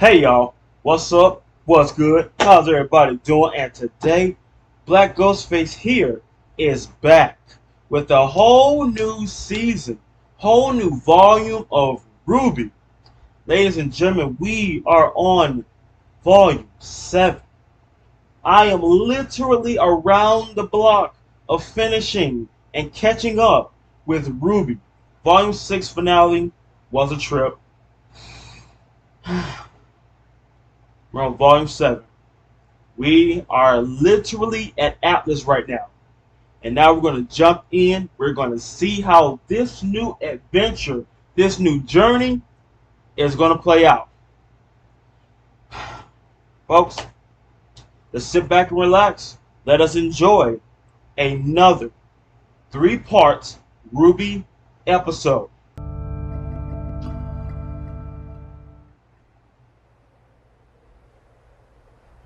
Hey y'all, what's up? What's good? How's everybody doing? And today, BlackxGhostxFace here is back with a whole new season, whole new volume of RWBY. Ladies and gentlemen, we are on volume 7. I am literally around the block of finishing and catching up with RWBY. Volume 6 finale was a trip. We're on volume 7. We are literally at Atlas right now. And now we're going to jump in. We're going to see how this new adventure, this new journey is going to play out. Folks, let's sit back and relax. Let us enjoy another 3-part RWBY episode.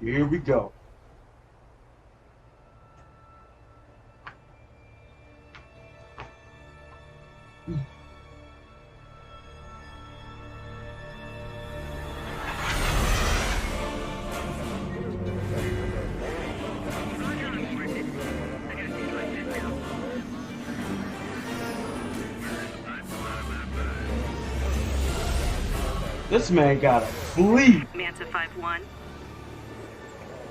Here we go. This man gotta flee. Manta 5-1.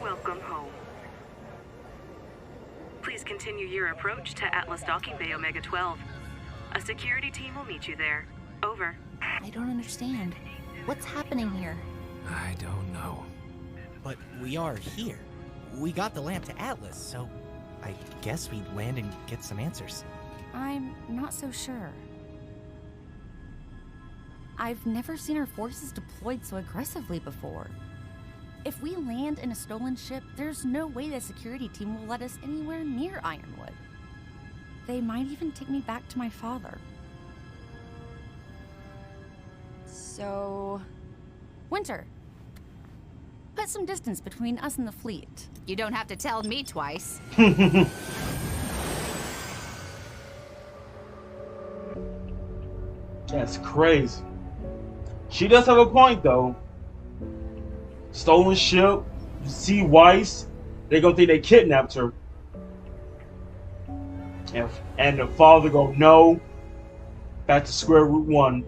Welcome home. Please continue your approach to Atlas Docking Bay Omega 12. A security team will meet you there. Over. I don't understand. What's happening here? I don't know. But we are here. We got the lamp to Atlas, so I guess we'd land and get some answers. I'm not so sure. I've never seen our forces deployed so aggressively before. If we land in a stolen ship, there's no way the security team will let us anywhere near Ironwood. They might even take me back to my father. So... Winter, put some distance between us and the fleet. You don't have to tell me twice. That's crazy. She does have a point though. Stolen ship, you see Weiss, they gonna think they kidnapped her. And the father go, no, back to square root 1.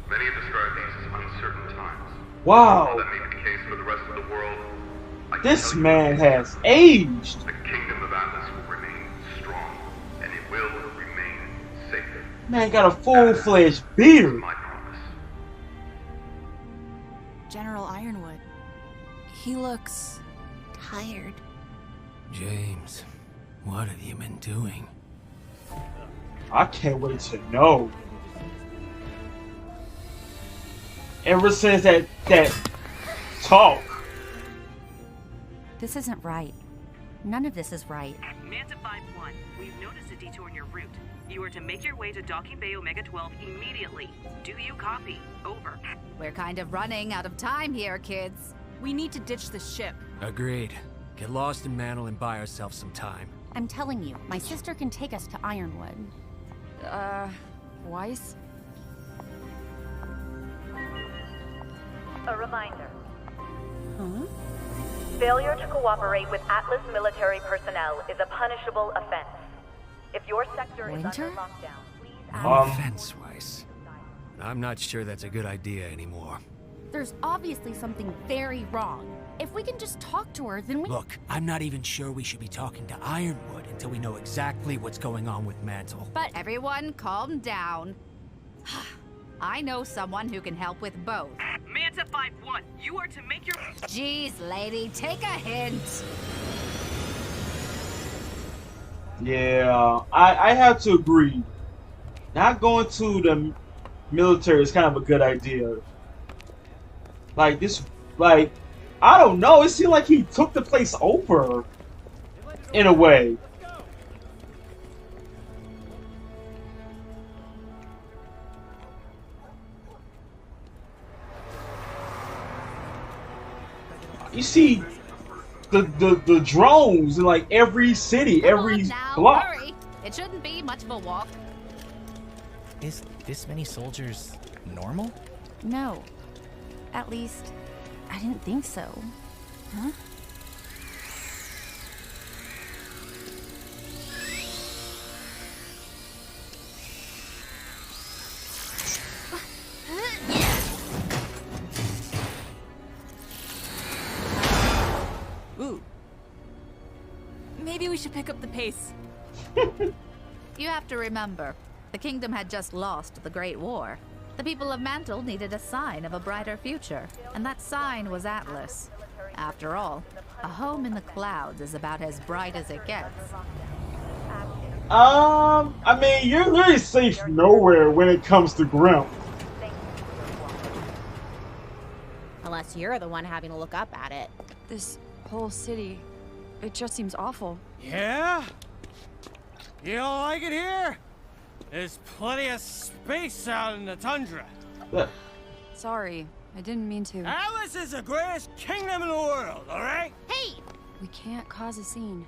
Many have described these as uncertain times. Wow, That may be the case for the rest of the world. this man has aged. The kingdom of Atlas will remain strong, and it will remain safe. Man got a full-fledged beard. My promise. General Ironwood. He looks... tired. James, what have you been doing? I can't wait to know. Ever since that talk. This isn't right. None of this is right. Manta 5-1, we've noticed a detour in your route. You are to make your way to Docking Bay Omega 12 immediately. Do you copy? Over. We're kind of running out of time here, kids. We need to ditch the ship. Agreed. Get lost in Mantle and buy ourselves some time. I'm telling you, my sister can take us to Ironwood. Weiss? A reminder. Huh? Failure to cooperate with Atlas military personnel is a punishable offense. If your sector is Winter? under lockdown, please No act offense, Weiss. I'm not sure that's a good idea anymore. There's obviously something very wrong. If we can just talk to her, then we... Look, I'm not even sure we should be talking to Ironwood until we know exactly what's going on with Mantle. But everyone, calm down. I know someone who can help with both. Manta 5-1, you are to make your... Jeez, lady, take a hint. Yeah, I have to agree. Not going to the military is kind of a good idea. Like this, like, I don't know. It seemed like he took the place over in a way. You see the drones in like every city, Come every on now, block. hurry. It shouldn't be much of a walk. Is this many soldiers normal? No. At least, I didn't think so. Huh? Ooh. Maybe we should pick up the pace. You have to remember, the kingdom had just lost the Great War. The people of Mantle needed a sign of a brighter future, and that sign was Atlas. After all, a home in the clouds is about as bright as it gets. I mean, you're really safe nowhere when it comes to Grim. Unless you're the one having to look up at it. This whole city, it just seems awful. Yeah? You don't like it here? There's plenty of space out in the tundra. Sorry, I didn't mean to. Atlas is the greatest kingdom in the world, alright? Hey! We can't cause a scene.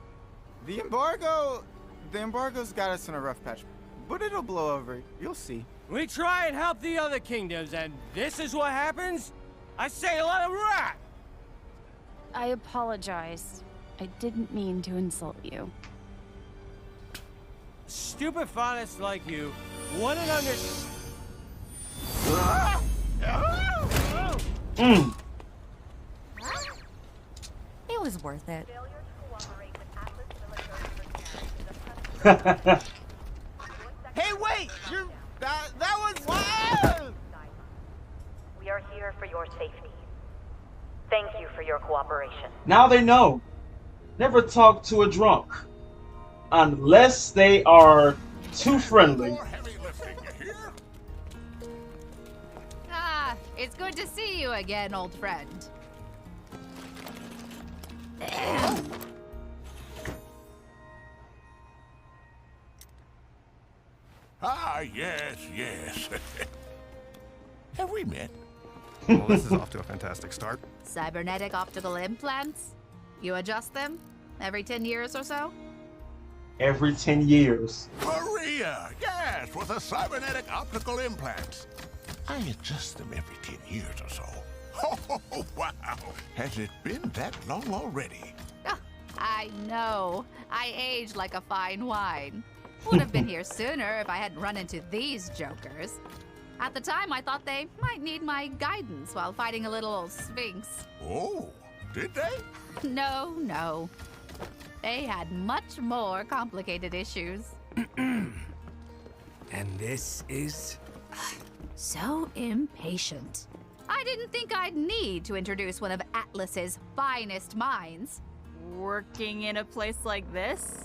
The embargo's got us in a rough patch, but it'll blow over. You'll see. We try and help the other kingdoms, and this is what happens? I say let them rot! I apologize. I didn't mean to insult you. Stupid faunists like you wouldn't understand. It was worth it. Hey, wait! That was wild! We are here for your safety. Thank you for your cooperation. Now they know. Never talk to a drunk. Unless they are too friendly. Ah, it's good to see you again, old friend. Ah, yes. Have we met? Well, this is off to a fantastic start. Cybernetic optical implants? You adjust them every 10 years or so? Every 10 years. Maria! Yes, with the cybernetic optical implants. I adjust them every 10 years or so. Oh, wow! Has it been that long already? Oh, I know. I age like a fine wine. Would have been here sooner if I hadn't run into these jokers. At the time, I thought they might need my guidance while fighting a little old sphinx. Oh, did they? No. They had much more complicated issues. And this is? So impatient. I didn't think I'd need to introduce one of Atlas's finest minds. Working in a place like this?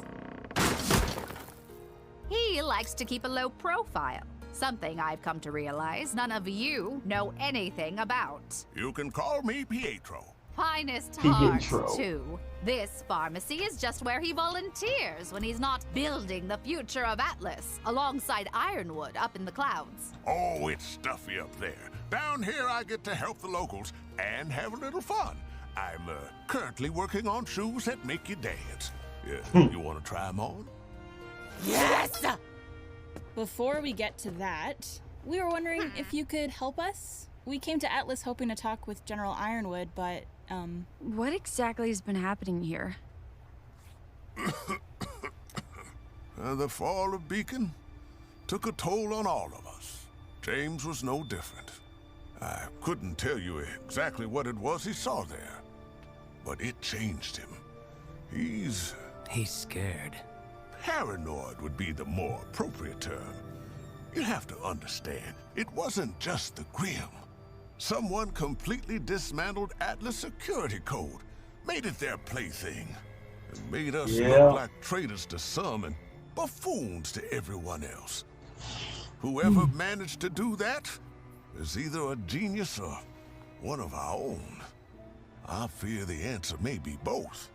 He likes to keep a low profile. Something I've come to realize none of you know anything about. You can call me Pietro. Finest heart, Pietro. too. This pharmacy is just where he volunteers when he's not building the future of Atlas alongside Ironwood up in the clouds. Oh, it's stuffy up there. Down here, I get to help the locals and have a little fun. I'm currently working on shoes that make you dance. You want to try them on? Yes! Before we get to that, we were wondering if you could help us. We came to Atlas hoping to talk with General Ironwood, but, What exactly has been happening here? The fall of Beacon took a toll on all of us. James was no different. I couldn't tell you exactly what it was he saw there, but it changed him. He's scared. Paranoid would be the more appropriate term. You have to understand, it wasn't just the Grim. Someone completely dismantled Atlas security code, made it their plaything, and made us look like traitors to some and buffoons to everyone else. Whoever managed to do that is either a genius or one of our own. I fear the answer may be both,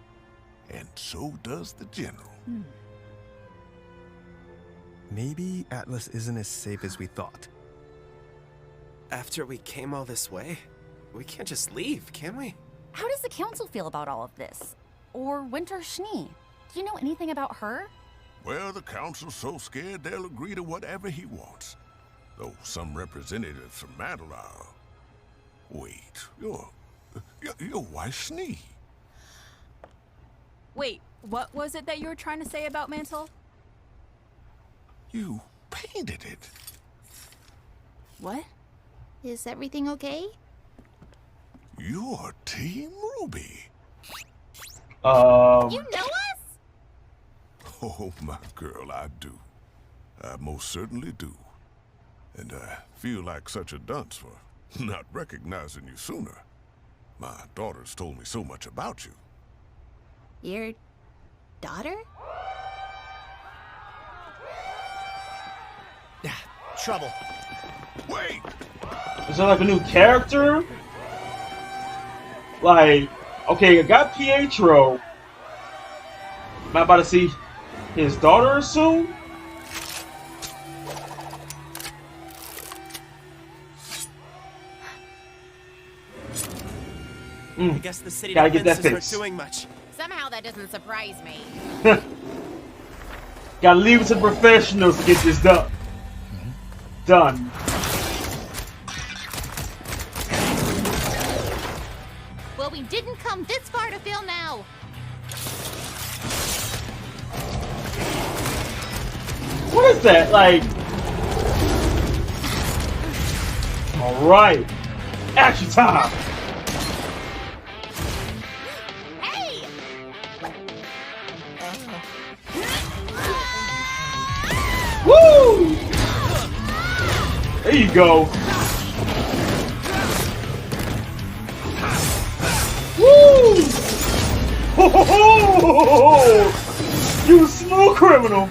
and so does the General. Maybe Atlas isn't as safe as we thought. After we came all this way, we can't just leave, can we? How does the council feel about all of this? Or Winter Schnee? Do you know anything about her? Well, the council's so scared they'll agree to whatever he wants. though some representatives from Mantle are... Wait, your wife's Snee. Wait, what was it that you were trying to say about Mantle? You painted it. What? Is everything okay? You're Team RWBY. You know us? Oh, my girl, I do. I most certainly do. And I feel like such a dunce for not recognizing you sooner. My daughter's told me so much about you. Your daughter? Trouble. Wait! Is that like a new character? Like, okay, I got Pietro. Am I about to see his daughter soon? I guess the city Gotta get that defenses fixed. aren't doing much. Somehow that doesn't surprise me. Gotta leave it to professionals to get this done. Done. Well, we didn't come this far to fail now. What is that? Like... Alright. Action time! Hey! Woo! There you go. Woo! Ho, ho, ho! You smooth criminal.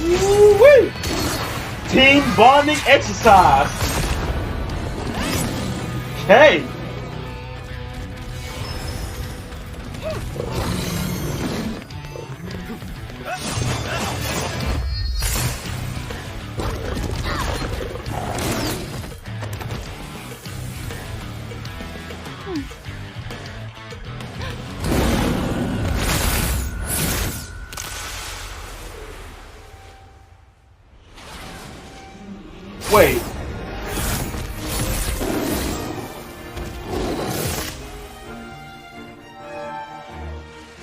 Woo-wee! Team bonding exercise. Okay. Wait.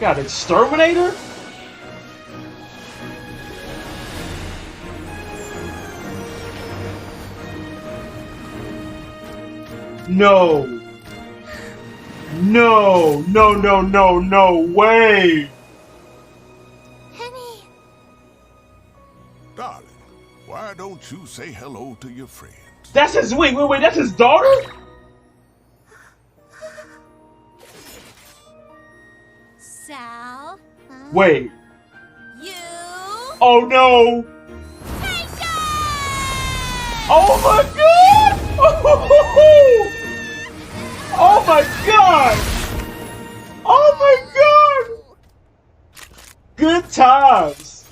Got exterminator? No. No, no, no, no, no way. Penny. Darling, why don't you say hello to your friends? That's his wait, that's his daughter? Sal? Wait. You? Oh no! Oh my god! Oh my god! Oh my god! Good times!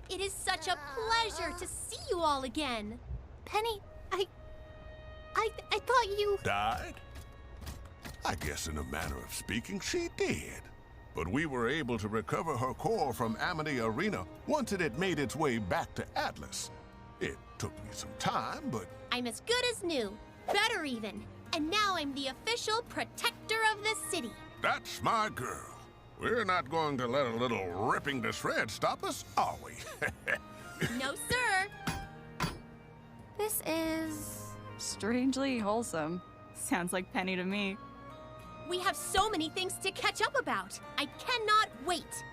It is such a pleasure to see you all again. Penny, I thought you... Died? I guess in a manner of speaking, she did. But we were able to recover her core from Amity Arena once it had made its way back to Atlas. It took me some time, but... I'm as good as new. Better even. And now I'm the official protector of the city. That's my girl. We're not going to let a little ripping to shreds stop us, are we? No, sir. This is strangely wholesome. Sounds like Penny to me. We have so many things to catch up about. I cannot wait.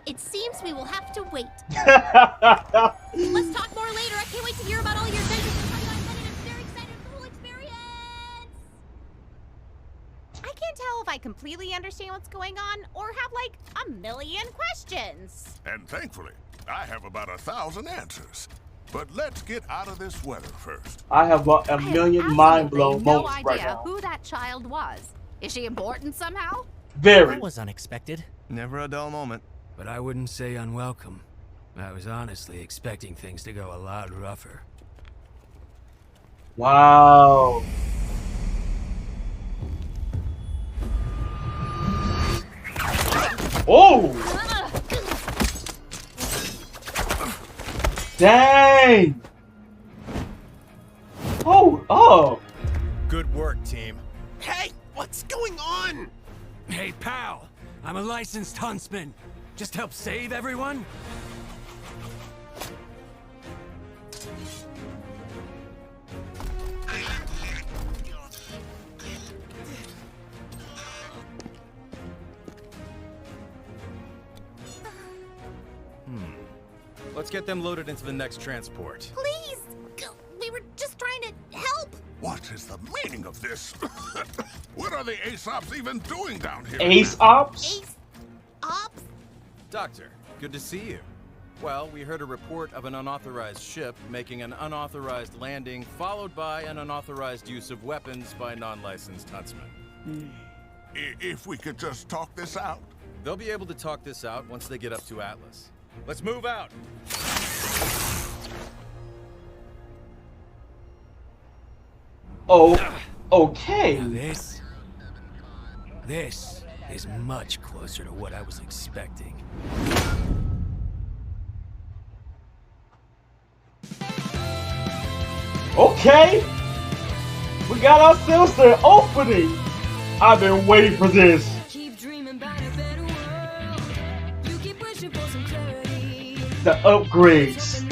It seems we will have to wait. Let's talk more later. I can't wait to hear about all your adventures. I'm very excited for the whole experience. I can't tell if I completely understand what's going on or have like a million questions. And thankfully, I have about 1,000 answers. But let's get out of this weather first. I have a million mind-blown no moments idea right now. who that child was. Is she important somehow? Very. That was unexpected. Never a dull moment. But I wouldn't say unwelcome. I was honestly expecting things to go a lot rougher. Wow. Oh! Dang! Oh! Good work, team. Hey, what's going on? Hey, pal. I'm a licensed huntsman. Just help save everyone? Let's get them loaded into the next transport. Please! We were just trying to help! What is the meaning of this? What are the Aesops even doing down here? Aesops? Ops? Doctor, good to see you. Well, we heard a report of an unauthorized ship making an unauthorized landing, followed by an unauthorized use of weapons by non-licensed huntsmen. If we could just talk this out. They'll be able to talk this out once they get up to Atlas. Let's move out. Oh, okay. Now this is much closer to what I was expecting. Okay. We got ourselves an opening. I've been waiting for this. The upgrades.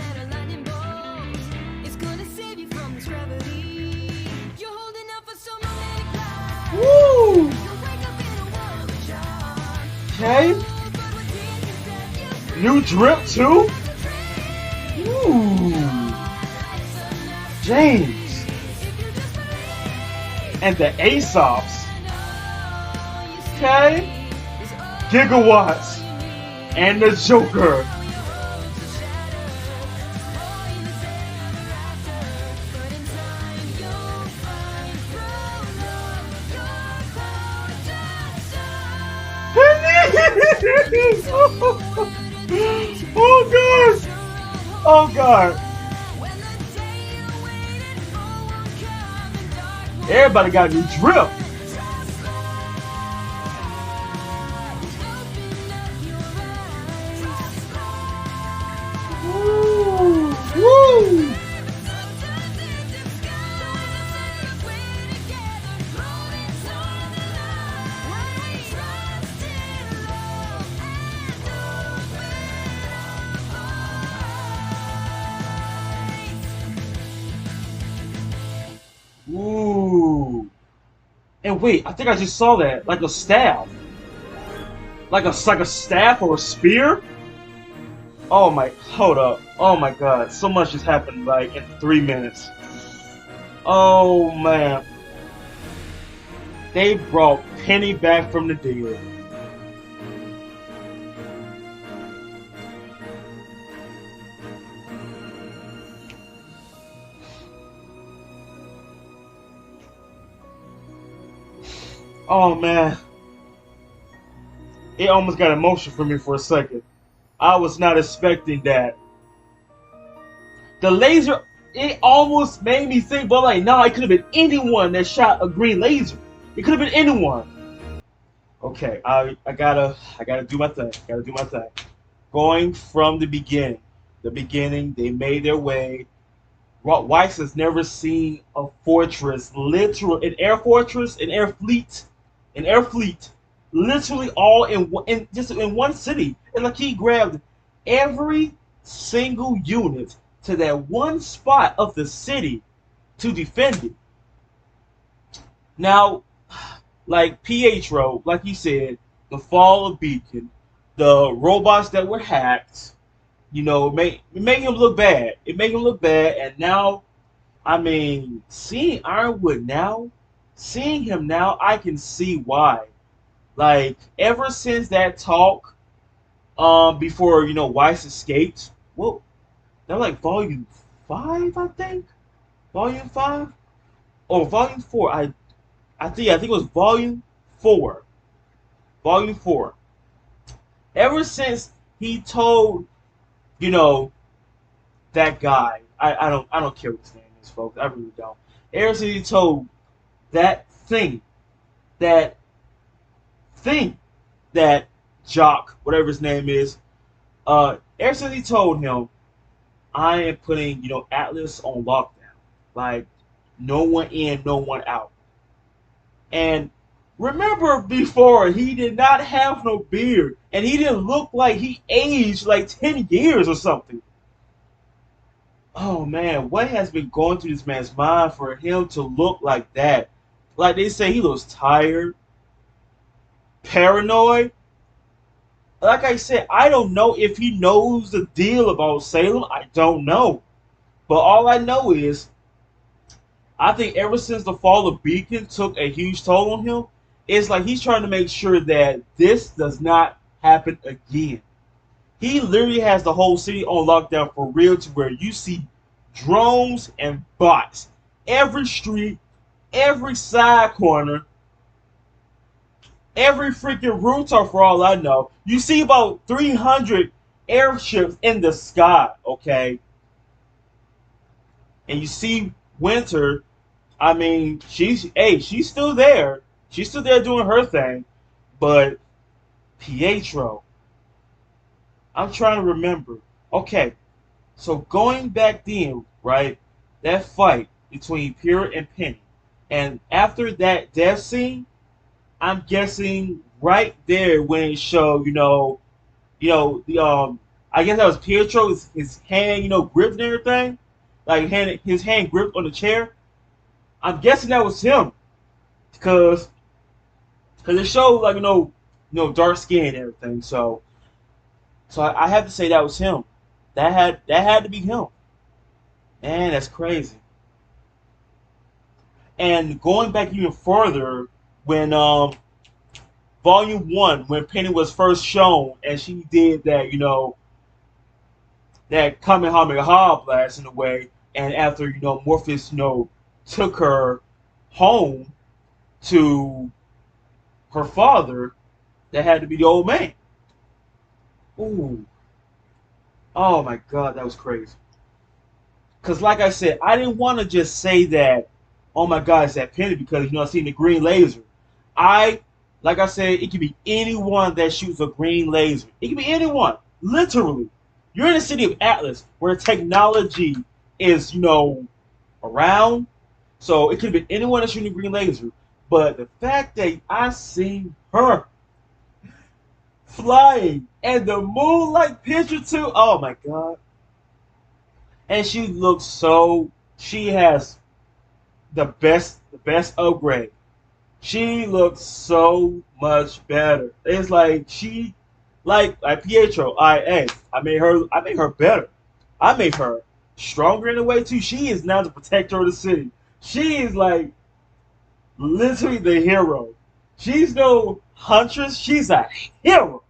Woo! Okay. New drip too. Ooh. James. And the Aesops. Okay. Gigawatts. And the Joker. Oh god! Oh god! Everybody got a new drip. Woo! Woo! Ooh. And wait, I think I just saw that. Like a staff. Like a staff or a spear? Oh my, hold up. Oh my god. So much has happened like in 3 minutes. Oh man. They brought Penny back from the dead. Oh man, it almost got emotional for me for a second. I was not expecting that. The laser, it almost made me think, but like, nah, it could have been anyone that shot a green laser. It could have been anyone. Okay, I gotta do my thing. Gotta do my thing. Going from the beginning. The beginning, they made their way. Weiss has never seen a fortress, literal, an air fortress, an air fleet, literally all in just in one city. And like he grabbed every single unit to that one spot of the city to defend it. Now, like Pietro, like he said, the fall of Beacon, the robots that were hacked, you know, it made him look bad. It made him look bad, and now, I mean, seeing Ironwood now, seeing him now, I can see why. Like, ever since that talk, before, you know, Weiss escaped, well, that was like volume 5, I think? Volume 5? Or volume 4, I think it was volume 4. Volume 4. Ever since he told you know, that guy. I don't care what his name is, folks. I really don't. Ever since he told that that thing, that Jock, whatever his name is, ever since he told him, I am putting, Atlas on lockdown. Like, no one in, no one out. And remember before, he did not have no beard. And he didn't look like he aged like 10 years or something. Oh man, what has been going through this man's mind for him to look like that? Like they say, he looks tired, paranoid. Like I said, I don't know if he knows the deal about Salem. I don't know. But all I know is, I think ever since the fall of Beacon took a huge toll on him, it's like he's trying to make sure that this does not happen again. He literally has the whole city on lockdown for real, to where you see drones and bots. Every street, every side corner, every freaking rooftop for all I know. You see about 300 airships in the sky, okay? And you see Winter, I mean, she's still there. She's still there doing her thing. But Pietro, I'm trying to remember. Okay, so going back then, right? That fight between Pyrrha and Penny. And after that death scene, I'm guessing right there when it showed, I guess that was Pietro, his hand, gripped and everything. Like his hand gripped on the chair. I'm guessing that was him. Because it showed like dark skin and everything. So I have to say that was him. That had to be him. Man, that's crazy. And going back even further, when Volume 1, when Penny was first shown and she did that, that Kamehameha blast in a way, and after, Morpheus, took her home to her father, that had to be the old man. Ooh. Oh my God, that was crazy. Because like I said, I didn't want to just say that, oh my God, it's that Penny, because, I seen the green laser. Like I said, it could be anyone that shoots a green laser. It could be anyone, literally. You're in the city of Atlas, where technology is, around. So it could be anyone that's shooting a green laser. But the fact that I seen her flying and the moonlight picture too, oh my God. And she looks she has the best upgrade. She looks so much better. It's like like Pietro. I made her better. I made her stronger in a way too. She is now the protector of the city. She is like literally the hero. She's no huntress. She's a hero.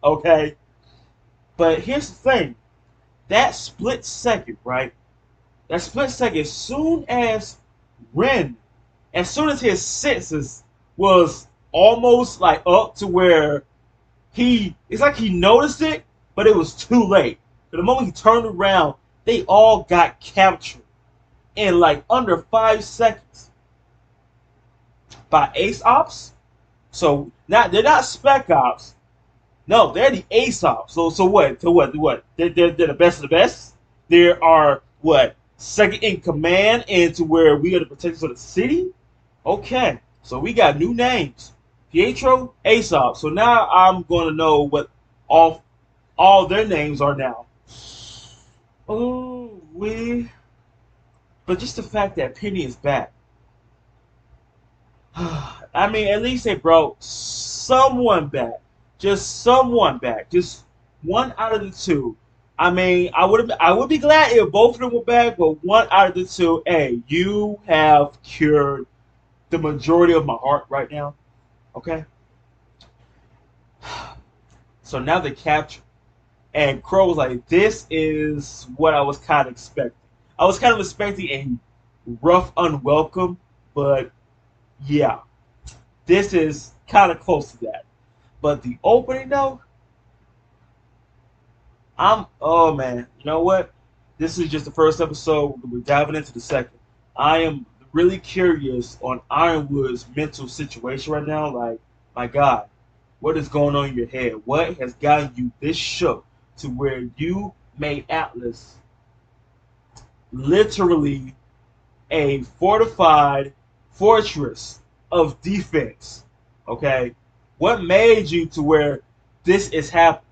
Okay. But here's the thing. That split second, right? That split second, as soon as his senses was almost like up to where it's like he noticed it, but it was too late. But the moment he turned around, they all got captured in like under 5 seconds by Ace Ops. So they're not Spec Ops. No, they're the Ace Ops. So what? They're the best of the best. There are second in command, and to where we are the protectors of the city. Okay, so we got new names. Pietro, Ace Ops. So now I'm going to know what all their names are now. Oh, but just the fact that Penny is back. I mean, at least they brought someone back. Just someone back. Just one out of the two. I mean, I would be glad if both of them were back, but one out of the two, hey, you have cured the majority of my heart right now. Okay? So now they capture. And Crow was like, this is what I was kind of expecting. I was kind of expecting a rough unwelcome, but yeah. This is kind of close to that. But the opening, though, Oh man, you know what? This is just the first episode. We're diving into the second. I am really curious on Ironwood's mental situation right now. Like, my God, what is going on in your head? What has gotten you this shook to where you made Atlas literally a fortified fortress of defense? Okay, what made you to where this is happening?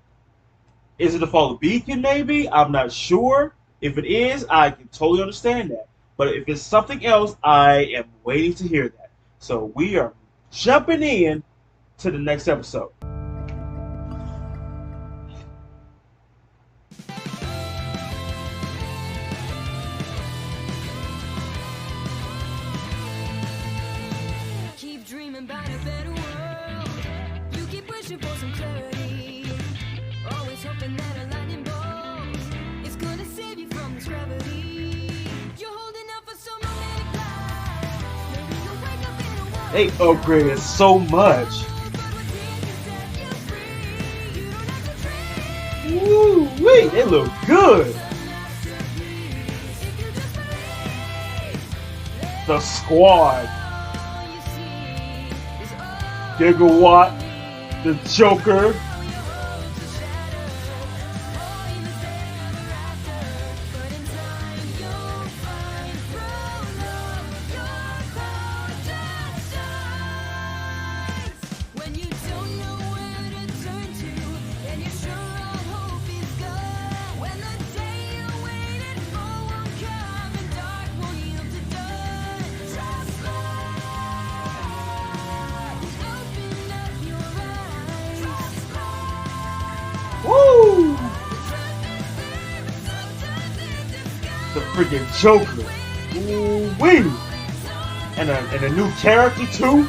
Is it the fall of Beacon? Maybe, I'm not sure. If it is, I can totally understand that. But if it's something else, I am waiting to hear that. So we are jumping in to the next episode. Keep dreaming about a better world. You keep wishing for some clarity. Always hoping that a lightning bolt is gonna save you from this gravity. You're holding out for some romantic life. Maybe you'll wake up in a world. They upgraded so much. Woo wee, they look good. The squad. Gigawatt, the Joker. Woo! The freaking Joker. Ooh wee! And a new character too.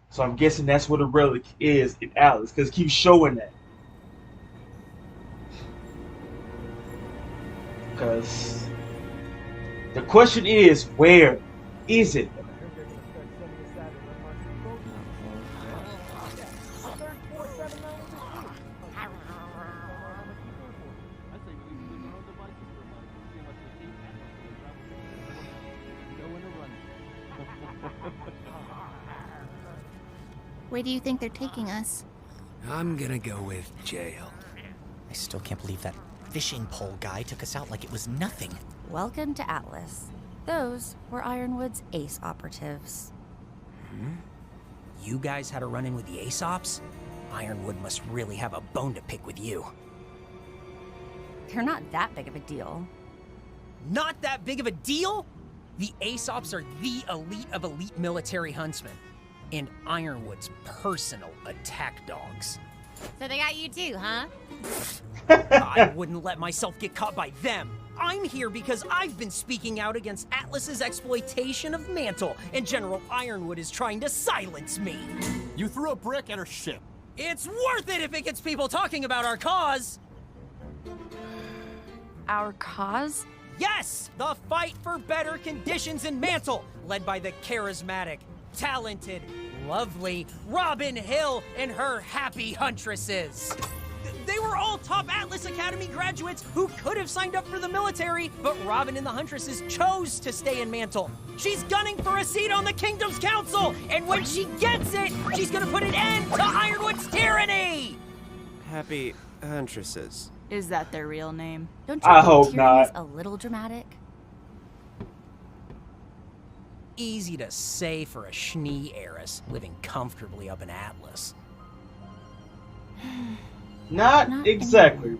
So I'm guessing that's what a relic is in Atlas, because it keeps showing that. Because the question is, where is it? Where do you think they're taking us? I'm gonna go with jail. I still can't believe that fishing pole guy took us out like it was nothing. Welcome to Atlas. Those were Ironwood's ace operatives. You guys had a run-in with the Aesops? Ironwood must really have a bone to pick with you. They're not that big of a deal. Not that big of a deal? The Aesops are the elite of elite military huntsmen. And Ironwood's personal attack dogs. So they got you too, huh? I wouldn't let myself get caught by them. I'm here because I've been speaking out against Atlas's exploitation of Mantle, and General Ironwood is trying to silence me. You threw a brick at her ship. It's worth it if it gets people talking about our cause. Our cause? Yes, the fight for better conditions in Mantle, led by the charismatic, talented, lovely Robin Hill and her happy huntresses. They were all top Atlas Academy graduates who could have signed up for the military, but Robin and the huntresses chose to stay in Mantle. She's gunning for a seat on the Kingdom's Council, and when she gets it, she's gonna put an end to Ironwood's tyranny! Happy huntresses. Is that their real name? Don't you I think hope tyranny's not. a little dramatic? Easy to say for a Schnee heiress living comfortably up in Atlas. Not exactly.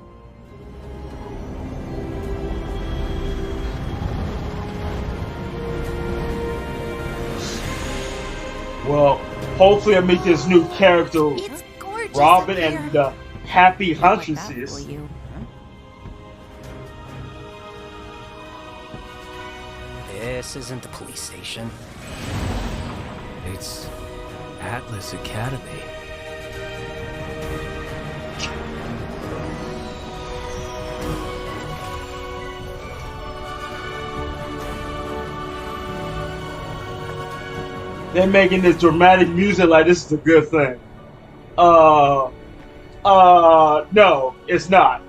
Well, hopefully I meet this new character, It's gorgeous. Robin up and here. the Happy Like that for Huntresses. you. This isn't the police station. It's Atlas Academy. They're making this dramatic music like this is a good thing. No, it's not.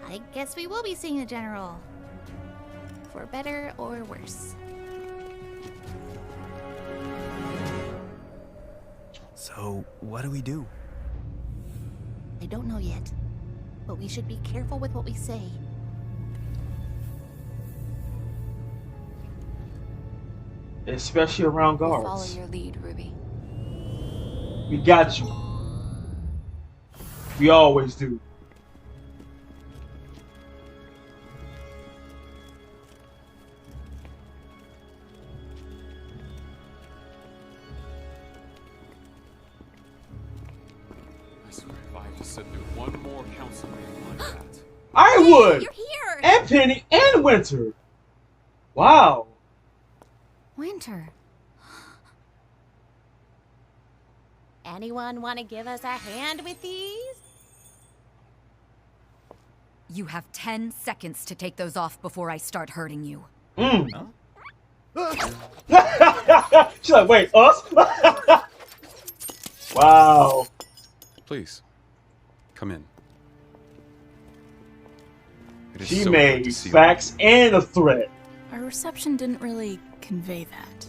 I guess we will be seeing the General. For better or worse. So, what do we do? I don't know yet, but we should be careful with what we say. Especially around We'll follow guards. your lead, Ruby. We got you. We always do. I swear if I just sit through one more council meeting like that. I would. You're here. And Penny and Winter. Wow. Winter. Anyone want to give us a hand with these? You have 10 seconds to take those off before I start hurting you. She's like, wait, us? Wow. Please, come in. It is She so good made to see you. facts and a threat. Our reception didn't really convey that.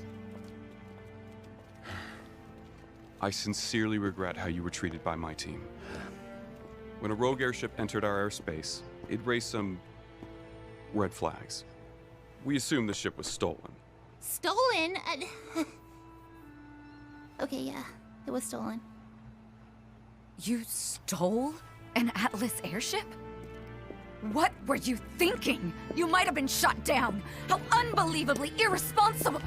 I sincerely regret how you were treated by my team. When a rogue airship entered our airspace, it raised some red flags. We assumed the ship was stolen. Stolen? Okay, yeah, it was stolen. You stole an Atlas airship? What were you thinking? You might have been shot down. How unbelievably irresponsible.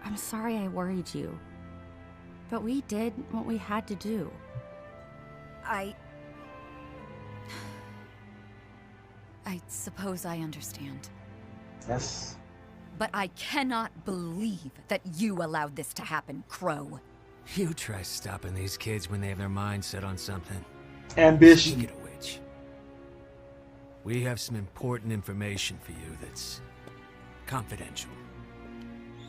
I'm sorry I worried you. But we did what we had to do. I suppose I understand. Yes. But I cannot believe that you allowed this to happen, Crow. You try stopping these kids when they have their minds set on something. Ambition. Speaking of which, we have some important information for you that's confidential.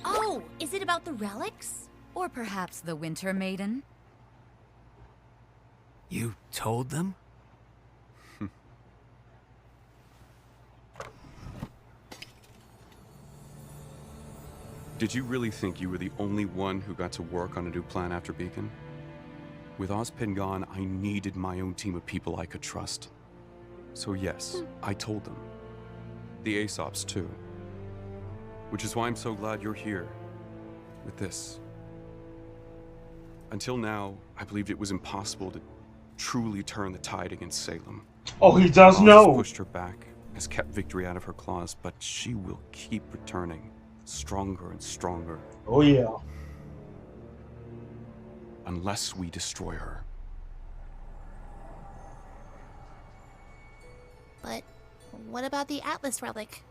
Oh, is it about the relics? Or perhaps the Winter Maiden? You told them? Did you really think you were the only one who got to work on a new plan after Beacon? With Ozpin gone, I needed my own team of people I could trust. So yes, I told them. The Aesops too. Which is why I'm so glad you're here. With this. Until now, I believed it was impossible to truly turn the tide against Salem. Oh, he does Oz know. has pushed her back, has kept victory out of her claws, but she will keep returning, stronger and stronger. Oh yeah. Unless we destroy her. But what about the Atlas relic?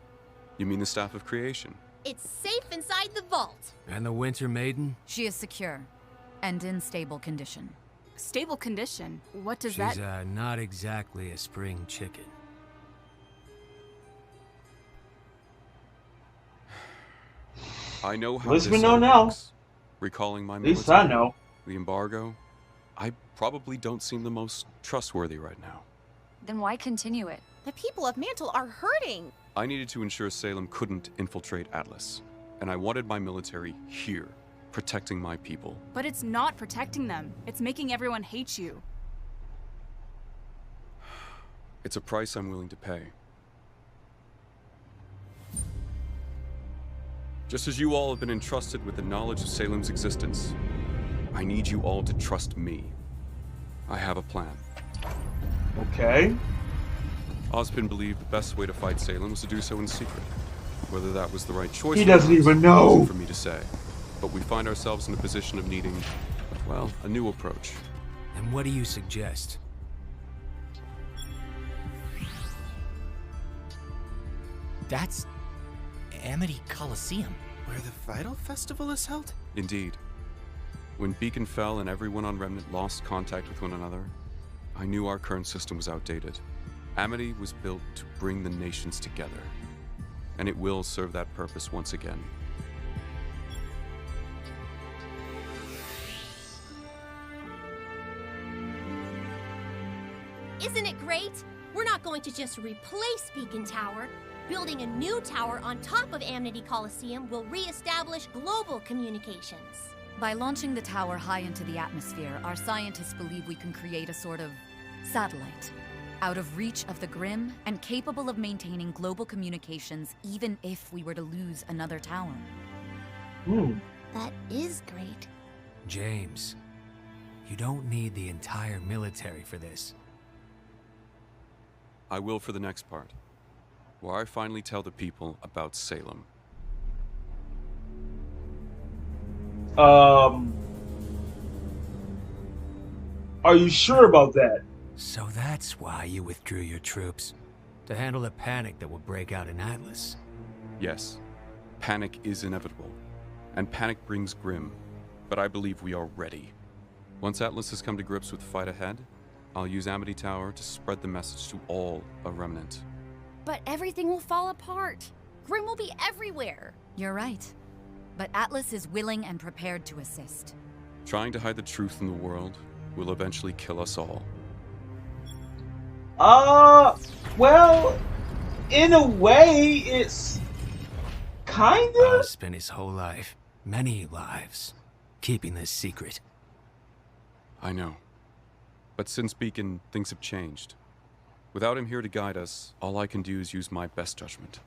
You mean the Staff of Creation? It's safe inside the vault. And the Winter Maiden? She is secure and in stable condition. Stable condition? What does She's that... not exactly a spring chicken. I know how At least this we know all now. works. Recalling my At least I military, know. the embargo, I probably don't seem the most trustworthy right now. Then why continue it? The people of Mantle are hurting. I needed to ensure Salem couldn't infiltrate Atlas, and I wanted my military here, protecting my people. But it's not protecting them. It's making everyone hate you. It's a price I'm willing to pay. Just as you all have been entrusted with the knowledge of Salem's existence, I need you all to trust me. I have a plan. Okay. Ozpin believed the best way to fight Salem was to do so in secret. Whether that was the right choice He or doesn't not even know. isn't for me to say. But we find ourselves in a position of needing, well, a new approach. And what do you suggest? That's Amity Coliseum. Where the Vital Festival is held? Indeed. When Beacon fell and everyone on Remnant lost contact with one another, I knew our current system was outdated. Amity was built to bring the nations together, and it will serve that purpose once again. Isn't it great? We're not going to just replace Beacon Tower. Building a new tower on top of Amity Coliseum will re-establish global communications. By launching the tower high into the atmosphere, our scientists believe we can create a sort of satellite, out of reach of the Grim and capable of maintaining global communications even if we were to lose another tower. That is great. James, you don't need the entire military for this. I will for the next part, where I finally tell the people about Salem. Are you sure about that? So that's why you withdrew your troops? To handle the panic that will break out in Atlas? Yes, panic is inevitable, and panic brings Grim, but I believe we are ready. Once Atlas has come to grips with the fight ahead, I'll use Amity Tower to spread the message to all of Remnant. But everything will fall apart. Grim will be everywhere. You're right. But Atlas is willing and prepared to assist. Trying to hide the truth from the world will eventually kill us all. Well, in a way, it's kinda. Spent his whole life, many lives, keeping this secret. I know. But since Beacon, things have changed. Without him here to guide us, all I can do is use my best judgment.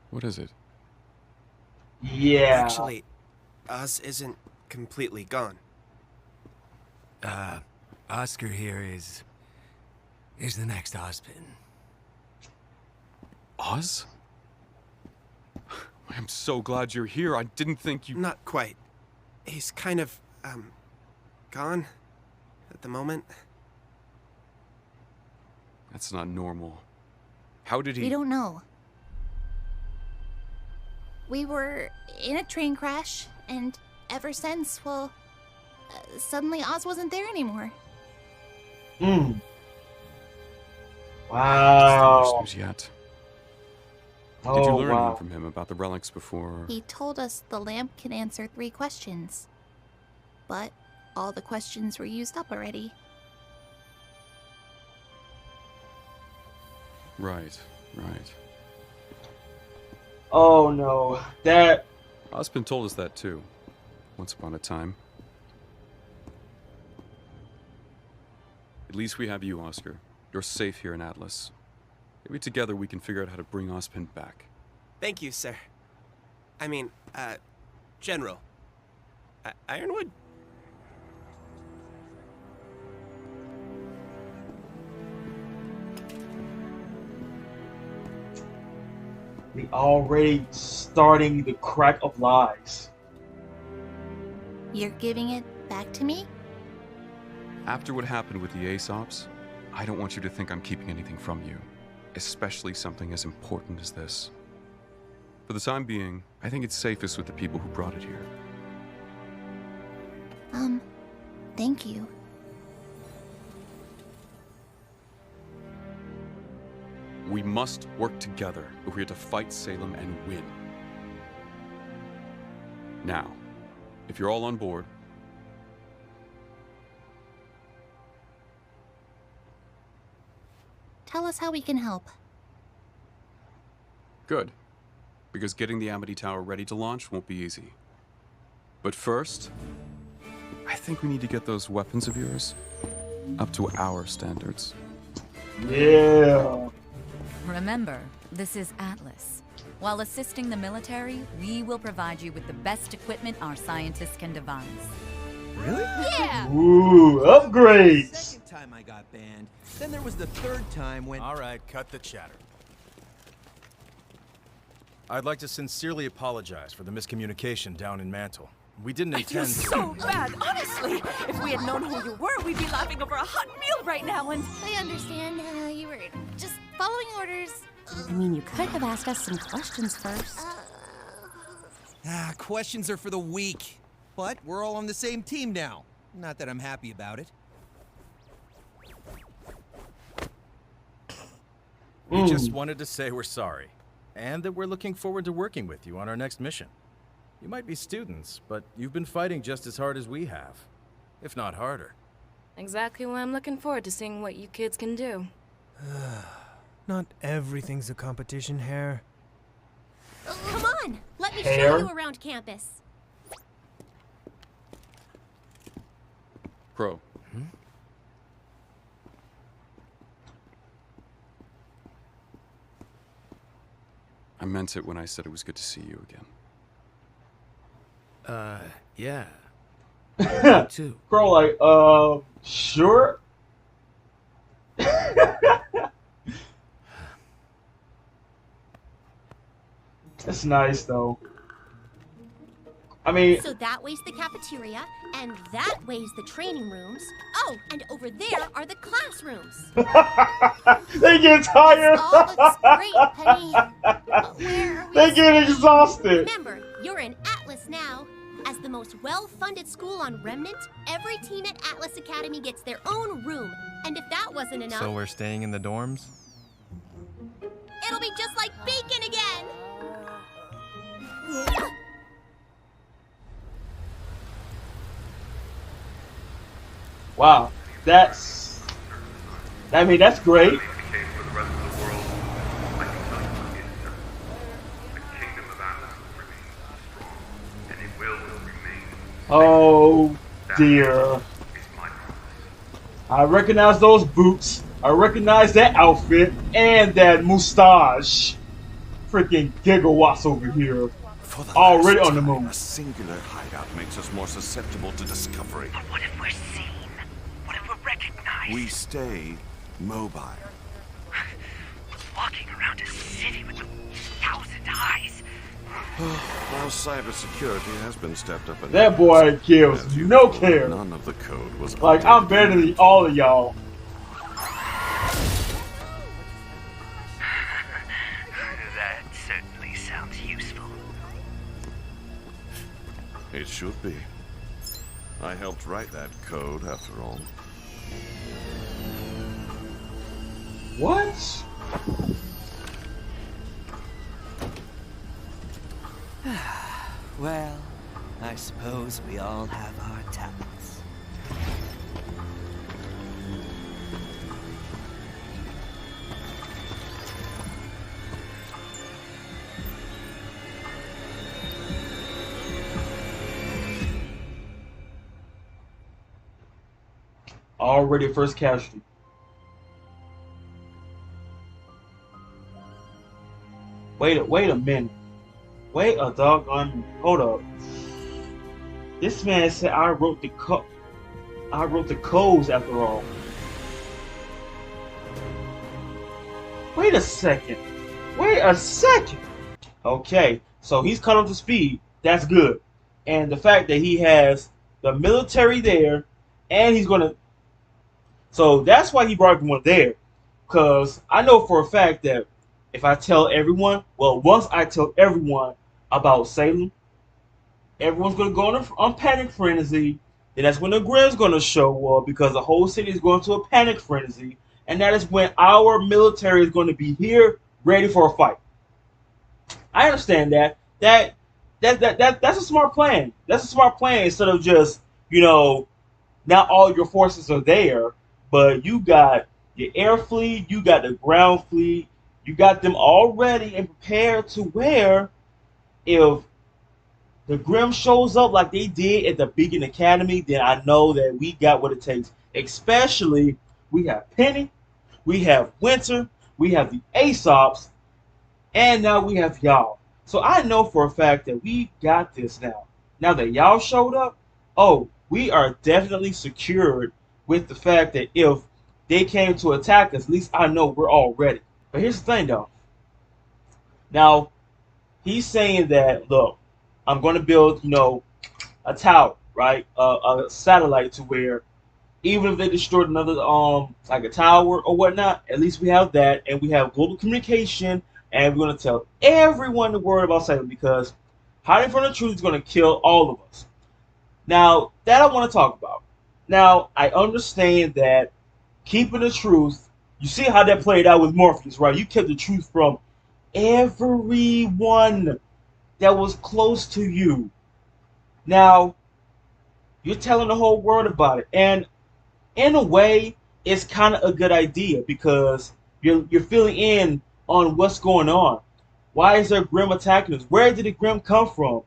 What is it? Yeah. Actually, Oz isn't completely gone. Oscar here is the next Ozpin. Oz? I'm so glad you're here. I didn't think you... Not quite. He's kind of, gone at the moment. That's not normal. How did he... We don't know. We were in a train crash, and ever since, well, suddenly Oz wasn't there anymore. Wow. News yet. Did you learn wow. anything from him about the relics before? He told us the lamp can answer 3 questions. But all the questions were used up already. Right. Oh no, that... Ozpin told us that too, once upon a time. At least we have you, Oscar. You're safe here in Atlas. Maybe together we can figure out how to bring Ozpin back. Thank you, sir. I mean, General. Ironwood? We already starting the crack of lies. You're giving it back to me? After what happened with the Aesops, I don't want you to think I'm keeping anything from you. Especially something as important as this. For the time being, I think it's safest with the people who brought it here. Thank you. We must work together if we are to fight Salem and win. Now, if you're all on board... Tell us how we can help. Good. Because getting the Amity Tower ready to launch won't be easy. But first, I think we need to get those weapons of yours up to our standards. Yeah. Remember, this is Atlas. While assisting the military, we will provide you with the best equipment our scientists can devise. Really? Yeah! Ooh, upgrades! Second time I got banned. Then there was the third time when... All right, cut the chatter. I'd like to sincerely apologize for the miscommunication down in Mantle. We didn't intend I feel to... so bad, honestly. If we had known who you were, we'd be laughing over a hot meal right now and... I understand. You were just following orders. I mean, you could have asked us some questions first. Questions are for the weak. But we're all on the same team now. Not that I'm happy about it. We just wanted to say we're sorry, and that we're looking forward to working with you on our next mission. You might be students, but you've been fighting just as hard as we have, if not harder. Exactly why I'm looking forward to seeing what you kids can do. Not everything's a competition, Hare. Come on, let me Hare? show you around campus. Crow. I meant it when I said it was good to see you again. Yeah. Me too. Crow like, sure. That's nice though. I mean, So that way's the cafeteria, and that way's the training rooms. Oh, and over there are the classrooms. they get tired. This all looks great, Penny. But where are we They get staying? exhausted. Remember, you're in Atlas now. As the most well-funded school on Remnant, every teen at Atlas Academy gets their own room. And if that wasn't enough, So we're staying in the dorms? it'll be just like Bacon again. Wow, I mean, that's great. Oh dear. I recognize those boots. I recognize that outfit and that mustache. Freaking gigawatts over here. Already on the moon. A singular hideout makes us more susceptible to discovery. But what if we're seen? What if we're recognized? We stay mobile. Walking around a city with 1,000 eyes. While cybersecurity has been stepped up, That boy gives no care. None of the code was Like, I'm better than all of y'all. That certainly sounds useful. It should be. I helped write that code, after all. What? Well, I suppose we all have our talents. Already first casualty. Wait a minute. Wait a doggone minute. Hold up. This man said I wrote the codes after all. Wait a second. Okay, so he's caught up to speed. That's good. And the fact that he has the military there, and he's gonna. So that's why he brought everyone there. Because I know for a fact that if I tell everyone, well, once I tell everyone about Salem, everyone's going to go on panic frenzy. And that's when the Grimm's going to show up because the whole city is going to a panic frenzy. And that is when our military is going to be here ready for a fight. I understand that. That's a smart plan. That's a smart plan instead of just, not all your forces are there, but you got your air fleet, you got the ground fleet, you got them all ready and prepared to where if the Grimm shows up like they did at the Beacon Academy, then I know that we got what it takes. Especially, we have Penny, we have Winter, we have the Aesops, and now we have y'all. So I know for a fact that we got this now. Now that y'all showed up, we are definitely secured with the fact that if they came to attack us, at least I know we're all ready. But here's the thing, though. Now, he's saying that, look, I'm going to build, a tower, right? A satellite to where even if they destroyed another, like a tower or whatnot, at least we have that, and we have global communication, and we're going to tell everyone the word about Salem because hiding from the truth is going to kill all of us. Now, that I want to talk about. Now, I understand that keeping the truth, you see how that played out with Morpheus, right? You kept the truth from everyone that was close to you. Now, you're telling the whole world about it. And in a way, it's kind of a good idea because you're filling in on what's going on. Why is there Grim attacking us? Where did the Grim come from?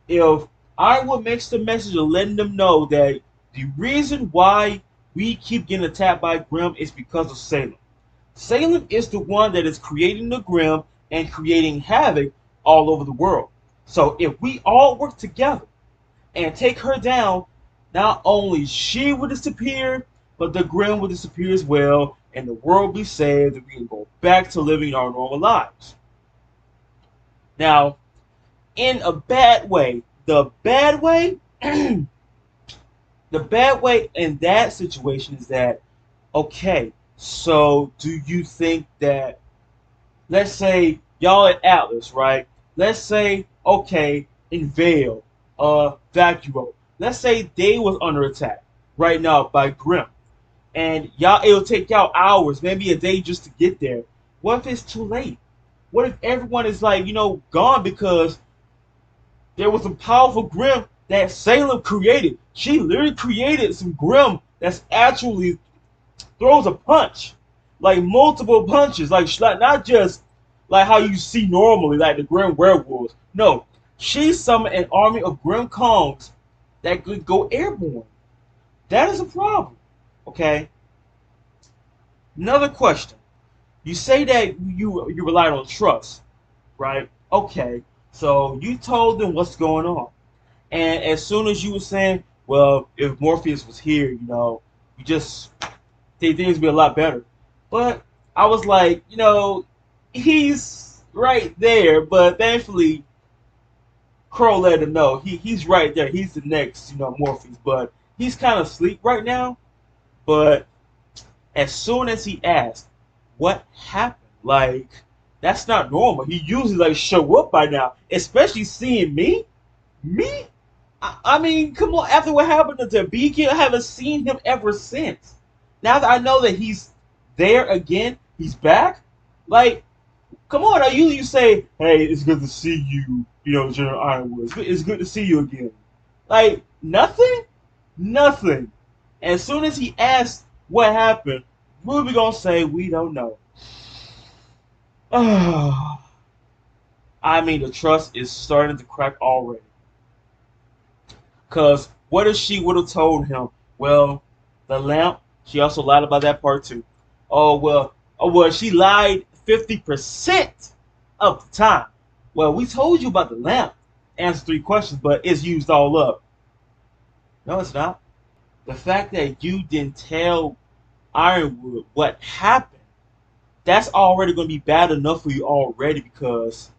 If Ironwood makes the message of letting them know that the reason why we keep getting attacked by Grim is because of Salem. Salem is the one that is creating the Grim and creating havoc all over the world. So if we all work together and take her down, not only she will disappear, but the Grim will disappear as well, and the world will be saved, and we can go back to living our normal lives. Now, in a bad way, the bad way, the bad way in that situation is that, okay, so do you think that, let's say y'all at Atlas, right? Let's say, okay, in Vale, Vacuo, let's say they was under attack right now by Grim. And y'all, it'll take y'all hours, maybe a day just to get there. What if it's too late? What if everyone is like, gone because there was some powerful Grim that Salem created? She literally created some Grim that's actually throws a punch. Like multiple punches. Like not just like how you see normally, like the Grim werewolves. No. She summoned an army of Grim Kongs that could go airborne. That is a problem. Okay? Another question. You say that you relied on trust, right? Okay. So you told them what's going on. And as soon as you were saying, well, if Morpheus was here, you just think things would be a lot better. But I was like, he's right there, but thankfully Crow let him know he's right there. He's the next, Morpheus, but he's kind of asleep right now. But as soon as he asked what happened, like that's not normal. He usually show up by now, especially seeing me. I mean, come on. After what happened to Beacon, I haven't seen him ever since. Now that I know that he's there again, he's back. Like, come on. I usually say, "Hey, it's good to see you." General Ironwood. It's good to see you again. Like nothing. As soon as he asked what happened, RWBY gonna say we don't know. I mean, the trust is starting to crack already. Because what if she would have told him, well, the lamp, she also lied about that part too. Oh, well, she lied 50% of the time. Well, we told you about the lamp. Answer 3 questions, but it's used all up. No, it's not. The fact that you didn't tell Ironwood what happened, that's already going to be bad enough for you already because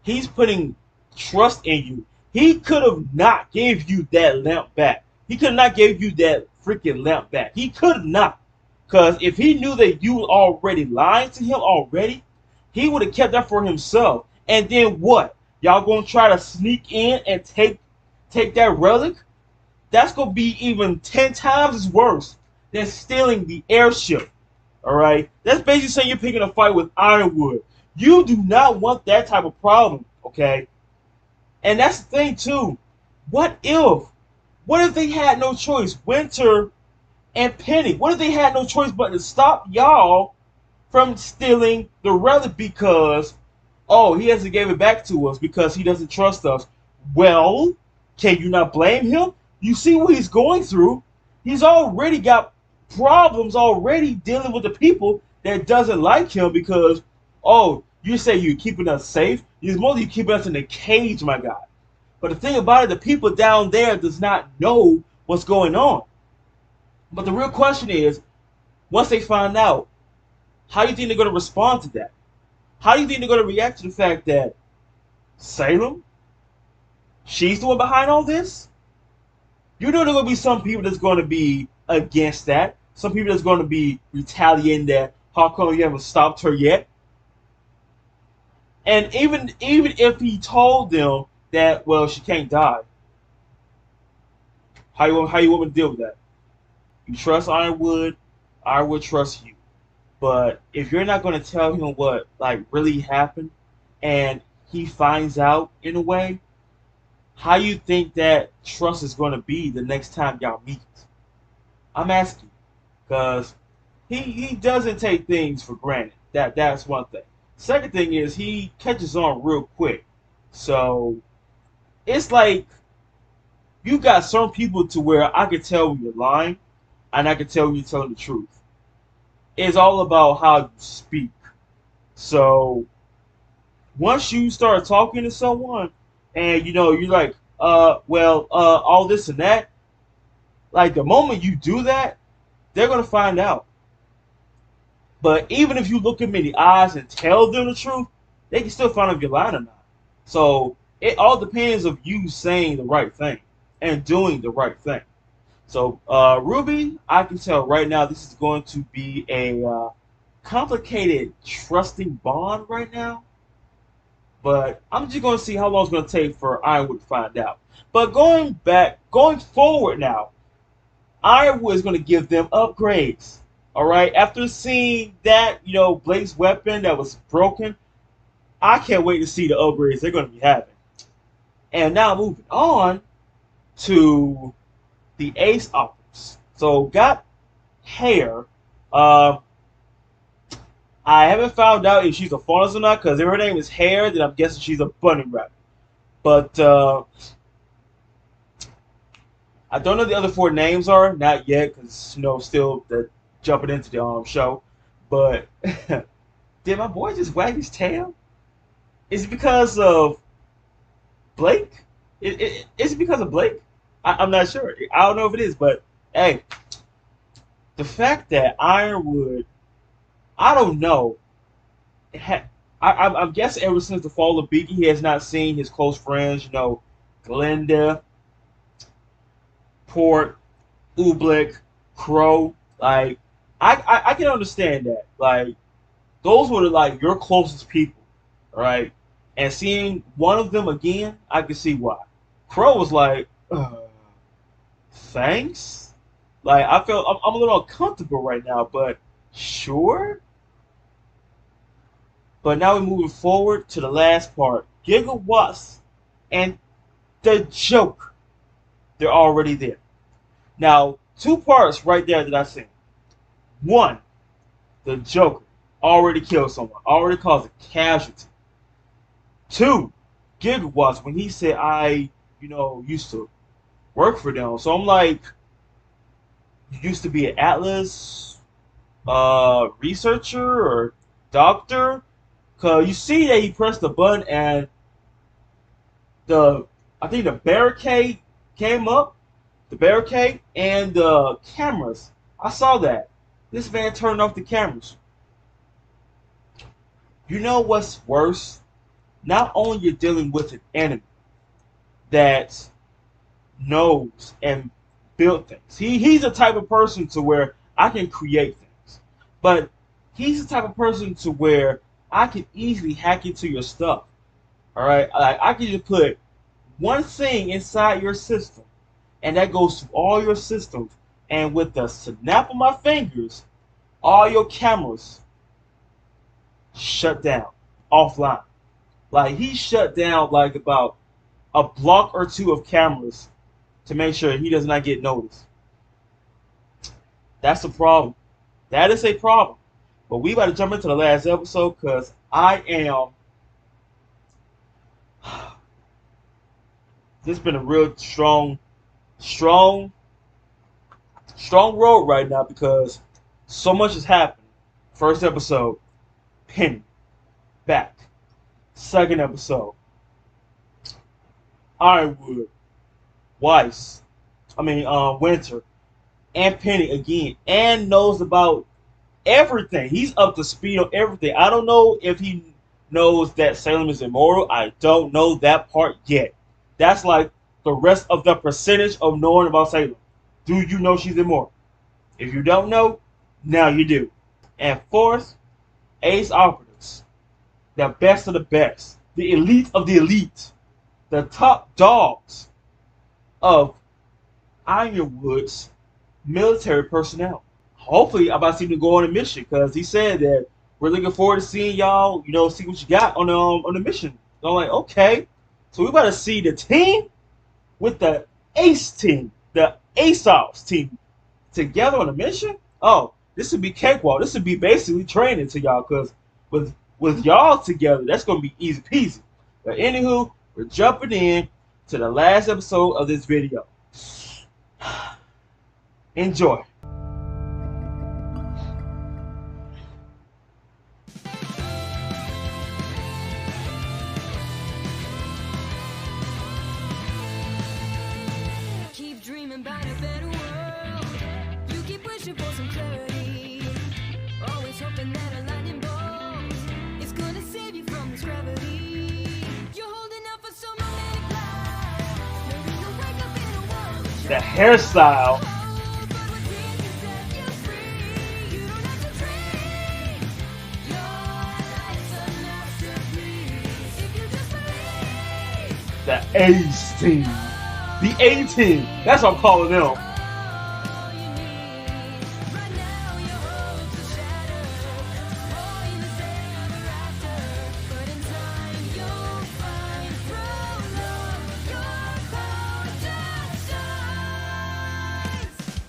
he's putting trust in you. He could have not gave you that lamp back. He could not give you that freaking lamp back. He could not. Because if he knew that you were already lying to him already, he would have kept that for himself. And then what? Y'all going to try to sneak in and take that relic? That's going to be even 10 times as worse than stealing the airship. Alright? That's basically saying you're picking a fight with Ironwood. You do not want that type of problem. Okay? And that's the thing too. What if they had no choice? Winter and Penny. What if they had no choice but to stop y'all from stealing the relic because, oh, he hasn't gave it back to us because he doesn't trust us? Well, can you not blame him? You see what he's going through. He's already got problems already dealing with the people that doesn't like him because, oh, you say you're keeping us safe. It's more you keeping us in a cage, my guy. But the thing about it, the people down there does not know what's going on. But the real question is, once they find out, how do you think they're going to respond to that? How do you think they're going to react to the fact that Salem, she's the one behind all this? You know there are going to be some people that's going to be against that. Some people that's going to be retaliating that, how come you haven't stopped her yet? And even if he told them that, well, she can't die, how you want me to deal with that? You trust Ironwood, Ironwood trusts you. But if you're not going to tell him what like really happened, and he finds out in a way, how you think that trust is going to be the next time y'all meet? I'm asking, because he doesn't take things for granted. That's one thing. Second thing is he catches on real quick. So it's like you got some people to where I could tell when you're lying, and I could tell when you're telling the truth. It's all about how you speak. So once you start talking to someone, and you're like, all this and that. Like the moment you do that, they're gonna find out. But even if you look them in the eyes and tell them the truth, they can still find out if you're lying or not. So it all depends of you saying the right thing and doing the right thing. So RWBY, I can tell right now this is going to be a complicated, trusting bond right now. But I'm just going to see how long it's going to take for Ironwood to find out. But going forward now, Ironwood is going to give them upgrades. All right. After seeing that, Blake's weapon that was broken, I can't wait to see the upgrades they're going to be having. And now moving on to the Ace Operas. So got Hair. I haven't found out if she's a faunus or not, because if her name is Hair, then I'm guessing she's a bunny rabbit. But I don't know what the other 4 names are, not yet, because still jumping into the show. But did my boy just wag his tail? Is it because of Blake? Is it because of Blake? I'm not sure. I don't know if it is, but hey, the fact that Ironwood, I don't know. I'm guessing ever since the fall of Beaky, he has not seen his close friends, Glenda, Port, Oobleck, Crow. Like, I can understand that. Like, those were like your closest people, right? And seeing one of them again, I can see why. Crow was like, thanks. Like, I'm a little uncomfortable right now, but sure. But now we're moving forward to the last part. Gigawatts and the Joker. They're already there. Now, 2 parts right there that I seen. 1, the Joker already killed someone, already caused a casualty. 2, Gigawatts, when he said I, used to work for them. So I'm like, you used to be an Atlas researcher or doctor? Because you see that he pressed the button and I think the barricade came up. The barricade and the cameras. I saw that. This man turned off the cameras. You know what's worse? Not only you're dealing with an enemy that knows and built things. He's the type of person to where I can create things. But he's the type of person to where I can easily hack into your stuff. Alright? I can just put one thing inside your system, and that goes to all your systems. And with the snap of my fingers, all your cameras shut down, offline. Like, he shut down like about a block or 2 of cameras to make sure he does not get noticed. That's a problem. That is a problem. But we about to jump into the last episode because I am. This has been a real strong road right now because so much has happened. First episode, Penny, back. Second episode, Ironwood, Weiss, Winter, and Penny again, and knows about everything. He's up to speed on everything. I don't know if he knows that Salem is immortal. I don't know that part yet. That's like the rest of the percentage of knowing about Salem. Do you know she's immortal? If you don't know, now you do. And fourth, Ace Operatives. The best of the best. The elite of the elite. The top dogs of Ironwood's military personnel. Hopefully, I'm about to see them go on a mission because he said that we're looking forward to seeing y'all. You know, see what you got on the mission. So I'm like, okay, so we about to see the team with the Ace team, the ASOS team, together on a mission. Oh, this would be cakewalk. This would be basically training to y'all because with y'all together, that's gonna be easy peasy. But anywho, we're jumping in to the last episode of this video. Enjoy. Keep dreaming about a better world. You keep wishing for some clarity. Always hoping that a lightning bolt is gonna save you from this gravity. You're holding out for so many clouds. Maybe you'll wake up in a world. The hairstyle. The Ace team. The A team. That's what I'm calling them.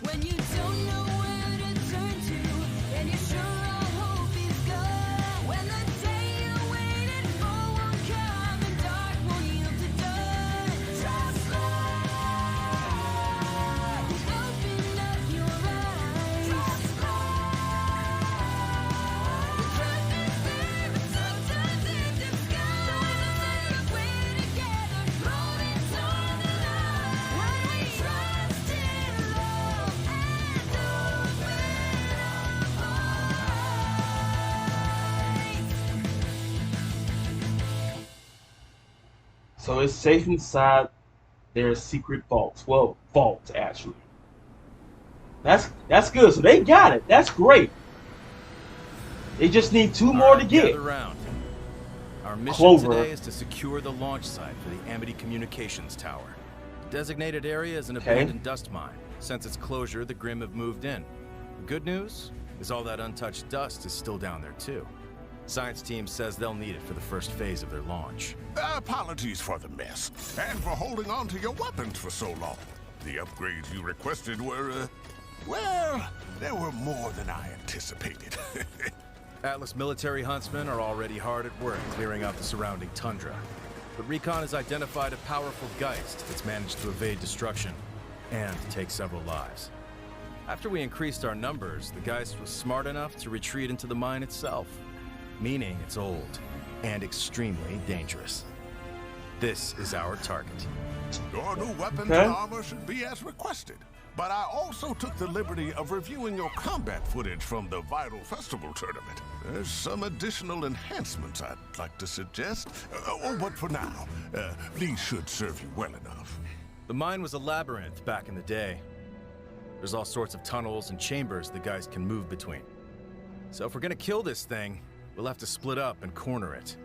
When you don't know where to turn to, and you're sure all hope is gone. When the day you're waiting for won't come, and dark won't yield to dawn. Trust light. Open up your eyes. Trust light. The truth is there, but sometimes in disguise. We're together, holding on the line. When we trust in love and open So it's safe inside their secret vaults. Well, vault actually. That's good. So they got it. That's great. They just need two more to get. Gather round. Our mission Clover. today is to secure the launch site for the Amity Communications Tower. The designated area is an Okay. abandoned dust mine. Since its closure, the Grimm have moved in. The good news is all that untouched dust is still down there too. Science team says they'll need it for the first phase of their launch. Apologies for the mess, and for holding on to your weapons for so long. The upgrades you requested were, well, they were more than I anticipated. Atlas military huntsmen are already hard at work clearing out the surrounding tundra. But Recon has identified a powerful Geist that's managed to evade destruction and take several lives. After we increased our numbers, the Geist was smart enough to retreat into the mine itself, meaning it's old and extremely dangerous. This is our target. Your new weapons Okay. and armor should be as requested. But I also took the liberty of reviewing your combat footage from the Vital Festival tournament. There's some additional enhancements I'd like to suggest. But for now, these should serve you well enough. The mine was a labyrinth back in the day. There's all sorts of tunnels and chambers the guys can move between. So if we're gonna kill this thing, we'll have to split up and corner it.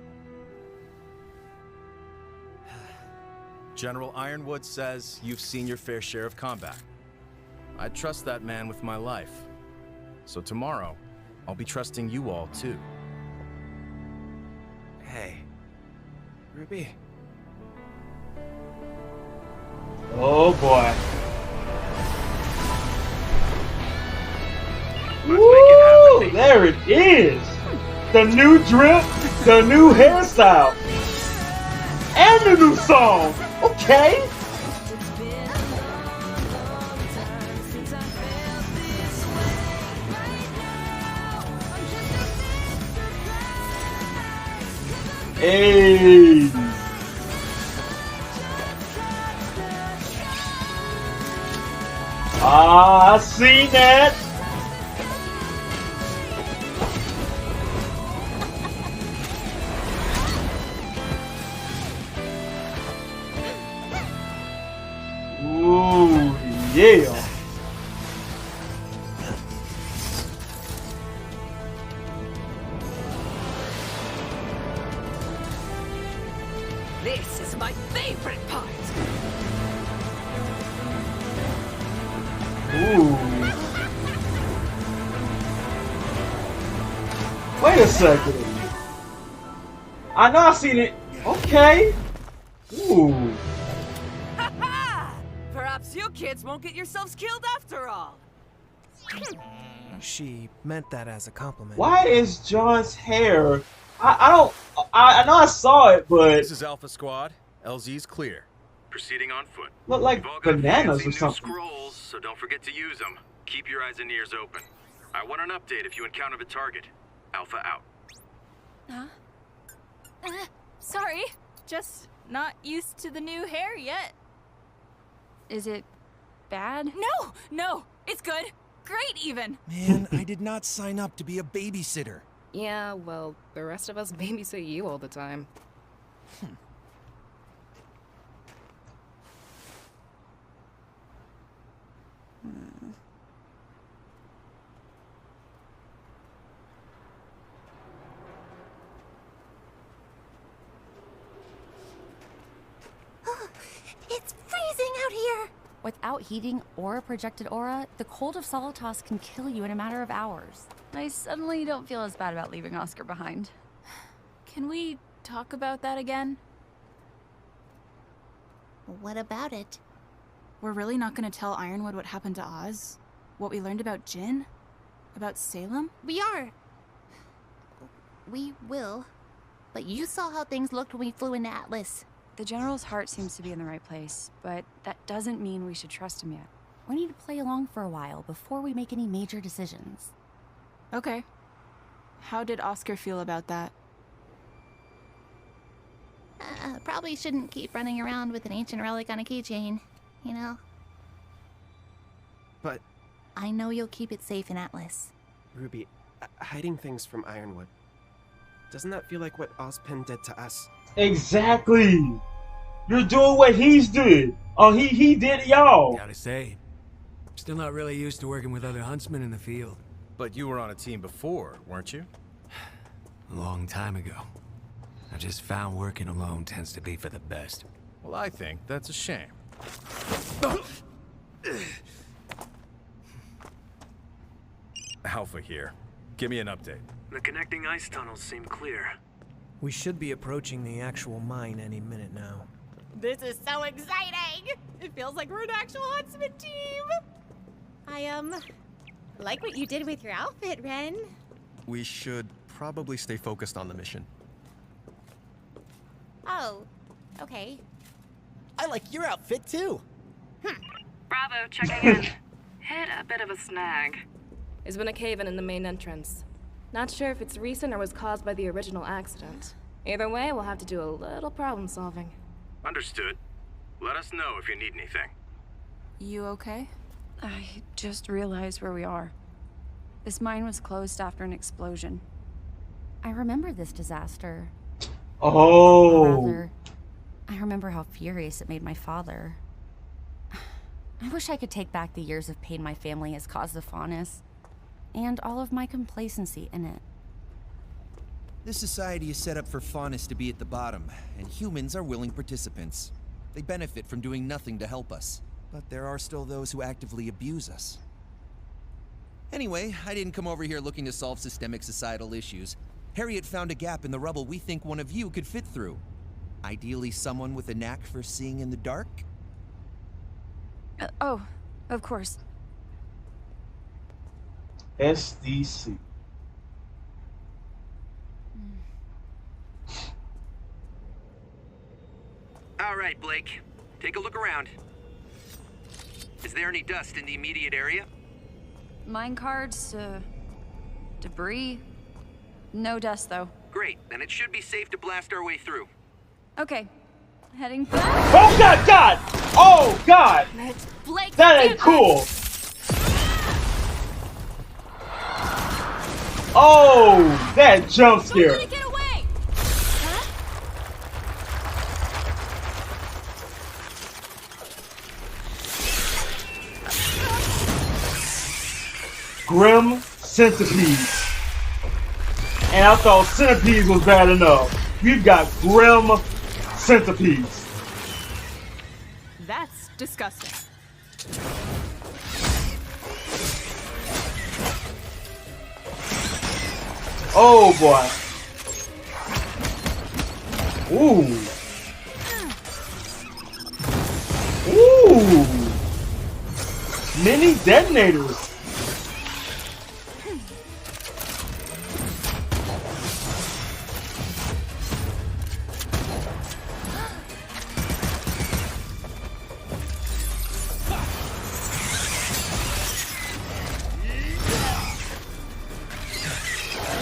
General Ironwood says you've seen your fair share of combat. I'd trust that man with my life. So tomorrow, I'll be trusting you all too. Hey, Ruby. Oh boy. Woo! There it is. The new drip, the new hairstyle, and the new song. Okay. Hey. I see that. Ooh, yeah. This is my favorite part. Ooh. Wait a second. I know I seen it. Okay. Ooh. Perhaps you kids won't get yourselves killed after all. She meant that as a compliment. Why is John's hair? I know I saw it, but This is Alpha Squad. LZ's clear. Proceeding on foot. look like We've all got bananas fancy or new something. scrolls, so don't forget to use them. Keep your eyes and ears open. I want an update if you encounter the target. Alpha out. Huh? Sorry. Just not used to the new hair yet. Is it bad? No, it's good. Great, even. Man, I did not sign up to be a babysitter. Yeah, well, the rest of us babysit you all the time. It's freezing out here! Without heating or a projected aura, the cold of Solitas can kill you in a matter of hours. I suddenly don't feel as bad about leaving Oscar behind. Can we talk about that again? What about it? We're really not gonna tell Ironwood what happened to Oz? What we learned about Jin? About Salem? We are. We will. But you saw how things looked when we flew into Atlas. The General's heart seems to be in the right place, but that doesn't mean we should trust him yet. We need to play along for a while before we make any major decisions. Okay. How did Oscar feel about that? Probably shouldn't keep running around with an ancient relic on a keychain, you know? But... I know you'll keep it safe in Atlas. Ruby, hiding things from Ironwood. Doesn't that feel like what Ozpin did to us? Exactly. You're doing what he's did. Oh, he did y'all. Gotta say, I'm still not really used to working with other huntsmen in the field. But you were on a team before, weren't you? A long time ago. I just found working alone tends to be for the best. Well, I think that's a shame. Alpha here. Give me an update. The connecting ice tunnels seem clear. We should be approaching the actual mine any minute now. This is so exciting! It feels like we're an actual huntsman team! I, like what you did with your outfit, Ren. We should probably stay focused on the mission. Oh, okay. I like your outfit too. Bravo, checking in. Hit a bit of a snag. There's been a cave-in in the main entrance. Not sure if it's recent or was caused by the original accident. Either way, we'll have to do a little problem solving. Understood. Let us know if you need anything. You okay? I just realized where we are. This mine was closed after an explosion. I remember this disaster. Oh. Or rather, I remember how furious it made my father. I wish I could take back the years of pain my family has caused the Faunus, and all of my complacency in it. This society is set up for Faunus to be at the bottom, and humans are willing participants. They benefit from doing nothing to help us, but there are still those who actively abuse us. Anyway, I didn't come over here looking to solve systemic societal issues. Harriet found a gap in the rubble we think one of you could fit through. Ideally, someone with a knack for seeing in the dark? Oh, of course. SDC. All right, Blake. Take a look around. Is there any dust in the immediate area? Mine cards, debris. No dust, though. Great, then it should be safe to blast our way through. Okay. Heading. Oh God! Oh God! Blake, that ain't cool. Oh, that jump scare. Get away! Grim Centipede. And I thought Centipedes was bad enough. We've got Grim Centipedes. That's disgusting. Oh boy. Ooh. Ooh. Mini detonators.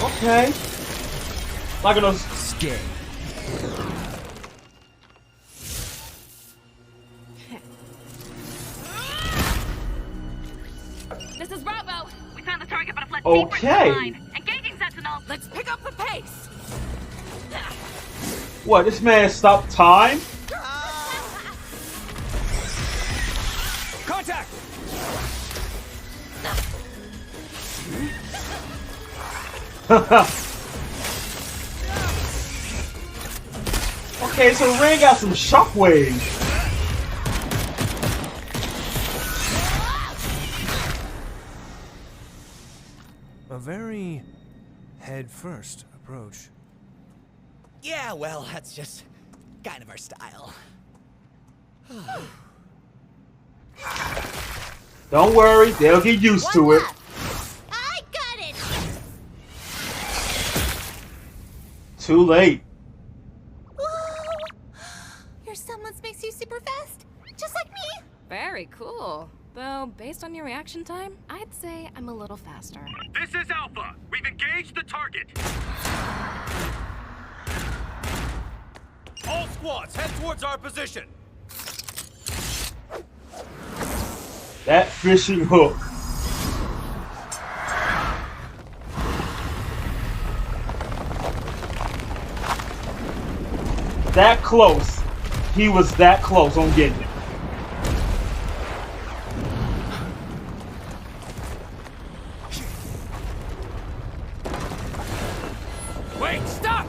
Okay. Like those scared. This is Bravo. We found the target, but a fled Okay. line. Engaging Sentinel. Let's pick up the pace. What? This man stopped time? Contact. Okay, so Ray got some shockwaves. A very head-first approach. Yeah, well, that's just kind of our style. Don't worry, they'll get used to it. I got it. Too late. Whoa! Your semblance makes you super fast, just like me. Very cool. Though, based on your reaction time, I'd say I'm a little faster. This is Alpha. We've engaged the target. All squads, head towards our position. That fishing hook. That close. He was that close on getting it. Wait, stop!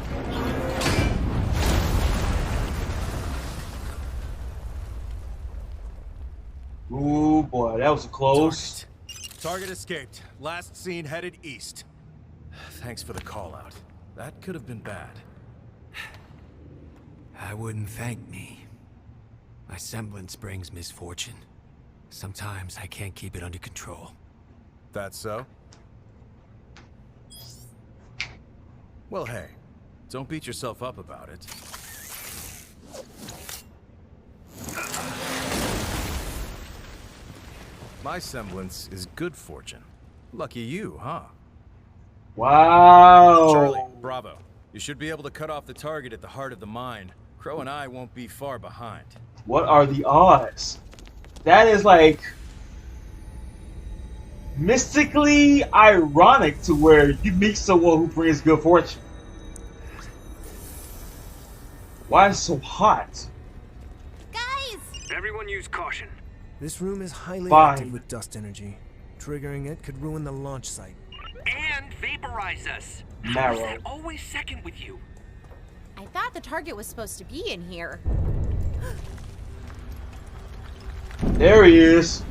Ooh boy, that was close. Target escaped. Last seen headed east. Thanks for the call out. That could have been bad. I wouldn't thank me. My semblance brings misfortune. Sometimes I can't keep it under control. That's so? Well, hey, don't beat yourself up about it. My semblance is good fortune. Lucky you, huh? Wow. Charlie, Bravo. You should be able to cut off the target at the heart of the mine. Crow and I won't be far behind. What are the odds? That is like mystically ironic to where you meet someone who brings good fortune. Why is it so hot? Guys! Everyone use caution. This room is highly Fine. active with dust energy. Triggering it could ruin the launch site. And vaporize us. How is Marrow. that always second with you? I thought the target was supposed to be in here. There he is.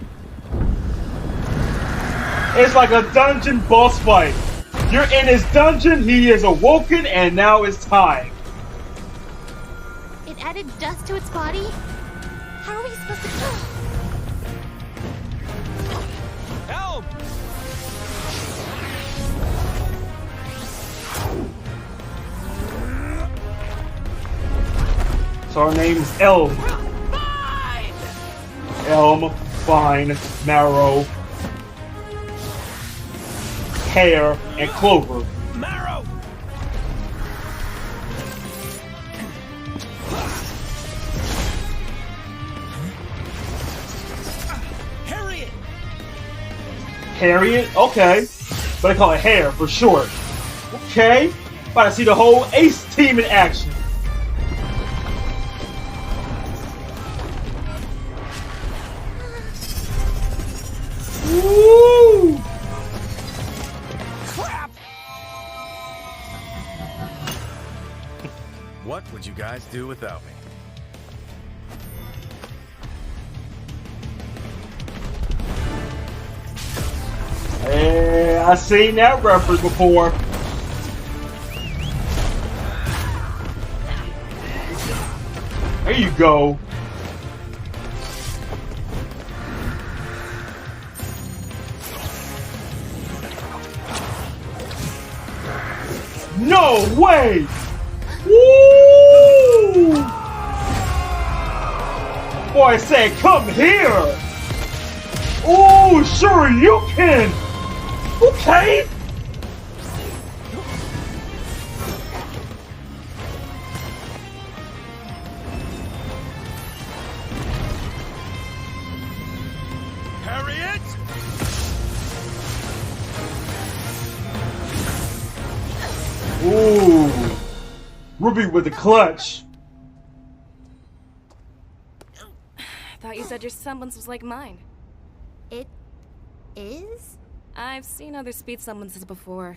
It's like a dungeon boss fight. You're in his dungeon, he is awoken, and now it's time. It added dust to its body? How are we supposed to... Help! So our name's Elm. Elm, Vine, Marrow, Hair, and Clover. Marrow! Harriet! Harriet? Okay. But they call it Hair for short. Okay. About to see the whole Ace team in action. Woo! Crap! What would you guys do without me? Hey, I've seen that reference before. you go. No way! Woo! Boy said, come here! Ooh, sure you can! Okay! Harriet! Ooh, Ruby with the clutch. I thought you said your semblance was like mine. It is? I've seen other speed semblances before.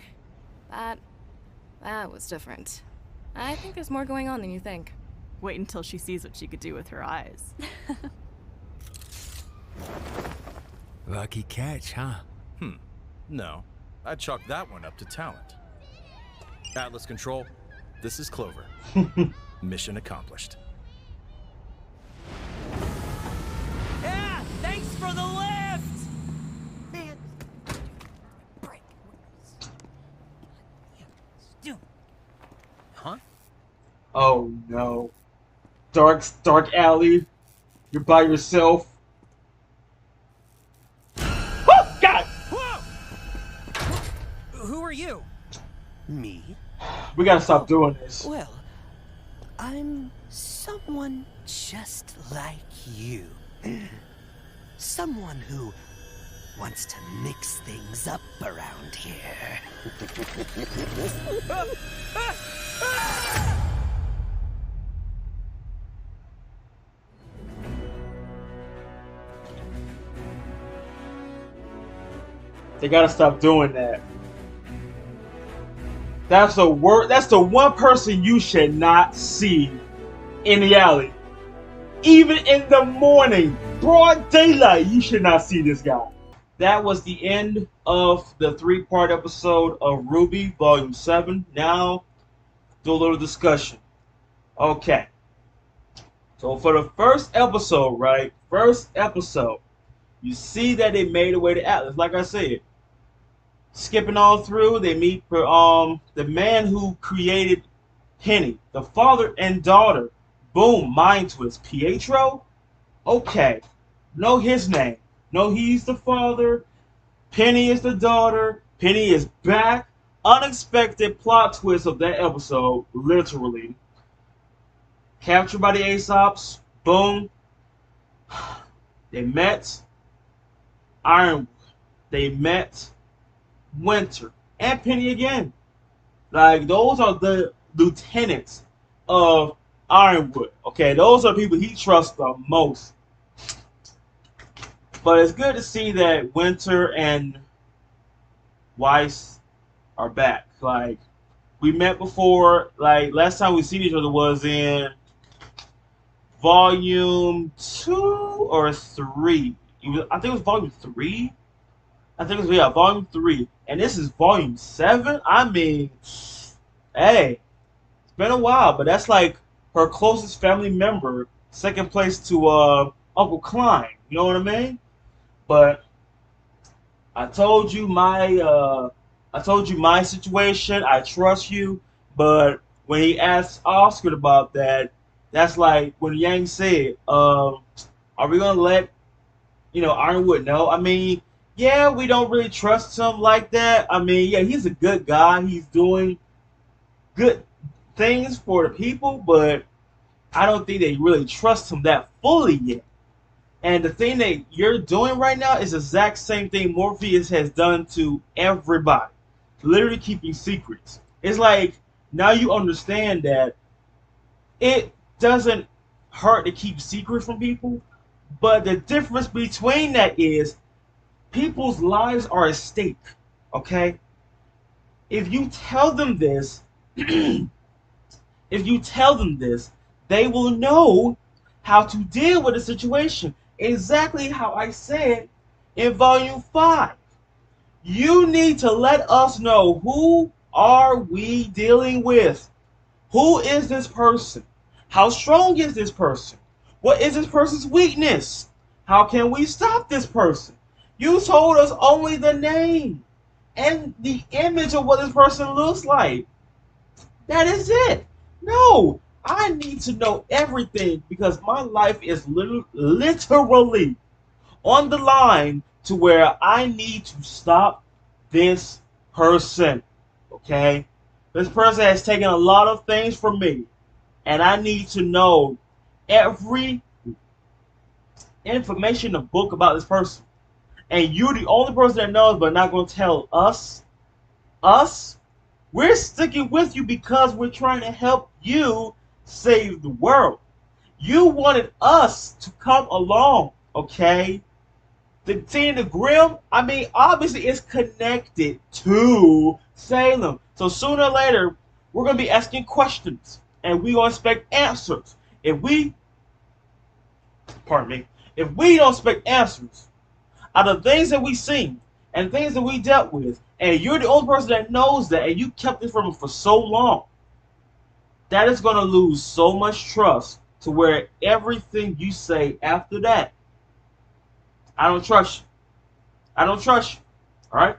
That was different. I think there's more going on than you think. Wait until she sees what she could do with her eyes. Lucky catch, huh? No. I'd chalk that one up to talent. Atlas Control, this is Clover. Mission accomplished. Yeah, thanks for the lift! Man. Huh? Oh no. Dark alley. You're by yourself. Oh, God! Who are you? Me? We gotta stop doing this. Well, I'm someone just like you. Someone who wants to mix things up around here. They gotta stop doing that. That's the one person you should not see in the alley. Even in the morning, broad daylight, you should not see this guy. That was the end of the 3-part episode of RWBY Volume 7. Now, do a little discussion. Okay. So for the first episode, right? First episode, you see that they made their way to Atlas. Like I said, skipping on through, they meet the man who created Penny, the father and daughter. Boom, mind twist. Pietro? Okay. Know his name. Know he's the father. Penny is the daughter. Penny is back. Unexpected plot twist of that episode, literally. Captured by the Aesops. Boom. They met Ironwood. They met Winter. And Penny again. Like, those are the lieutenants of Ironwood. Okay, those are people he trusts the most. But it's good to see that Winter and Weiss are back. Like, we met before. Like, last time we seen each other was in Volume 2 or 3. I think it was Volume 3. I think it was, yeah, Volume 3. And this is Volume 7? I mean, hey, it's been a while, but that's like her closest family member, second place to Uncle Klein. You know what I mean? But I told you my situation. I trust you. But when he asked Oscar about that, that's like when Yang said, "Are we gonna let Ironwood know?" I mean, yeah, we don't really trust him like that. I mean, yeah, he's a good guy. He's doing good things for the people, but I don't think they really trust him that fully yet. And the thing that you're doing right now is the exact same thing Morpheus has done to everybody. Literally keeping secrets. It's like, now you understand that it doesn't hurt to keep secrets from people, but the difference between that is people's lives are at stake, okay? If you tell them this, they will know how to deal with the situation. Exactly how I said in Volume 5. You need to let us know, who are we dealing with? Who is this person? How strong is this person? What is this person's weakness? How can we stop this person? You told us only the name and the image of what this person looks like. That is it. No, I need to know everything because my life is literally on the line to where I need to stop this person. Okay? This person has taken a lot of things from me, and I need to know every information in the book about this person. And you're the only person that knows, but not going to tell us. We're sticking with you because we're trying to help you save the world. You wanted us to come along, okay? Seeing the Grimm, I mean, obviously it's connected to Salem. So sooner or later, we're going to be asking questions, and we're going to expect answers. If we don't expect answers out of things that we've seen and things that we dealt with, and you're the only person that knows that, and you kept it from him for so long, that is going to lose so much trust to where everything you say after that, I don't trust you. I don't trust you. Alright?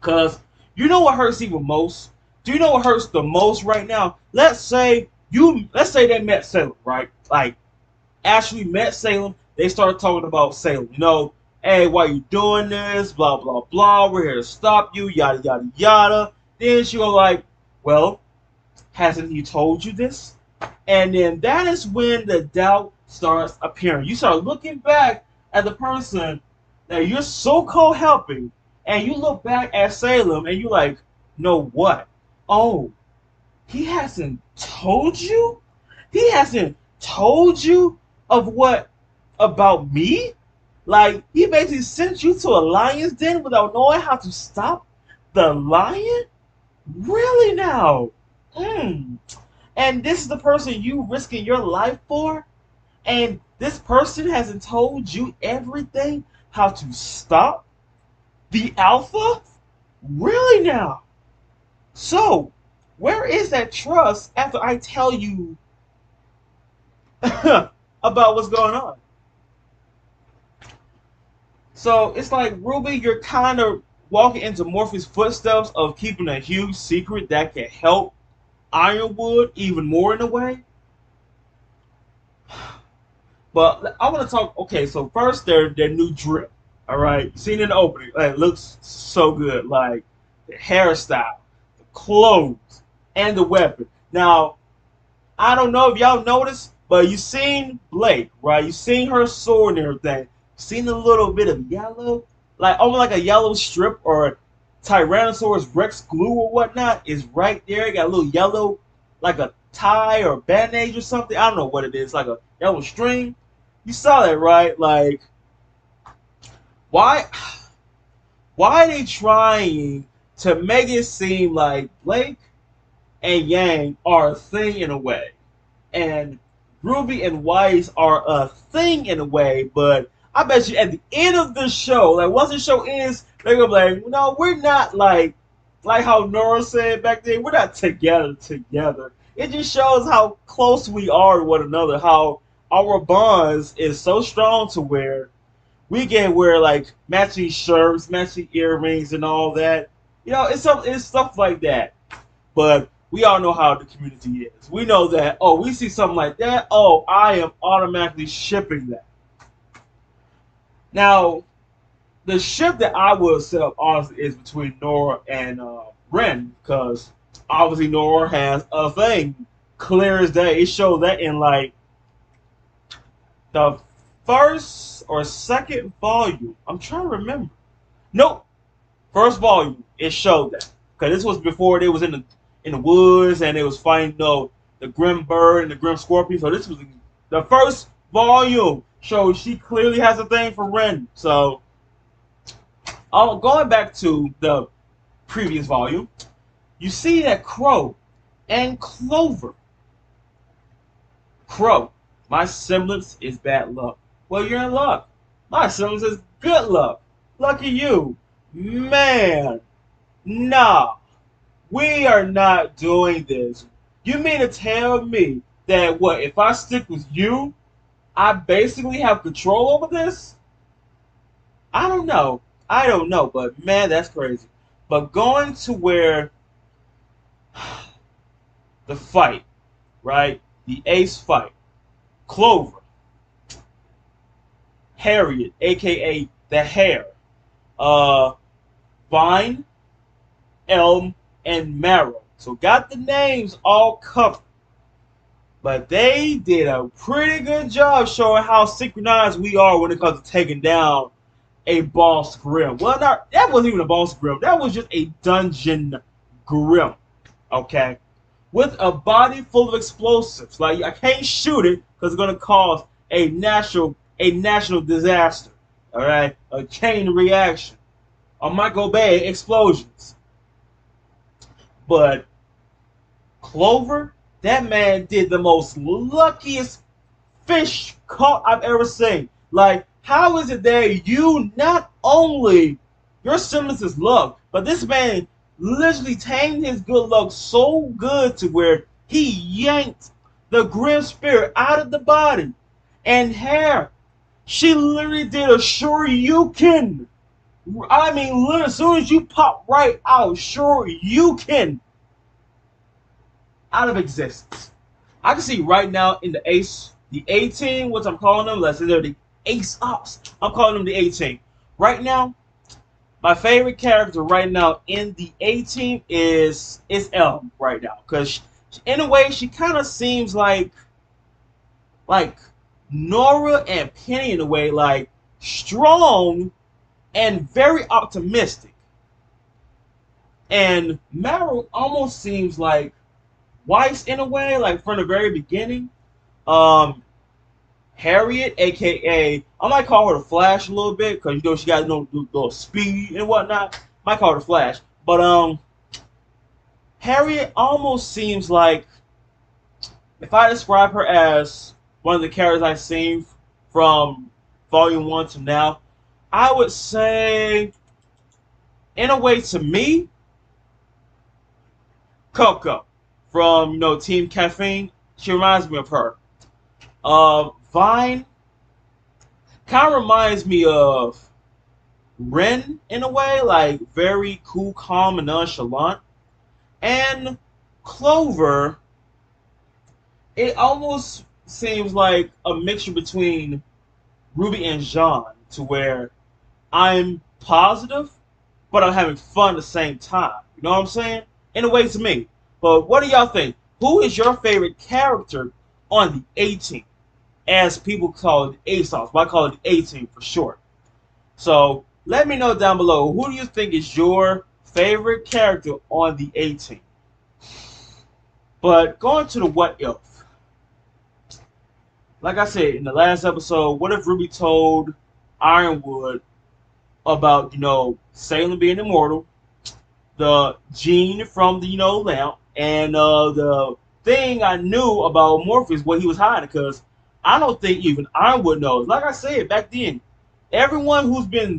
Because you know what hurts even most? Do you know what hurts the most right now? Let's say they met Salem, right? Like, actually met Salem. They started talking about Salem. You know, hey, why you doing this? Blah, blah, blah. We're here to stop you. Yada, yada, yada. Then she was like, well, hasn't he told you this? And then that is when the doubt starts appearing. You start looking back at the person that you're so-called helping, and you look back at Salem, and you're like, no, what? Oh, he hasn't told you? He hasn't told you of what about me? Like, he basically sent you to a lion's den without knowing how to stop the lion? Really now? And this is the person you risking your life for? And this person hasn't told you everything how to stop the alpha? Really now? So, where is that trust after I tell you about what's going on? So, it's like, RWBY, you're kind of walking into Morpheus' footsteps of keeping a huge secret that can help Ironwood even more in a way. But I want to talk, okay, so first their new drip, alright? Seen in the opening, it looks so good. Like, the hairstyle, the clothes, and the weapon. Now, I don't know if y'all noticed, but you seen Blake, right? You seen her sword and everything. Seen a little bit of yellow, like almost like a yellow strip or Tyrannosaurus Rex glue or whatnot is right there. It got a little yellow, like a tie or bandage or something. I don't know what it is, like a yellow string. You saw that, right? Like, why are they trying to make it seem like Blake and Yang are a thing in a way, and RWBY and Weiss are a thing in a way, but I bet you at the end of the show, like once the show ends, they're gonna be like, no, we're not like how Nora said back then, we're not together. It just shows how close we are to one another, how our bonds is so strong to where we can wear like matching shirts, matching earrings, and all that. You know, it's stuff like that. But we all know how the community is. We know that, oh, we see something like that, oh, I am automatically shipping that. Now, the ship that I would set up, honestly, is between Nora and Ren, because obviously Nora has a thing, clear as day. It showed that in like the first or second volume. I'm trying to remember. Nope, first volume. It showed that, because this was before they was in the woods and they was fighting the Grim Bird and the Grim Scorpion. So this was the first volume. Shows she clearly has a thing for Ren. So, going back to the previous volume, you see that Crow and Clover. Crow, my semblance is bad luck. Well, you're in luck. My semblance is good luck. Lucky you. Man, nah. We are not doing this. You mean to tell me that what if I stick with you, I basically have control over this? I don't know. I don't know, but man, that's crazy. But going to where the fight, right? The ace fight. Clover. Harriet, aka the Hare. Vine, Elm, and Marrow. So got the names all covered. But they did a pretty good job showing how synchronized we are when it comes to taking down a boss grim. Well, that wasn't even a boss grim. That was just a dungeon grim. Okay? With a body full of explosives. Like, I can't shoot it because it's going to cause a national disaster. Alright? A chain reaction. Or might go bad explosions. But Clover, that man did the most luckiest fish caught I've ever seen. Like, how is it that you not only your semblance is luck, but this man literally tamed his good luck so good to where he yanked the grim spirit out of the body. And Hair, she literally did a sure you can. I mean, literally, as soon as you pop right out, sure you can. Out of existence. I can see right now in the the A team, which I'm calling them, let's say they're the Ace Ops. I'm calling them the A team. Right now, my favorite character right now in the A team is Elm right now, because in a way she kind of seems like Nora and Penny in a way, like strong and very optimistic. And Marrow almost seems like Weiss in a way, like from the very beginning. Harriet, aka I might call her the Flash a little bit, because you know she got little speed and whatnot. Might call her the Flash, but Harriet almost seems like, if I describe her as one of the characters I've seen from Volume 1 to now, I would say, in a way to me, Coco from Team Caffeine. She reminds me of her. Vine kind of reminds me of Ren in a way, like very cool, calm, and nonchalant. And Clover, it almost seems like a mixture between Ruby and Jean, to where I'm positive, but I'm having fun at the same time. You know what I'm saying? In a way to me. But what do y'all think? Who is your favorite character on the A team? As people call it ASOS, but I call it the A team for short. So let me know down below, who do you think is your favorite character on the A team? But going to the what if. Like I said in the last episode, what if Ruby told Ironwood about, Salem being immortal, the gene from the, lamp, and the thing I knew about Morpheus, what he was hiding, because I don't think even Ironwood knows. Like I said back then, everyone who's been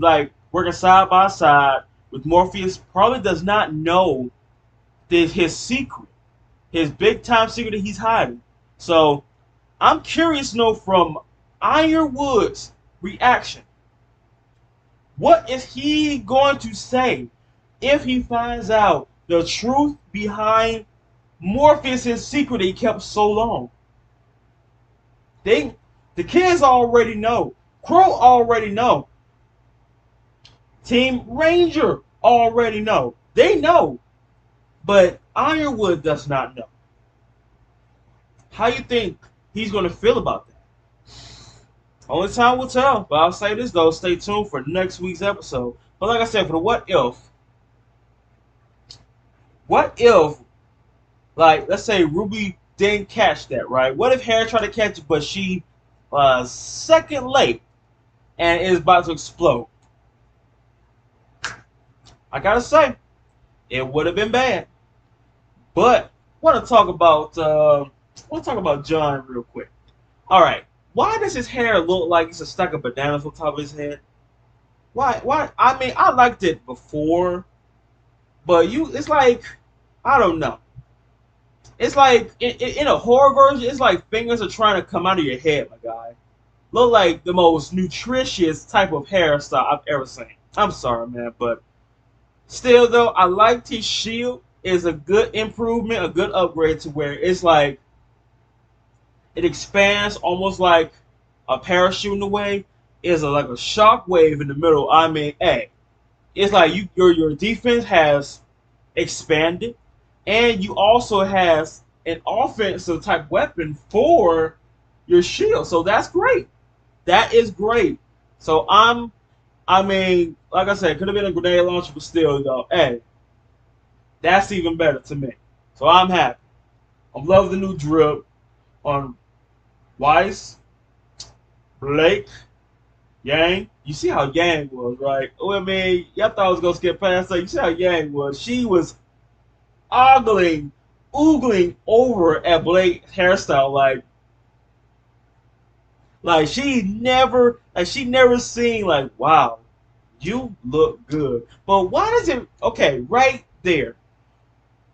working side by side with Morpheus probably does not know his secret, his big time secret that he's hiding. So I'm curious to know from Ironwood's reaction, what is he going to say if he finds out the truth behind Morpheus' secret that he kept so long? The kids already know. Crow already know. Team Ranger already know. They know. But Ironwood does not know. How you think he's going to feel about that? Only time will tell. But I'll say this though, stay tuned for next week's episode. But like I said, for the what if, let's say Ruby didn't catch that, right? What if Harry tried to catch it, but she second late and is about to explode? I gotta say, it would have been bad. But I want to talk about John real quick. All right, why does his hair look like it's a stack of bananas on top of his head? Why? I mean, I liked it before, but it's like, I don't know. It's like in a horror version, it's like fingers are trying to come out of your head, my guy. Look like the most nutritious type of hairstyle I've ever seen. I'm sorry, man, but still though, I liked his shield. Is a good improvement, a good upgrade to where it's like it expands almost like a parachute in a way. Is like a shock wave in the middle. I mean, hey, it's like your defense has expanded, and you also has an offensive type weapon for your shield. So that's great. That is great. So I mean, like I said, could have been a grenade launcher, but still though, hey, that's even better to me. So I'm happy. I love the new drip on Weiss, Blake, Yang. You see how Yang was, right? Well, I mean, y'all thought I was gonna skip past her. You see how Yang was. She was oogling over at Blake's hairstyle like she never seen like, wow, you look good. But why does it right there?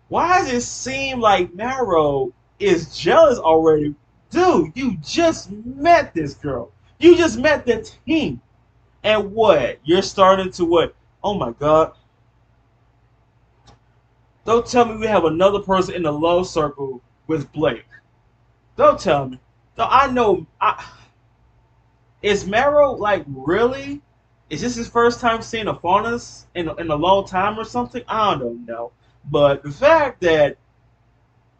Why does it seem like Marrow is jealous already? Dude, you just met this girl. You just met the team. And what? You're starting to what? Oh my god. Don't tell me we have another person in the love circle with Blake. Don't tell me. No, I know. Is Marrow like really? Is this his first time seeing a Faunus in a long time or something? I don't know. But the fact that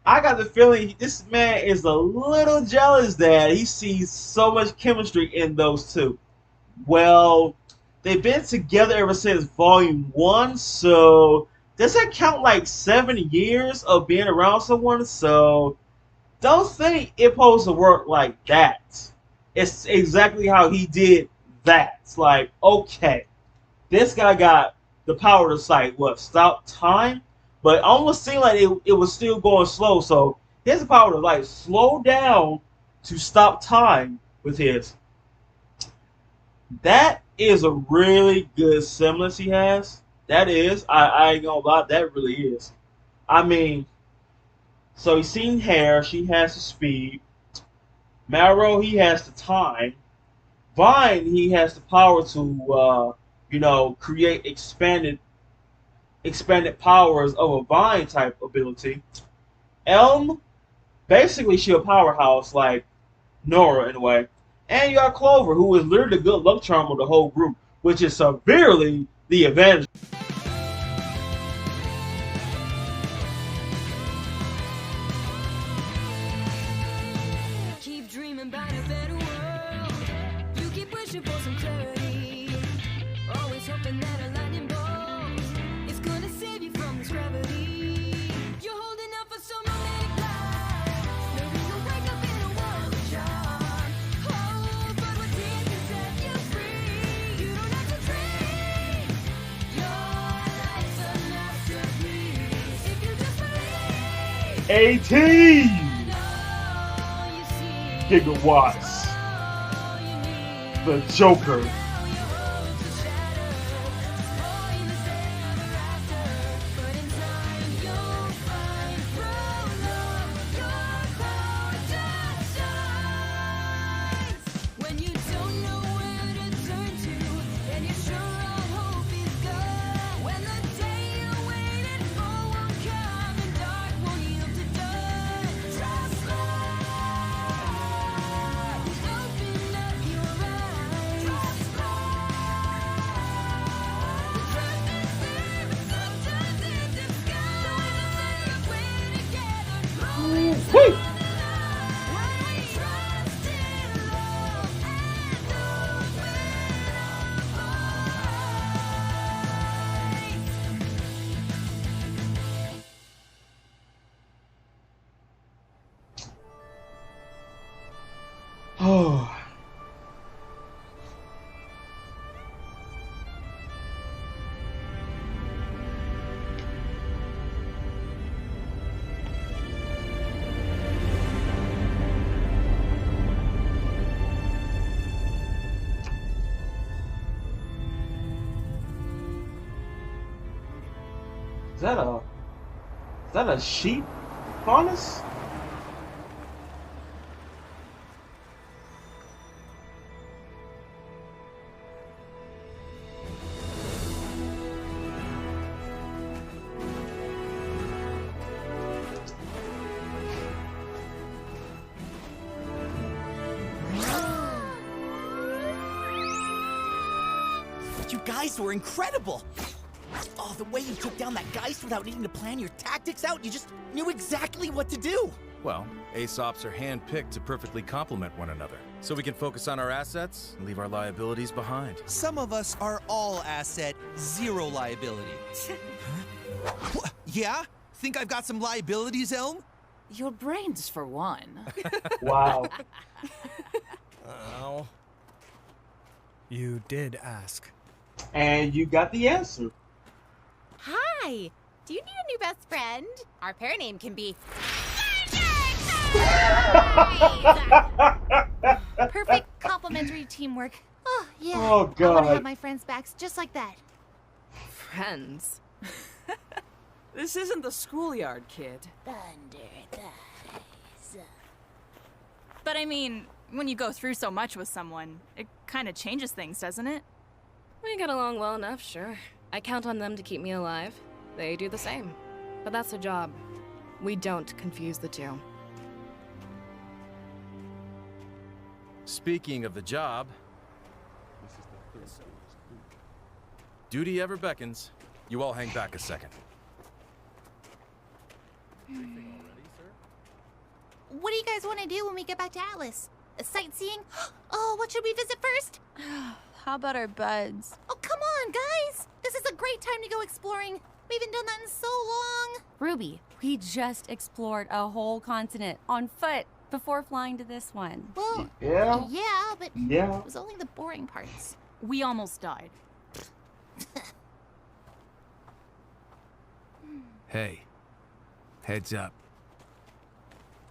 I got the feeling this man is a little jealous that he sees so much chemistry in those two. Well, they've been together ever since Volume 1, so does that count like 7 years of being around someone? So don't think it supposed to work like that. It's exactly how he did that. It's like, okay, this guy got the power to sight, stop time? But it almost seemed like it was still going slow. So he has the power to like slow down to stop time with his. That is a really good semblance he has. That is. I ain't gonna lie, that really is. I mean, so he's seen hair, she has the speed. Marrow, he has the time. Vine, he has the power to create expanded powers of a Vine type ability. Elm, basically she a powerhouse like Nora in a way. And you got Clover, who is literally the good luck charm of the whole group, which is severely the advantage. Keep dreaming about a better world. You keep wishing for some clarity. Always hoping that a lightning bolt is gonna save you from this gravity. You're holding out for some romantic life. Maybe you'll wake up in a world of charm. Oh, but what did you set you free? You don't have to dream. Your life's a masterpiece. If you just believe. 18 gigawatts. The Joker. When you don't know where to turn to, and you're sure all hope is gone. When the day you waited for won't come, and dark won't yield to dawn. Trust light. Open up your eyes. Trust light. The truth is there, but sometimes in disguise. So we're together, Woo! Oh. Is that a sheep? Harness? You guys were incredible! Oh, the way you took down that Geist without needing to plan your tactics out, you just knew exactly what to do! Well, ASOPs are handpicked to perfectly complement one another, so we can focus on our assets and leave our liabilities behind. Some of us are all asset, zero liability. Yeah? Think I've got some liabilities, Elm? Your brains, for one. Wow. Oh. You did ask. And you got the answer. Hi! Do you need a new best friend? Our pair name can be... Perfect complementary teamwork. Oh, yeah. Oh, I want God. to have my friends' backs just like that. Friends? This isn't the schoolyard, kid. Thunder thighs. But I mean, when you go through so much with someone, it kind of changes things, doesn't it? We get along well enough, sure. I count on them to keep me alive. They do the same. But that's their job. We don't confuse the two. Speaking of the job, duty ever beckons. You all hang back a second. What do you guys want to do when we get back to Atlas? Sightseeing? Oh, what should we visit first? How about our beds? Oh, come on, guys! This is a great time to go exploring. We haven't done that in so long. Ruby, we just explored a whole continent on foot before flying to this one. Well, Yeah. yeah, but Yeah. it was only the boring parts. We almost died. Hey, heads up.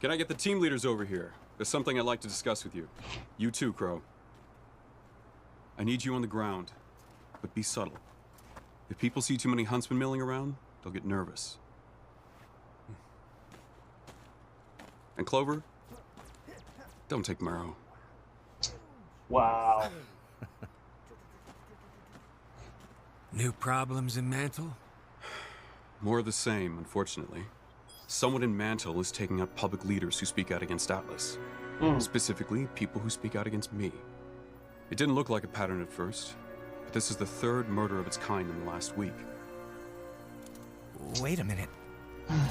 Can I get the team leaders over here? There's something I'd like to discuss with you. You too, Crow. I need you on the ground, but be subtle. If people see too many huntsmen milling around, they'll get nervous. And Clover, don't take Marrow. Wow. New problems in Mantle? More of the same, unfortunately. Someone in Mantle is taking out public leaders who speak out against Atlas. Specifically, people who speak out against me. It didn't look like a pattern at first, but this is the third murder of its kind in the last week. Wait a minute.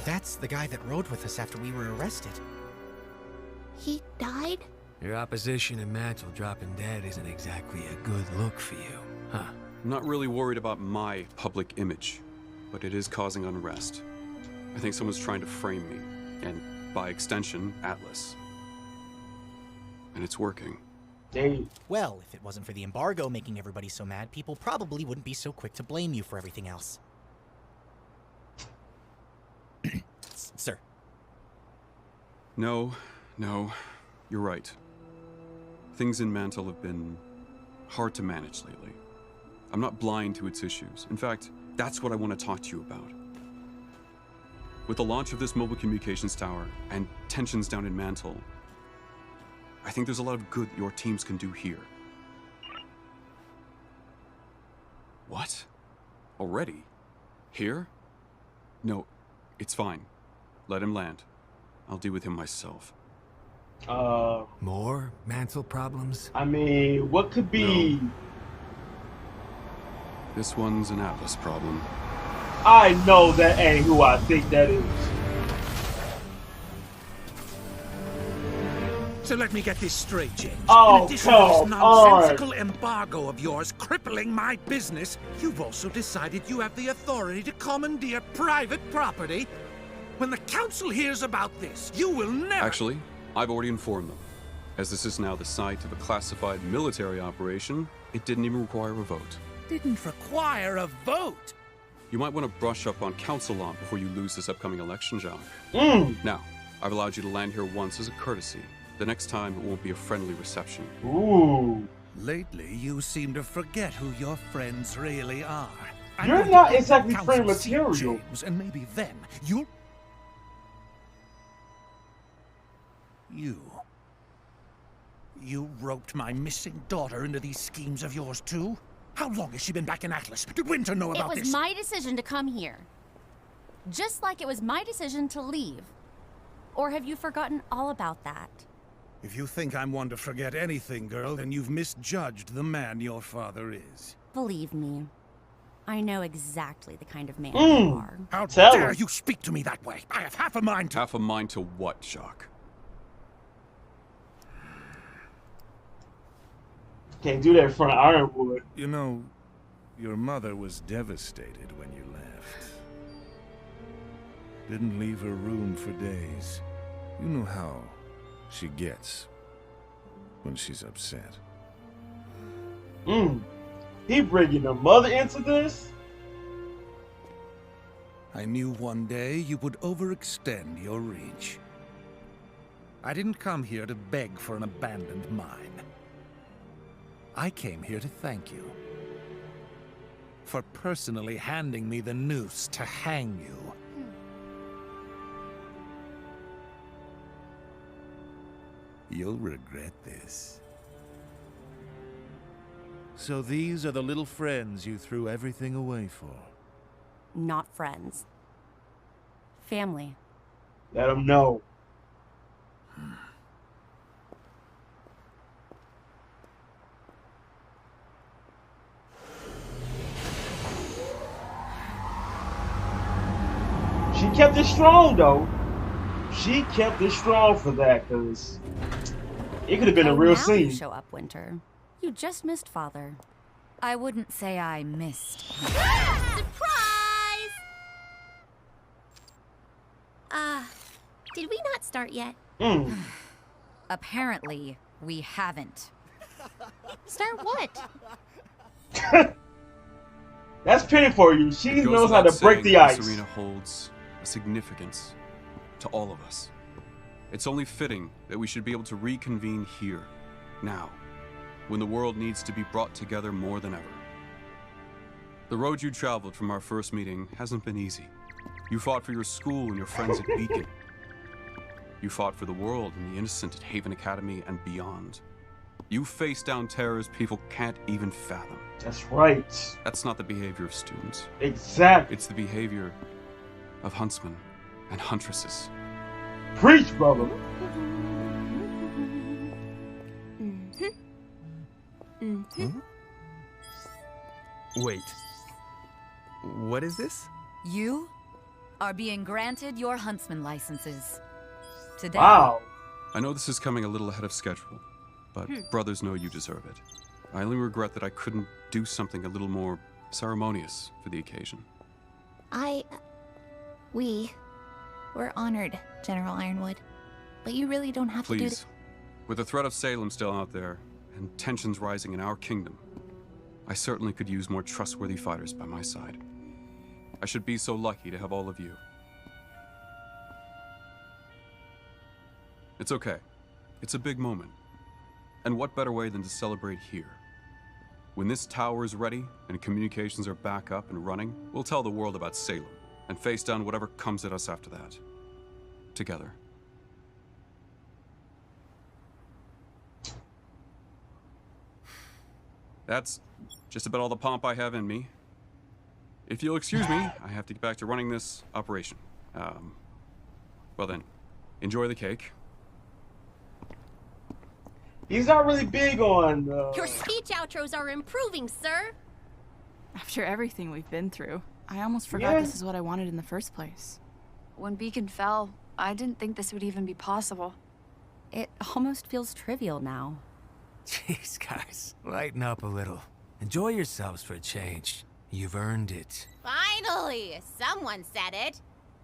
That's the guy that rode with us after we were arrested. He died? Your opposition in Mantle dropping dead isn't exactly a good look for you, huh? I'm not really worried about my public image, but it is causing unrest. I think someone's trying to frame me, and by extension, Atlas. And it's working. Well, if it wasn't for the embargo making everybody so mad, people probably wouldn't be so quick to blame you for everything else. Sir. No, you're right. Things in Mantle have been hard to manage lately. I'm not blind to its issues. In fact, that's what I want to talk to you about. With the launch of this mobile communications tower and tensions down in Mantle, I think there's a lot of good your teams can do here. What? Already? Here? No, it's fine. Let him land. I'll deal with him myself. More Mantle problems? I mean, what could be... No. This one's an Atlas problem. I know that ain't who I think that is. So let me get this straight, James. Oh, in addition to this come nonsensical embargo of yours crippling my business, you've also decided you have the authority to commandeer private property. When the council hears about this, you will never... Actually, I've already informed them. As this is now the site of a classified military operation, it didn't even require a vote. Didn't require a vote. You might want to brush up on council law before you lose this upcoming election, Jock. Now, I've allowed you to land here once as a courtesy. The next time, it won't be a friendly reception. Ooh. Lately, you seem to forget who your friends really are. I'm You're going to not get exactly the friend council seat, material. James, and maybe then you'll... You roped my missing daughter into these schemes of yours too? How long has she been back in Atlas? Did Winter know about this? It was my decision to come here. Just like it was my decision to leave. Or have you forgotten all about that? If you think I'm one to forget anything, girl, then you've misjudged the man your father is. Believe me, I know exactly the kind of man you are. How dare you speak to me that way? I have half a mind to— Half a mind to what, Jacques? Can't do that in front of Ironwood. You know, your mother was devastated when you left. Didn't leave her room for days. You know how she gets when she's upset. He bringing the mother into this? I knew one day you would overextend your reach. I didn't come here to beg for an abandoned mine. I came here to thank you for personally handing me the noose to hang you. You'll regret this. So these are the little friends you threw everything away for? Not friends. Family. Let him know. She kept it strong, though. She kept it strong for that, because it could have been a real now scene. You show up, Winter. You just missed Father. I wouldn't say I missed. Surprise! Did we not start yet? Apparently, we haven't. Start what? That's Penny for you. She It goes knows how to without break saying the that ice. This arena holds a significance to all of us. It's only fitting that we should be able to reconvene here, now, when the world needs to be brought together more than ever. The road you traveled from our first meeting hasn't been easy. You fought for your school and your friends at Beacon. You fought for the world and the innocent at Haven Academy and beyond. You faced down terrors people can't even fathom. That's right. That's not the behavior of students. Exactly. It's the behavior of huntsmen and huntresses. Preach, brother. Wait. What is this? You are being granted your huntsman licenses. Today. Wow. I know this is coming a little ahead of schedule, but brothers know you deserve it. I only regret that I couldn't do something a little more ceremonious for the occasion. We're honored, General Ironwood. But you really don't have to do Please, with the threat of Salem still out there, and tensions rising in our kingdom, I certainly could use more trustworthy fighters by my side. I should be so lucky to have all of you. It's okay. It's a big moment. And what better way than to celebrate here? When this tower is ready and communications are back up and running, we'll tell the world about Salem and face down whatever comes at us after that. Together. That's just about all the pomp I have in me. If you'll excuse me, I have to get back to running this operation. Well then, enjoy the cake. He's not really big on... Your speech outros are improving, sir. After everything we've been through, I almost forgot Yeah. this is what I wanted in the first place. When Beacon fell, I didn't think this would even be possible. It almost feels trivial now. Jeez, guys, lighten up a little. Enjoy yourselves for a change. You've earned it. Finally! Someone said it.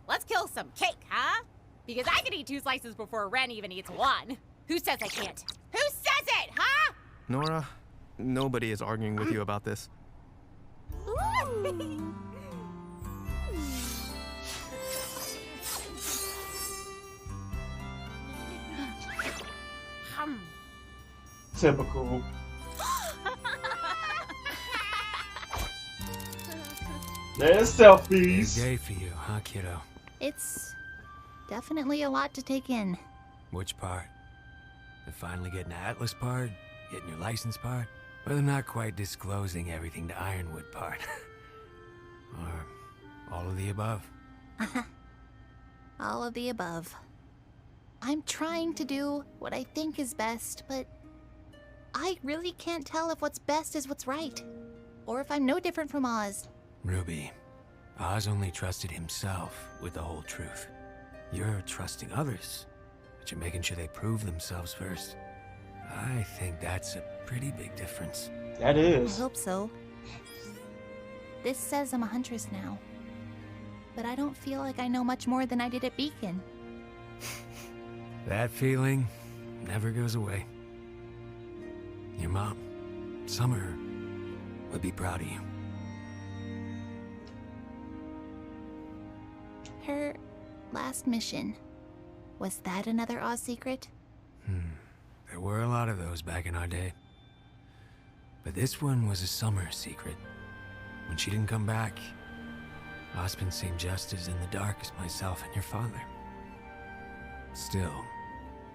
Let's kill some cake, huh? Because I can eat 2 slices before Ren even eats 1. Who says I can't? Who says it, huh? Nora, nobody is arguing with you about this. Typical. There's selfies. Big day for you, huh, kiddo? It's definitely a lot to take in. Which part? The finally getting the Atlas part, getting your license part, but the not quite disclosing everything to Ironwood part. Or all of the above. All of the above. I'm trying to do what I think is best, but I really can't tell if what's best is what's right. Or if I'm no different from Oz. Ruby, Oz only trusted himself with the whole truth. You're trusting others, but you're making sure they prove themselves first. I think that's a pretty big difference. That is. I hope so. This says I'm a huntress now. But I don't feel like I know much more than I did at Beacon. That feeling never goes away. Your mom, Summer, would be proud of you. Her last mission. Was that another Oz secret? There were a lot of those back in our day. But this one was a Summer secret. When she didn't come back, Osmond seemed just as in the dark as myself and your father. Still,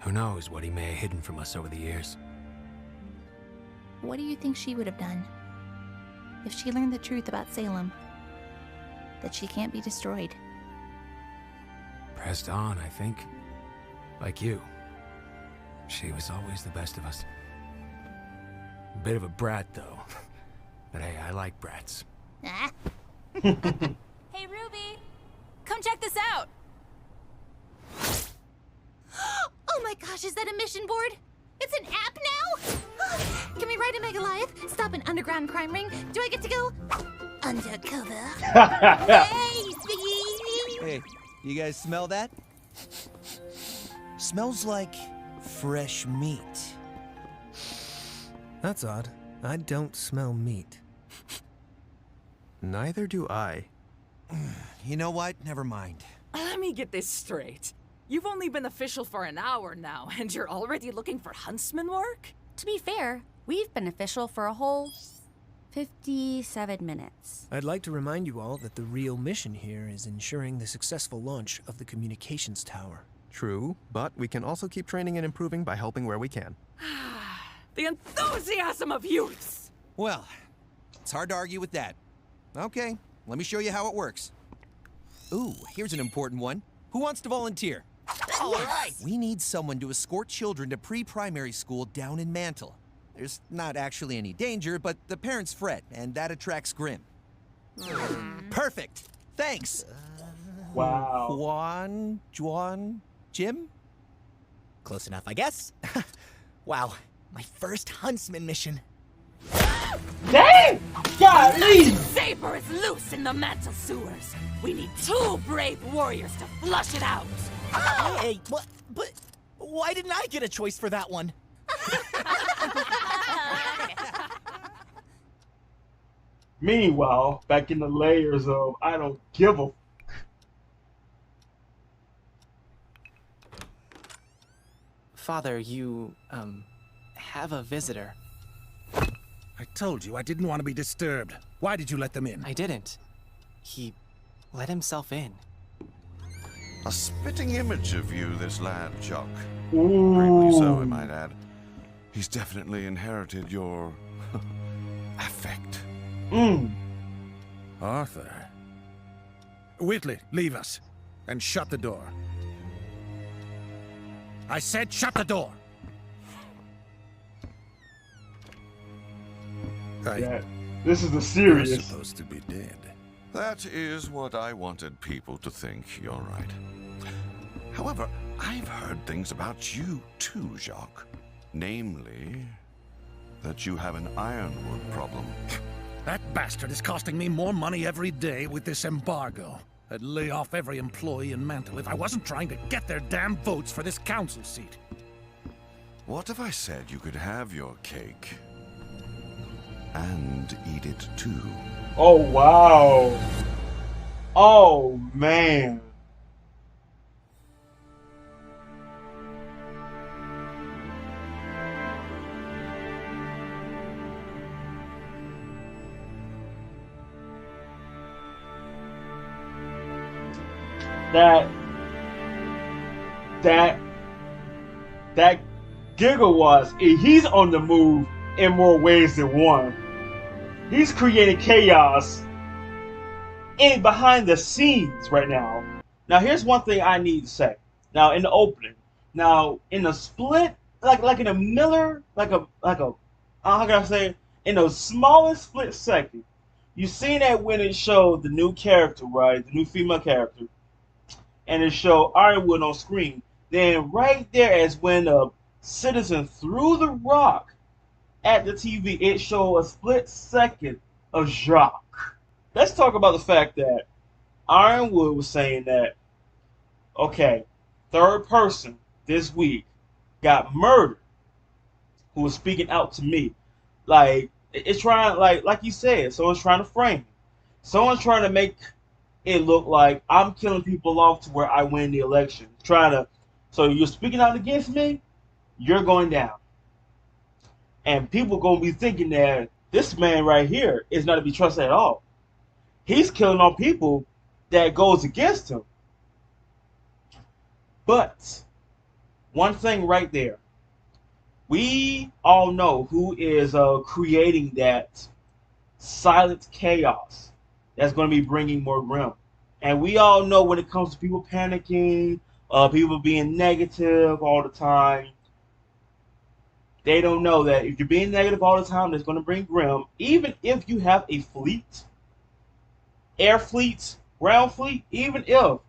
who knows what he may have hidden from us over the years. What do you think she would have done? If she learned the truth about Salem? That she can't be destroyed? Pressed on, I think. Like you. She was always the best of us. A bit of a brat, though. But hey, I like brats. Ah. Hey, Ruby! Come check this out! Oh my gosh, is that a mission board? It's an app now? Can we ride a Megalife? Stop an underground crime ring? Do I get to go undercover? Hey, Spiggy! Hey, you guys smell that? Smells like fresh meat. That's odd. I don't smell meat. Neither do I. You know what? Never mind. Let me get this straight. You've only been official for an hour now, and you're already looking for huntsman work? To be fair, we've been official for a whole 57 minutes. I'd like to remind you all that the real mission here is ensuring the successful launch of the communications tower. True, but we can also keep training and improving by helping where we can. The enthusiasm of youths! Well, it's hard to argue with that. Okay, let me show you how it works. Ooh, here's an important one. Who wants to volunteer? All right. We need someone to escort children to pre-primary school down in Mantle. There's not actually any danger, but the parents fret, and that attracts Grim. Perfect. Thanks. Wow. Juan, Jim? Close enough, I guess. Wow, my first huntsman mission. Dang! Golly! Saber is loose in the Mantle sewers. We need 2 brave warriors to flush it out. Hey, what? But why didn't I get a choice for that one? Meanwhile, back in the layers of I don't give a Father, you, have a visitor. I told you I didn't want to be disturbed. Why did you let them in? I didn't. He let himself in. A spitting image of you, this lad, Jock. Ooh. Greatly so, I might add. He's definitely inherited your affect. Arthur. Whitley, leave us. And shut the door. I said shut the door! Yeah, this is the serious. You're supposed to be dead. That is what I wanted people to think, you're right. However, I've heard things about you too, Jacques. Namely, that you have an ironwood problem. That bastard is costing me more money every day with this embargo. I'd lay off every employee in Mantle if I wasn't trying to get their damn votes for this council seat. What if I said you could have your cake and eat it too? Oh, wow. Oh, man. gigawatts. He's on the move in more ways than one. He's creating chaos in behind the scenes right now. Now, here's one thing I need to say. Now, in the opening, now in the split, like in a Miller, how can I say it? In the smallest split second, you seen that when it showed the new character, right, the new female character, and it showed Ironwood on screen. Then right there is when a citizen threw the rock at the TV. It showed a split second of Jacques. Let's talk about the fact that Ironwood was saying that, okay, third person this week got murdered who was speaking out to me. Like, it's trying, like you said, someone's trying to frame me. Someone's trying to make it look like I'm killing people off to where I win the election. So you're speaking out against me, you're going down. And people going to be thinking that this man right here is not to be trusted at all. He's killing all people that goes against him. But one thing right there, we all know who is creating that silent chaos that's going to be bringing more grim. And we all know when it comes to people panicking, people being negative all the time, they don't know that if you're being negative all the time, that's going to bring grim. Even if you have a fleet, air fleet, ground fleet, even if,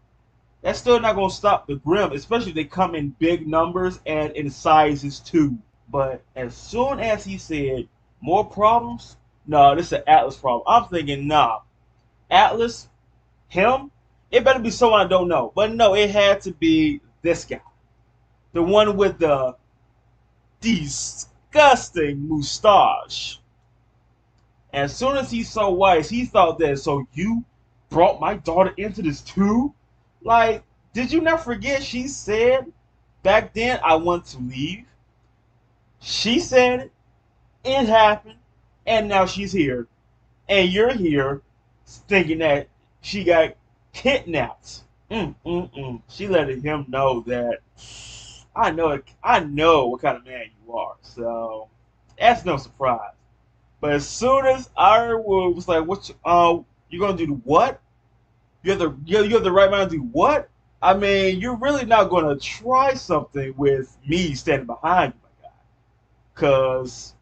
that's still not going to stop the grim, especially if they come in big numbers and in sizes too. But as soon as he said, more problems? No, this is an Atlas problem. I'm thinking, nah. Atlas? Him? It better be someone I don't know. But no, it had to be this guy. The one with the disgusting mustache. As soon as he saw Weiss, he thought that, so you brought my daughter into this too? Like, did you not forget she said back then I want to leave? She said it. It happened. And now she's here. And you're here thinking that she got kidnapped. She letting him know that I know what kind of man you are. So that's no surprise. But as soon as Ironwood was like, "What you gonna do? What? You have the right mind to do what? I mean, you're really not gonna try something with me standing behind you, my guy, because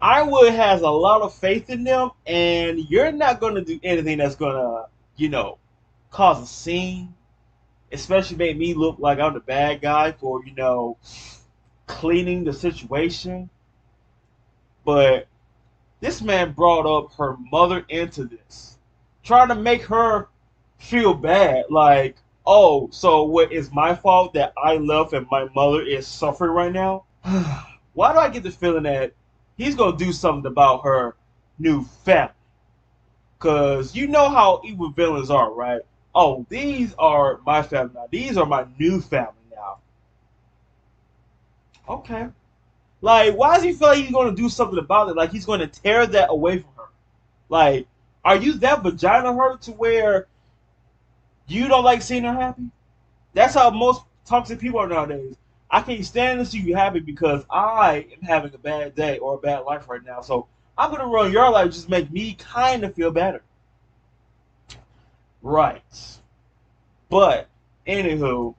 Ironwood has a lot of faith in them, and you're not gonna do anything that's gonna, cause a scene, especially make me look like I'm the bad guy for, cleaning the situation." But this man brought up her mother into this, trying to make her feel bad. Like, oh, so what is my fault that I left and my mother is suffering right now? Why do I get the feeling that he's going to do something about her new family? Because you know how evil villains are, right? Oh, these are my family now. These are my new family now. Okay. Like, why does he feel like he's going to do something about it? Like, he's going to tear that away from her. Like, are you that vagina hurt to where you don't like seeing her happy? That's how most toxic people are nowadays. I can't stand to see you happy because I am having a bad day or a bad life right now. So I'm going to ruin your life just make me kind of feel better. Right. But, anywho,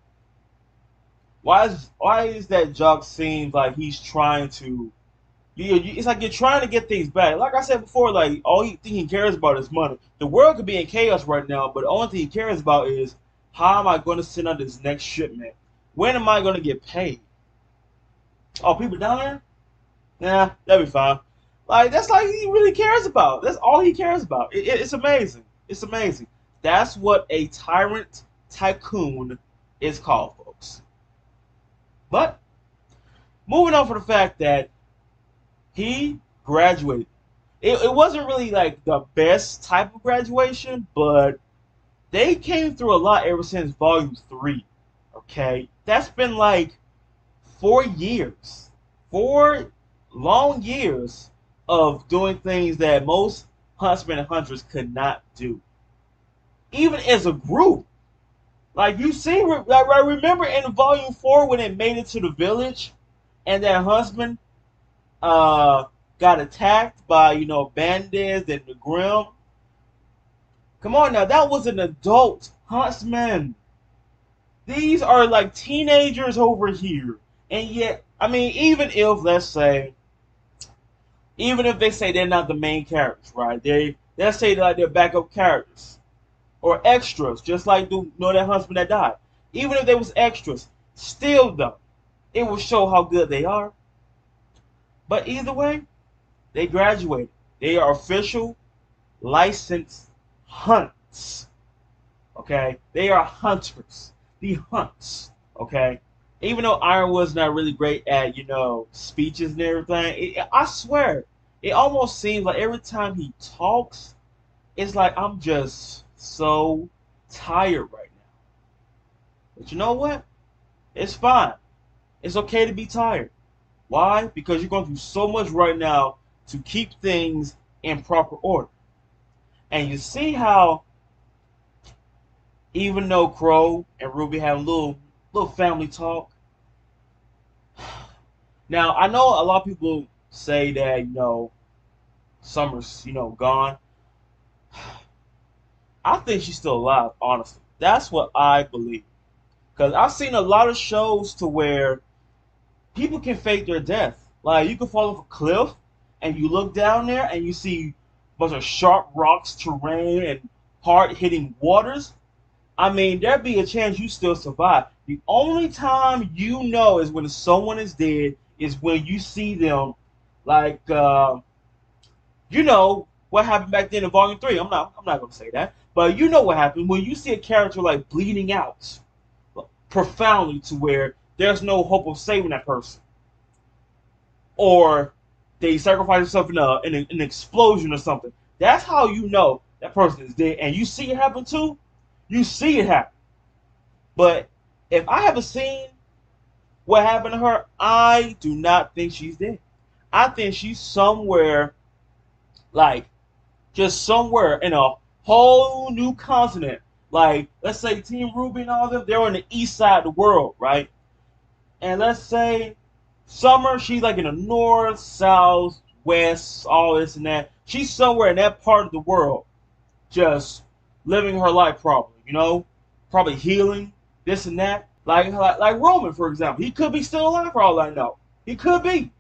why is that Jock seems like he's trying to... It's like you're trying to get things back. Like I said before, like, all he cares about is money. The world could be in chaos right now, but the only thing he cares about is, how am I going to send out this next shipment? When am I going to get paid? Oh, people down there? Nah, that'll be fine. Like, that's all he really cares about. That's all he cares about. It's amazing. It's amazing. That's what a tyrant tycoon is called, folks. But, moving on for the fact that he graduated. It wasn't really like the best type of graduation, but they came through a lot ever since Volume 3. Okay? That's been like 4 years. 4 long years of doing things that most huntsmen and hunters could not do. Even as a group, Like you see, like I remember in Volume 4 when it made it to the village, and that huntsman got attacked by bandits and the Grim. Come on now, that was an adult huntsman. These are like teenagers over here, and yet, I mean, even if they say they're not the main characters, right? Let's say like they're backup characters or extras, just like that huntsman that died. Even if they was extras, still though, it will show how good they are. But either way, they graduated. They are official, licensed hunts. Okay, they are hunters. The hunts. Okay, even though Ironwood's not really great at speeches and everything, I swear it almost seems like every time he talks, it's like I'm just so tired right now. But you know what? It's fine. It's okay to be tired. Why? Because you're going through so much right now to keep things in proper order. And you see how even though Crow and Ruby have a little family talk. Now, I know a lot of people say that, Summer's, gone. I think she's still alive, honestly. That's what I believe. Because I've seen a lot of shows to where people can fake their death. Like, you can fall off a cliff, and you look down there, and you see a bunch of sharp rocks, terrain, and hard-hitting waters. I mean, there'd be a chance you still survive. The only time you know is when someone is dead is when you see them, like, what happened back then in Volume 3. I'm not going to say that. But you know what happened when you see a character, like, bleeding out profoundly to where there's no hope of saving that person. Or they sacrifice themselves in an explosion or something. That's how you know that person is dead. And you see it happen too. You see it happen. But if I haven't seen what happened to her, I do not think she's dead. I think she's somewhere, like, just somewhere in a whole new continent. Like, let's say Team RWBY and all of them, they're on the east side of the world, right? And let's say Summer, she's like in the north, south, west, all this and that. She's somewhere in that part of the world, just living her life probably, probably healing, this and that. Like Roman, for example. He could be still alive for all I know. He could be.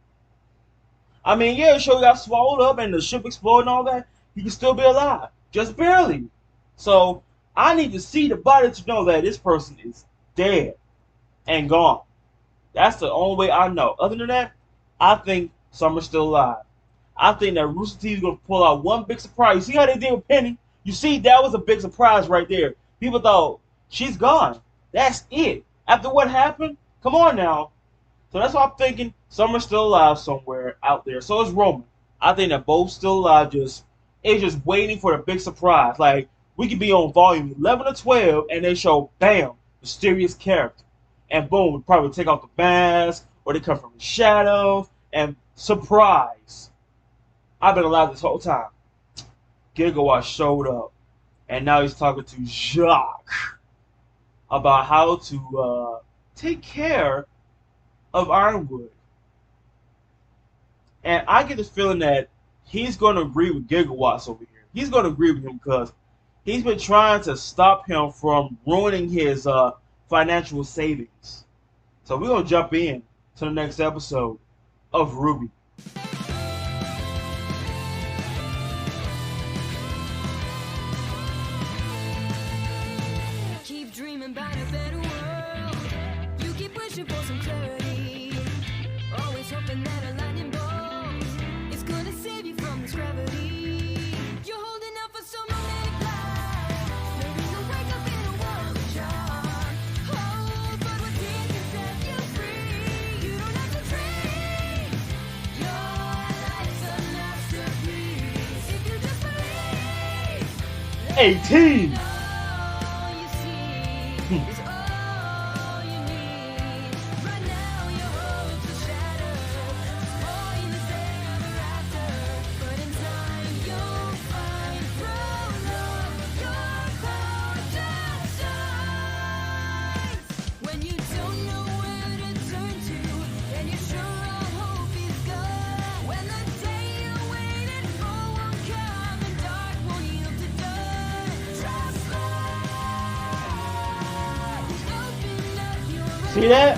I mean, yeah, sure, he got swallowed up and the ship exploded and all that. He could still be alive. Just barely. So, I need to see the body to know that this person is dead and gone. That's the only way I know. Other than that, I think Summer's still alive. I think that Rooster Teeth is going to pull out one big surprise. You see how they did with Penny? You see, that was a big surprise right there. People thought, she's gone. That's it. After what happened? Come on now. So that's why I'm thinking Summer's still alive somewhere out there. So is Roman. I think that both still alive, just waiting for the big surprise. Like, we could be on volume 11 or 12, and they show, bam, mysterious character. And boom, we probably take off the mask, or they come from the shadows, and surprise. I've been alive this whole time. Gigawatt showed up, and now he's talking to Jacques about how to take care of Ironwood. And I get the feeling that he's going to agree with Gigawatts over here. He's going to agree with him because he's been trying to stop him from ruining his financial savings. So we're going to jump in to the next episode of RWBY. Keep dreaming about a better world. You keep wishing for some clarity. Always hoping that a lightning bolt is gonna save you from this gravity. You're holding out for some romantic life. Maybe you'll wake up in a world of charm. Oh, but what did you set you free? You don't have to dream. Your life's a masterpiece. If you just believe. 18. See that?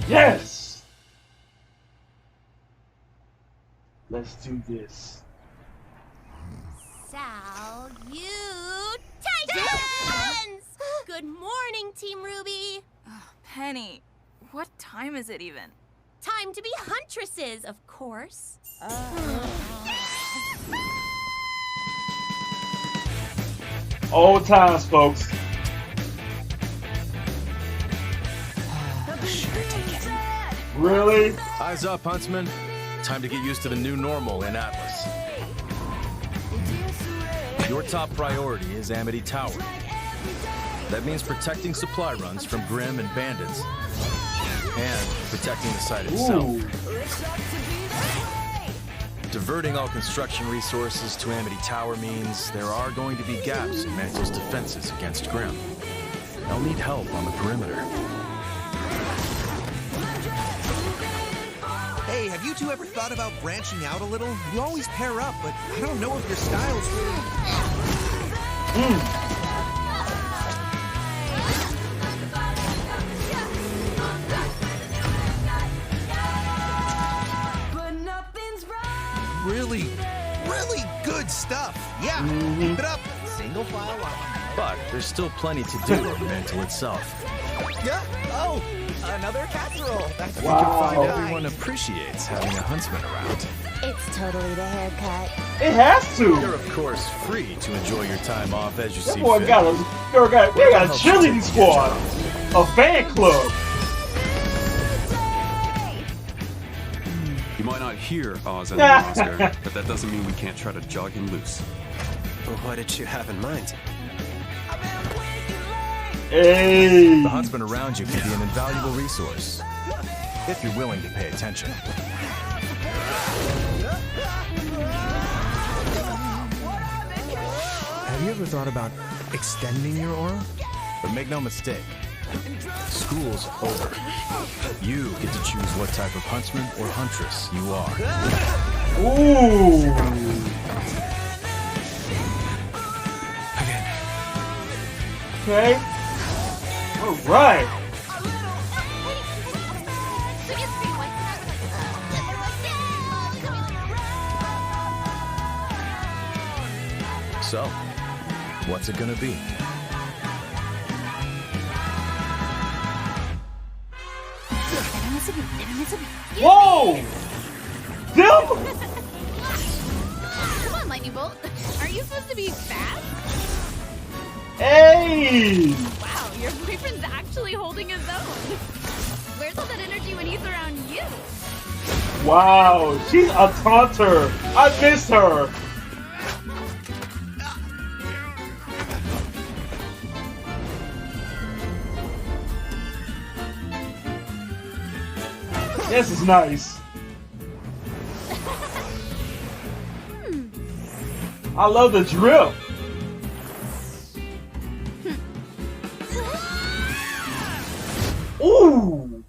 Yes! Let's do this. Salutations! Good morning, Team Ruby. Penny, what time is it even? Time to be huntresses, of course. Old times, folks. Really? Eyes up, Huntsman. Time to get used to the new normal in Atlas. Your top priority is Amity Tower. That means protecting supply runs from Grimm and bandits. And protecting the site itself. Diverting all construction resources to Amity Tower means there are going to be gaps in Mantle's defenses against Grimm. They'll need help on the perimeter. Hey, have you two ever thought about branching out a little? You always pair up, but I don't know if your styles really... Really good stuff. Yeah, keep it up. Single file line. But there's still plenty to do on Mantle itself. Yeah. Oh, another casserole. That's You can find everyone appreciates having a huntsman around. It's totally the haircut. It has to. You're of course free to enjoy your time off as you see Boy, fit. we got a cheerleading squad, a fan club. You might not hear Oz and Oscar, but that doesn't mean we can't try to jog him loose. What did you have in mind? Hey. The huntsman around you can be an invaluable resource, if you're willing to pay attention. Have you ever thought about extending your aura? But make no mistake, school's over. You get to choose what type of huntsman or huntress you are. Ooh. Okay. All right. So, what's it gonna be? Whoa! Them? Come on, Lightning Bolt. Are you supposed to be fast? Hey! Wow, your boyfriend's actually holding his own. Where's all that energy when he's around you? Wow, she's a taunter. I miss her. This is nice. I love the drip. Ooh.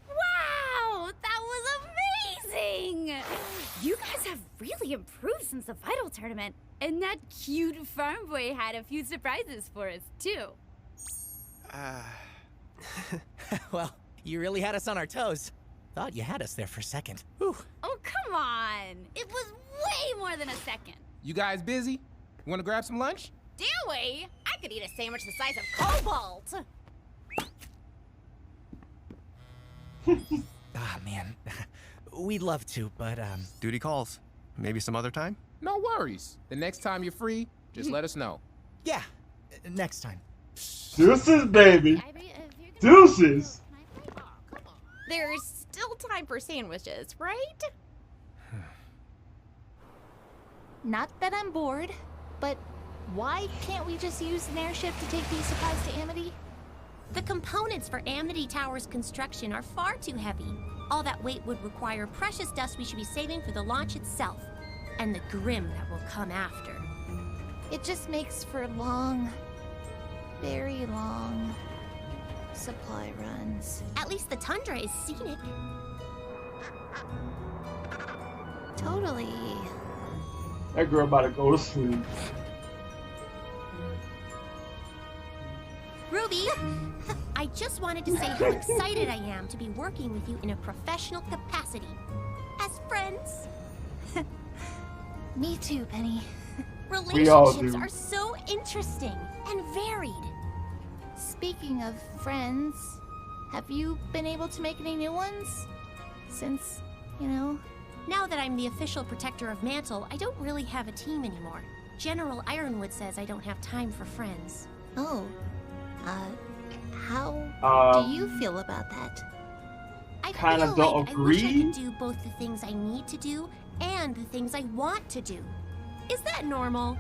Wow, that was amazing! You guys have really improved since the Vital Tournament. And that cute farm boy had a few surprises for us, too. Well, you really had us on our toes. Thought you had us there for a second. Whew. Oh, come on! It was way more than a second. You guys busy? You want to grab some lunch? Do we? I could eat a sandwich the size of Cobalt. Ah, man. We'd love to, but, Duty calls. Maybe some other time? No worries. The next time you're free, just let us know. Yeah, next time. Deuces, baby. Deuces. There's still time for sandwiches, right? Not that I'm bored, but why can't we just use an airship to take these supplies to Amity? The components for Amity Tower's construction are far too heavy. All that weight would require precious dust we should be saving for the launch itself, and the Grimm that will come after. It just makes for long, very long supply runs. At least the tundra is scenic. Totally. That girl about to go to sleep. Ruby, I just wanted to say how excited I am to be working with you in a professional capacity. As friends. Me too, Penny. We all Relationships do. are so interesting and varied. Speaking of friends, have you been able to make any new ones? Since, you know... Now that I'm the official protector of Mantle, I don't really have a team anymore. General Ironwood says I don't have time for friends. Oh. How do you feel about that? I Kinda feel don't like I wish I agree. could do both the things I need to do and the things I want to do. Is that normal?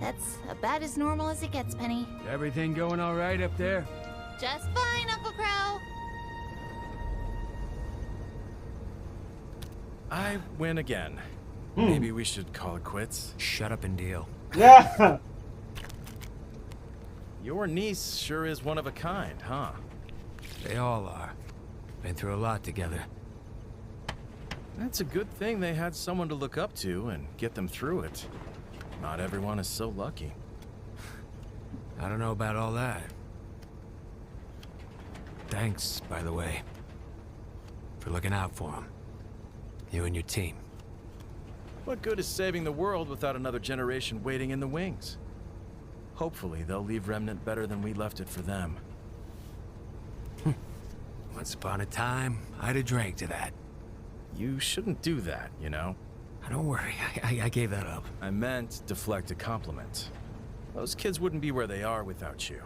That's about as normal as it gets, Penny. Everything going all right up there? Just fine, Uncle Crow. I win again. Maybe we should call it quits. Shut up and deal. Yeah. Your niece sure is one of a kind, huh? They all are. Been through a lot together. That's a good thing they had someone to look up to and get them through it. Not everyone is so lucky. I don't know about all that. Thanks, by the way, for looking out for them. You and your team. What good is saving the world without another generation waiting in the wings? Hopefully, they'll leave Remnant better than we left it for them. Once upon a time, I'd have drank to that. You shouldn't do that, you know? Don't worry, I gave that up. I meant deflect a compliment. Those kids wouldn't be where they are without you.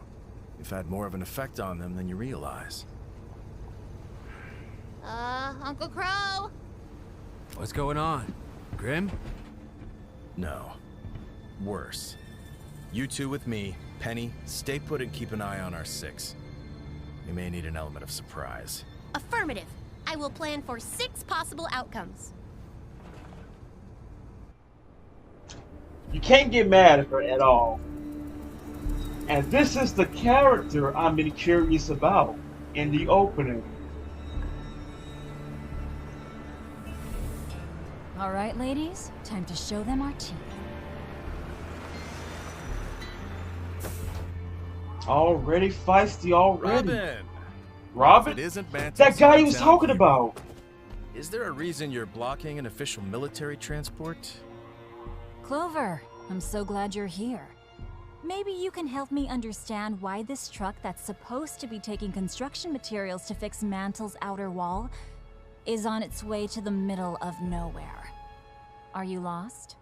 You've had more of an effect on them than you realize. Uncle Crow? What's going on? Grim? No. Worse. You two with me. Penny, stay put and keep an eye on our six. We may need an element of surprise. Affirmative. I will plan for 6 possible outcomes. You can't get mad at her at all. And this is the character I'm been curious about in the opening. All right, ladies, time to show them our team. Already feisty already. Robin! Robin? If it isn't Mantis, That guy he I'm was down talking for you. about. Is there a reason you're blocking an official military transport? Clover, I'm so glad you're here. Maybe you can help me understand why this truck that's supposed to be taking construction materials to fix Mantle's outer wall is on its way to the middle of nowhere. Are you lost?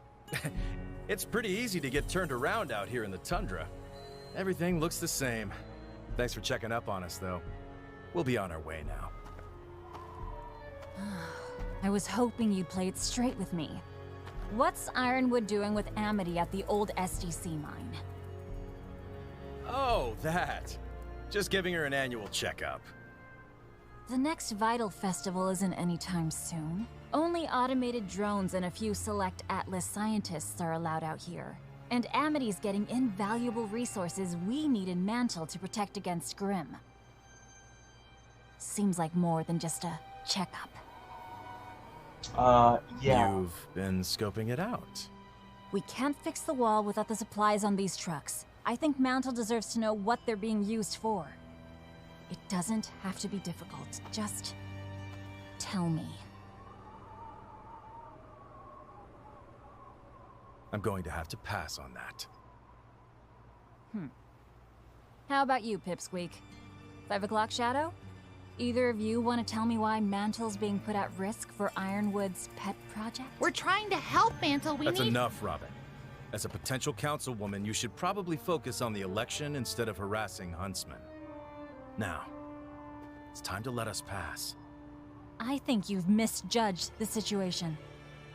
It's pretty easy to get turned around out here in the tundra. Everything looks the same. Thanks for checking up on us, though. We'll be on our way now. I was hoping you'd play it straight with me. What's Ironwood doing with Amity at the old SDC mine? Oh, that. Just giving her an annual checkup. The next Vital Festival isn't anytime soon. Only automated drones and a few select Atlas scientists are allowed out here. And Amity's getting invaluable resources we need in Mantle to protect against Grimm. Seems like more than just a checkup. Yeah. You've been scoping it out. We can't fix the wall without the supplies on these trucks. I think Mantle deserves to know what they're being used for. It doesn't have to be difficult. Just tell me. I'm going to have to pass on that. How about you, Pipsqueak? 5 o'clock Shadow? Either of you want to tell me why Mantle's being put at risk for Ironwood's pet project? We're trying to help Mantle. That's enough, Robin. As a potential councilwoman, you should probably focus on the election instead of harassing Huntsman. Now, it's time to let us pass. I think you've misjudged the situation.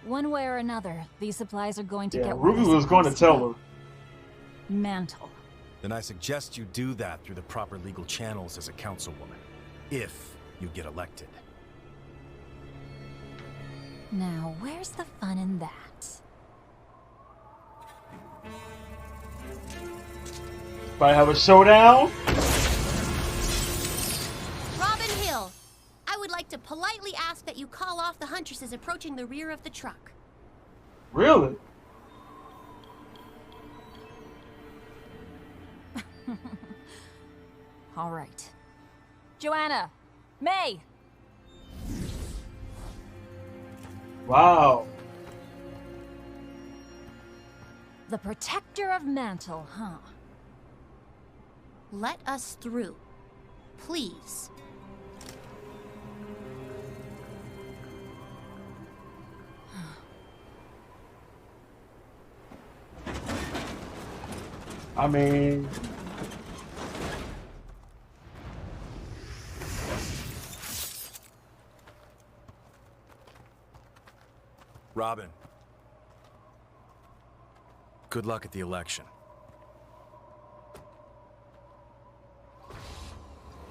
One way or another, these supplies are going to Yeah, get where Ruby they're was going to supposed tell her. be. Mantle. Then I suggest you do that through the proper legal channels as a councilwoman, if you get elected. Now, where's the fun in that? Probably have a showdown. Robin Hill, I would like to politely ask that you call off the huntresses approaching the rear of the truck. Really? All right. Joanna! May! Wow. The protector of Mantle, huh? Let us through. Please. I mean... Robin. Good luck at the election.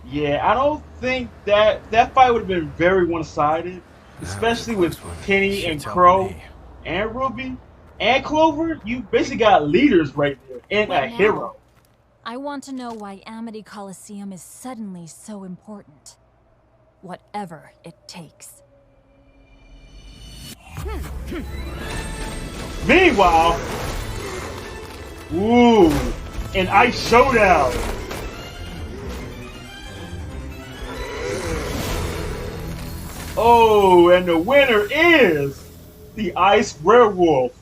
Yeah, I don't think that fight would have been very one-sided, especially with Penny and Crow and Ruby and Clover. You basically got leaders right there and What a now? hero. I want to know why Amity Coliseum is suddenly so important. Whatever it takes. Meanwhile, ooh, an ice showdown. Oh, and the winner is the Ice Werewolf.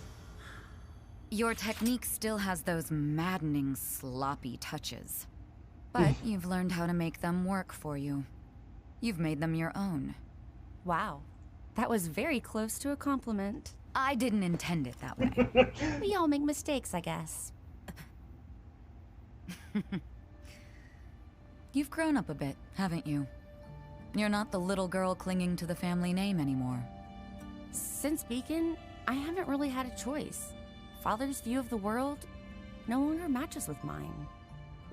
Your technique still has those maddening, sloppy touches. But you've learned how to make them work for you. You've made them your own. Wow. That was very close to a compliment. I didn't intend it that way. We all make mistakes, I guess. You've grown up a bit, haven't you? You're not the little girl clinging to the family name anymore. Since Beacon, I haven't really had a choice. Father's view of the world no longer matches with mine.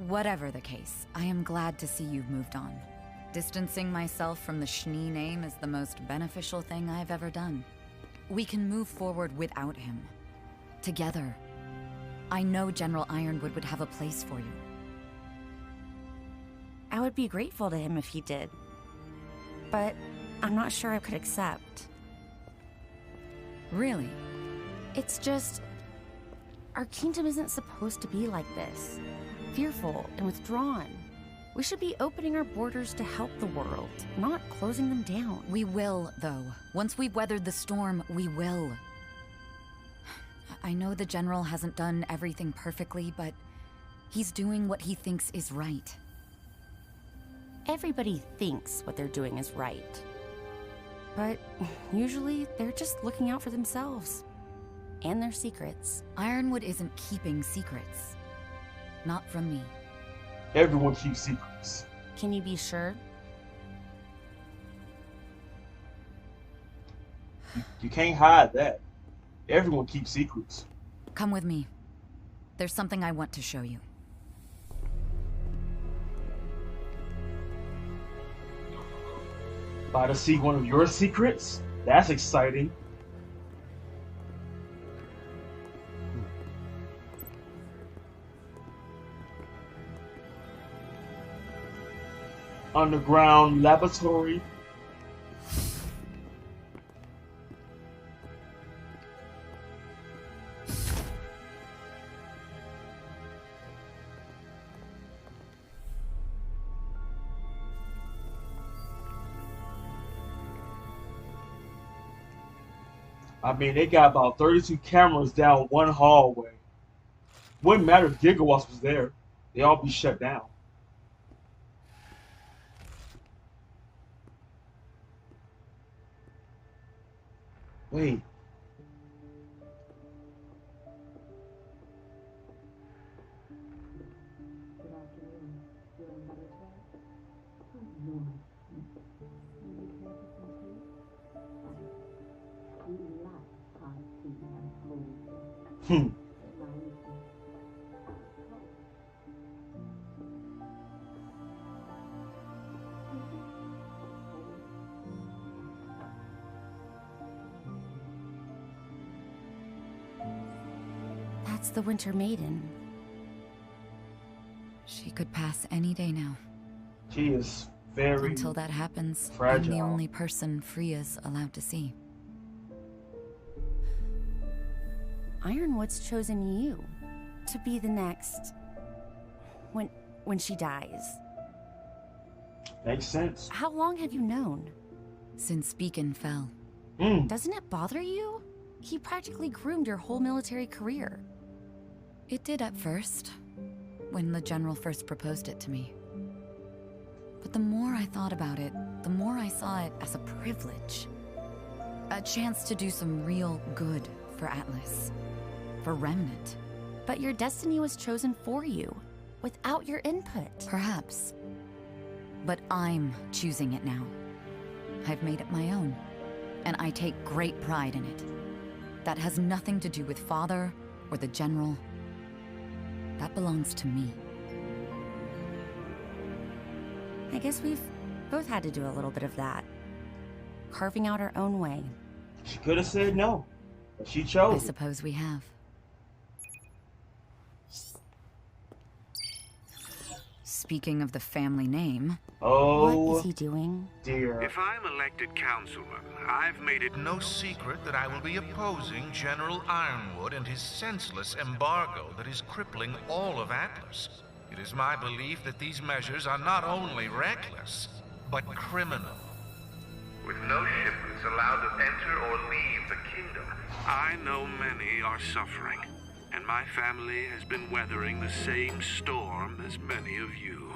Whatever the case, I am glad to see you've moved on. Distancing myself from the Schnee name is the most beneficial thing I've ever done. We can move forward without him. Together. I know General Ironwood would have a place for you. I would be grateful to him if he did. But I'm not sure I could accept. Really? It's just... our kingdom isn't supposed to be like this. Fearful and withdrawn. We should be opening our borders to help the world, not closing them down. We will, though. Once we've weathered the storm, we will. I know the General hasn't done everything perfectly, but he's doing what he thinks is right. Everybody thinks what they're doing is right. But usually, they're just looking out for themselves. And their secrets. Ironwood isn't keeping secrets. Not from me. Everyone keeps secrets. Can you be sure? You can't hide that. Everyone keeps secrets. Come with me. There's something I want to show you. About to see one of your secrets? That's exciting. Underground laboratory. I mean, they got about 32 cameras down one hallway. Wouldn't matter if Gigawatts was there. They all be shut down. Wait. Hmm. That's the Winter Maiden. She could pass any day now. She is very Until that happens, fragile. I'm the only person Freya's allowed to see. Ironwood's chosen you to be the next when she dies. Makes sense. How long have you known? Since Beacon fell. Doesn't it bother you? He practically groomed your whole military career. It did at first, when the general first proposed it to me. But the more I thought about it, the more I saw it as a privilege. A chance to do some real good for Atlas. For Remnant. But your destiny was chosen for you, without your input. Perhaps. But I'm choosing it now. I've made it my own, and I take great pride in it. That has nothing to do with Father or the General. That belongs to me. I guess we've both had to do a little bit of that. Carving out our own way. She could have said no, but she chose. I suppose we have. Speaking of the family name... What is he doing? Dear. If I'm elected councilman, I've made it no secret that I will be opposing General Ironwood and his senseless embargo that is crippling all of Atlas. It is my belief that these measures are not only reckless, but criminal. With no shipments allowed to enter or leave the kingdom, I know many are suffering, and my family has been weathering the same storm as many of you.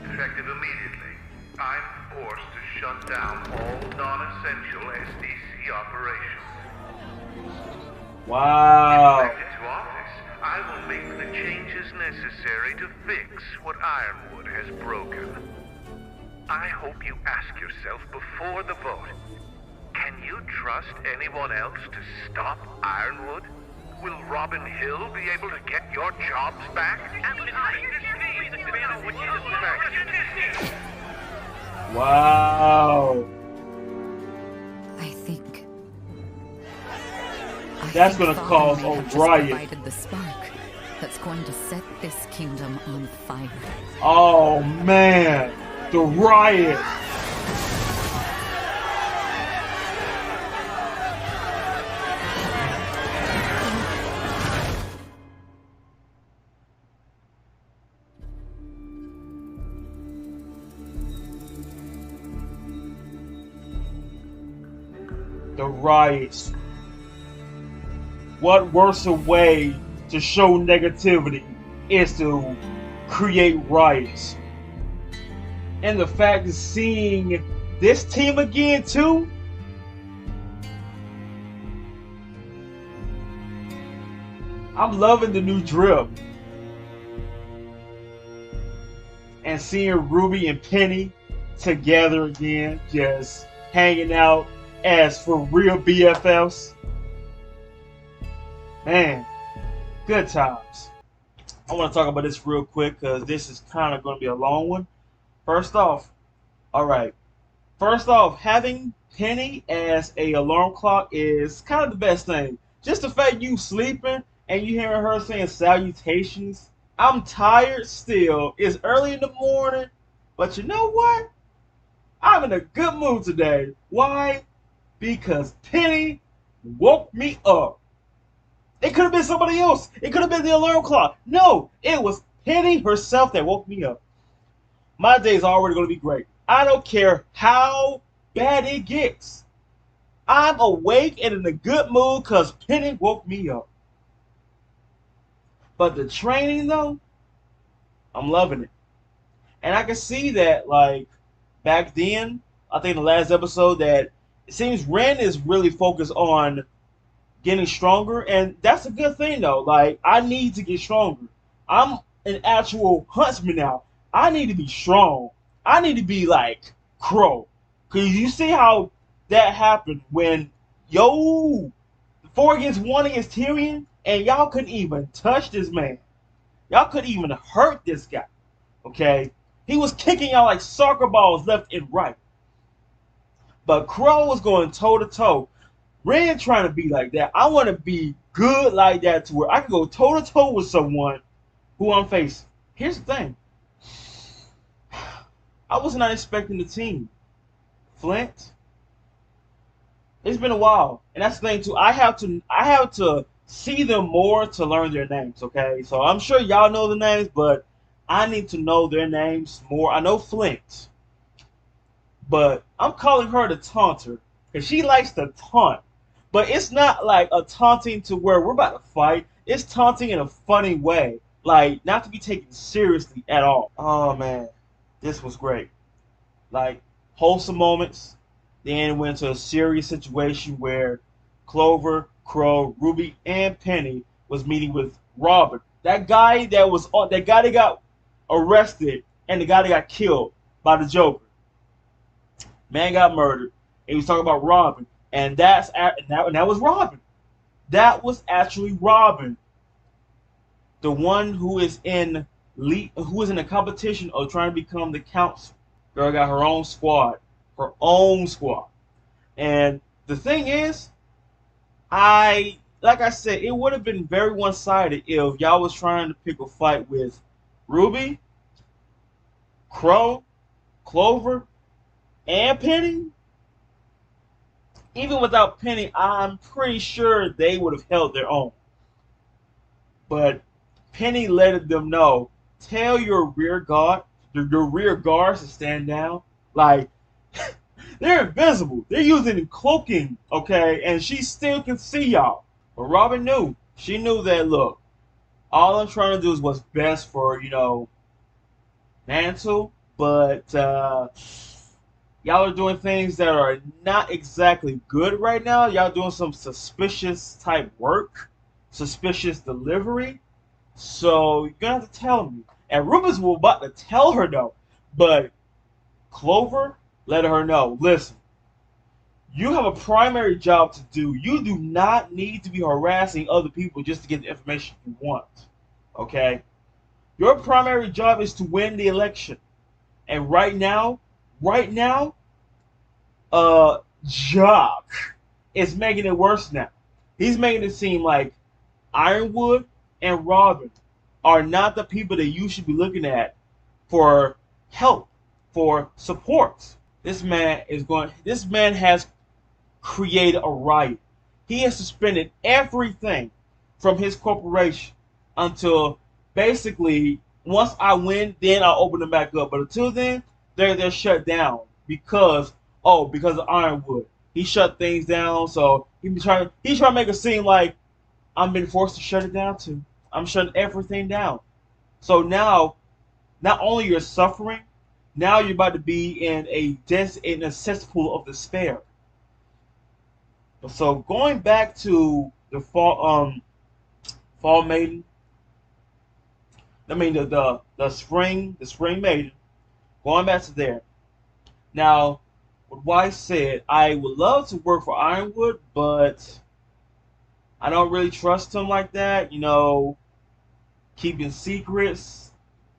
Effective immediately, I'm forced to shut down all non-essential SDC operations. Wow. Elected to office, I will make the changes necessary to fix what Ironwood has broken. I hope you ask yourself before the vote, can you trust anyone else to stop Ironwood? Will Robin Hill be able to get your jobs back? Wow. I think that's gonna cause a riot. Provided the spark that's going to set this kingdom on fire. Oh man, the riot. The riots. What worse a way to show negativity is to create riots. And the fact of seeing this team again too. I'm loving the new drip. And seeing RWBY and Penny together again, just hanging out as for real BFFs. Man, good times. I want to talk about this real quick because this is kind of going to be a long one. First off, having Penny as a alarm clock is kind of the best thing. Just the fact you sleeping and you hearing her saying salutations. I'm tired still. It's early in the morning, but you know what? I'm in a good mood today. Why? Because Penny woke me up. It could have been somebody else. It could have been the alarm clock. No, it was Penny herself that woke me up. My day is already going to be great. I don't care how bad it gets. I'm awake and in a good mood because Penny woke me up. But the training, though, I'm loving it. And I can see that, like, back then, I think the last episode, that it seems Ren is really focused on getting stronger, and that's a good thing though. Like, I need to get stronger. I'm an actual huntsman now. I need to be strong. I need to be like Crow. Cause you see how that happened when 4 against 1 against Tyrion, and y'all couldn't even touch this man. Y'all couldn't even hurt this guy. Okay? He was kicking y'all like soccer balls left and right. But Crow was going toe to toe. Ren trying to be like that. I want to be good like that to where I can go toe to toe with someone who I'm facing. Here's the thing. I was not expecting the team. Flint. It's been a while, and that's the thing too. I have to see them more to learn their names. Okay, so I'm sure y'all know the names, but I need to know their names more. I know Flint, but I'm calling her the taunter because she likes to taunt. But it's not like a taunting to where we're about to fight. It's taunting in a funny way, like not to be taken seriously at all. Oh man, this was great. Like wholesome moments. Then went to a serious situation where Clover, Crow, Ruby, and Penny was meeting with Robin. That guy that got arrested and the guy that got killed by the Joker. Man got murdered. And he was talking about Robin. And that was Robin. That was actually Robin. The one who is in a competition of trying to become the council. Girl got her own squad. Her own squad. And the thing is, like I said, it would have been very one-sided if y'all was trying to pick a fight with Ruby, Crow, Clover, and Penny. Even without Penny, I'm pretty sure they would have held their own. But Penny let them know, tell your rear guards to stand down. Like, they're invisible. They're using cloaking, okay? And she still can see y'all. But Robin knew. She knew that, look, all I'm trying to do is what's best for, Mantle. But y'all are doing things that are not exactly good right now. Y'all doing some suspicious type work. Suspicious delivery. So you're going to have to tell me. And Ruben's was about to tell her, though. But Clover let her know, listen, you have a primary job to do. You do not need to be harassing other people just to get the information you want. Okay? Your primary job is to win the election. And right now, Jock is making it worse now. He's making it seem like Ironwood and Robin are not the people that you should be looking at for help, for support. This man has created a riot. He has suspended everything from his corporation until basically once I win, then I'll open them back up. But until then, they're shut down because of Ironwood. He shut things down, so he's trying to make it seem like I'm being forced to shut it down too. I'm shutting everything down. So now, not only you're suffering, now you're about to be in a cesspool of despair. So going back to the fall maiden, I mean the spring maiden, going back to there. Now, what Weiss said, I would love to work for Ironwood, but I don't really trust him like that. Keeping secrets,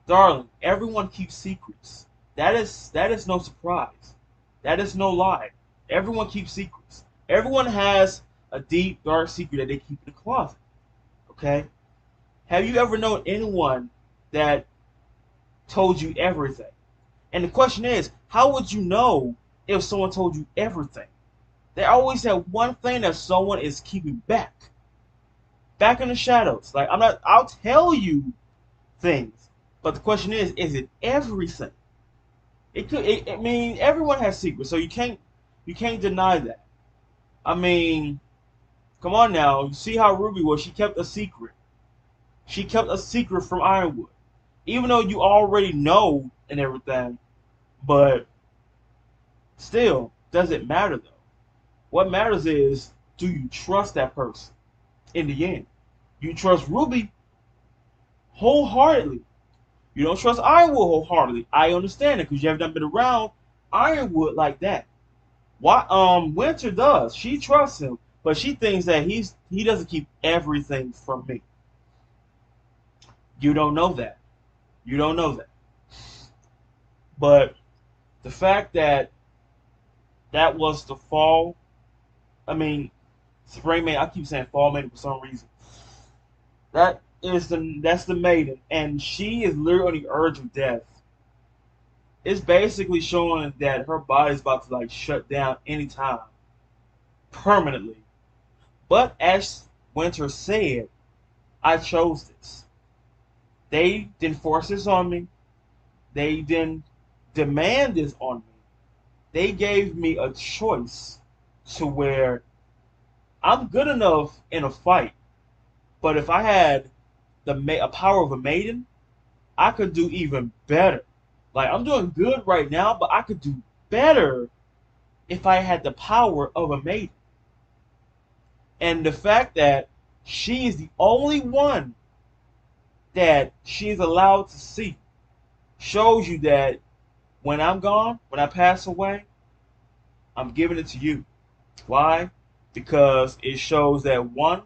darling. Everyone keeps secrets. That is no surprise. That is no lie. Everyone keeps secrets. Everyone has a deep, dark secret that they keep in the closet. Okay? Have you ever known anyone that told you everything? And the question is, how would you know if someone told you everything? They always have one thing that someone is keeping back. Back in the shadows. Like, I'll tell you things. But the question is it everything? I mean, everyone has secrets, so you can't deny that. I mean, come on now. You see how Ruby was. She kept a secret. She kept a secret from Ironwood. Even though you already know and everything. But still, does it matter though? What matters is, do you trust that person in the end? You trust Ruby wholeheartedly. You don't trust Ironwood wholeheartedly. I understand it because you haven't been around Ironwood like that. Winter does. She trusts him, but she thinks that he doesn't keep everything from me. You don't know that. You don't know that. But the fact that was the fall, I mean, spring man, I keep saying fall man for some reason. That that's the maiden, and she is literally on the urge of death. It's basically showing that her body's about to like shut down anytime, permanently. But as Winter said, I chose this. They didn't force this on me. They didn't demand this on me. They gave me a choice to where I'm good enough in a fight, but if I had a power of a maiden, I could do even better. Like, I'm doing good right now, but I could do better if I had the power of a maiden. And the fact that she is the only one that she is allowed to see shows you that when I'm gone, when I pass away, I'm giving it to you. Why? Because it shows that, one,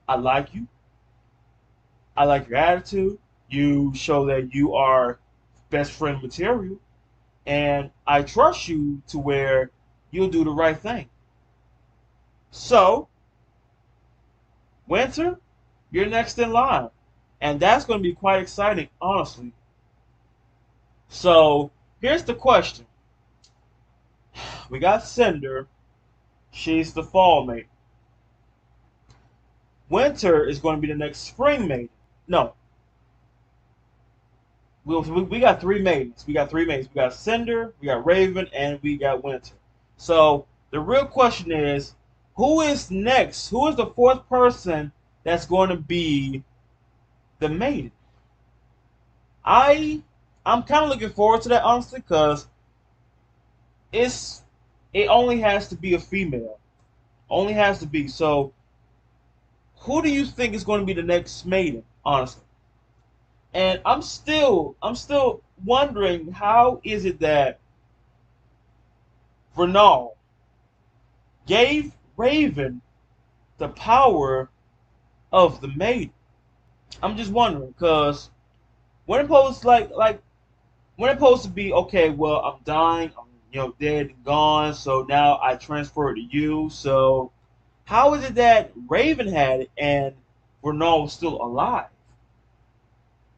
I like you. I like your attitude. You show that you are best friend material. And I trust you to where you'll do the right thing. So, Winter, you're next in line. And that's going to be quite exciting, honestly. So, here's the question. We got Cinder. She's the fall maiden. Winter is going to be the next spring maiden. No. We got three maidens. We got Cinder, we got Raven, and we got Winter. So, the real question is, who is next? Who is the fourth person that's going to be the maiden? I'm kind of looking forward to that, honestly, because it only has to be a female. Only has to be. So, who do you think is going to be the next maiden, honestly? And I'm still wondering, how is it that Vernal gave Raven the power of the maiden? I'm just wondering, because when it supposed when it supposed to be, okay, well, I'm dying, I'm dead and gone, so now I transfer it to you. So how is it that Raven had it and Vernal was still alive?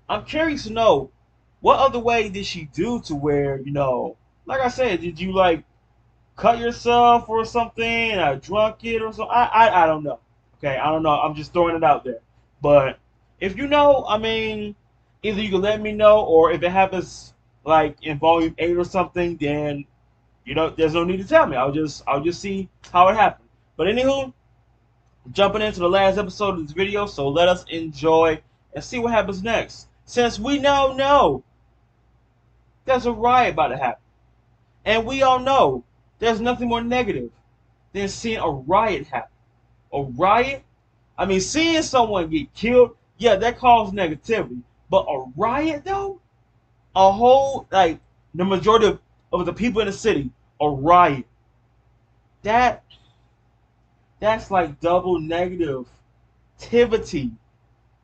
I'm curious to know, what other way did she do to where, like I said, did you like cut yourself or something, or drunk it or something? I don't know. Okay, I don't know. I'm just throwing it out there. But if you know, I mean, either you can let me know, or if it happens like in volume 8 or something, then there's no need to tell me. I'll just see how it happened. But anywho, jumping into the last episode of this video, so let us enjoy and see what happens next. Since we now know there's a riot about to happen, and we all know there's nothing more negative than seeing a riot happen. A riot? I mean, seeing someone get killed, yeah, that causes negativity. But a riot, though? A whole, like, the majority of the people in the city, a riot. That's like double negativity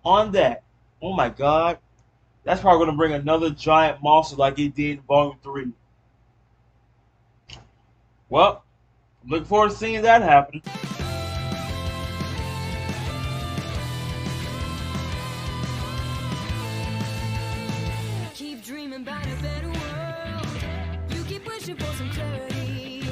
on that. Oh my God. That's probably going to bring another giant monster like it did in Volume 3. Well, I'm looking forward to seeing that happen. Keep dreaming about a better world. You keep wishing for some clarity.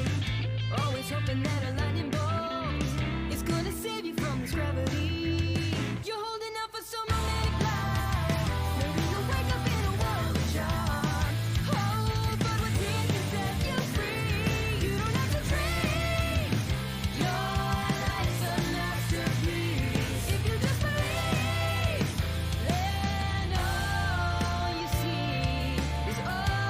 Always hoping that a lightning bolt is gonna save you from this gravity. You're holding out for some romantic life. Maybe you'll wake up in a world of charm. Oh, but what can set you free? You don't have to dream. Your life's a masterpiece. If you just believe, then all you see is all.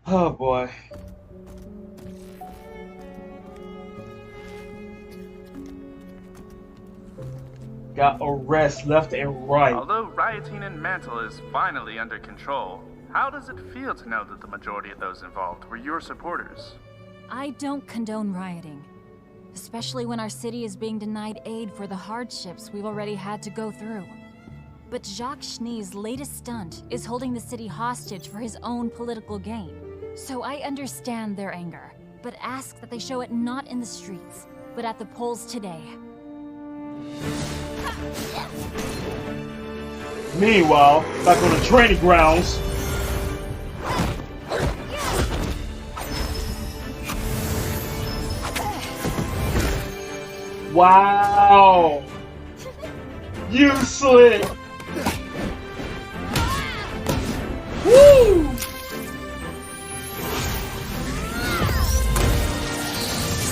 Oh boy. Got arrests left and right. Although rioting in Mantle is finally under control, how does it feel to know that the majority of those involved were your supporters? I don't condone rioting, especially when our city is being denied aid for the hardships we've already had to go through. But Jacques Schnee's latest stunt is holding the city hostage for his own political gain. So I understand their anger, but ask that they show it not in the streets, but at the polls today. Meanwhile, back on the training grounds. Wow! You slick! Woo!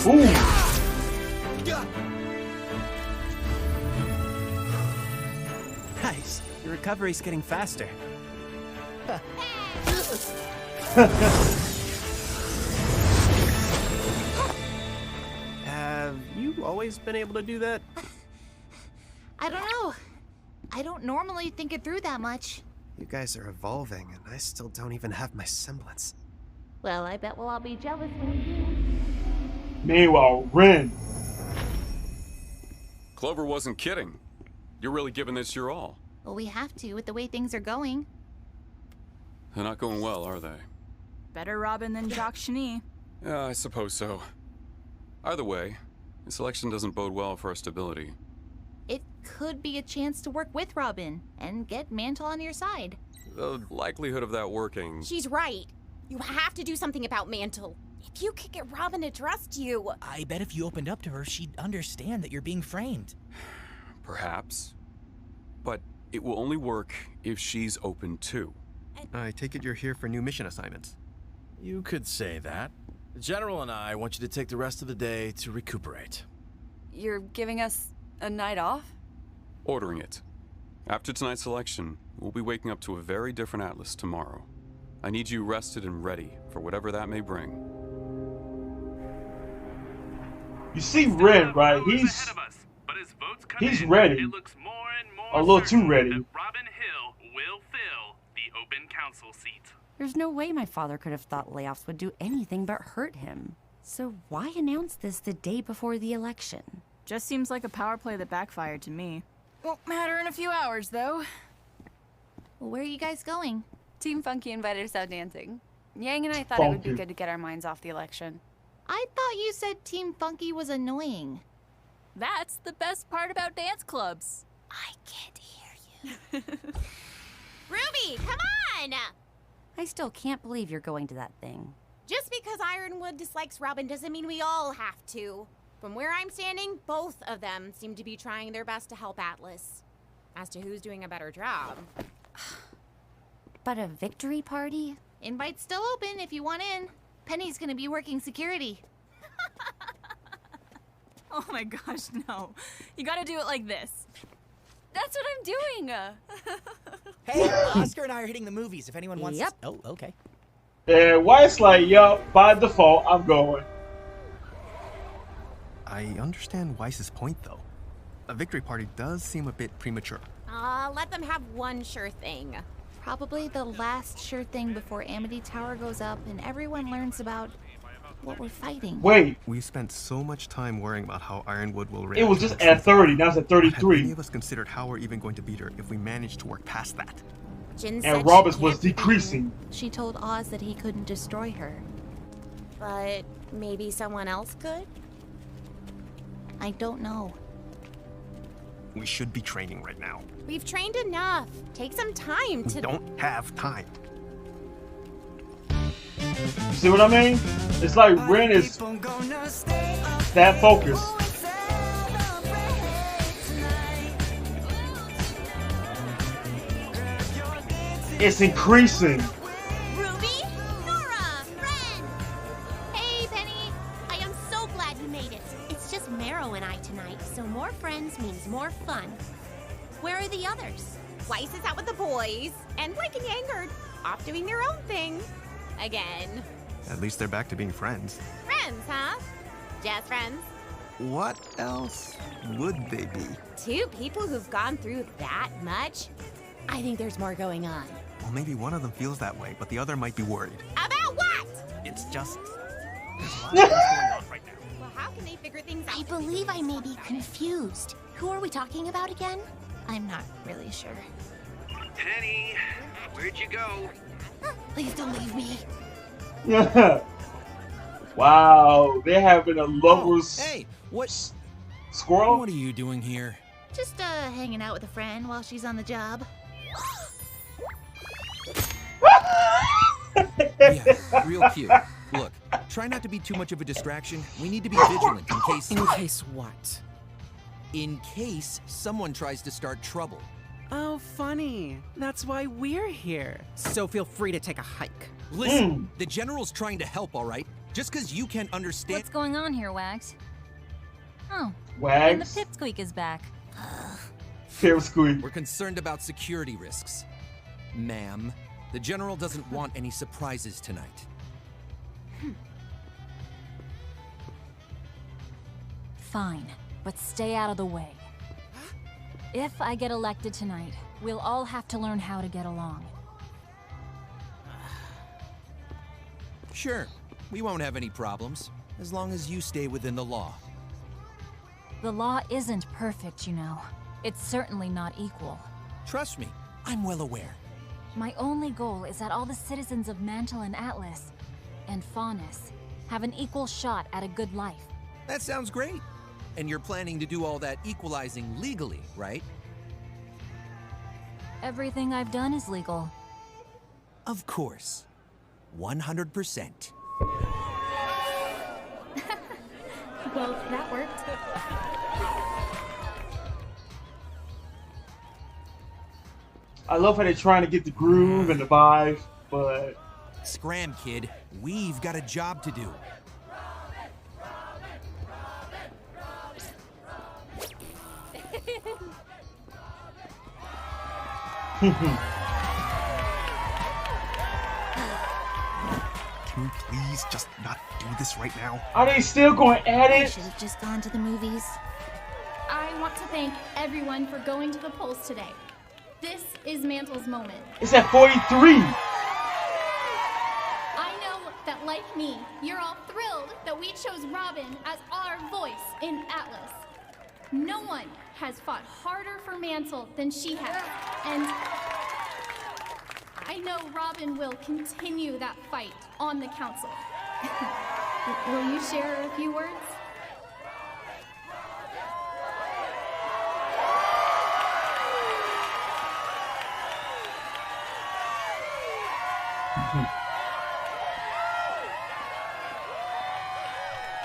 Ooh! Nice. Your recovery's getting faster. Have you always been able to do that? I don't know. I don't normally think it through that much. You guys are evolving, and I still don't even have my semblance. Well, I bet we'll all be jealous when you do. Meanwhile, Ren. Clover wasn't kidding. You're really giving this your all. Well, we have to with the way things are going. They're not going well, are they? Better Robin than Jacques Schnee. Yeah, I suppose so. Either way, this election doesn't bode well for our stability. It could be a chance to work with Robin and get Mantle on your side. The likelihood of that working... She's right. You have to do something about Mantle. If you could get Robin to trust you... I bet if you opened up to her, she'd understand that you're being framed. Perhaps. But it will only work if she's open too. I take it you're here for new mission assignments. You could say that. The General and I want you to take the rest of the day to recuperate. You're giving us a night off? Ordering it. After tonight's election, we'll be waking up to a very different Atlas tomorrow. I need you rested and ready for whatever that may bring. You see Ren, right? He's ready. A little too ready. Robin Hill will fill the open council seat. There's no way my father could have thought layoffs would do anything but hurt him. So why announce this the day before the election? Just seems like a power play that backfired to me. Won't matter in a few hours, though. Well, where are you guys going? Team Funky invited us out dancing. Yang and I thought it would be good to get our minds off the election. I thought you said Team Funky was annoying. That's the best part about dance clubs. I can't hear you. Ruby, come on! I still can't believe you're going to that thing. Just because Ironwood dislikes Robin doesn't mean we all have to. From where I'm standing, both of them seem to be trying their best to help Atlas. As to who's doing a better job... But a victory party? Invite's still open if you want in. Penny's gonna be working security. Oh my gosh, no. You gotta do it like this. That's what I'm doing! Hey, Oscar and I are hitting the movies if anyone wants to... Oh, okay. And White's like, yup, by default, I'm going. I understand Weiss's point, though. A victory party does seem a bit premature. Let them have one sure thing. Probably the last sure thing before Amity Tower goes up and everyone learns about what we're fighting. Wait. We spent so much time worrying about how Ironwood will react. It was just at 30, now it's at 33. Have any of us considered how we're even going to beat her if we manage to work past that? And Roberts was decreasing. She told Oz that he couldn't destroy her. But maybe someone else could? I don't know. We should be training right now. We've trained enough. Take some time to... We don't have time. See what I mean? It's like Ren is that focused. It's increasing. Ruby? Nora? Ren? Hey, Penny. I am so glad you made it. It's just Marrow and I tonight, so more friends means more fun. Where are the others? Weiss is out with the boys, and Blake and Yang are off doing their own thing. Again. At least they're back to being friends. Friends, huh? Just friends? What else would they be? Two people who've gone through that much? I think there's more going on. Well, maybe one of them feels that way, but the other might be worried. About what? It's just... there's a lot of things going on right now. Well, how can they figure things out? I believe I may be confused. Who are we talking about again? I'm not really sure. Penny, where'd you go? Please don't leave me. Wow, they're having a lovers. Hey, what? Squirrel? What are you doing here? Just hanging out with a friend while she's on the job. Yeah, real cute. Look, try not to be too much of a distraction. We need to be vigilant in case... In case what? In case someone tries to start trouble. Oh, funny. That's why we're here. So feel free to take a hike. Listen, the General's trying to help, all right? Just because you can't understand... What's going on here, Wags? Oh, Wags? and the Pipsqueak is back. Pipsqueak. We're concerned about security risks. Ma'am, the General doesn't want any surprises tonight. Fine, but stay out of the way. If I get elected tonight, we'll all have to learn how to get along. Sure, we won't have any problems, as long as you stay within the law. The law isn't perfect, you know. It's certainly not equal. Trust me, I'm well aware. My only goal is that all the citizens of Mantle and Atlas, and Faunus, have an equal shot at a good life. That sounds great. And you're planning to do all that equalizing legally, right? Everything I've done is legal. Of course. 100%. Well, that worked. I love how they're trying to get the groove and the vibe, but... Scram, kid. We've got a job to do. Can we please just not do this right now? Are they still going at I it? should have just gone to the movies. I want to thank everyone for going to the polls today. This is Mantle's moment. It's at 43. I know that, like me, you're all thrilled that we chose Robin as our voice in Atlas. No one has fought harder for Mantle than she has, and I know Robin will continue that fight on the council. Will you share a few words?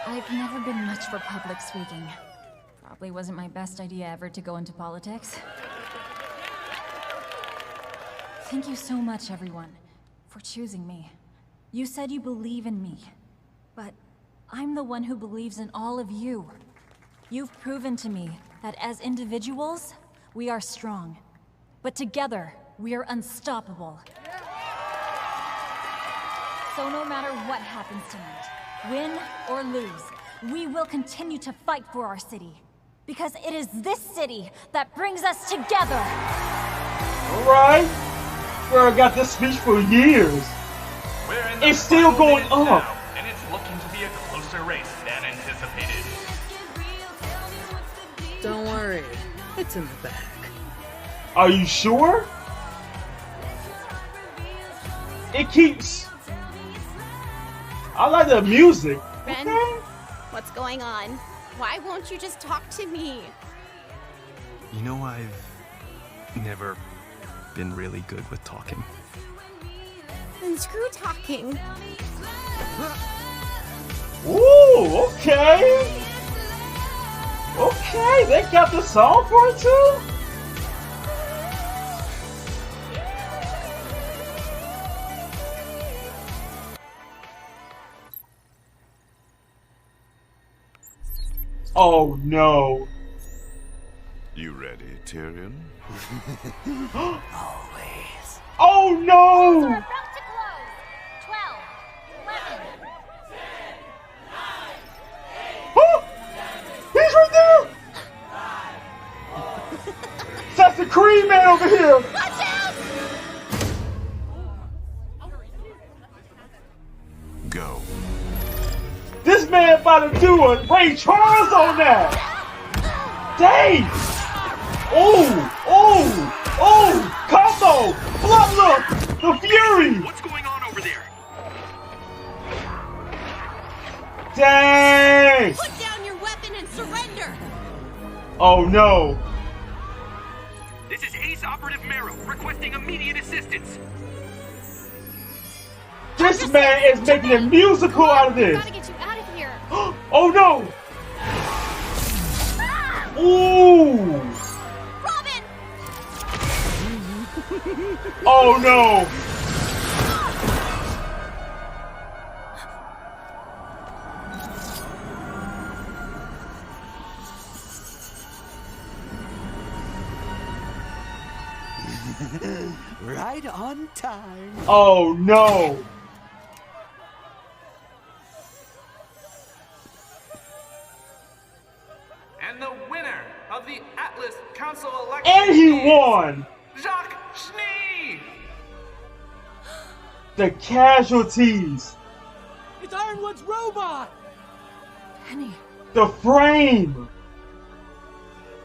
I've never been much for public speaking. Probably wasn't my best idea ever to go into politics. Thank you so much, everyone, for choosing me. You said you believe in me, but I'm the one who believes in all of you. You've proven to me that as individuals, we are strong, but together, we are unstoppable. So no matter what happens tonight, win or lose, we will continue to fight for our city. Because it is this city that brings us together! Alright. Girl, got this speech for years. It's still going up. Now, and it's looking to be a closer race than anticipated. Don't worry, it's in the bag. Are you sure? It keeps... I like the music. Ren, Okay. what's going on? Why won't you just talk to me? You know, I've never been really good with talking. Then screw talking. Ooh, okay. Okay, they got the song for it too? Oh no. You ready, Tyrion? Oh no! About to close. 12, over here. Watch out! Go. This man about to do a Ray Charles on that. Dang. Oh, combo. Blood look. The Fury. What's going on over there? Dang. Put down your weapon and surrender. Oh no. This is Ace Operative Marrow, requesting immediate assistance. This man is making a musical out of this. Gotta get you out of here. Oh no. Ooh. Robin! Oh no. Right on time. Oh no. And the winner of the Atlas Council election And he is won. Jacques Schnee! The casualties. It's Ironwood's robot! Penny. The frame.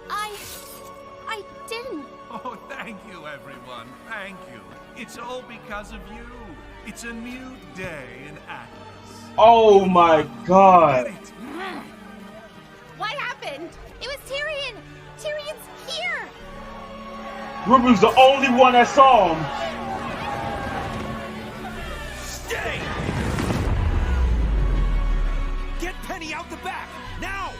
I didn't. Oh, thank you, everyone. Thank you. It's all because of you. It's a new day in Atlas. Oh my god. What happened? It was Tyrion. Tyrion's here. RWBY's the only one that saw him. Stay! Get Penny out the back, now!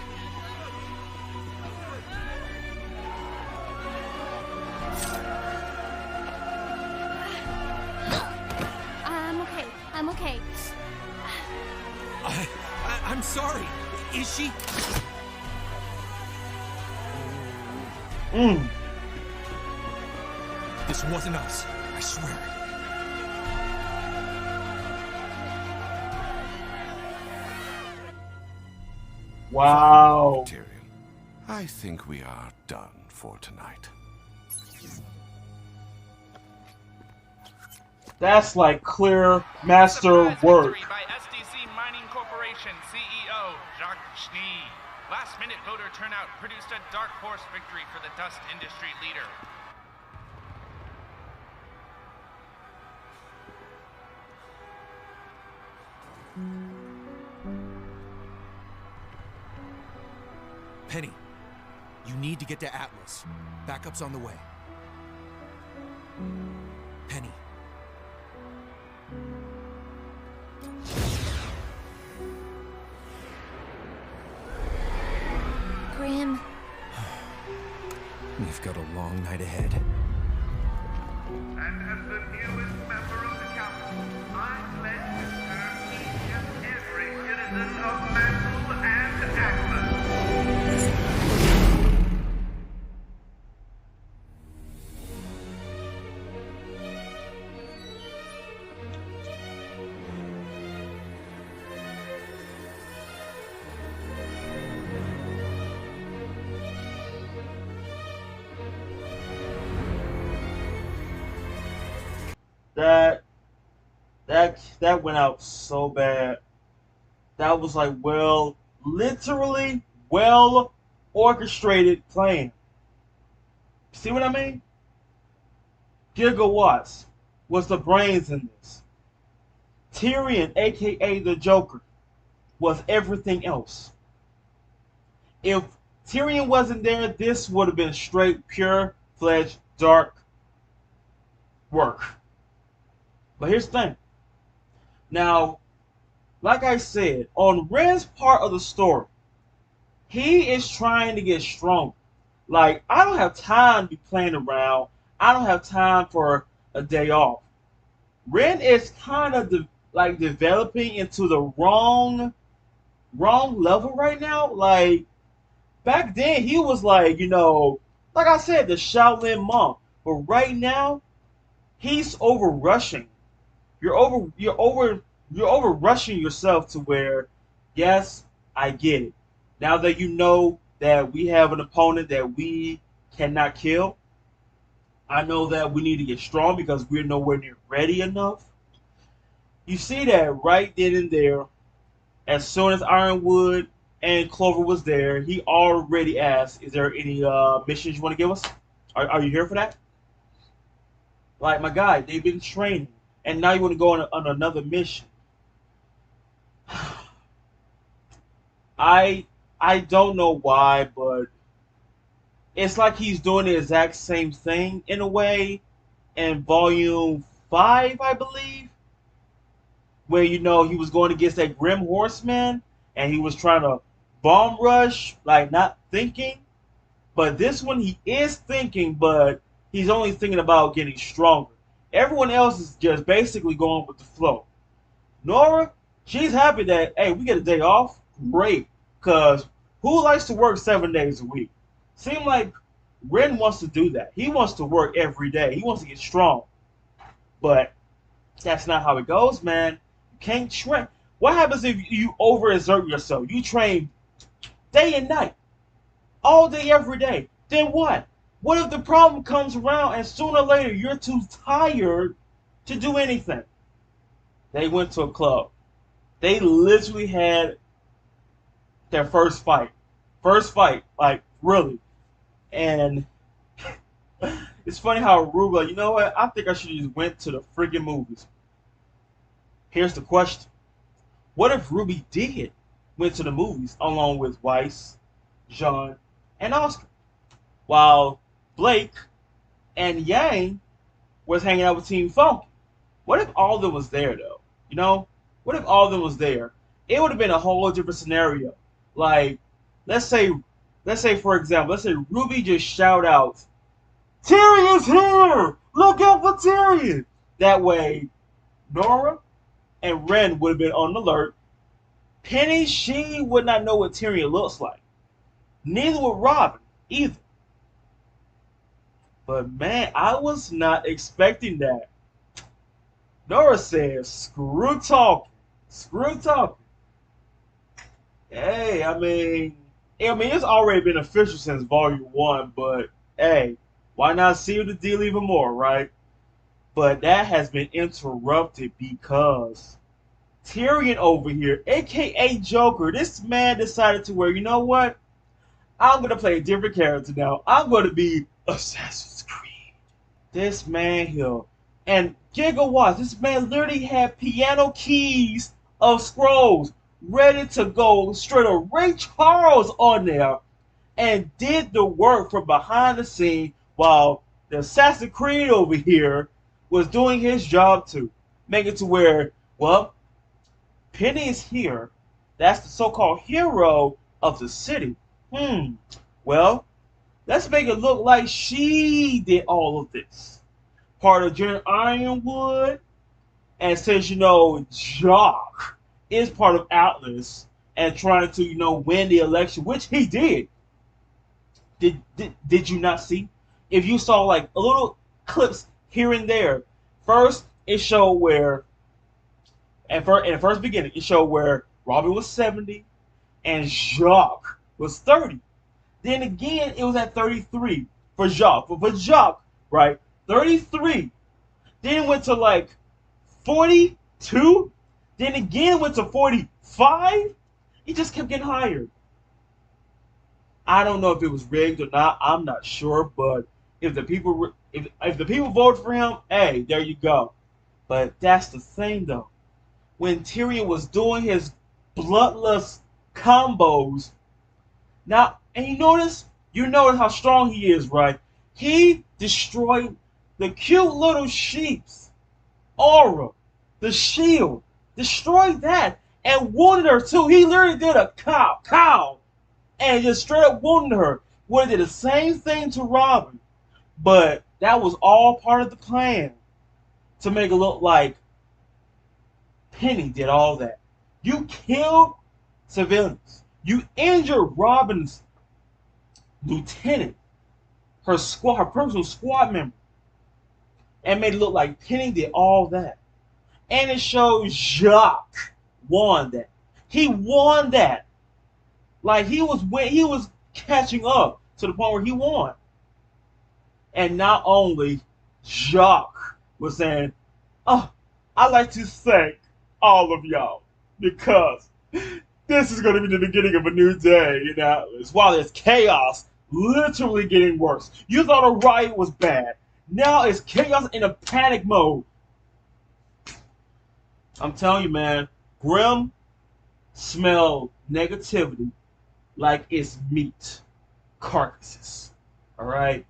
I'm okay. I'm sorry. Is she? This wasn't us, I swear. Wow. Tyrion, I think we are done for tonight. That's like clear master work. By SDC Mining Corporation CEO Jacques Schnee. Last-minute voter turnout produced a dark horse victory for the dust industry leader. Penny, you need to get to Atlas. Backup's on the way. Penny. Grim. We've got a long night ahead. And as the newest member of the council, I pledge to serve each and every citizen of Mantle and Atlas. That went out so bad. That was like literally well orchestrated plan. See what I mean? Gigawatts was the brains in this. Tyrion, aka the Joker, was everything else. If Tyrion wasn't there, this would have been straight, pure-fledged, dark work. But here's the thing. Now, like I said, on Ren's part of the story, he is trying to get stronger. Like, I don't have time to be playing around. I don't have time for a day off. Ren is kind of developing into the wrong level right now. Like, back then he was like, like I said, the Shaolin monk. But right now, he's over rushing. You're over rushing yourself to where, yes, I get it. Now that you know that we have an opponent that we cannot kill, I know that we need to get strong because we're nowhere near ready enough. You see that right then and there, as soon as Ironwood and Clover was there, he already asked, is there any missions you want to give us? Are you here for that? Like, my guy, they've been training, and now you want to go on another mission. I don't know why, but it's like he's doing the exact same thing in a way in Volume 5, I believe, where, you know, he was going against that Grim Horseman, and he was trying to bomb rush, like, not thinking. But this one, he is thinking, but he's only thinking about getting stronger. Everyone else is just basically going with the flow. Nora, she's happy that, hey, we get a day off. Great. Because who likes to work 7 days a week? Seems like Ren wants to do that. He wants to work every day. He wants to get strong. But that's not how it goes, man. You can't train. What happens if you overexert yourself? You train day and night. All day, every day. Then what? What if the problem comes around and sooner or later you're too tired to do anything? They went to a club. They literally had their first fight. First fight, like, really. And it's funny how RWBY, like, you know what? I think I should have just went to the freaking movies. Here's the question. What if RWBY did went to the movies along with Weiss, Jean, and Oscar, while Blake and Yang was hanging out with Team Funky? What if all of them was there, though? You know? What if all of them was there? It would have been a whole different scenario. Like, let's say for example, let's say RWBY just shout out, Tyrion's here! Look out for Tyrion! That way, Nora and Ren would have been on alert. Penny, she would not know what Tyrion looks like. Neither would Robin, either. But man, I was not expecting that. Nora says, screw talking. Screw talking. Hey, I mean, it's already been official since Volume 1, but hey, why not seal the deal even more, right? But that has been interrupted because Tyrion over here, aka Joker, this man decided to where, you know what? I'm going to play a different character now. I'm going to be Assassin's Creed. This man here. And gigawatts, this man literally had piano keys of scrolls ready to go straight up Ray Charles on there and did the work from behind the scene while the Assassin's Creed over here was doing his job too. Make it to where, well, Penny is here. That's the so-called hero of the city. Well, let's make it look like she did all of this. Part of Jen Ironwood. And since, you know, Jock is part of Atlas and trying to, you know, win the election, which he did. Did you not see? If you saw like a little clips here and there. First, it showed where, in the first beginning, it showed where Robin was 70 and Jock was 30. Then again, it was at 33 for Jock. For Jock, right? 33. Then it went to like 42. Then again it went to 45. It just kept getting higher. I don't know if it was rigged or not. I'm not sure, but if the people voted for him, hey, there you go. But that's the thing, though. When Tyrion was doing his bloodless combos, now, and you notice how strong he is, right? He destroyed the cute little sheep's aura, the shield, destroyed that, and wounded her too. He literally did a cow, and just straight up wounded her. Would have did the same thing to Robin, but that was all part of the plan to make it look like Penny did all that. You killed civilians. You injured Robin's lieutenant, her personal squad member, and made it look like Penny did all that. And it shows Jacques won that. He won that. Like he was catching up to the point where he won. And not only Jacques was saying, oh, I'd like to thank all of y'all because this is going to be the beginning of a new day in Atlas. While there's chaos literally getting worse. You thought a riot was bad. Now it's chaos in a panic mode. I'm telling you, man, Grim smelled negativity like it's meat. Carcasses. Alright?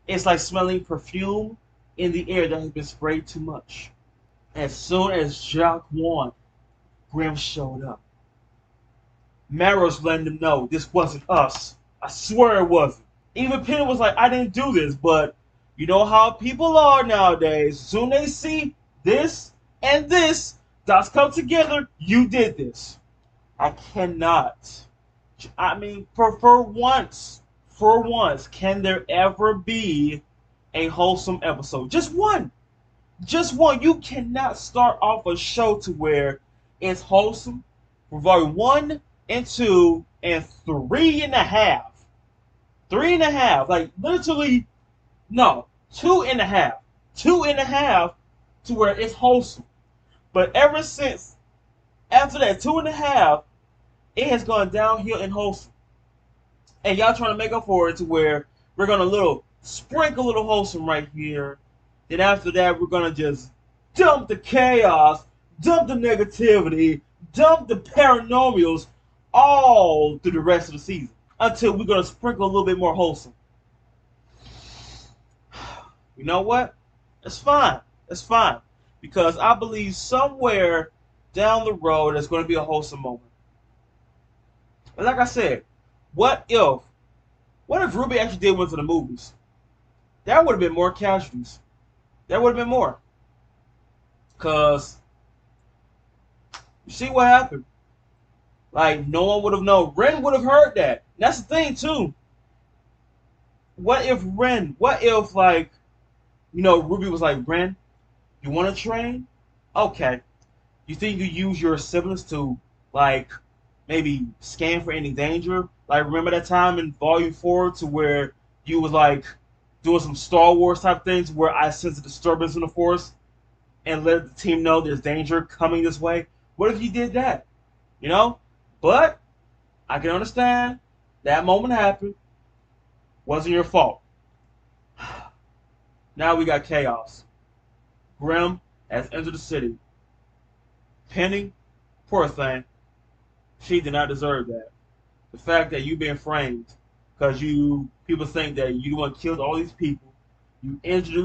It's like smelling perfume in the air that has been sprayed too much. As soon as Jacques won, Grim showed up. Marrow's letting them know this wasn't us. I swear it wasn't. Even Penny was like, I didn't do this, but you know how people are nowadays. As soon as they see this and this, dots come together, you did this. I cannot. I mean, for once, can there ever be a wholesome episode? Just one. Just one. You cannot start off a show to where it's wholesome for volume 1 and 2 and 3.5. 3.5. Like, literally, no. 2.5. 2.5 to where it's wholesome. But ever since, after that 2.5, it has gone downhill and wholesome. And y'all trying to make up for it to where we're going to sprinkle a little wholesome right here. Then after that, we're going to just dump the chaos, dump the negativity, dump the paranormals all through the rest of the season. Until we're going to sprinkle a little bit more wholesome. You know what? It's fine. It's fine. Because I believe somewhere down the road there's going to be a wholesome moment. And like I said, what if RWBY actually did went to the movies? That would have been more casualties. That would have been more. Because you see what happened. Like, no one would have known. Ren would have heard that. That's the thing, too. What if, like, you know, RWBY was like, Ren, you want to train? Okay. You think you use your siblings to, like, maybe scan for any danger? Like, remember that time in Volume 4 to where you was, like, doing some Star Wars type things where I sensed a disturbance in the Force and let the team know there's danger coming this way? What if you did that? You know? But I can understand that moment happened. Wasn't your fault. Now we got chaos. Grim has entered the city. Penny, poor thing, she did not deserve that. The fact that you been framed because people think that you the one killed all these people. You injured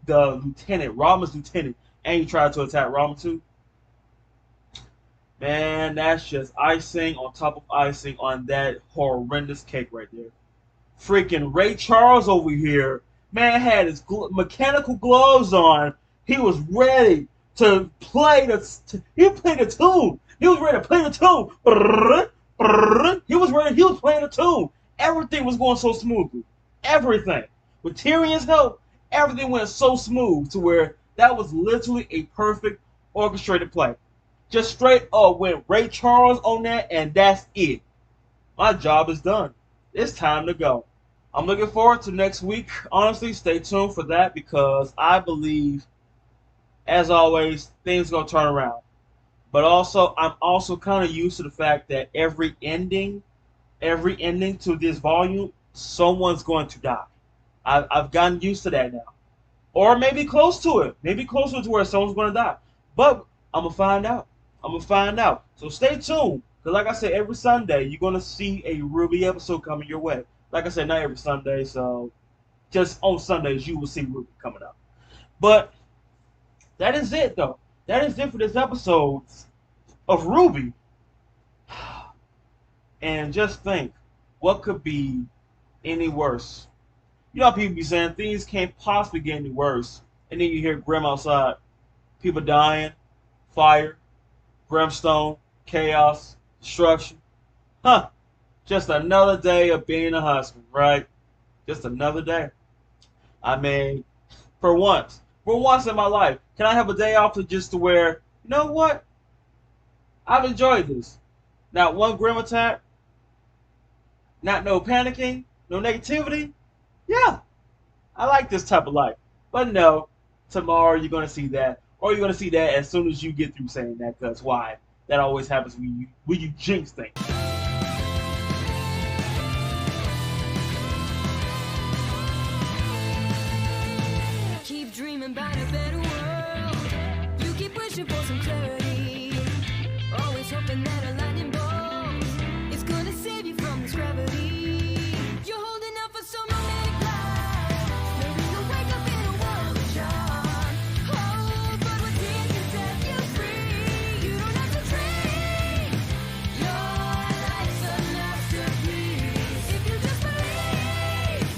the lieutenant, Robin's lieutenant, and you tried to attack Robin too. Man, that's just icing on top of icing on that horrendous cake right there. Freaking Ray Charles over here, man, had his mechanical gloves on. He was ready to play he played the tune. He was ready to play the tune. He was playing the tune. Everything was going so smoothly. Everything. With Tyrion's help, everything went so smooth to where that was literally a perfect orchestrated play. Just straight up went Ray Charles on that, and that's it. My job is done. It's time to go. I'm looking forward to next week. Honestly, stay tuned for that because I believe, as always, things are going to turn around. But also, I'm also kind of used to the fact that every ending to this volume, someone's going to die. I've gotten used to that now. Or maybe close to it. Maybe closer to where someone's going to die. But I'm going to find out. So stay tuned. Because like I said, every Sunday, you're going to see a RWBY episode coming your way. Like I said, not every Sunday. So just on Sundays, you will see RWBY coming up. But that is it, though. That is it for this episode of RWBY. And just think, what could be any worse? You know how people be saying things can't possibly get any worse. And then you hear Grim outside. People dying, fire, brimstone, chaos, destruction. Huh. Just another day of being a husband, right? Just another day. I mean, for once in my life, can I have a day off to where, you know what? I've enjoyed this. Not one Grim attack. Not no panicking. No negativity. Yeah. I like this type of life. But no, tomorrow you're gonna see that, or you're gonna see that as soon as you get through saying that. Cause why? That always happens when you jinx things. Keep dreaming about a better world. You keep wishing for some clarity. Always hoping that a lightning bolt is gonna save you from this gravity. You're holding out for some romantic life. Maybe you'll wake up in a world of charm. Oh, but what's in can set you free. You don't have to dream. Your life's a masterpiece. If you just believe,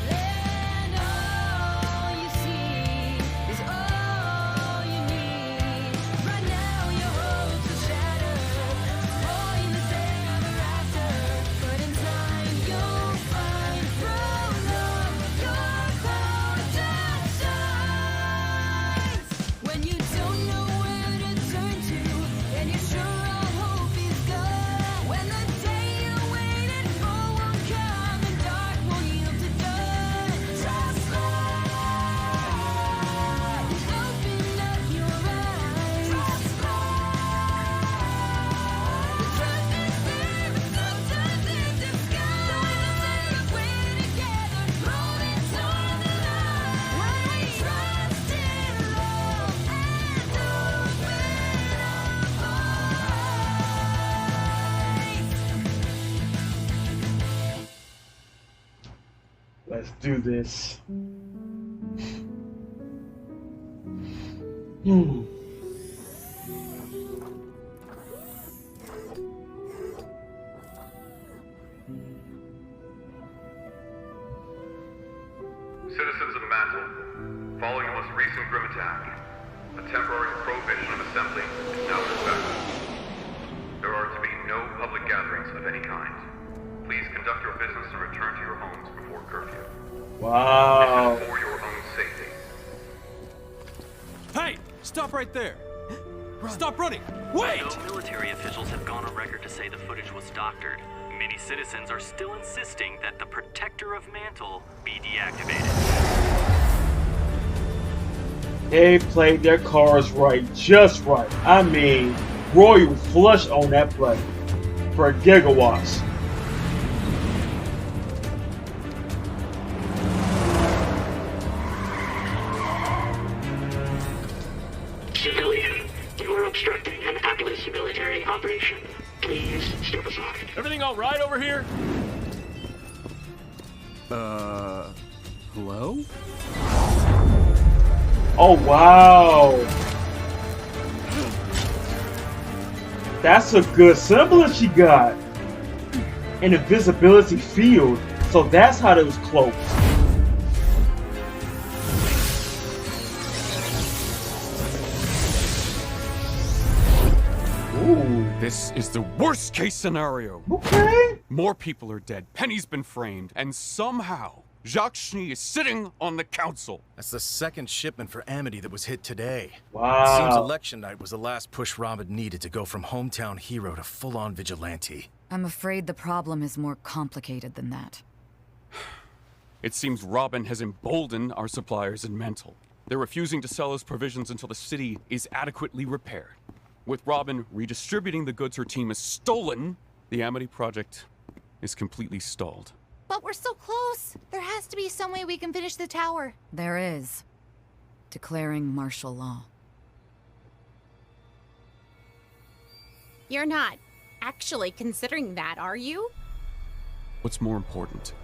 then all you see is all you need. Right now your hopes are shattered, destroying the day ever after. But in time you'll find through love your power that shines. When you don't know where to turn to, and you're sure all hope is gone. When the day you waited for won't come, and dark won't yield to dawn. Trust light and open up your eyes. Trust light. The truth is there, but sometimes in disguise. We're together, moving toward the light. When we trust in love and open our eyes. Let's do this. Citizens of Mantle, following the most recent grim attack, a temporary prohibition of assembly is now suspended. There are to be no public gatherings of any kind. Please conduct your business and return to your homes before curfew. Wow. This is for your own safety. Hey! Stop right there! Stop running! Wait! Though military officials have gone on record to say the footage was doctored, many citizens are still insisting that the Protector of Mantle be deactivated. They played their cards right, just right. I mean, royal flush on that play for gigawatts. Civilian, you are obstructing an Atlas military operation. Please step aside. Everything all right over here? Hello? Oh, wow. That's a good semblance she got. An invisibility field. So that's how it was close. Ooh. This is the worst case scenario. Okay. More people are dead. Penny's been framed. And somehow, BlackxGhostxFace is sitting on the council. That's the second shipment for Amity that was hit today. Wow. It seems election night was the last push Robin needed to go from hometown hero to full-on vigilante. I'm afraid the problem is more complicated than that. It seems Robin has emboldened our suppliers in Mantle. They're refusing to sell us provisions until the city is adequately repaired. With Robin redistributing the goods her team has stolen, the Amity project is completely stalled. But we're so close. There has to be some way we can finish the tower. There is. Declaring martial law. You're not actually considering that, are you? What's more important?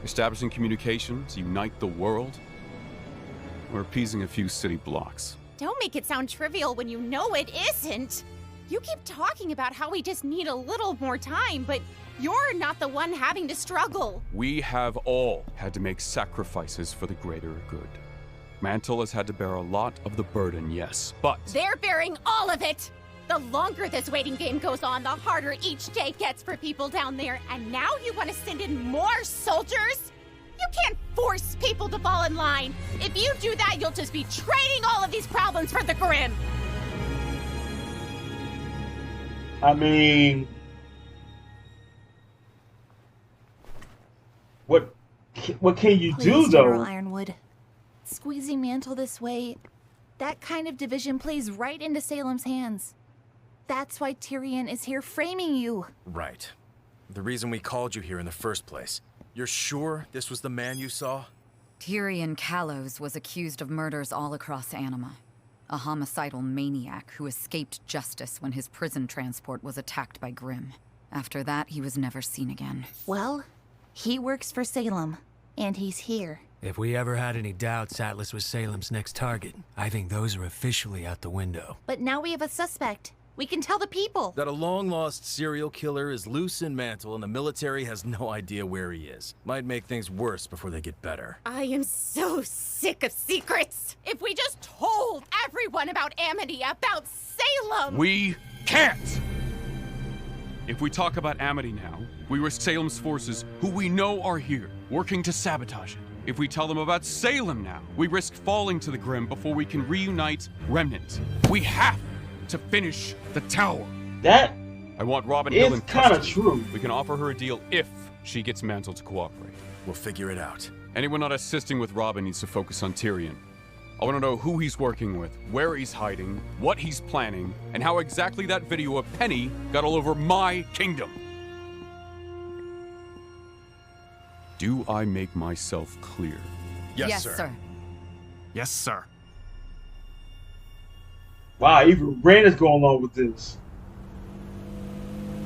Establishing communication to unite the world? Or appeasing a few city blocks? Don't make it sound trivial when you know it isn't. You keep talking about how we just need a little more time, but you're not the one having to struggle. We have all had to make sacrifices for the greater good. Mantle has had to bear a lot of the burden, yes, but... They're bearing all of it! The longer this waiting game goes on, the harder each day gets for people down there. And now you want to send in more soldiers? You can't force people to fall in line. If you do that, you'll just be trading all of these problems for the Grim. I mean... What what can you do Please, General though? Ironwood. Squeezing Mantle this way, that kind of division plays right into Salem's hands. That's why Tyrion is here framing you. Right. The reason we called you here in the first place. You're sure this was the man you saw? Tyrion Callows was accused of murders all across Anima. A homicidal maniac who escaped justice when his prison transport was attacked by Grimm. After that, he was never seen again. Well, he works for Salem, and he's here. If we ever had any doubts Atlas was Salem's next target, I think those are officially out the window. But now we have a suspect. We can tell the people. That a long-lost serial killer is loose in Mantle and the military has no idea where he is. Might make things worse before they get better. I am so sick of secrets. If we just told everyone about Amity, about Salem. We can't! If we talk about Amity now, we risk Salem's forces, who we know are here, working to sabotage it. If we tell them about Salem now, we risk falling to the Grimm before we can reunite Remnant. We have to finish the tower. That I want Robin Hill in kind of custody. true. We can offer her a deal if she gets Mantle to cooperate. We'll figure it out. Anyone not assisting with Robin needs to focus on Tyrion. I want to know who he's working with, where he's hiding, what he's planning, and how exactly that video of Penny got all over my kingdom. Do I make myself clear? Yes, sir. Yes, sir. Wow, even Ren is going along with this.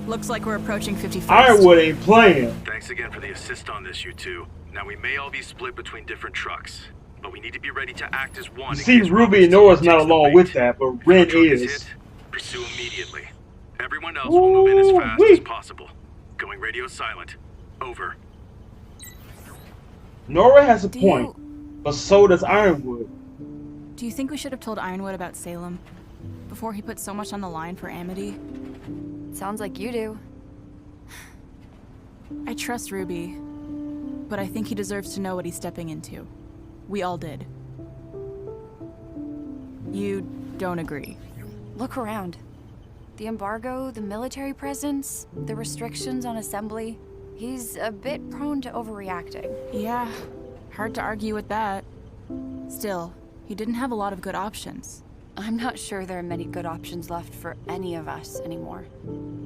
Looks like we're approaching 51st. Ironwood ain't playing. Thanks again for the assist on this, you two. Now we may all be split between different trucks, but we need to be ready to act as one. You see, Ruby and Nora's not along with that, but Ren is. Pursue immediately. Everyone else will move in as fast as possible. Going radio silent. Over. Nora has a point, but so does Ironwood. Do you think we should have told Ironwood about Salem before he put so much on the line for Amity? Sounds like you do. I trust Ruby, but I think he deserves to know what he's stepping into. We all did. You don't agree? Look around. The embargo, the military presence, the restrictions on assembly. He's a bit prone to overreacting. Yeah, hard to argue with that. Still, he didn't have a lot of good options. I'm not sure there are many good options left for any of us anymore.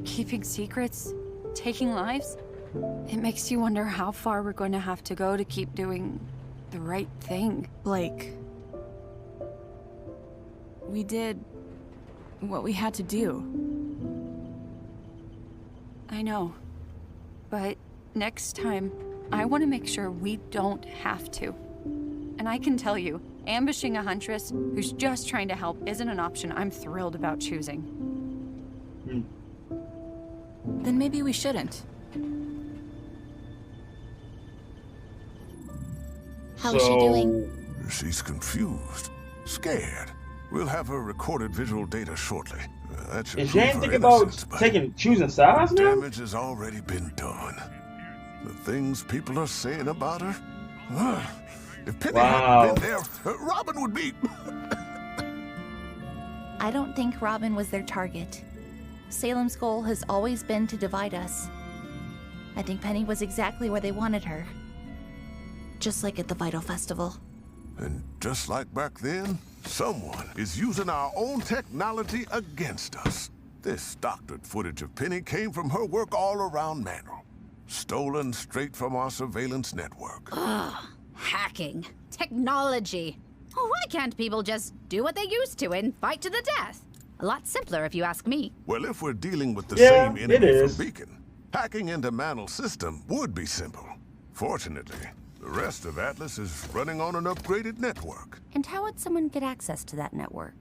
Keeping secrets, taking lives, it makes you wonder how far we're going to have to go to keep doing the right thing. Blake, we did what we had to do. I know, but next time, I want to make sure we don't have to. And I can tell you, ambushing a huntress who's just trying to help isn't an option I'm thrilled about choosing. Then maybe we shouldn't. How's she doing? She's confused, scared. We'll have her recorded visual data shortly. That should Is she prove ain't her thinking about innocence, but choosing sides now? damage has already been done. The things people are saying about her. If Penny hadn't been there, Robin would be. I don't think Robin was their target. Salem's goal has always been to divide us. I think Penny was exactly where they wanted her. Just like at the Vital Festival. And just like back then, someone is using our own technology against us. This doctored footage of Penny came from her work all around Mantle. Stolen straight from our surveillance network. Ugh, hacking. Technology. Oh, why can't people just do what they used to and fight to the death? A lot simpler if you ask me. Well, if we're dealing with the Yeah, same it enemy is. from Beacon, hacking into Mantle's system would be simple. Fortunately, the rest of Atlas is running on an upgraded network. And how would someone get access to that network?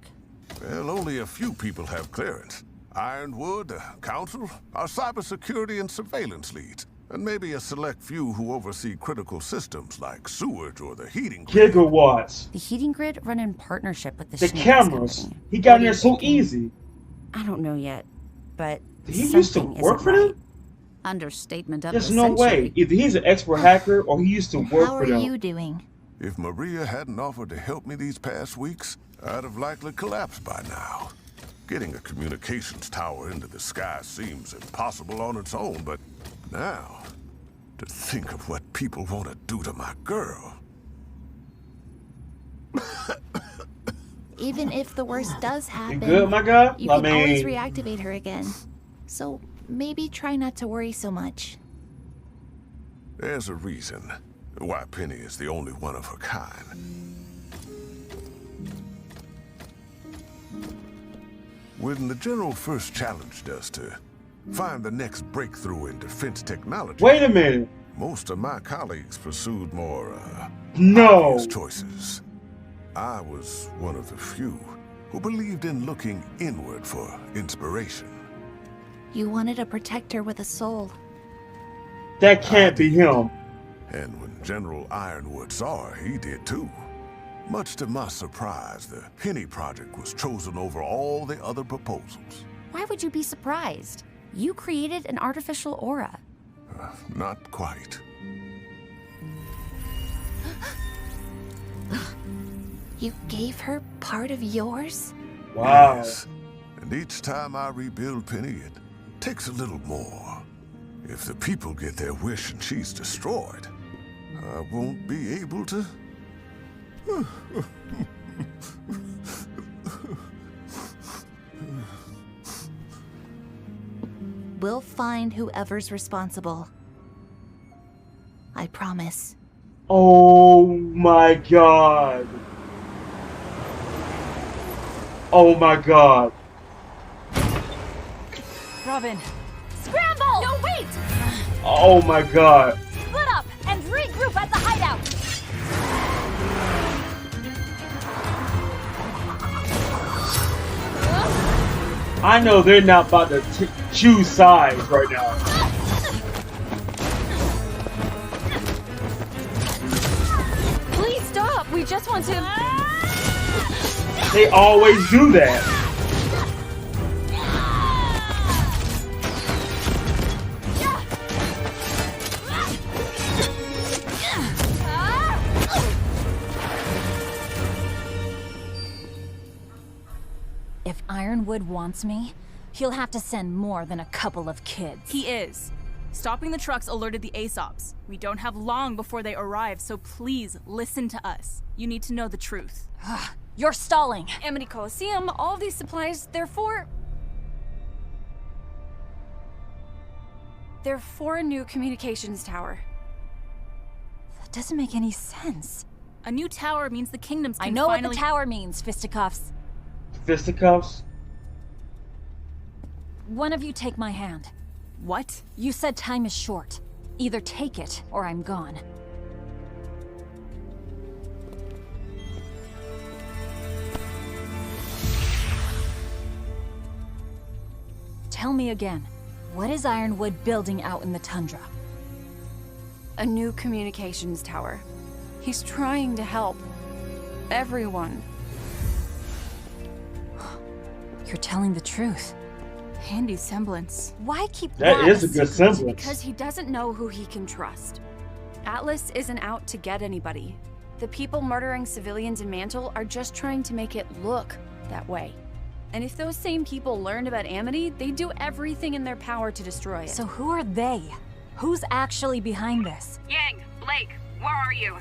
Well, only a few people have clearance. Ironwood, the Council, our cybersecurity and surveillance leads, and maybe a select few who oversee critical systems like sewage or the heating grid. Gigawatts. The heating grid run in partnership with the The Schneiders cameras. company. He got What in are there you so thinking? easy. I don't know yet, but Did he used to something work isn't for right. them? Understatement of There's the no century. way. Either he's an expert hacker or he used to work How for are them. you doing? If Maria hadn't offered to help me these past weeks, I'd have likely collapsed by now. Getting a communications tower into the sky seems impossible on its own, but now To think of what people want to do to my girl. Even if the worst does happen, You good, my guy? you can always reactivate her again. So maybe try not to worry so much. There's a reason why Penny is the only one of her kind. When the General first challenged us to find the next breakthrough in defense technology... Wait a minute. Most of my colleagues pursued more, obvious choices. I was one of the few who believed in looking inward for inspiration. You wanted a protector with a soul. That can't be him. And when General Ironwood saw her, he did too. Much to my surprise, the Penny Project was chosen over all the other proposals. Why would you be surprised? You created an artificial aura. Not quite. You gave her part of yours? Wow. Yes. And each time I rebuild Penny, it takes a little more. If the people get their wish and she's destroyed, I won't be able to... We'll find whoever's responsible. I promise. Oh my god. Oh my god. Robin. Scramble! No, wait! Oh my god. Split up and regroup at the hideout! I know they're not about to choose sides right now. Please stop. We just want to... They always do that. If Ironwood wants me, he'll have to send more than a couple of kids. He is. Stopping the trucks alerted the Aesops. We don't have long before they arrive, so please listen to us. You need to know the truth. You're stalling. Amity Coliseum, all these supplies, they're for a new communications tower. That doesn't make any sense. A new tower means the kingdoms can I know finally... what the tower means, fisticuffs. Fisticuffs? One of you take my hand. What? You said time is short. Either take it, or I'm gone. Tell me again, what is Ironwood building out in the tundra? A new communications tower. He's trying to help everyone. You're telling the truth. Handy semblance. Why keep That is a good semblance. Because he doesn't know who he can trust. Atlas isn't out to get anybody. The people murdering civilians in Mantle are just trying to make it look that way. And if those same people learned about Amity, they'd do everything in their power to destroy it. So who are they? Who's actually behind this? Yang, Blake, where are you?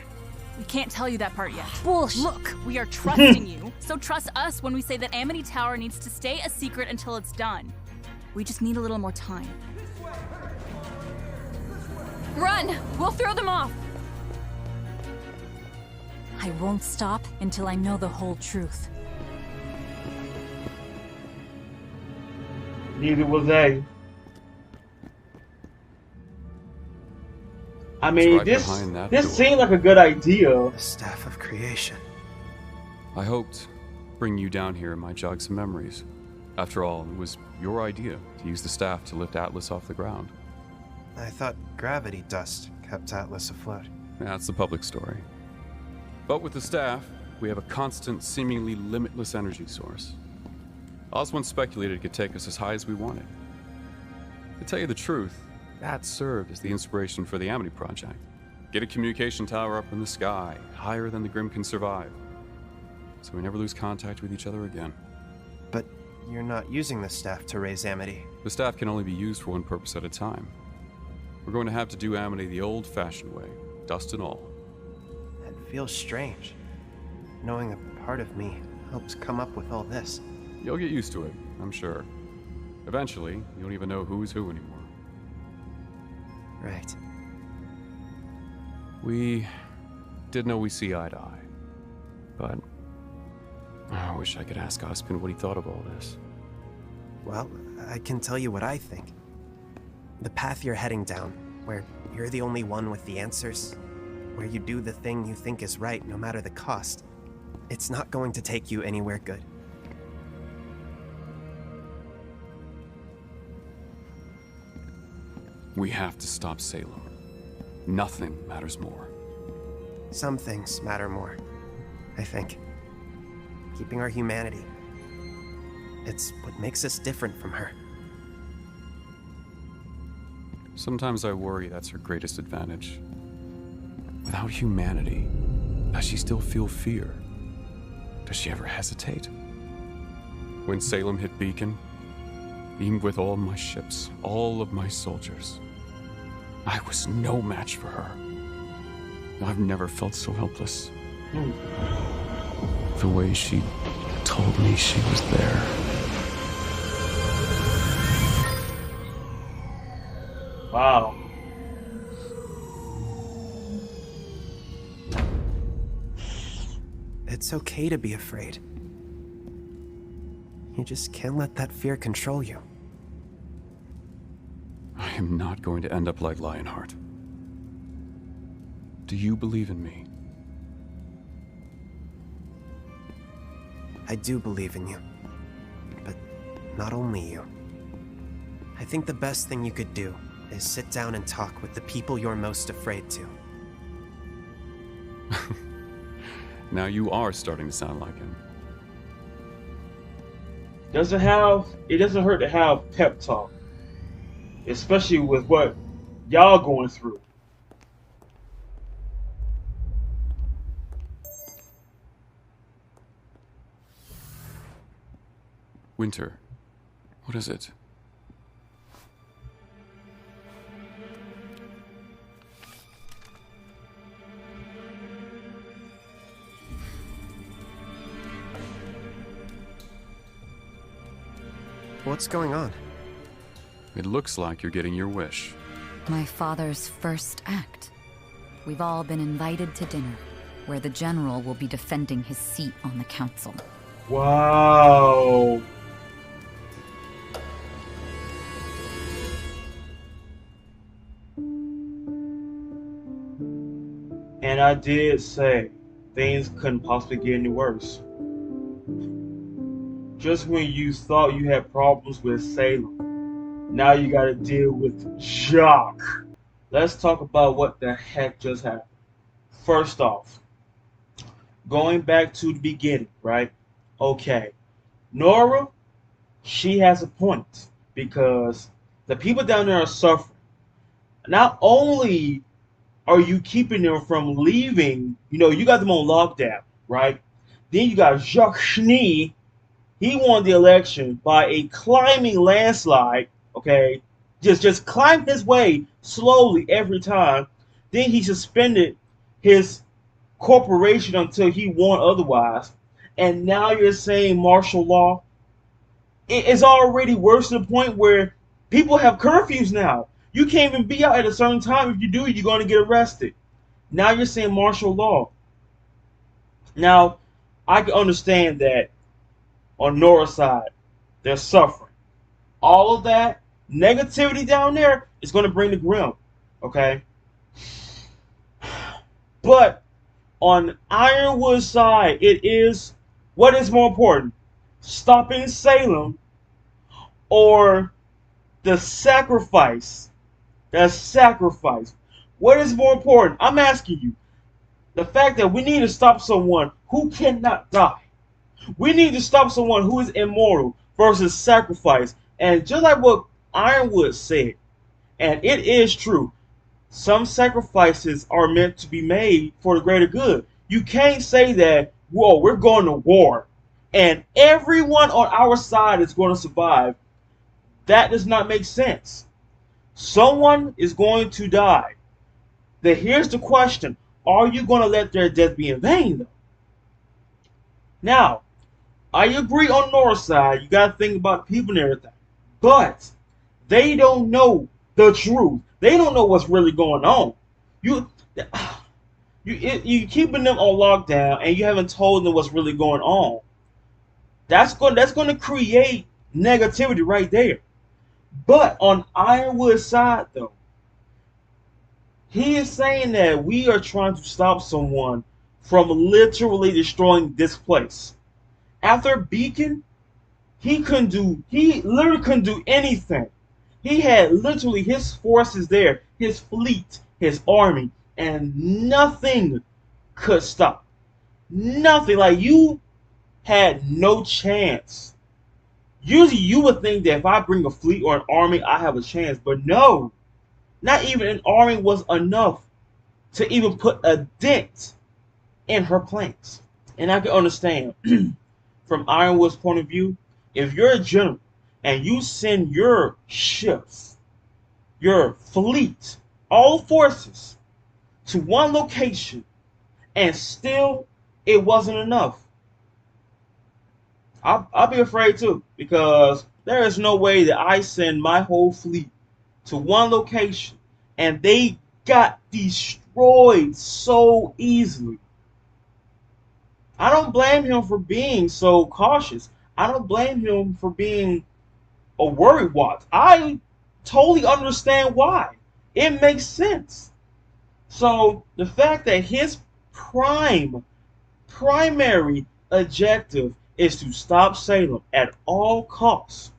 We can't tell you that part yet. Bullshit. Look, we are trusting you, so trust us when we say that Amity Tower needs to stay a secret until it's done. We just need a little more time. Run! We'll throw them off! I won't stop until I know the whole truth. Neither will they. I mean, right this behind that door. seemed like a good idea. The Staff of Creation. I hoped bringing you down here might jog some memories. After all, it was your idea to use the staff to lift Atlas off the ground. I thought gravity dust kept Atlas afloat. That's the public story. But with the staff, we have a constant, seemingly limitless energy source. Oz once speculated it could take us as high as we wanted. To tell you the truth, that served as the inspiration for the Amity Project. Get a communication tower up in the sky, higher than the Grimm can survive. So we never lose contact with each other again. But you're not using the staff to raise Amity. The staff can only be used for one purpose at a time. We're going to have to do Amity the old-fashioned way, dust and all. It feels strange, knowing a part of me helps come up with all this. You'll get used to it, I'm sure. Eventually, you don't even know who's who anymore. Right. We didn't always see eye to eye, but I wish I could ask Ozpin what he thought of all this. Well, I can tell you what I think. The path you're heading down, where you're the only one with the answers, where you do the thing you think is right no matter the cost, it's not going to take you anywhere good. We have to stop Salem. Nothing matters more. Some things matter more, I think. Keeping our humanity. It's what makes us different from her. Sometimes I worry that's her greatest advantage. Without humanity, does she still feel fear? Does she ever hesitate? When Salem hit Beacon, even with all my ships, all of my soldiers, I was no match for her. I've never felt so helpless. The way she told me she was there. Wow. It's okay to be afraid. You just can't let that fear control you. I am not going to end up like Lionheart. Do you believe in me? I do believe in you. But not only you. I think the best thing you could do is sit down and talk with the people you're most afraid to. Now you are starting to sound like him. It doesn't hurt to have pep talk. Especially with what y'all going through. Winter, what is it? What's going on? It looks like you're getting your wish. My father's first act. We've all been invited to dinner, where the general will be defending his seat on the council. Wow. And I did say things couldn't possibly get any worse. Just when you thought you had problems with Salem, now you gotta deal with Jock. Let's talk about what the heck just happened. First off, going back to the beginning, right? Okay, Nora, she has a point because the people down there are suffering. Not only are you keeping them from leaving, you got them on lockdown, right? Then you got Jacques Schnee. He won the election by a climbing landslide, okay? Just climbed his way slowly every time. Then he suspended his corporation until he won otherwise. And now you're saying martial law? It is already worse to the point where people have curfews now. You can't even be out at a certain time. If you do, you're going to get arrested. Now you're saying martial law. Now, I can understand that on Nora's side, they're suffering. All of that negativity down there is going to bring the grim, okay? But on Ironwood's side, it is, what is more important? Stopping Salem or the sacrifice? The sacrifice. What is more important? I'm asking you. The fact that we need to stop someone who cannot die. We need to stop someone who is immortal versus sacrifice. And just like what Ironwood said, and it is true, some sacrifices are meant to be made for the greater good. You can't say that, whoa, we're going to war and everyone on our side is going to survive. That does not make sense. Someone is going to die. Then here's the question. Are you going to let their death be in vain, though? Now, I agree on Nora's side. You got to think about the people and everything. But they don't know the truth. They don't know what's really going on. You keeping them on lockdown and you haven't told them what's really going on. That's going to create negativity right there. But on Ironwood's side, though, he is saying that we are trying to stop someone from literally destroying this place. After Beacon, he literally couldn't do anything. He had literally his forces there, his fleet, his army, and nothing could stop. Nothing. Like, you had no chance. Usually you would think that if I bring a fleet or an army, I have a chance. But no. Not even an army was enough to even put a dent in her plans. And I can understand, from Ironwood's point of view, if you're a general and you send your ships, your fleet, all forces to one location and still it wasn't enough, I'll be afraid too, because there is no way that I send my whole fleet to one location and they got destroyed so easily. I don't blame him for being so cautious. I don't blame him for being a worrywart. I totally understand why. It makes sense. So the fact that his primary objective is to stop Salem at all costs.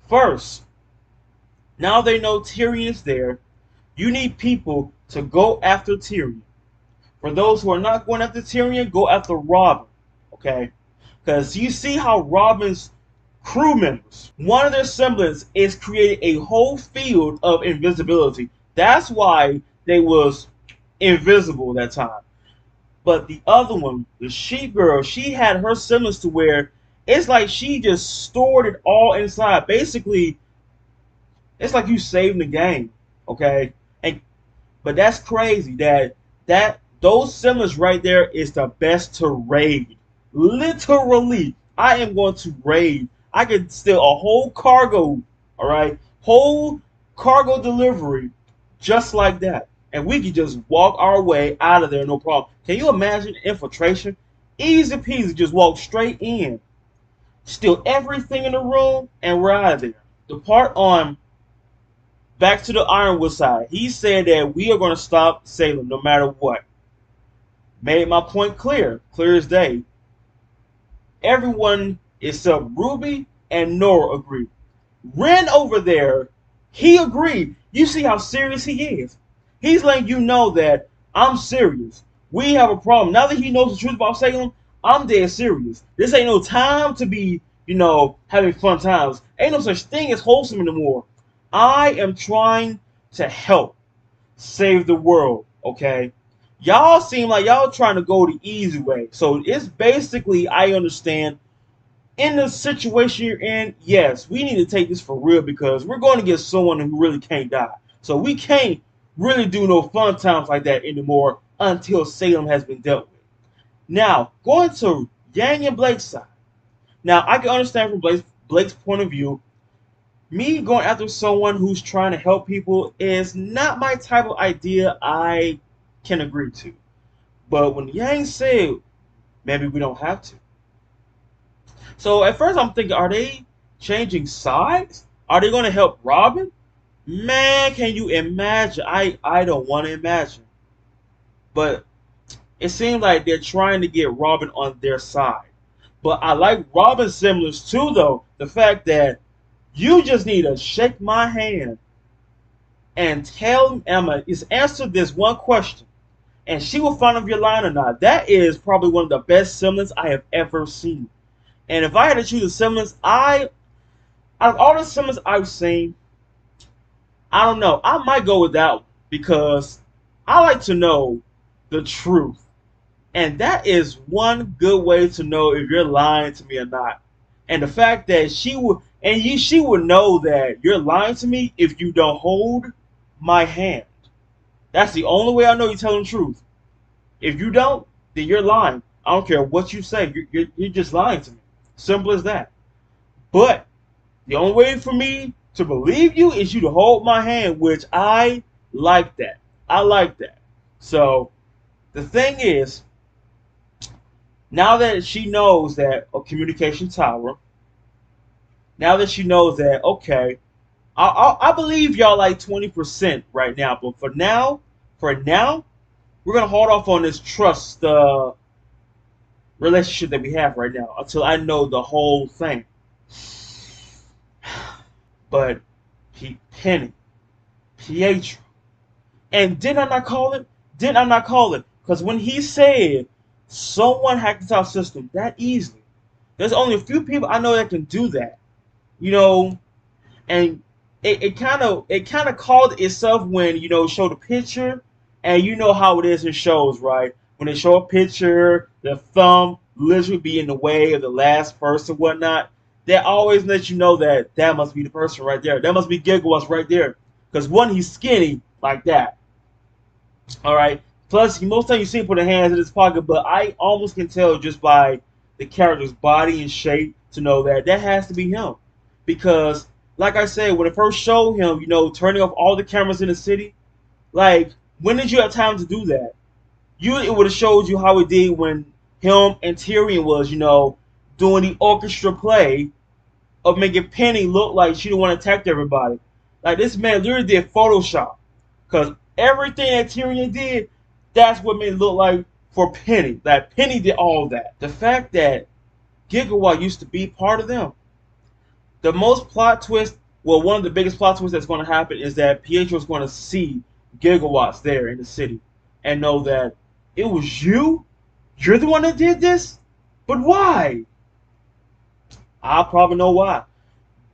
First, now they know Tyrion is there. You need people to go after Tyrion. For those who are not going after Tyrion, go after Robin. Okay? Because you see how Robin's crew members, one of their semblance is creating a whole field of invisibility. That's why they was invisible that time. But the other one, the sheep girl, she had her semblance to where it's like she just stored it all inside. Basically, it's like you saving the game. Okay? But that's crazy that those semblance right there is the best to raid. Literally, I am going to raid. I could steal a whole cargo, all right, whole cargo delivery, just like that, and we could just walk our way out of there, no problem. Can you imagine infiltration? Easy peasy, just walk straight in, steal everything in the room, and we're out of there. The part on back to the Ironwood side, he said that we are going to stop Salem no matter what. Made my point clear as day. Everyone except Ruby and Nora agreed. Ren over there, he agreed. You see how serious he is. He's letting you know that I'm serious. We have a problem. Now that he knows the truth about Salem, I'm dead serious. This ain't no time to be, having fun times. Ain't no such thing as wholesome anymore. I am trying to help save the world, okay? Y'all seem like y'all trying to go the easy way. So it's basically, I understand, in the situation you're in, yes, we need to take this for real because we're going to get someone who really can't die. So we can't really do no fun times like that anymore until Salem has been dealt with. Now, going to Yang and Blake's side. Now, I can understand from Blake's point of view, me going after someone who's trying to help people is not my type of idea I can agree to. But when Yang said, maybe we don't have to. So at first I'm thinking, are they changing sides? Are they going to help Robin? Man, can you imagine? I don't want to imagine. But it seems like they're trying to get Robin on their side. But I like Robin's semblance too, though. The fact that you just need to shake my hand and tell Emma, is answer this one question. And she will find if you're lying or not. That is probably one of the best semblance I have ever seen. And if I had to choose a semblance, out of all the semblance I've seen, I don't know. I might go with that one because I like to know the truth. And that is one good way to know if you're lying to me or not. And the fact that And she would know that you're lying to me if you don't hold my hand. That's the only way I know you're telling the truth. If you don't, then you're lying. I don't care what you say. You're just lying to me. Simple as that. But the only way for me to believe you is you to hold my hand, which I like that. I like that. So the thing is, now that she knows that a communication tower, now that she knows that, okay, I believe y'all like 20% right now, but for now, we're gonna hold off on this trust relationship that we have right now until I know the whole thing. But Penny, Pietro, and did I not call it? Did I not call it? Because when he said someone hacked into our system that easily, there's only a few people I know that can do that. You know, and it kind of called itself when, you know, show the picture, and you know how it is in shows, right? When they show a picture, the thumb literally be in the way of the last person, whatnot. They always let you know that that must be the person right there. That must be Gigawatts right there, because one, he's skinny like that. All right. Plus, most time you see him put his hands in his pocket, but I almost can tell just by the character's body and shape to know that that has to be him. Because, like I said, when it first showed him, you know, turning off all the cameras in the city, like, when did you have time to do that? It would have showed you how it did when him and Tyrion was, you know, doing the orchestra play of making Penny look like she didn't want to attack everybody. Like, this man literally did Photoshop. Because everything that Tyrion did, that's what made it look like for Penny. Like, Penny did all that. The fact that Gigawatt used to be part of them. The most plot twist, well, one of the biggest plot twists that's going to happen is that Pietro's going to see Gigawatts there in the city and know that it was you? You're the one that did this? But why? I'll probably know why.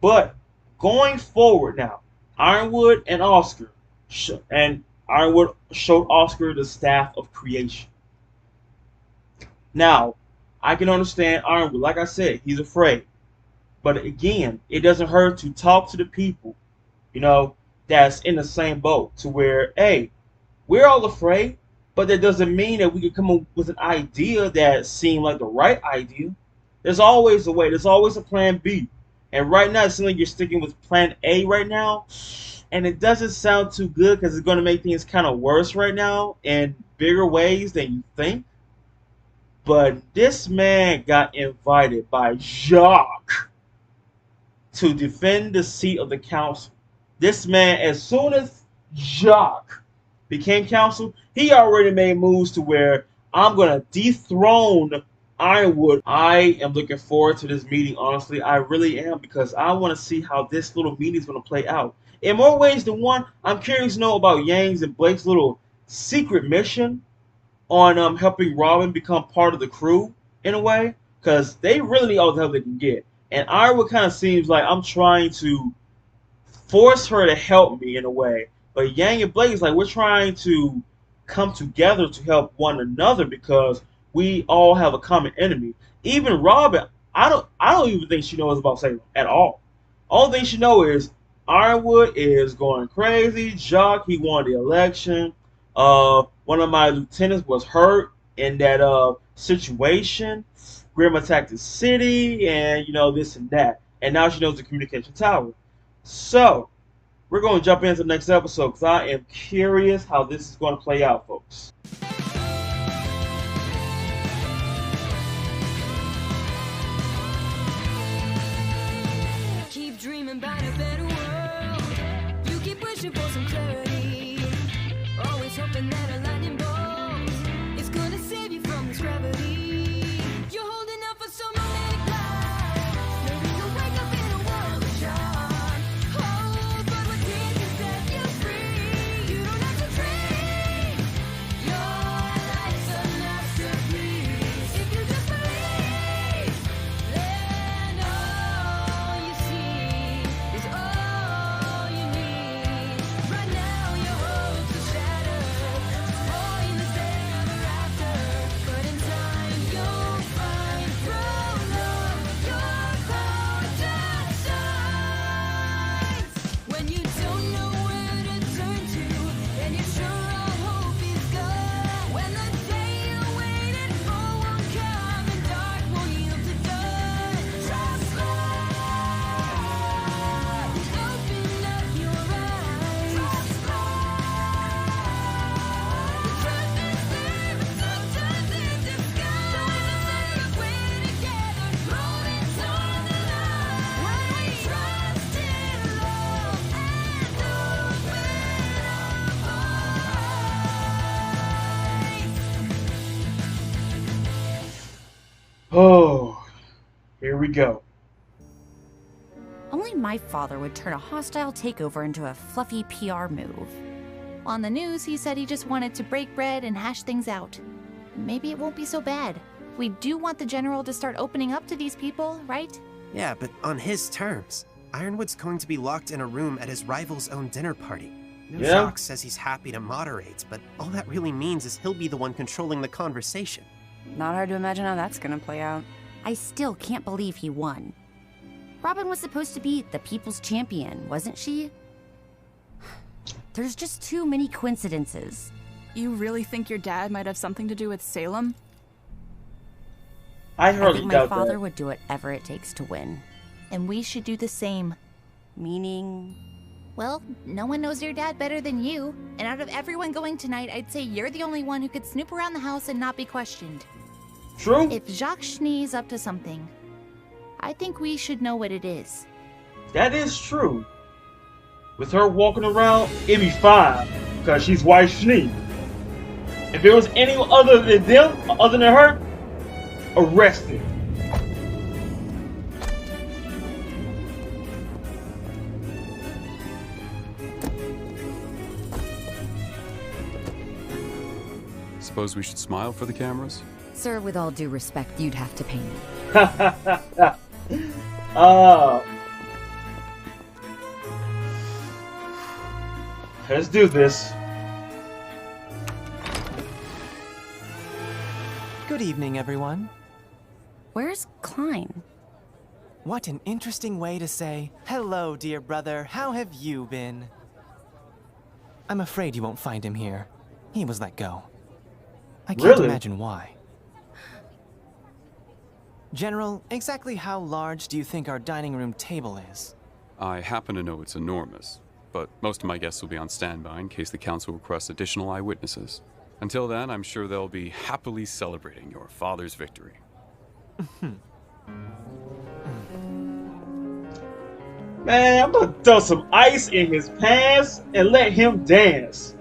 But going forward now, Ironwood and Oscar, and Ironwood showed Oscar the staff of creation. Now, I can understand Ironwood. Like I said, he's afraid. But again, it doesn't hurt to talk to the people, you know, that's in the same boat, to where, hey, we're all afraid, but that doesn't mean that we can come up with an idea that seemed like the right idea. There's always a way. There's always a plan B. And right now, it seems like you're sticking with plan A right now. And it doesn't sound too good because it's going to make things kind of worse right now in bigger ways than you think. But this man got invited by Jacques to defend the seat of the council. This man, as soon as Jacques became council, he already made moves to where I'm going to dethrone Ironwood. I am looking forward to this meeting, honestly. I really am, because I want to see how this little meeting is going to play out. In more ways than one, I'm curious to know about Yang's and Blake's little secret mission on helping Robin become part of the crew, in a way, because they really need all the help they can get. And Ironwood kind of seems like I'm trying to force her to help me in a way. But Yang and Blake is like, we're trying to come together to help one another because we all have a common enemy. Even Robin, I don't even think she knows about Salem at all. Only thing she knows is Ironwood is going crazy. Jacques, he won the election. One of my lieutenants was hurt in that situation. Grim attacked the city, and you know, this and that. And now she knows the communication tower. So we're going to jump into the next episode because I am curious how this is going to play out, folks. Keep dreaming about a better world. You keep wishing for some clarity. Always hoping that a lightning bolt is gonna save you from this gravity. You're holding out for some romantic life. Maybe you'll wake up in a world of shine. Oh, but what dreams can set you free? You don't have to dream. Your life's a masterpiece. If you just believe, then all you see is all you need. Right Oh, here we go. Only my father would turn a hostile takeover into a fluffy PR move. On the news, he said he just wanted to break bread and hash things out. Maybe it won't be so bad. We do want the General to start opening up to these people, right? Yeah, but on his terms. Ironwood's going to be locked in a room at his rival's own dinner party. Yeah. Jacques says he's happy to moderate, but all that really means is he'll be the one controlling the conversation. Not hard to imagine how that's gonna play out. I still can't believe he won. Robin was supposed to be the people's champion, wasn't she? There's just too many coincidences. You really think your dad might have something to do with Salem? I I hardly think my doubt father that. would do whatever it takes to win. And we should do the same. Meaning? Well, no one knows your dad better than you. And out of everyone going tonight, I'd say you're the only one who could snoop around the house and not be questioned. True. If Jacques Schnee's up to something, I think we should know what it is. That is true. With her walking around, it'd be fine, because she's Wife Schnee. If it was anyone other than them, other than her, arrested. Suppose we should smile for the cameras? Sir, with all due respect, you'd have to pay me. Let's do this. Good evening, everyone. Where's Klein? What an interesting way to say, hello, dear brother, how have you been? I'm afraid you won't find him here. He was let go. I can't Really? imagine why. General, exactly how large do you think our dining room table is? I happen to know it's enormous, but most of my guests will be on standby in case the council requests additional eyewitnesses. Until then, I'm sure they'll be happily celebrating your father's victory. Man, I'm gonna throw some ice in his pants and let him dance.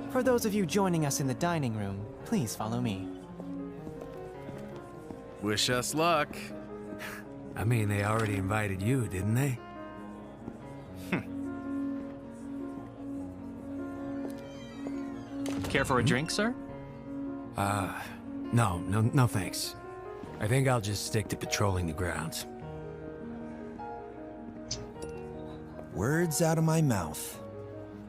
For those of you joining us in the dining room, please follow me. Wish us luck. I mean, they already invited you, didn't they? Care for a drink, sir? No thanks. I think I'll just stick to patrolling the grounds. Words out of my mouth.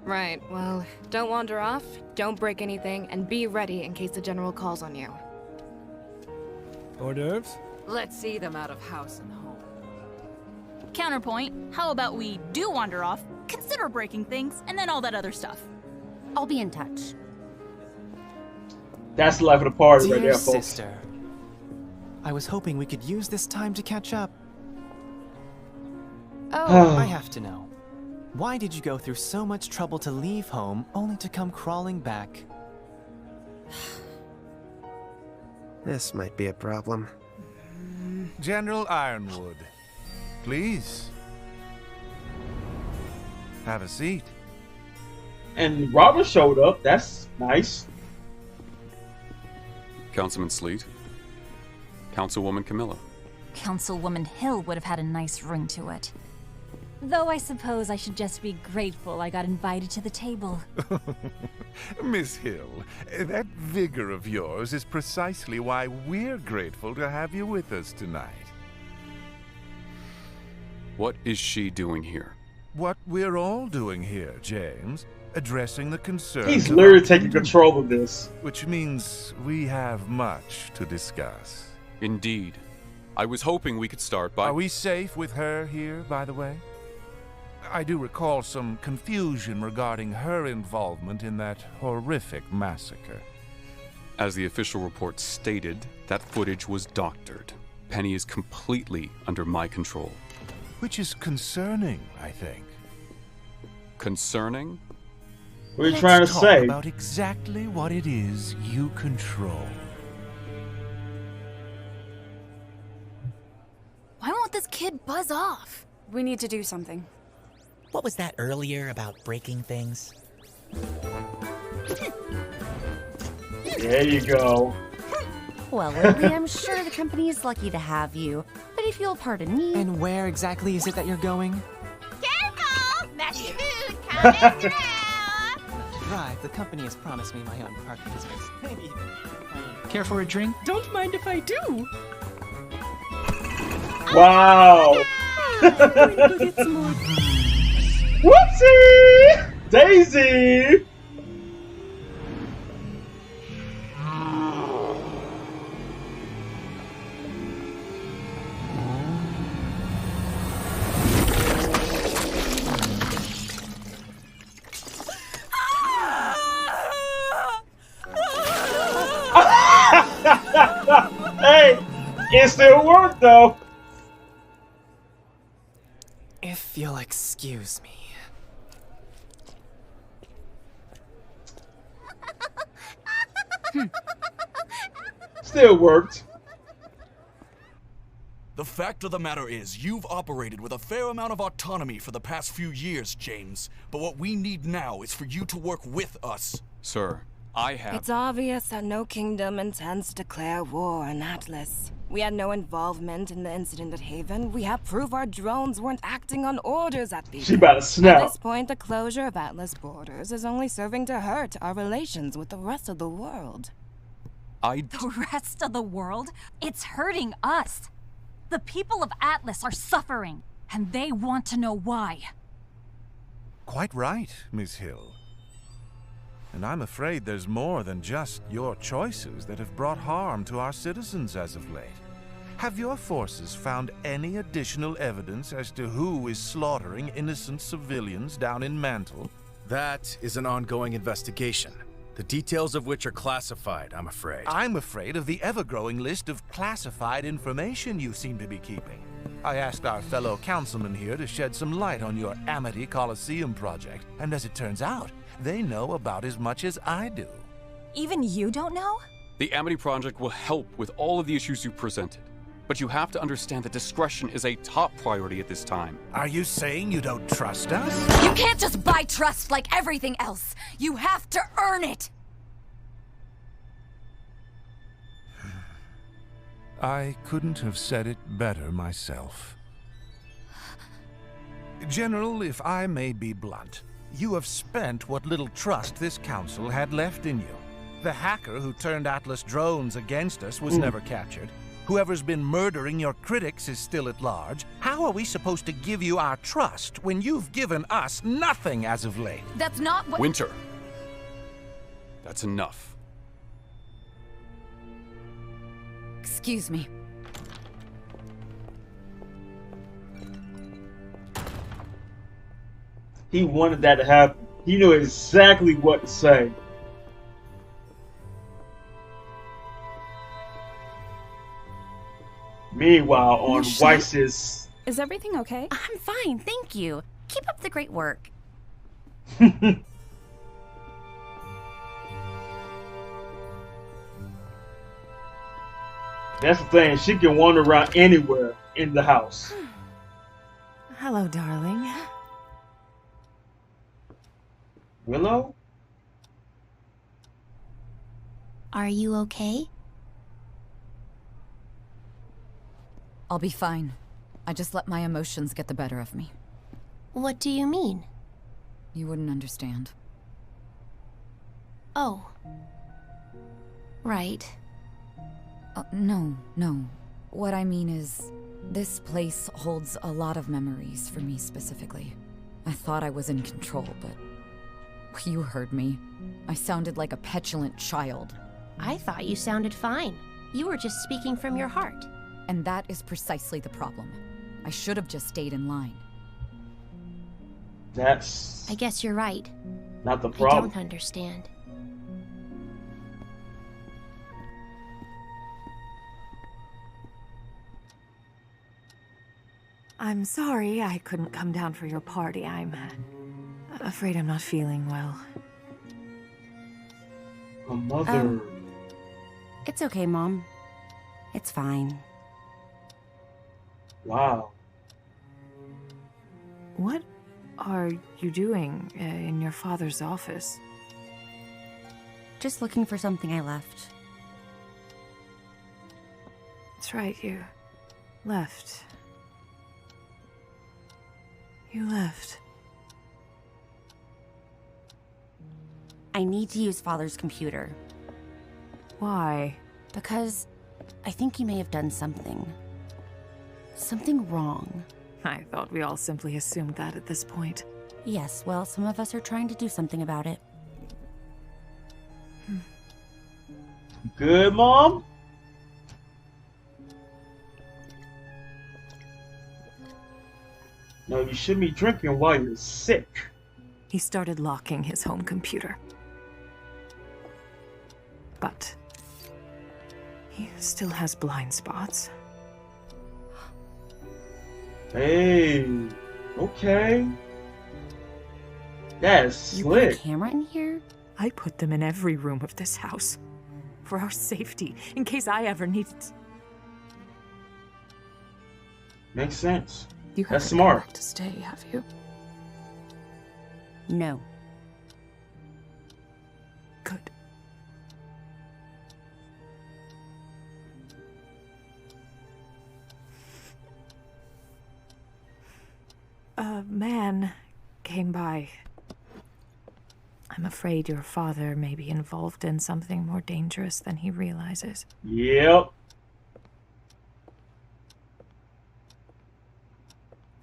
Right, well, don't wander off, don't break anything, and be ready in case the General calls on you. Hors d'oeuvres? Let's see them out of house and home. Counterpoint, how about we do wander off, consider breaking things, and then all that other stuff? I'll be in touch. That's the life of the party Dear right there, folks. sister, I was hoping we could use this time to catch up. Oh, I have to know. Why did you go through so much trouble to leave home, only to come crawling back? This might be a problem. General Ironwood, please. Have a seat. And Robert showed up. That's nice. Councilman Sleet. Councilwoman Camilla. Councilwoman Hill would have had a nice ring to it. Though I suppose I should just be grateful I got invited to the table. Miss Hill, that vigor of yours is precisely why we're grateful to have you with us tonight. What is she doing here? What we're all doing here, James. Addressing the concerns. He's of literally our taking control of this. Which means we have much to discuss. Indeed. I was hoping we could start by... Are we safe with her here, by the way? I do recall some confusion regarding her involvement in that horrific massacre. As the official report stated, that footage was doctored. Penny is completely under my control. Which is concerning, I think. Concerning? What are you trying to Let's say? talk about exactly what it is you control. Why won't this kid buzz off? We need to do something. What was that earlier about breaking things? There you go. Well, Lily, I'm sure the company is lucky to have you. But if you'll pardon me... And where exactly is it that you're going? Careful! Messy food coming through! Right, the company has promised me my own parking space. Maybe. Care for a drink? Don't mind if I do. Wow. Go get some more. Whoopsie! Daisy! Hey, it still worked though. If you'll excuse me. Still worked. The fact of the matter is, you've operated with a fair amount of autonomy for the past few years, James. But what we need now is for you to work with us. Sir, I have... It's obvious that no kingdom intends to declare war on Atlas. We had no involvement in the incident at Haven. We have proof our drones weren't acting on orders at Beacon. She about to snap. At this point, the closure of Atlas borders is only serving to hurt our relations with the rest of the world. The rest of the world? It's hurting us. The people of Atlas are suffering, and they want to know why. Quite right, Miss Hill. And I'm afraid there's more than just your choices that have brought harm to our citizens as of late. Have your forces found any additional evidence as to who is slaughtering innocent civilians down in Mantle? That is an ongoing investigation, the details of which are classified, I'm afraid. I'm afraid of the ever-growing list of classified information you seem to be keeping. I asked our fellow councilman here to shed some light on your Amity Coliseum project, and as it turns out, they know about as much as I do. Even you don't know? The Amity Project will help with all of the issues you presented. But you have to understand that discretion is a top priority at this time. Are you saying you don't trust us? You can't just buy trust like everything else. You have to earn it. I couldn't have said it better myself. General, if I may be blunt, you have spent what little trust this council had left in you. The hacker who turned Atlas drones against us was never captured. Whoever's been murdering your critics is still at large. How are we supposed to give you our trust when you've given us nothing as of late? That's not what— Winter. That's enough. Excuse me. He wanted that to happen. He knew exactly what to say. Meanwhile, on Michelle? Weiss's... Is everything okay? I'm fine, thank you. Keep up the great work. That's the thing. She can wander around anywhere in the house. Hello, darling. Willow? Are you okay? I'll be fine. I just let my emotions get the better of me. What do you mean? You wouldn't understand. Oh. Right. No. What I mean is, this place holds a lot of memories for me specifically. I thought I was in control, but you heard me. I sounded like a petulant child. I thought you sounded fine. You were just speaking from your heart. And that is precisely the problem. I should have just stayed in line. That's... I guess you're right. not the I problem. don't understand. I'm sorry I couldn't come down for your party. I'm afraid I'm not feeling well. Her mother... It's okay, Mom. It's fine. Wow. What are you doing in your father's office? Just looking for something I left. That's right, you left. You left. I need to use Father's computer. Why? Because I think he may have done something. Something wrong. I thought we all simply assumed that at this point. Yes, well, some of us are trying to do something about it. Good, Mom? No, you shouldn't be drinking while you're sick. He started locking his home computer. But he still has blind spots. Hey, okay. That is slick. You put a camera in here? I put them in every room of this house. For our safety, in case I ever needed... Makes sense. You That's haven't smart. come back to stay, have you? No. Good. A man came by. I'm afraid your father may be involved in something more dangerous than he realizes. Yep.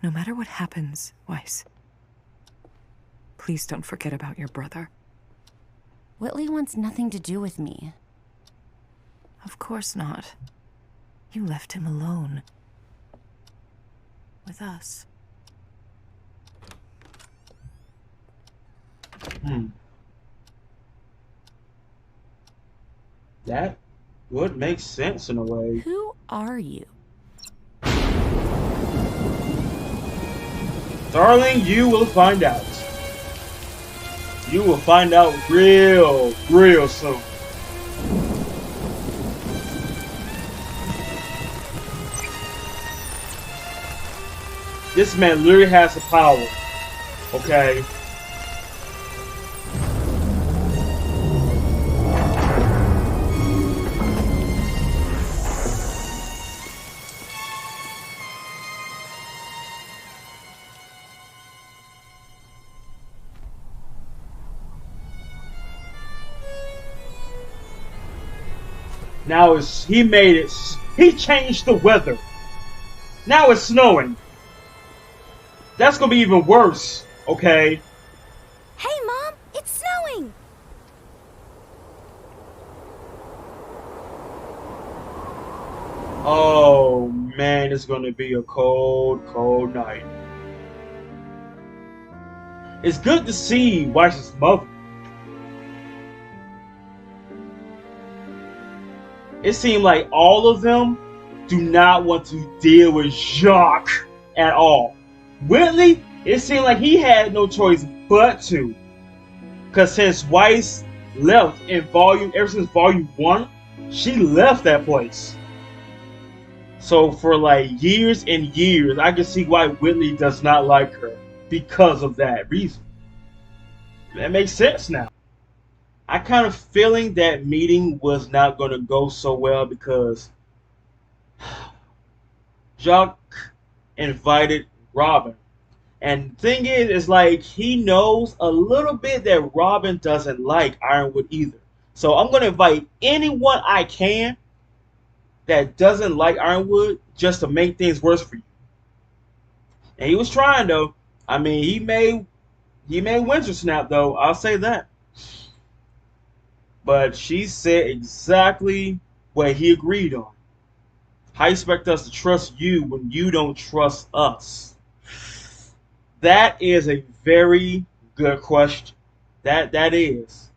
No matter what happens, Weiss, please don't forget about your brother. Whitley wants nothing to do with me. Of course not. You left him alone. With us. That would make sense in a way. Who are you? Darling, you will find out. You will find out real soon. This man literally has the power. Okay? Now he made it. He changed the weather. Now it's snowing. That's gonna be even worse. Okay. Hey, Mom! It's snowing! Oh man, it's gonna be a cold night. It's good to see Weiss's mother. It seemed like all of them do not want to deal with Jacques at all. Whitley, it seemed like he had no choice but to. Because since Weiss left in ever since volume 1, she left that place. So for like years and years, I can see why Whitley does not like her. Because of that reason. That makes sense now. I kind of feeling that meeting was not going to go so well because Jacques invited Robin. And the thing is like he knows a little bit that Robin doesn't like Ironwood either. So I'm going to invite anyone I can that doesn't like Ironwood just to make things worse for you. And he was trying though. I mean, he made Winter Snap though. I'll say that. But she said exactly what he agreed on. How you expect us to trust you when you don't trust us? That is a very good question. That is.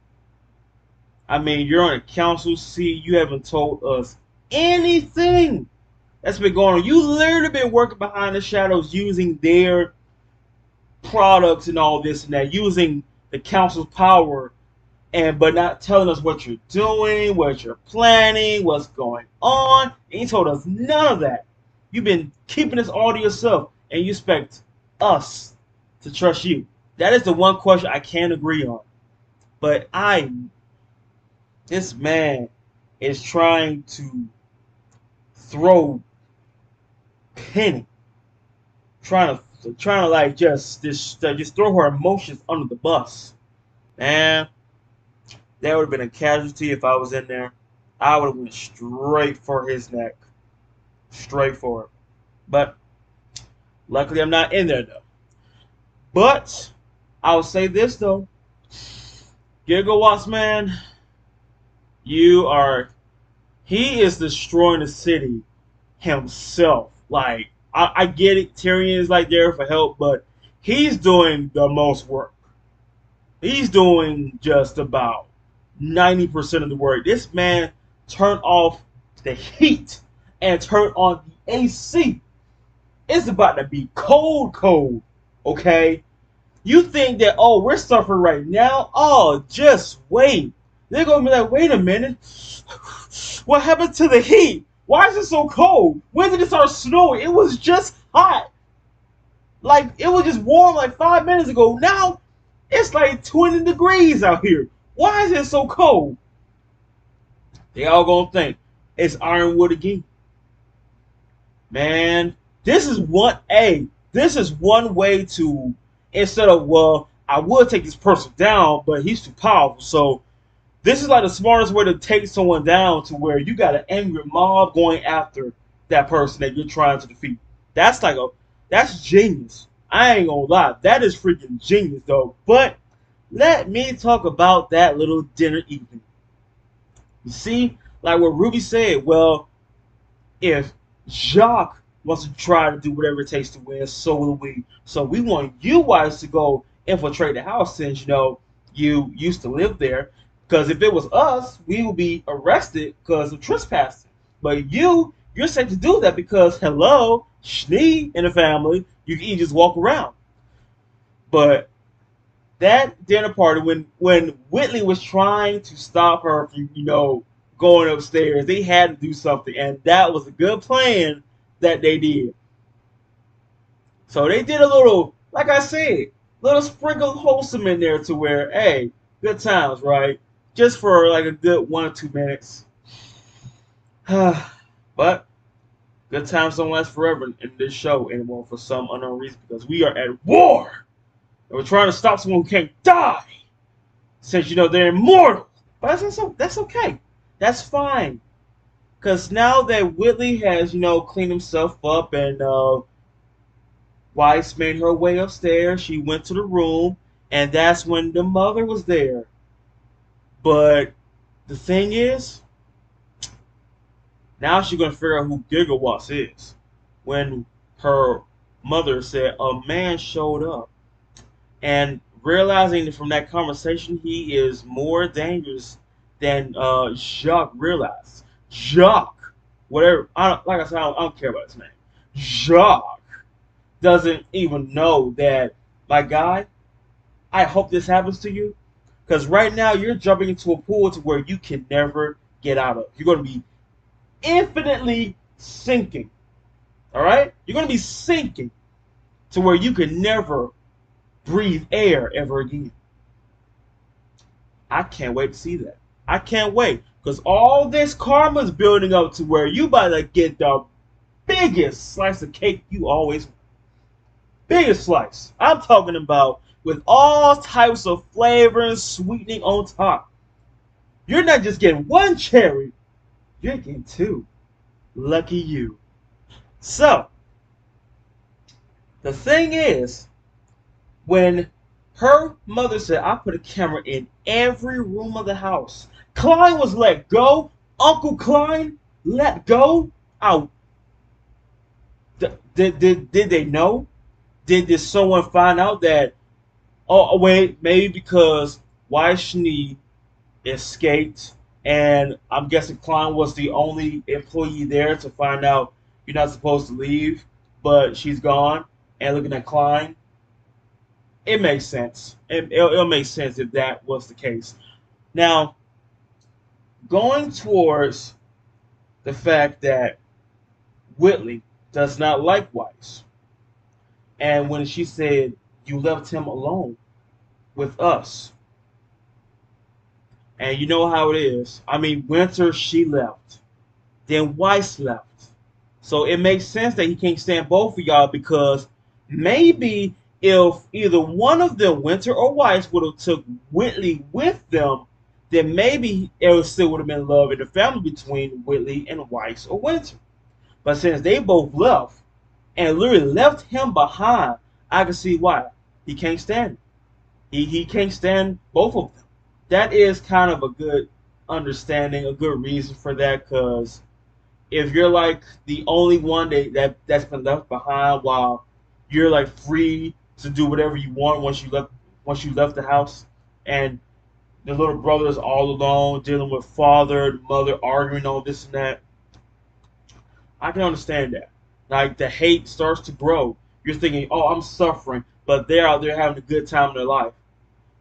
I mean, you're on a council seat. You haven't told us anything that's been going on. You literally been working behind the shadows using their products and all this and that. Using the council's power. But not telling us what you're doing, what you're planning, what's going on. And you told us none of that. You've been keeping this all to yourself. And you expect us to trust you. That is the one question I can't agree on. But This man is trying to throw Penny, trying to like just throw her emotions under the bus. Man, that would have been a casualty if I was in there. I would have went straight for his neck, straight for it. But luckily, I'm not in there though. But I will say this though, Gigawatts man, he is destroying the city himself. Like I get it, Tyrion is like there for help, but he's doing the most work. He's doing just about 90% of the work. This man turned off the heat and turned on the AC. It's about to be cold, okay? You think that, oh, we're suffering right now? Oh, just wait. They're going to be like, wait a minute. What happened to the heat? Why is it so cold? When did it start snowing? It was just hot. Like, it was just warm like 5 minutes ago. Now, it's like 20 degrees out here. Why is it so cold? They all gonna think it's Ironwood again. Man, this is one way to, instead of, well, I would take this person down, but he's too powerful. So this is like the smartest way to take someone down, to where you got an angry mob going after that person that you're trying to defeat. That's genius. I ain't gonna lie. That is freaking genius though. But let me talk about that little dinner evening. You see, like what Ruby said, well, if Jacques wants to try to do whatever it takes to win, so will we. So we want you guys to go infiltrate the house, since you used to live there. Because if it was us, we would be arrested because of trespassing. But you're safe to do that because, hello, Schnee in the family, you can just walk around. But that dinner party, when Whitley was trying to stop her from, going upstairs, they had to do something, and that was a good plan that they did. So they did a little, like I said, little sprinkle of wholesome in there, to where, hey, good times, right? Just for like a good 1 or 2 minutes. But good times don't last forever in this show anymore for some unknown reason, because we are at war. And we're trying to stop someone who can't die, since they're immortal. But that's okay. That's fine. Because now that Whitley has, cleaned himself up, and Weiss made her way upstairs, she went to the room, and that's when the mother was there. But the thing is, now she's going to figure out who Gigawatts is. When her mother said a man showed up. And realizing from that conversation he is more dangerous than Jacques realized. Jacques, whatever, like I said, I don't care about his name. Jacques doesn't even know that, my guy, I hope this happens to you. Because right now you're jumping into a pool to where you can never get out of. You're going to be infinitely sinking. Alright? You're going to be sinking to where you can never breathe air ever again. I can't wait to see that. I can't wait. Because all this karma is building up to where you about to get the biggest slice of cake you always want. Biggest slice. I'm talking about with all types of flavor and sweetening on top. You're not just getting one cherry, you're getting 2. Lucky you. So, the thing is, when her mother said, I put a camera in every room of the house, Klein was let go. Uncle Klein let go. Out. Did they know? Did someone find out that, oh wait, maybe because Schnee escaped, and I'm guessing Klein was the only employee there to find out you're not supposed to leave, but she's gone, and looking at Klein, it makes sense. It'll make sense if that was the case. Now, going towards the fact that Whitley does not like Weiss, and when she said, you left him alone with us, And you know how it is. I mean, Winter, she left. Then Weiss left. So it makes sense that he can't stand both of y'all, because maybe if either one of them, Winter or Weiss, would have took Whitley with them, then maybe there still would have been love in the family between Whitley and Weiss or Winter. But since they both left and literally left him behind, I can see why. He can't stand it. He can't stand both of them. That is kind of a good understanding, a good reason for that, because if you're like the only one that's been left behind, while you're like free to do whatever you want once you left the house, and the little brother is all alone dealing with father, mother arguing, all this and that, I can understand that. Like, the hate starts to grow. You're thinking, oh, I'm suffering, but they're out there having a good time in their life.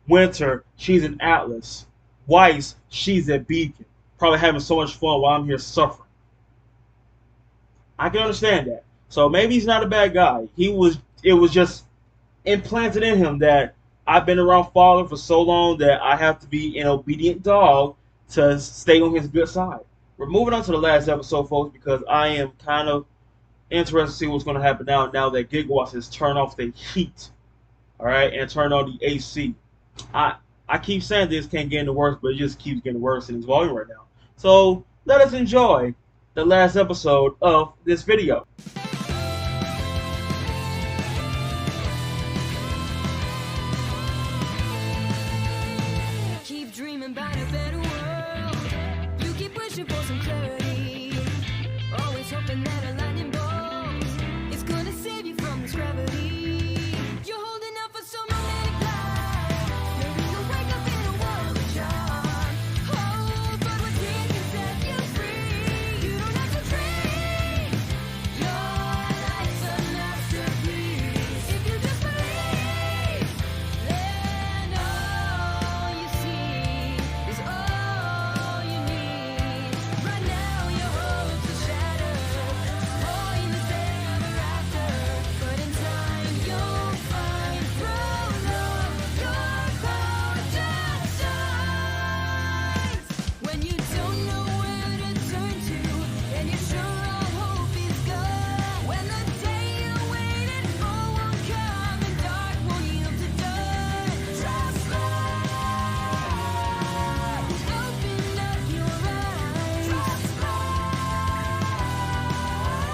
Winter, she's in Atlas. Weiss, she's at Beacon, probably having so much fun while I'm here suffering. I can understand that. So maybe he's not a bad guy. It was just implanted in him that I've been around father for so long that I have to be an obedient dog to stay on his good side. We're moving on to the last episode, folks, because I am kind of interested to see what's going to happen now that Gigawatts has turned off the heat, all right, and turned on the AC. I keep saying this can't get any worse, but it just keeps getting worse in its volume right now. So let us enjoy the last episode of this video. Keep dreaming about a better world. You keep wishing for some clarity. Always hoping that a lightning bolt is gonna save you from this gravity. You're holding out for some romantic life. Maybe you'll wake up in a world of charm. Oh, but what can set you free? You don't have to dream. Your life's a masterpiece. If you just believe, then all you see is all you need. Right now your hopes are shattered, falling the day ever after. But in time you'll find through love your power just shines. When you don't know where to turn to, and you're sure all hope is gone. When the day you waited for won't come, and dark won't yield to dawn. Trust light, open up your eyes. Trust light,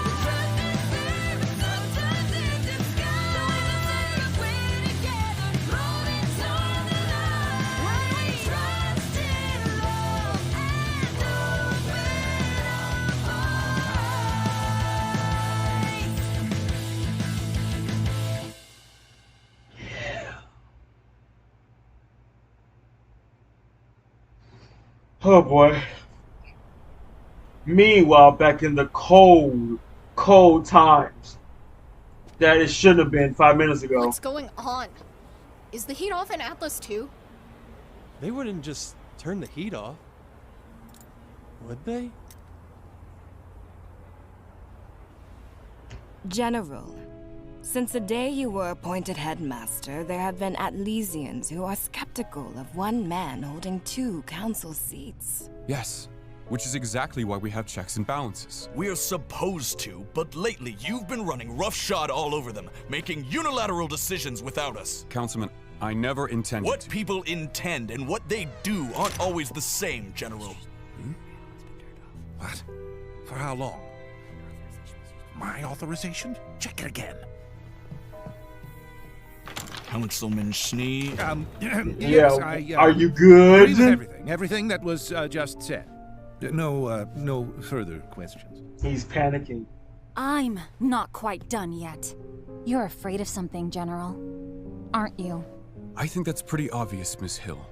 the truth is there, but sometimes it's disguised. Don't listen if we're together, moving toward the light. When we trust in love and open our Oh boy. Meanwhile, back in the cold times that it should have been 5 minutes ago. What's going on? Is the heat off in Atlas too? They wouldn't just turn the heat off, would they? General, since the day you were appointed headmaster, there have been Atlesians who are skeptical of one man holding 2 council seats. Yes, which is exactly why we have checks and balances. We're supposed to, but lately you've been running roughshod all over them, making unilateral decisions without us. Councilman, I never intended What to. people intend and what they do aren't always the same, General. What? For how long? My authorization? Check it again. Councilman Schnee. Yes, are you good? Agree with everything. Everything that was just said. No further questions. He's panicking. I'm not quite done yet. You're afraid of something, General, aren't you? I think that's pretty obvious, Miss Hill.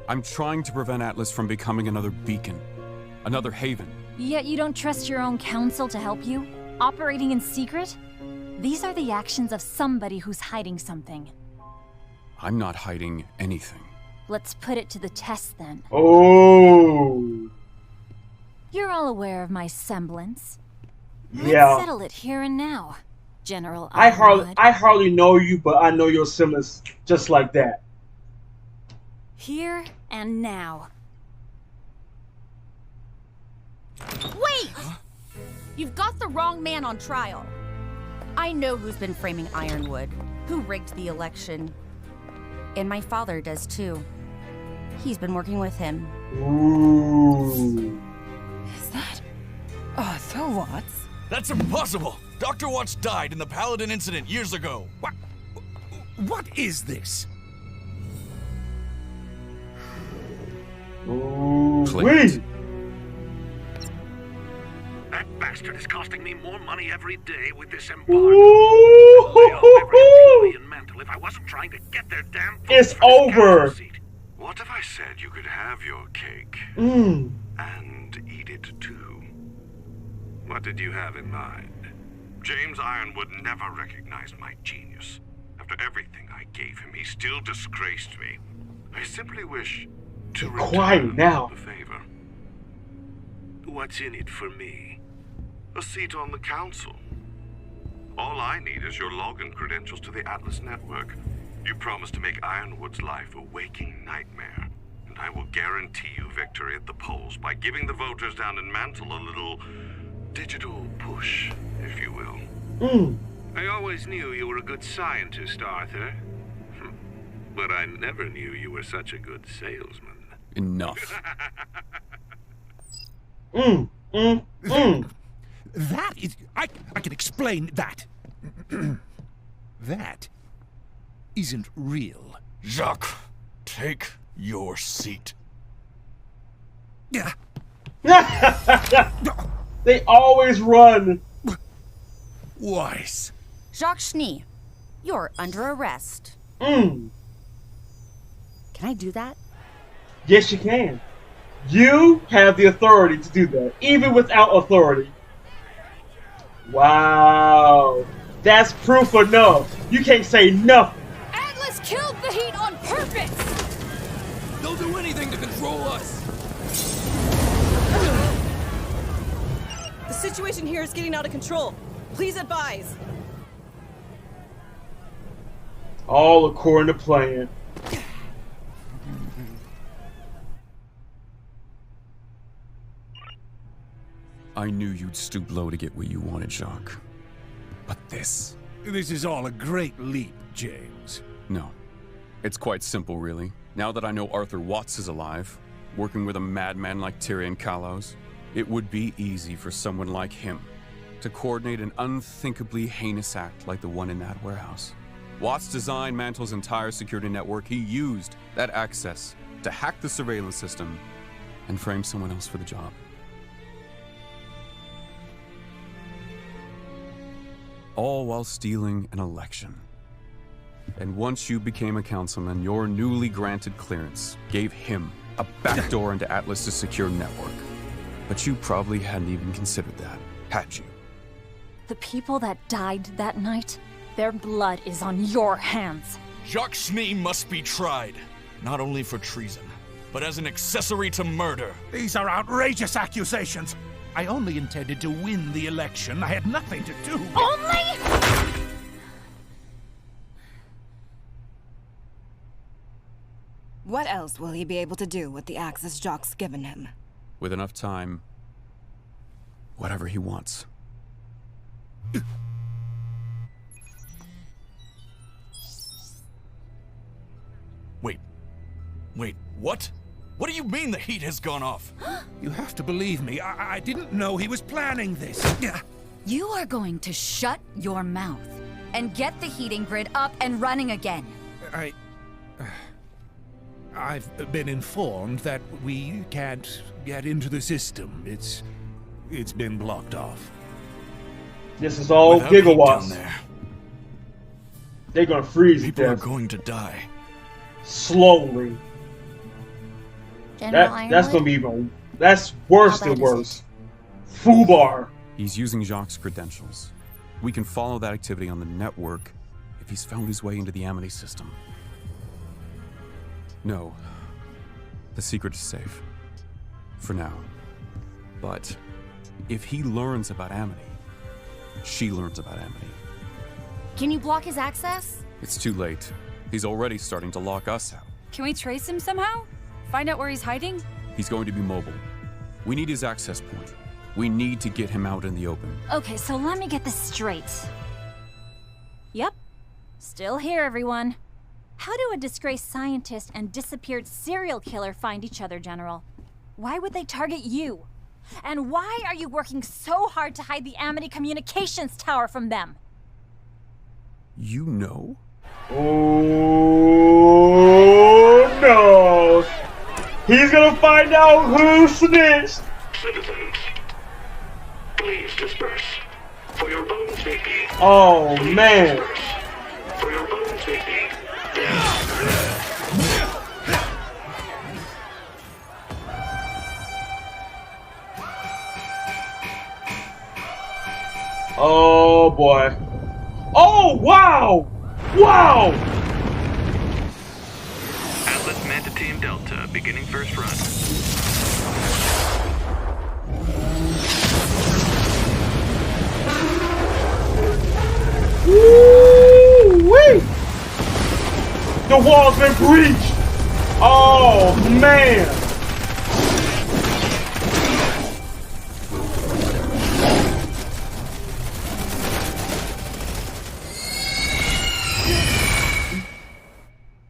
I'm trying to prevent Atlas from becoming another beacon, another haven. Yet you don't trust your own council to help you? Operating in secret? These are the actions of somebody who's hiding something. I'm not hiding anything. Let's put it to the test then. Oh. You're all aware of my semblance. Yeah. Let's settle it here and now, General. I hardly know you, but I know your semblance just like that. Here and now. Wait! You've got the wrong man on trial. I know who's been framing Ironwood, who rigged the election. And my father does too. He's been working with him. Ooh. Is that Arthur Watts? That's impossible! Dr. Watts died in the Paladin incident years ago. What is this? Wait. That bastard is costing me more money every day with this Ooh. in Mantle if I wasn't trying to get their damn It's over. What if I said you could have your cake Mm. and eat it too? What did you have in mind? James Ironwood never recognized my genius. After everything I gave him, he still disgraced me. I simply wish to Quiet return now. the favor. What's in it for me? A seat on the council. All I need is your login credentials to the Atlas network. You promised to make Ironwood's life a waking nightmare, and I will guarantee you victory at the polls by giving the voters down in Mantle a little digital push, if you will. Mm. I always knew you were a good scientist, Arthur. But I never knew you were such a good salesman. Enough. That is... I can explain that. That isn't real. Jacques, take your seat. Yeah. They always run. Weiss. Jacques Schnee, you're under arrest. Mm. Can I do that? Yes, you can. You have the authority to do that, even without authority. Wow. That's proof enough. You can't say nothing. Atlas killed the Heat on purpose! They'll do anything to control us. The situation here is getting out of control. Please advise. All according to plan. I knew you'd stoop low to get what you wanted, Jacques. But this... This is all a great leap, James. No. It's quite simple, really. Now that I know Arthur Watts is alive, working with a madman like Tyrion Kalos, it would be easy for someone like him to coordinate an unthinkably heinous act like the one in that warehouse. Watts designed Mantle's entire security network. He used that access to hack the surveillance system and frame someone else for the job. All while stealing an election. And once you became a councilman, your newly granted clearance gave him a backdoor into Atlas's secure network. But you probably hadn't even considered that, had you? The people that died that night, their blood is on your hands. Jacques Schnee must be tried, not only for treason, but as an accessory to murder. These are outrageous accusations. I only intended to win the election. I had nothing to do with... Only? What else will he be able to do with the access Jacques given him? With enough time, whatever he wants. Wait, what? What do you mean the heat has gone off? You have to believe me. I didn't know he was planning this. You are going to shut your mouth and get the heating grid up and running again. I've been informed that we can't get into the system. It's been blocked off. This is all Without heat gigawatts. down there, they're gonna freeze people are death going to die. slowly. That's gonna be even. That's worse than worse. Fubar. He's using Jacques' credentials. We can follow that activity on the network if he's found his way into the Amity system. No. The secret is safe. For now. But if he learns about Amity, she learns about Amity. Can you block his access? It's too late. He's already starting to lock us out. Can we trace him somehow? Find out where he's hiding? He's going to be mobile. We need his access point. We need to get him out in the open. Okay, so let me get this straight. Yep. Still here, everyone. How do a disgraced scientist and disappeared serial killer find each other, General? Why would they target you? And why are you working so hard to hide the Amity Communications Tower from them? You know? Oh no! He's gonna find out who snitched! Citizens, please disperse. For your own safety. Oh man! For your own safety. Oh boy. Oh wow! Wow! Atlas Manta Team Delta, beginning first run. Woo-wee! The wall's been breached! Oh man!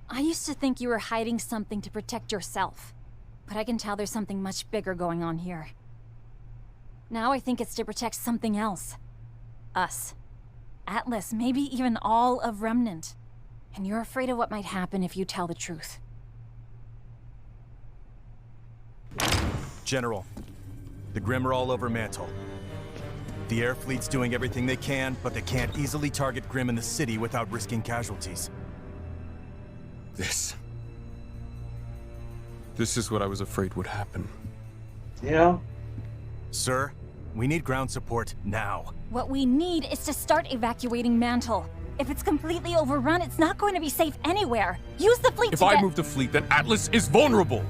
I used to think you were hiding something to protect yourself, but I can tell there's something much bigger going on here. Now I think it's to protect something else. Us. Atlas, maybe even all of Remnant. And you're afraid of what might happen if you tell the truth. General, the Grimm are all over Mantle. The air fleet's doing everything they can, but they can't easily target Grimm in the city without risking casualties. This is what I was afraid would happen. Yeah? Sir, we need ground support now. What we need is to start evacuating Mantle. If it's completely overrun, it's not going to be safe anywhere. Use the fleet If to I get— move the fleet, then Atlas is vulnerable!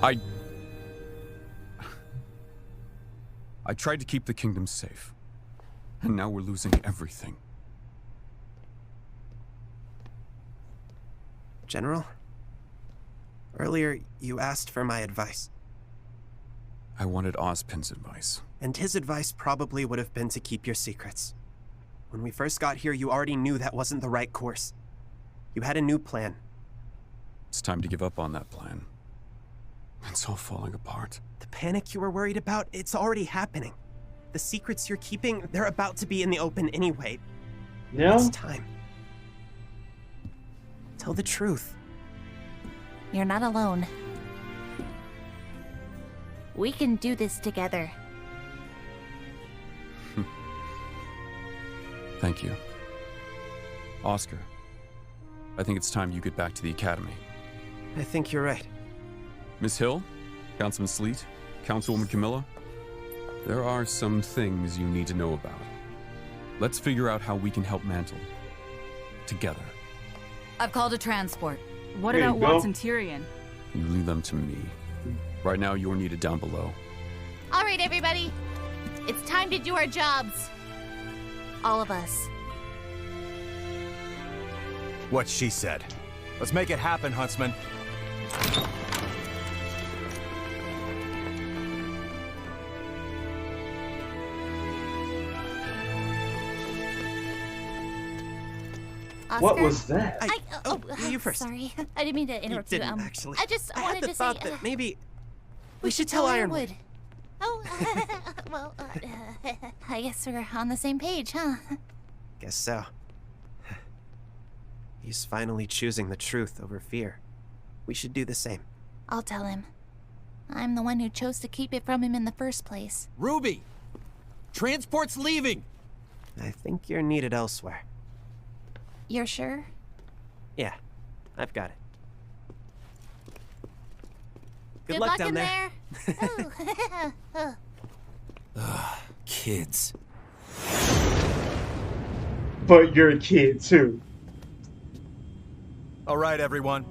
I tried to keep the kingdom safe. And now we're losing everything. General? Earlier, you asked for my advice. I wanted Ozpin's advice. And his advice probably would have been to keep your secrets. When we first got here, you already knew that wasn't the right course. You had a new plan. It's time to give up on that plan. It's all falling apart. The panic you were worried about, it's already happening. The secrets you're keeping, they're about to be in the open anyway. Yeah? It's time. Tell the truth. You're not alone. We can do this together. Thank you. Oscar, I think it's time you get back to the academy. I think you're right. Miss Hill, Councilman Sleet, Councilwoman Camilla, there are some things you need to know about. Let's figure out how we can help Mantle. Together. I've called a transport. What There you about go. Watts and Tyrion? You leave them to me. Right now, you're needed down below. All right, everybody. It's time to do our jobs. All of us. What she said. Let's make it happen, Huntsman. Oscar? What was that? You first. Sorry, I didn't mean to interrupt you. didn't, actually. I just I wanted had the to thought say that maybe we should tell Ironwood. Oh, well, I guess we're on the same page, huh? Guess so. He's finally choosing the truth over fear. We should do the same. I'll tell him. I'm the one who chose to keep it from him in the first place. RWBY! Transport's leaving! I think you're needed elsewhere. You're sure? Yeah, I've got it. Good luck luck down in there. Ooh. Kids. But you're a kid too. All right, everyone.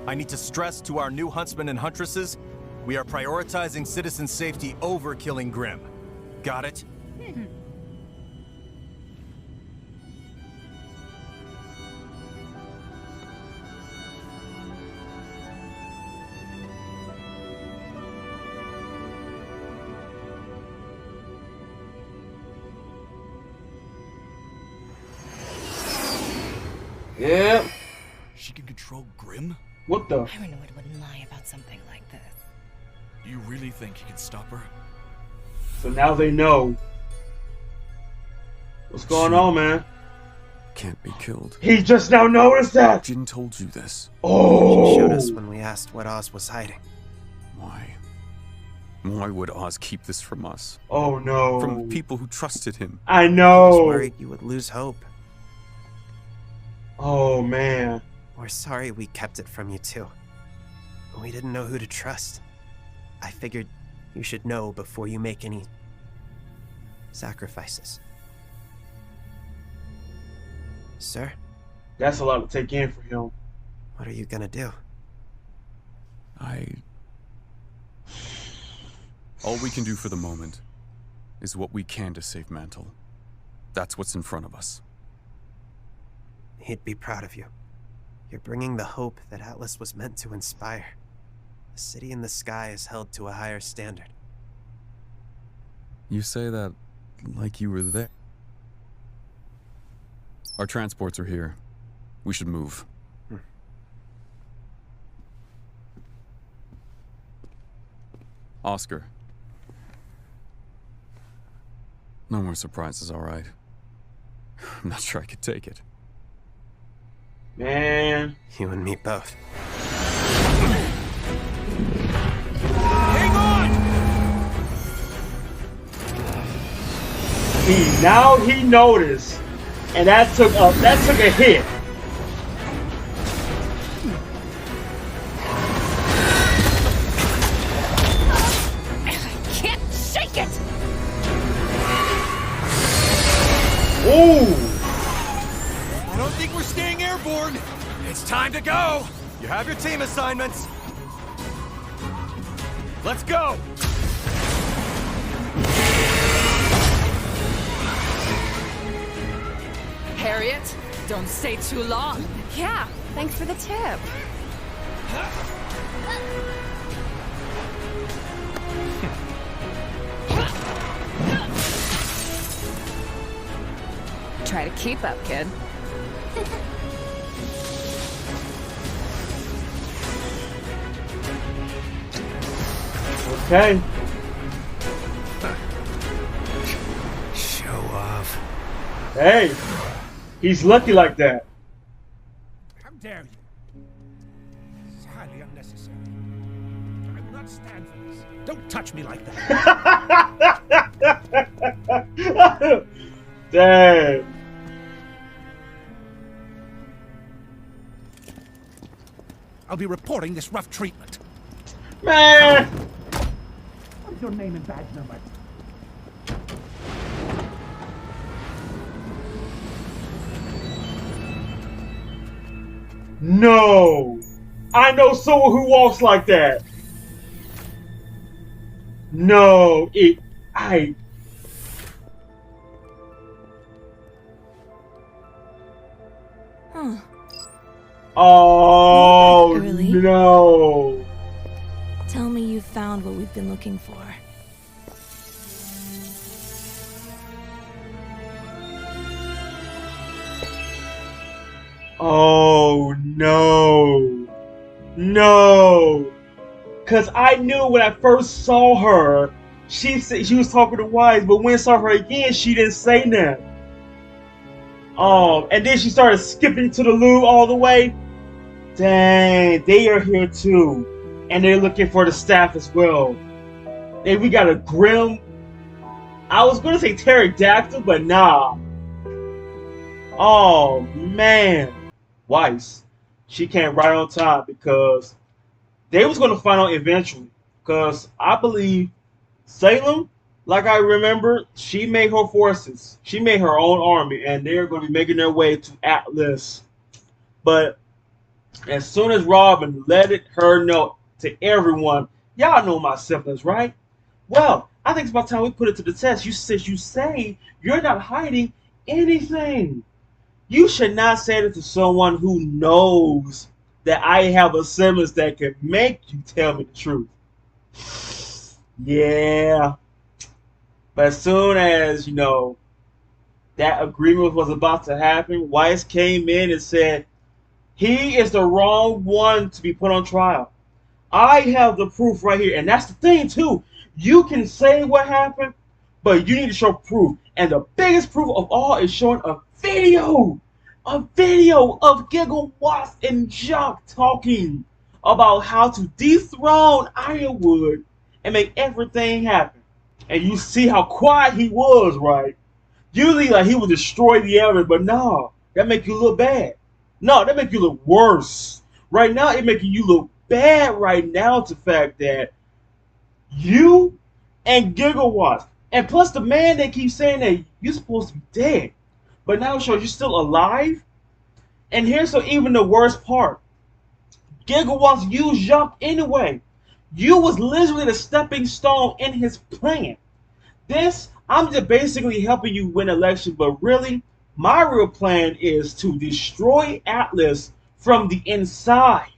I need to stress to our new huntsmen and huntresses, we are prioritizing citizen safety over killing Grimm. Got it? Yeah. She can control Grimm? What the? Ironwood wouldn't lie about something like this. Do you really think he can stop her? So now they know. What's going on, man? Can't be killed. He just now noticed that. Jin told you this. Oh. She showed us when we asked what Oz was hiding. Why? Why would Oz keep this from us? Oh no. From the people who trusted him. I I know. was worried you would lose hope. Oh man. We're sorry we kept it from you too. We didn't know who to trust. I figured you should know before you make any sacrifices. Sir? That's a lot to take in for him. What are you gonna do? All we can do for the moment is what we can to save Mantle. That's what's in front of us. He'd be proud of you. You're bringing the hope that Atlas was meant to inspire. The city in the sky is held to a higher standard. You say that like you were there. Our transports are here. We should move. Oscar. No more surprises, all right? I'm not sure I could take it. Man. You and me both. Hang on! He noticed, and that took a hit. Can't shake it! Ooh! I don't think we're staying airborne. It's time to go. You have your team assignments. Let's go. Harriet, don't stay too long. Yeah, thanks for the tip. Try to keep up, kid. Okay. Show off. Hey, he's lucky like that. How dare you? It's highly unnecessary. I will not stand for this. Don't touch me like that. Damn. I'll be reporting this rough treatment. Man. What's your name and badge number? No. I know someone who walks like that. No, Huh. Oh, Really? no. Tell me you found what we've been looking for. Oh, no. No. Because I knew when I first saw her, she said she was talking to Wise, but when I saw her again, she didn't say nothing. And then she started skipping to the loo all the way. Dang, they are here too. And they're looking for the staff as well. Then we got a Grimm. I was going to say pterodactyl, but nah. Oh, man. Weiss, she came right on time because they was going to find out eventually. Because I believe Salem, like I remember, she made her forces. She made her own army, and they're going to be making their way to Atlas. But as soon as Robin let her know to everyone, y'all know my siblings, right? Well, I think it's about time we put it to the test. You say you're not hiding anything. You should not say that to someone who knows that I have a semblance that can make you tell me the truth. Yeah. But as soon as, that agreement was about to happen, Weiss came in and said, He is the wrong one to be put on trial. I have the proof right here, and that's the thing too. You can say what happened, but you need to show proof. And the biggest proof of all is showing a video of Giggle Watts and Jock talking about how to dethrone Ironwood and make everything happen. And you see how quiet he was, right? Usually, like, he would destroy the evidence, but no, that make you look bad. No, that make you look worse. Right now, it making you look bad right now. It's the fact that you and Gigawatts, and plus the man that keeps saying that you're supposed to be dead, but now it shows you're still alive. And here's even the worst part. Gigawatts used Jacques anyway. You was literally the stepping stone in his plan. I'm just basically helping you win election, but really, my real plan is to destroy Atlas from the inside.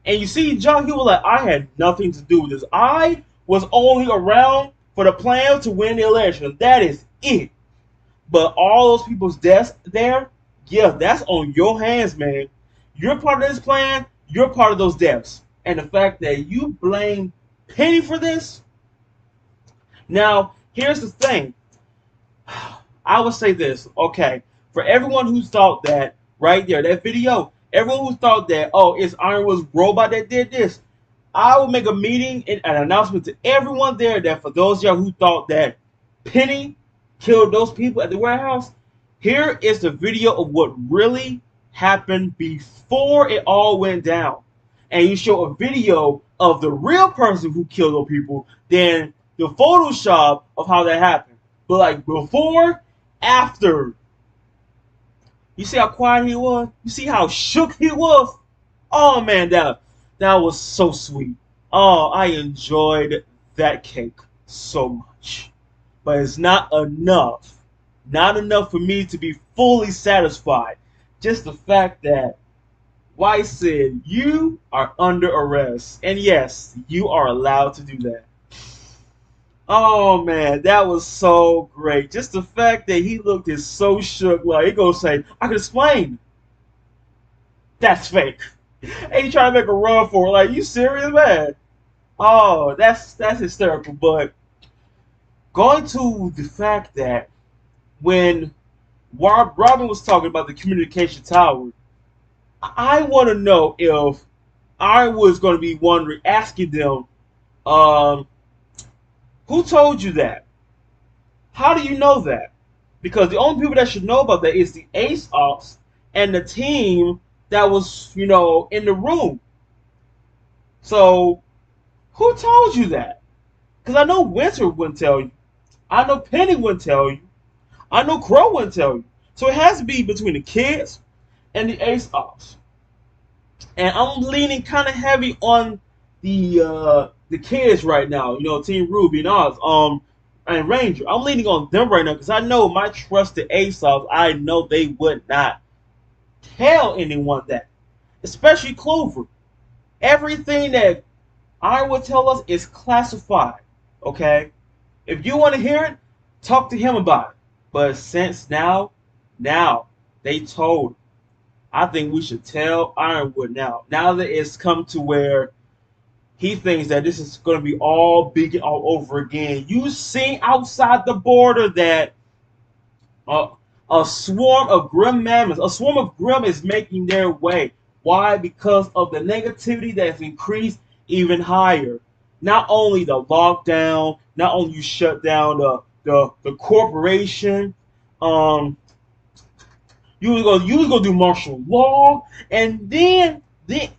And you see, John, he was like, I had nothing to do with this. I was only around for the plan to win the election. That is it. But all those people's deaths there, yeah, that's on your hands, man. You're part of this plan. You're part of those deaths. And the fact that you blame Penny for this. Now, here's the thing. I would say this, okay. For everyone who thought that, right there, that video, everyone who thought that, oh, it's Ironwood's robot that did this, I will make a meeting and an announcement to everyone there that for those of y'all who thought that Penny killed those people at the warehouse, here is the video of what really happened before it all went down. And you show a video of the real person who killed those people, then the Photoshop of how that happened. But like before, after. You see how quiet he was? You see how shook he was? Oh man, that was so sweet. Oh, I enjoyed that cake so much. But it's not enough. Not enough for me to be fully satisfied. Just the fact that White said, you are under arrest. And yes, you are allowed to do that. Oh man, that was so great. Just the fact that he looked is so shook, like he gonna say, I can explain. That's fake. And he trying to make a run for it. Like, you serious, man? Oh, that's hysterical. But going to the fact that when Robin was talking about the communication tower, I want to know if Ironwood's going to be wondering, asking them, who told you that? How do you know that? Because the only people that should know about that is the Ace Ops and the team that was, in the room. So, who told you that? Because I know Winter wouldn't tell you. I know Penny wouldn't tell you. I know Crow wouldn't tell you. So it has to be between the kids and the Ace Ops. And I'm leaning kind of heavy on the kids right now. Team RWBY and Oz, and Ranger. I'm leaning on them right now because I know my trusted Ace Ops. I know they would not tell anyone that, especially Clover. Everything that I would tell us is classified. Okay, if you want to hear it, talk to him about it. But since now they told, I think we should tell Ironwood now. Now that it's come to where he thinks that this is going to be all begin all over again. You see outside the border that a swarm of Grim Mammoths, a swarm of Grim is making their way. Why? Because of the negativity that has increased even higher. Not only the lockdown, not only you shut down the corporation, you was gonna do martial law, and then there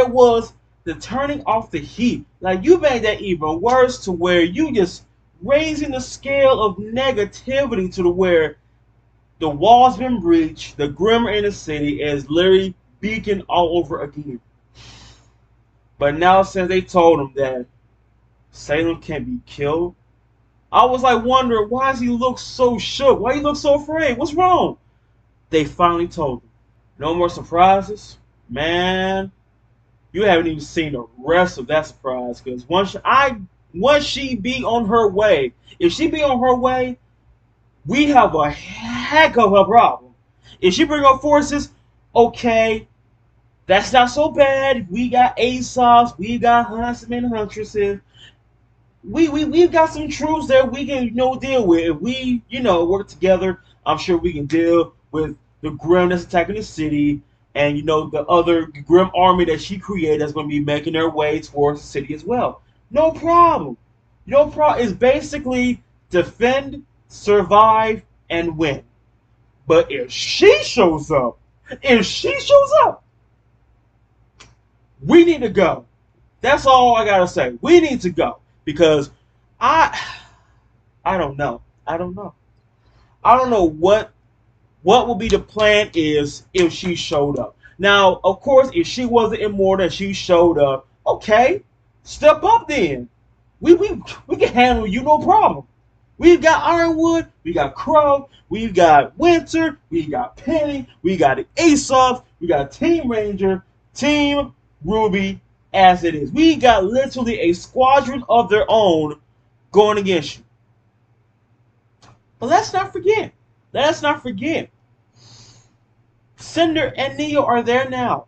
was the turning off the heat. Like, you made that even worse to where you just raising the scale of negativity to the where the wall's been breached, the Grimmer in the city is literally beacon all over again. But now since they told him that Salem can be killed, I was like wondering, why does he look so shook? Why he look so afraid? What's wrong? They finally told him. No more surprises? Man, you haven't even seen the rest of that surprise, because once she be on her way, if she be on her way, we have a heck of a problem. If she bring up forces, Okay, that's not so bad. We got Aesop's, we got huntsmen, huntresses. We've got some troops that we can deal with. If we work together, I'm sure we can deal with the Grim that's attacking the city, and the other Grim army that she created that's going to be making their way towards the city as well. No problem. No problem. It's basically defend, survive, and win. But if she shows up, we need to go. That's all I gotta say. We need to go because I don't know. I don't know what would be the plan is if she showed up. Now, of course, if she wasn't immortal and she showed up, okay, step up then. We can handle you, no problem. We've got Ironwood, we got Crow, we've got Winter, we got Penny, we got the Aesop, we got Team Ranger, Team RWBY as it is. We got literally a squadron of their own going against you. But let's not forget. Cinder and Neo are there now.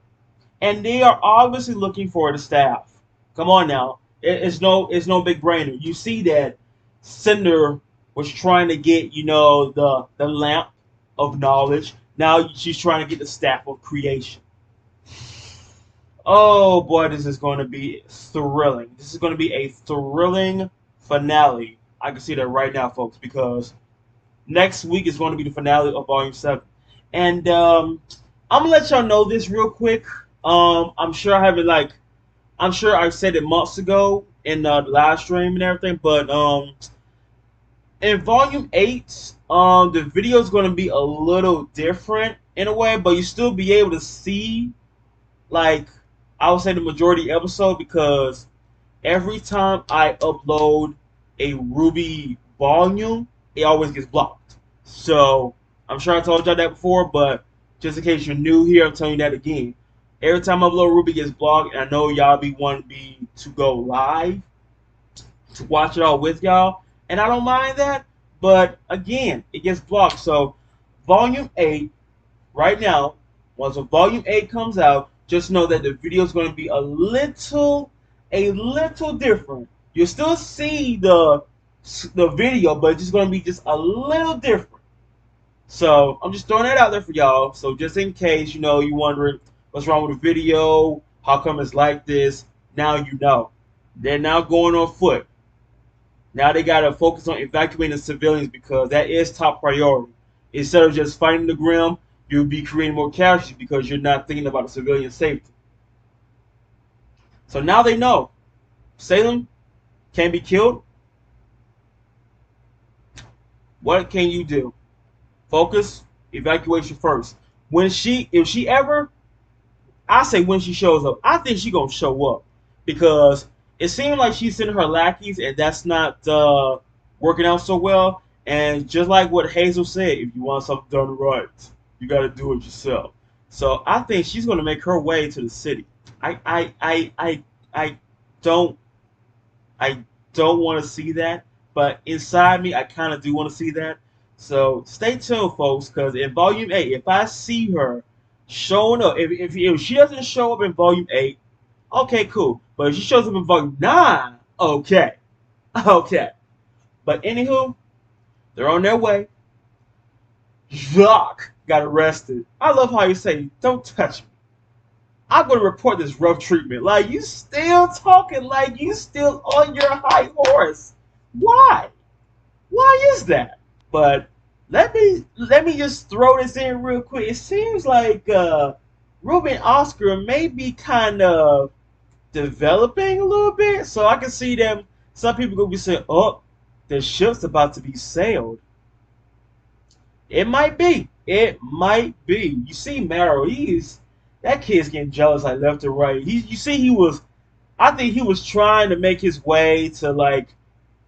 And they are obviously looking for the staff. Come on now. It's no big brainer. You see that Cinder was trying to get, the lamp of knowledge. Now she's trying to get the staff of creation. Oh boy, this is going to be thrilling. This is going to be a thrilling finale. I can see that right now, folks, because next week is going to be the finale of Volume 7. And I'm going to let y'all know this real quick. I'm sure I said it months ago in the live stream and everything, but in Volume 8, the video is going to be a little different in a way, but you still be able to see, like, I would say the majority episode, because every time I upload a RWBY volume, it always gets blocked. So, I'm sure I told y'all that before, but just in case you're new here, I'm telling you that again. Every time I upload, RWBY gets blocked, and I know y'all be wanting me to go live to watch it all with y'all, and I don't mind that, but again, it gets blocked. So, Volume 8, right now, once Volume 8 comes out, just know that the video is going to be a little different. You'll still see the video, but it's just going to be just a little different. So I'm just throwing that out there for y'all. So just in case, you're wondering what's wrong with the video, how come it's like this, now you know. They're now going on foot. Now they got to focus on evacuating the civilians because that is top priority. Instead of just fighting the Grim, you'll be creating more casualties because you're not thinking about the civilian safety. So now they know Salem can be killed. What can you do? Focus, evacuation first. When she shows up, I think she's gonna show up because it seemed like she's sending her lackeys, and that's not working out so well. And just like what Hazel said, if you want something done right, you got to do it yourself. So I think she's going to make her way to the city. I don't want to see that, but inside me, I kind of do want to see that. So stay tuned, folks, because in Volume 8, if I see her showing up, if she doesn't show up in Volume 8, okay, cool. But if she shows up in Volume 9, okay. But anywho, they're on their way. Jacques got arrested. I love how you say, don't touch me. I'm going to report this rough treatment. Like, you still talking like you still on your high horse. Why? Why is that? But let me just throw this in real quick. It seems like RWBY and Oscar may be kind of developing a little bit. So I can see them. Some people going to be saying, oh, the ship's about to be sailed. It might be. You see Marrow, that kid's getting jealous like left and right. I think he was trying to make his way to like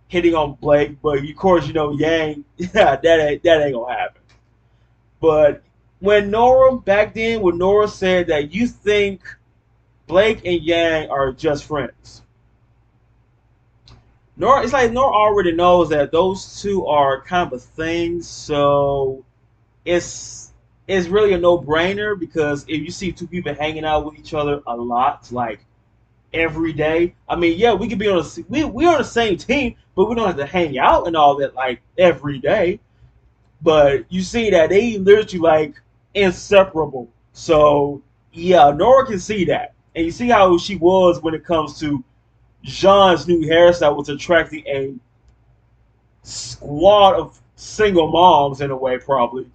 hitting on Blake, but of course, Yang, that ain't gonna happen. But when Nora said that you think Blake and Yang are just friends. Nora already knows that those two are kind of a thing, so it's it's really a no-brainer because if you see two people hanging out with each other a lot, like every day, I mean, yeah, we could be on we're on the same team, but we don't have to hang out and all that like every day. But you see that they literally like inseparable. So yeah, Nora can see that, and you see how she was when it comes to Jean's new hairstyle was attracting a squad of single moms in a way, probably.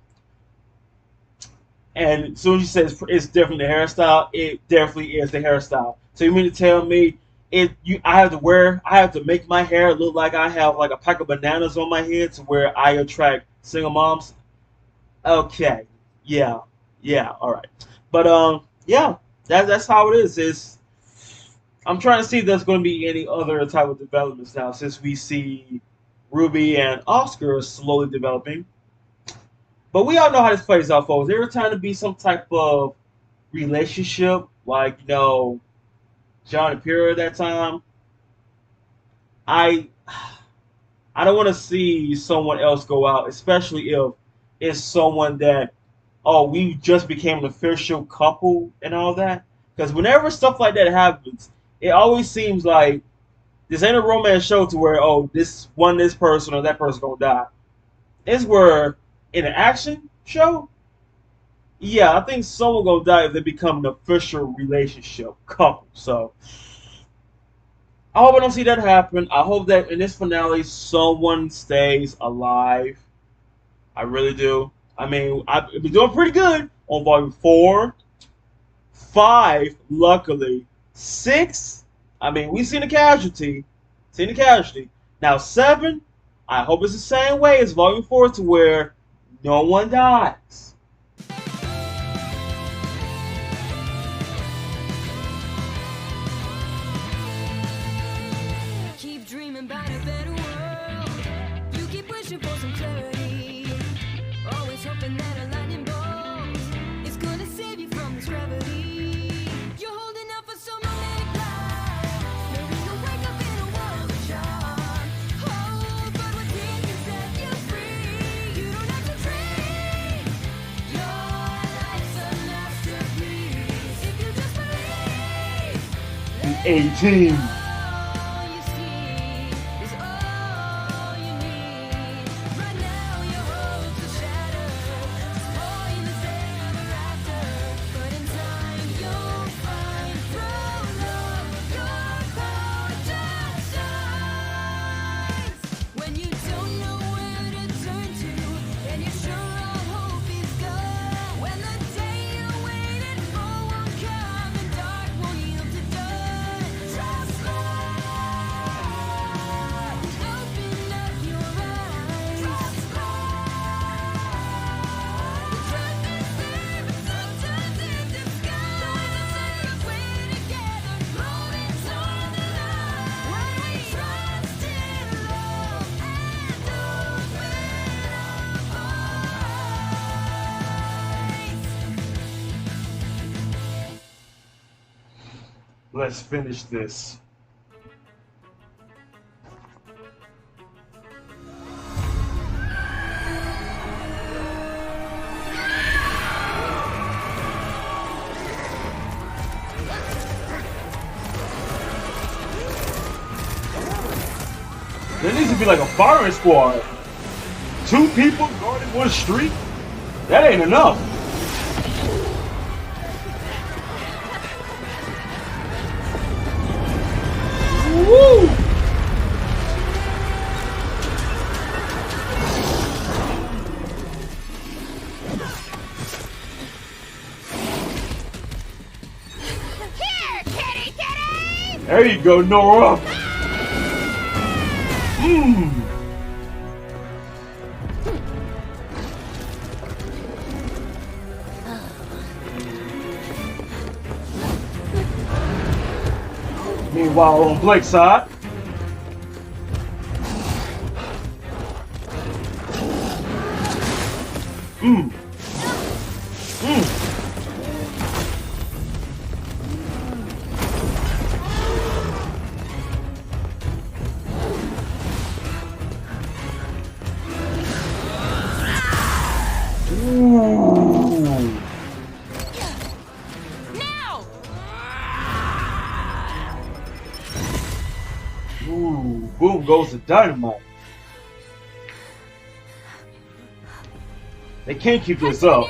And as soon as she says it's definitely the hairstyle, it definitely is the hairstyle. So you mean to tell me I have to make my hair look like I have like a pack of bananas on my head to where I attract single moms? Okay. Yeah. Yeah, alright. But yeah, that's how it is. I'm trying to see if there's gonna be any other type of developments now since we see Ruby and Oscar slowly developing. But we all know how this plays out, folks. Every time to be some type of relationship, like, John and Pyrrha at that time, I don't want to see someone else go out, especially if it's someone that, oh, we just became an official couple and all that. Because whenever stuff like that happens, it always seems like this ain't a romance show to where, oh, this person or that person gonna die. It's where in an action show, yeah, I think someone gonna die if they become an official relationship couple. So I hope I don't see that happen. I hope that in this finale someone stays alive. I really do. I mean, I've been doing pretty good on volume 4, 5, luckily. 6, I mean, we've seen a casualty. Now 7, I hope it's the same way as volume 4 to where no one dies. Keep dreaming about a better world. You keep wishing for some clarity. Always hoping that a lightning bolt is gonna save you from this gravity. You're holding out for some romantic life. Maybe you'll wake up in a world of charm. Oh, but what dream can set you free? You don't have to dream. Your life's a masterpiece. If you just believe. 18. Let's finish this. There needs to be like a firing squad. 2 people guarding one street? That ain't enough. Woo! Here, kitty kitty! There you go, Nora. Meanwhile, on Blake's side, Ooh. boom goes the dynamite. They can't keep this up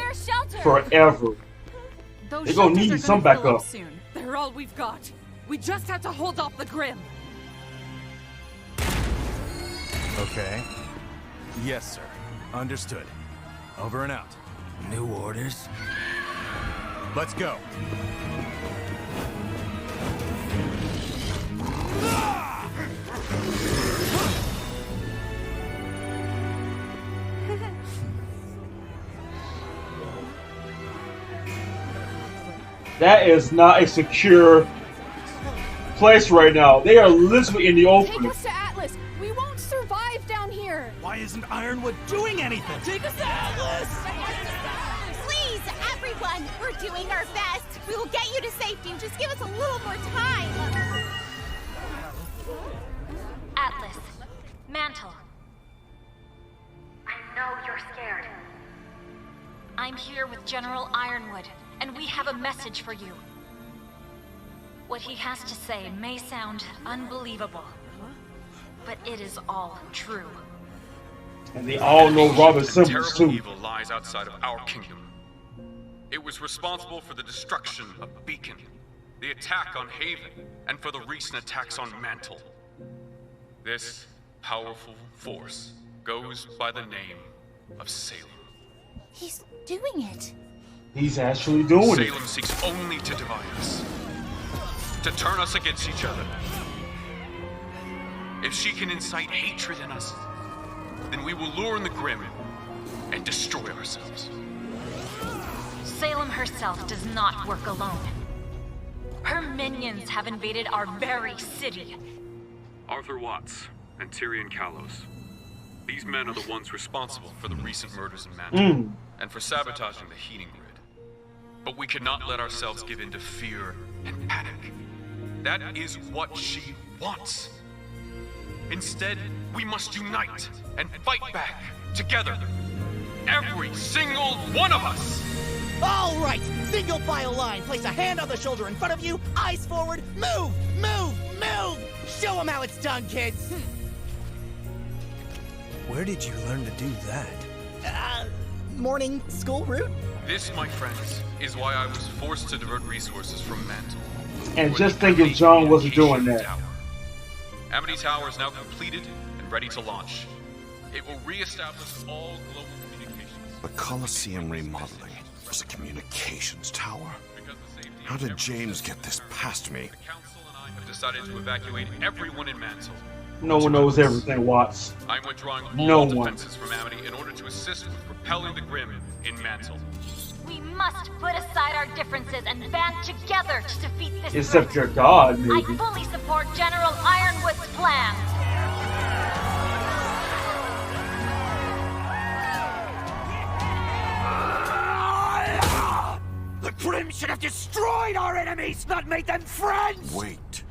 forever. Those They're gonna shelters need are some gonna fill backup. up soon. They're all we've got. We just have to hold off the Grim. Okay. Yes, sir. Understood. Over and out. New orders? Let's go. That is not a secure place right now. They are literally in the Take open. us to Atlas. We won't survive down here. Why isn't Ironwood doing anything? Take us to Atlas! Please, everyone, we're doing our best. We will get you to safety. Just give us a little more time. Atlas. Mantle. I know you're scared. I'm here with General Ironwood, and we have a message for you. What he has to say may sound unbelievable, but it is all true. And they all know Robert Terrible Simmons too. evil lies outside of our kingdom. It was responsible for the destruction of Beacon, the attack on Haven, and for the recent attacks on Mantle. This powerful force goes by the name of Salem. He's doing it. He's actually doing it. Salem seeks only to divide us, to turn us against each other. If she can incite hatred in us, then we will lure in the Grim and destroy ourselves. Salem herself does not work alone. Her minions have invaded our very city. Arthur Watts and Tyrion Kalos. These men are the ones responsible for the recent murders in Mantle and for sabotaging the heating grid. But we cannot let ourselves give in to fear and panic. That is what she wants. Instead, we must unite and fight back together. Every single one of us! All right, single file line. Place a hand on the shoulder in front of you, eyes forward, move, move, move! Show them how it's done, kids! Where did you learn to do that? Morning school route? This, my friends, is why I was forced to divert resources from Mantle. And just think if John wasn't doing that. Amity Tower is now completed and ready to launch. It will re-establish all global communications. The Colosseum remodeling was a communications tower? How did James get this past me? The Council and I have decided to evacuate everyone in Mantle. No one knows everything, Watts. I'm withdrawing No all one. defenses from Amity in order to assist with repelling the Grim in Mantle. We must put aside our differences and band together to defeat this Except threat. your God, I maybe. fully support General Ironwood's plan. The Grim should have destroyed our enemies, not made them friends! Wait.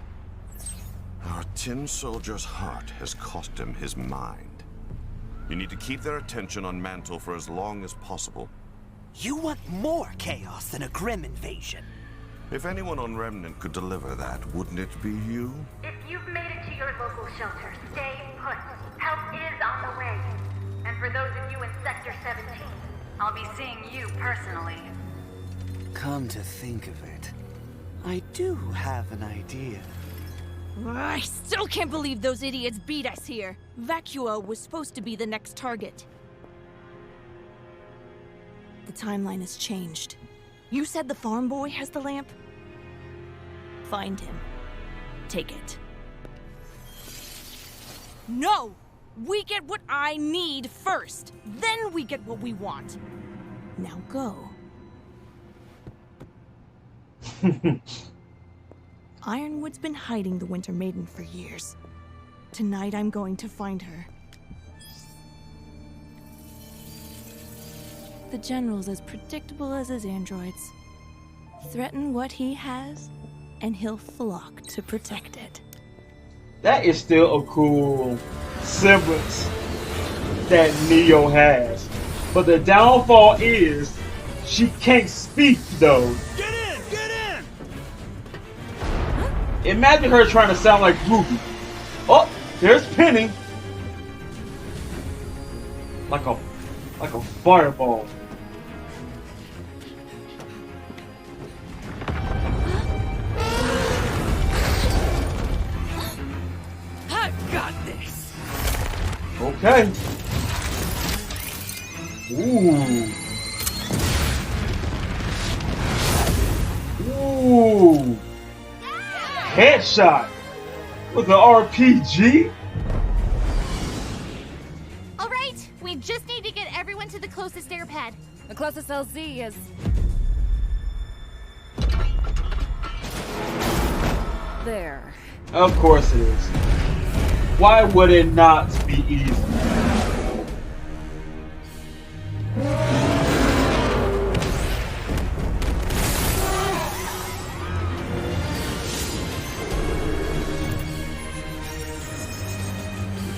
Our tin soldier's heart has cost him his mind. You need to keep their attention on Mantle for as long as possible. You want more chaos than a Grim invasion. If anyone on Remnant could deliver that, wouldn't it be you? If you've made it to your local shelter, stay put. Help is on the way. And for those of you in Sector 17, I'll be seeing you personally. Come to think of it, I do have an idea. I still can't believe those idiots beat us here. Vacua was supposed to be the next target. The timeline has changed. You said the farm boy has the lamp? Find him. Take it. No! We get what I need first. Then we get what we want. Now go. Ironwood's been hiding the Winter Maiden for years. Tonight I'm going to find her. The General's as predictable as his androids. Threaten what he has, and he'll flock to protect it. That is still a cool semblance that Neo has. But the downfall is she can't speak though. Get in! Get in! Imagine her trying to sound like Ruby. Oh, There's Penny. Like a fireball. I've got this. Okay. Ooh. Ooh. Headshot with the RPG. All right, we just need to get everyone to the closest air pad. The closest LZ is... there. Of course it is. Why would it not be easy?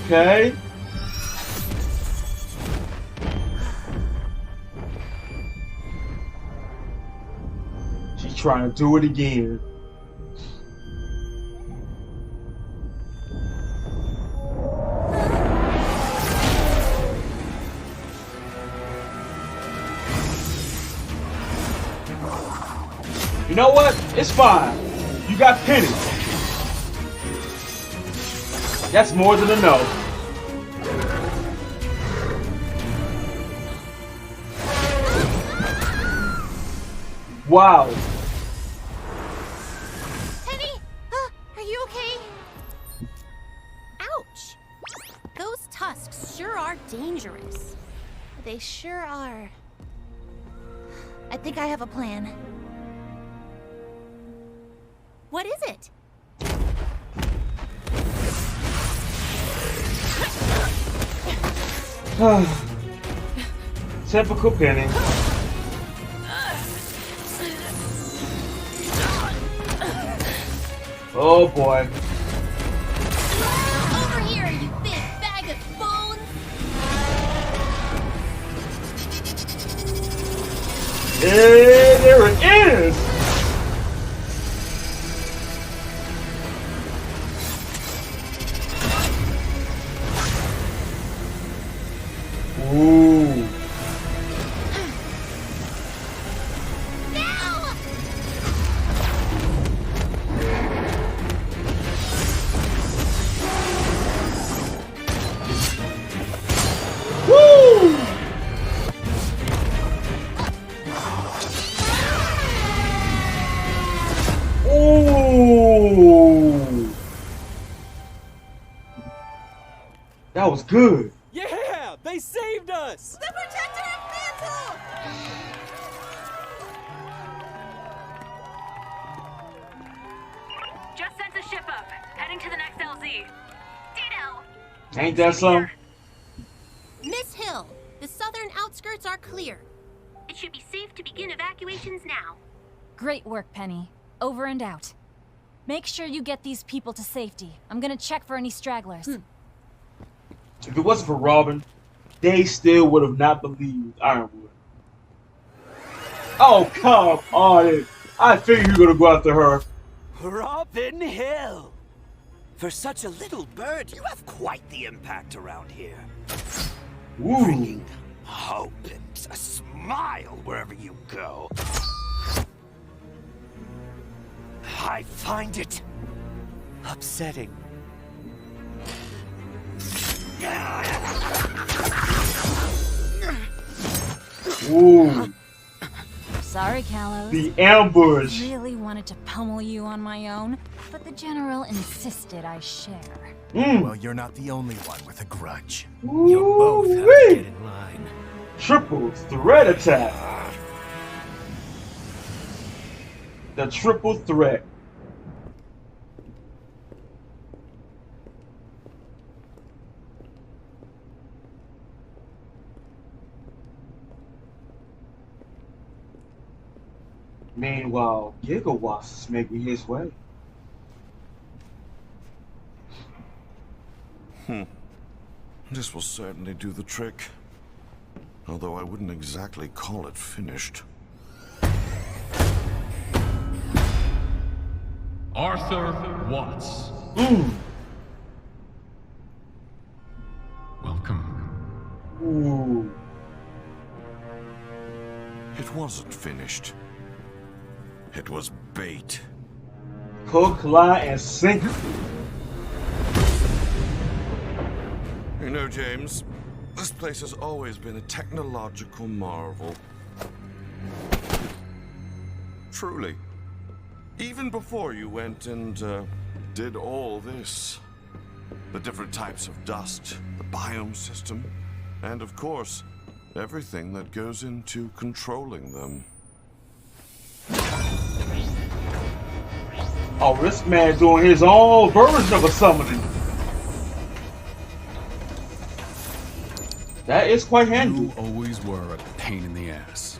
Okay. She's trying to do it again. You know what? It's fine. You got Penny. That's more than enough. Wow. Penny, are you okay? Ouch. Those tusks sure are dangerous. They sure are. I think I have a plan. What is it? Typical Penny. Oh boy. Over here, you big bag of bones! Hey, there it is! Ooh. Woo! Ooh. That was good. Yeah, they saved us. The protector of Mantle! Just sent a ship up, heading to the next LZ. Ditto! Ain't that something? Miss Hill, the southern outskirts are clear. It should be safe to begin evacuations now. Great work, Penny. Over and out. Make sure you get these people to safety. I'm gonna check for any stragglers. If it wasn't for Robin, they still would have not believed Ironwood. Oh, come on. I figured you were going to go after her. Robin Hill! For such a little bird, you have quite the impact around here. Ooh. Bringing hope and a smile wherever you go. I find it upsetting. Ooh. Sorry, Kalos. The ambush. I really wanted to pummel you on my own, but the General insisted I share. Well, you're not the only one with a grudge. You both have to get in line. Triple threat attack. The triple threat. Meanwhile, Gigawatts is making his way. This will certainly do the trick. Although I wouldn't exactly call it finished. Arthur Watts. wasn't finished. It was bait. Hook, line, and sinker. You know, James, this place has always been a technological marvel. Truly. Even before you went and did all this. The different types of dust, the biome system, and of course, everything that goes into controlling them. Oh, this man's doing his own version of a summoning. That is quite handy. You always were a pain in the ass.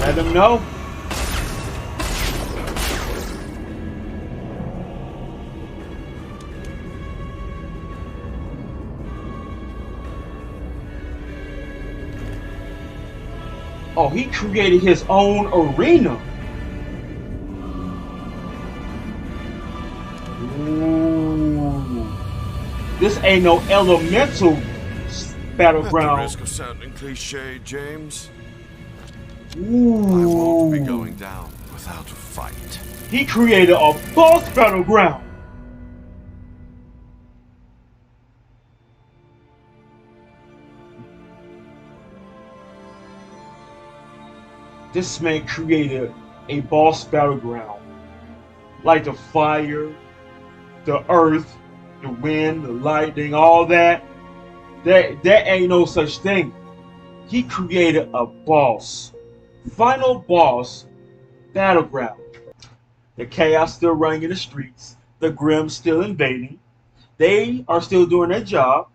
Let him know. Oh, he created his own arena. Ooh. This ain't no elemental battleground. At the risk of sounding cliche, James, Ooh. I won't be going down without a fight. He created a boss battleground. This man created a boss battleground. Like the fire, the earth, the wind, the lightning, all that. There ain't no such thing. He created a boss. Final boss battleground. The chaos still running in the streets. The Grimm still invading. They are still doing their job.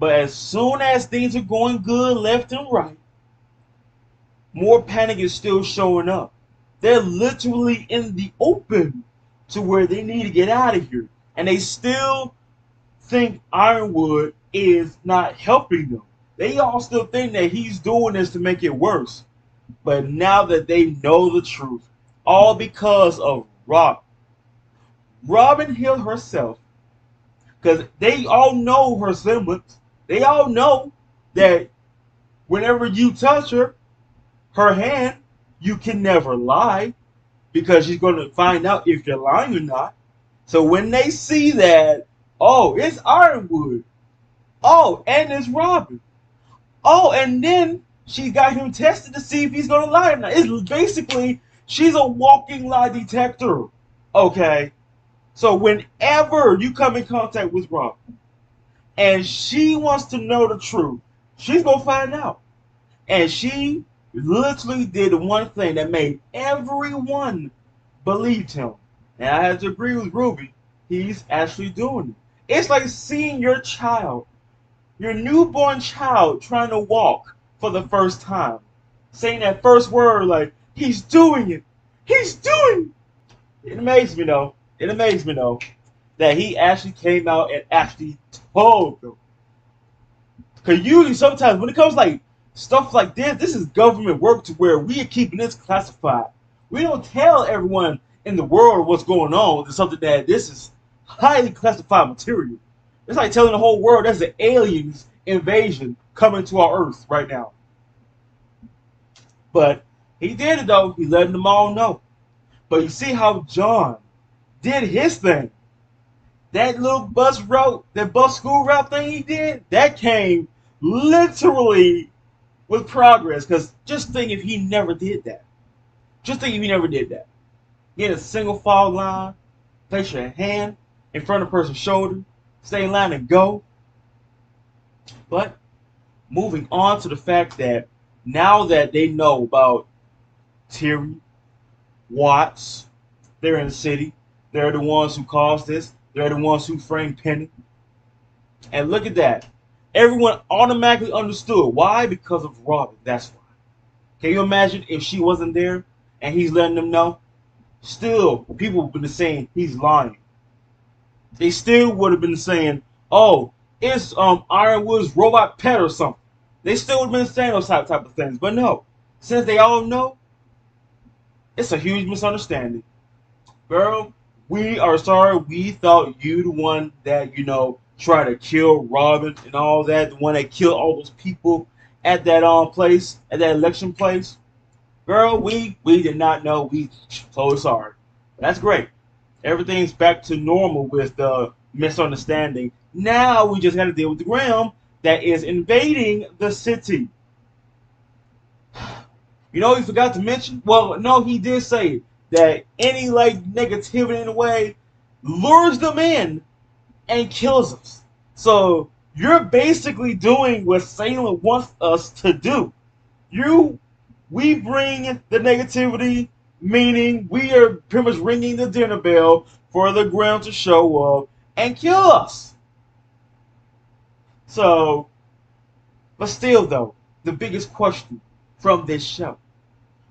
But as soon as things are going good left and right, more panic is still showing up. They're literally in the open to where they need to get out of here. And they still think Ironwood is not helping them. They all still think that he's doing this to make it worse. But now that they know the truth, all because of Robin. Robin Hill herself, because they all know her semblance. They all know that whenever you touch her hand, you can never lie, because she's going to find out if you're lying or not. So when they see that, oh, it's Ironwood. Oh, and it's Robin. Oh, and then she got him tested to see if he's going to lie or not. It's basically, she's a walking lie detector. Okay? So whenever you come in contact with Robin, and she wants to know the truth, she's going to find out. And she literally did one thing that made everyone believe him. And I have to agree with Ruby. He's actually doing it. It's like seeing your child, your newborn child, trying to walk for the first time. Saying that first word like, he's doing it. He's doing it. It amazed me though. It amazed me though that he actually came out and actually told them. Because usually sometimes when it comes like stuff like this is government work to where we are keeping this classified. We don't tell everyone in the world what's going on with something that this is highly classified material. It's like telling the whole world there's an aliens invasion coming to our Earth right now. But he did it though. He let them all know. But you see how John did his thing. That little bus school route thing he did, that came literally with progress. Because just think if he never did that. Just think if he never did that. Get a single file line, place your hand in front of a person's shoulder, stay in line and go. But moving on to the fact that now that they know about Terry, Watts, they're in the city. They're the ones who caused this. They're the ones who framed Penny. And look at that. Everyone automatically understood. Why? Because of Robin. That's why. Can you imagine if she wasn't there and he's letting them know? Still, people would have been saying he's lying. They still would have been saying, oh, it's Ironwood's robot pet or something. They still would have been saying those type of things. But no. Since they all know, it's a huge misunderstanding. Girl, we are sorry. We thought you the one that, try to kill Robin and all that, the one that killed all those people at that place, at that election place. Girl, we did not know. We so sorry. That's great. Everything's back to normal with the misunderstanding. Now we just got to deal with the Graham that is invading the city. You know, he forgot to mention. Well, no, he did say that any like negativity in a way lures them in and kills us. So you're basically doing what Salem wants us to do. We bring the negativity, meaning we are pretty much ringing the dinner bell for the ground to show up and kill us. So, but still though, the biggest question from this show,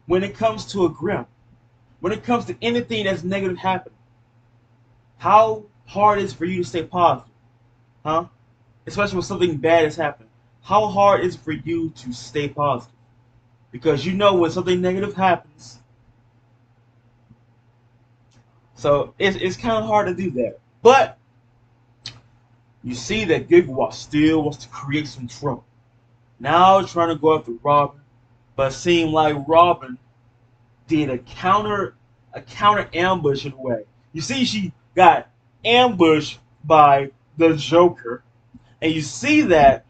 when it comes to a Grim, when it comes to anything that's negative happening, how hard is it for you to stay positive? Huh? Especially when something bad is happening. How hard is it for you to stay positive? Because you know when something negative happens. So it's kind of hard to do that. But you see that Gigawatt still wants to create some trouble. Now trying to go after Robin. But it seemed like Robin did a counter ambush in a way. You see she got ambushed by the Joker. And you see that.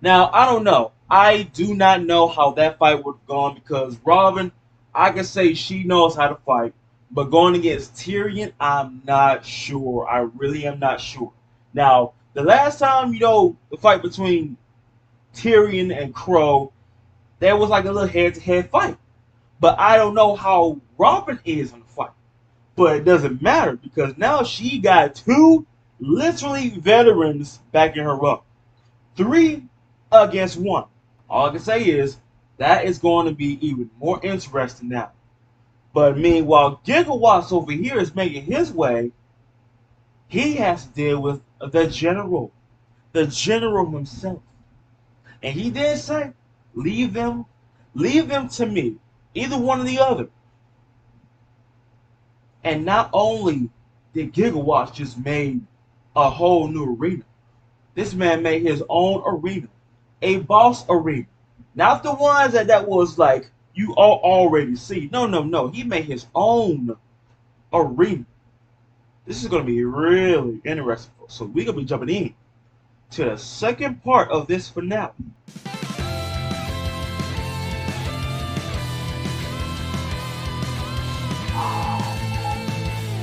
Now, I don't know. I do not know how that fight would have gone because Robin, I can say she knows how to fight. But going against Tyrion, I'm not sure. I really am not sure. Now, the last time, the fight between Tyrion and Crow, there was like a little head-to-head fight. But I don't know how Robin is in the fight. But it doesn't matter because now she got two literally veterans backing her up. 3 against 1. All I can say is that is going to be even more interesting now. But meanwhile, Gigawatts over here is making his way. He has to deal with the general himself. And he did say, leave them to me. Either one or the other. And not only did Gigawatts just made a whole new arena. This man made his own arena. A boss arena. Not the ones that was like you all already see. No. He made his own arena. This is going to be really interesting. So we're going to be jumping in to the second part of this finale.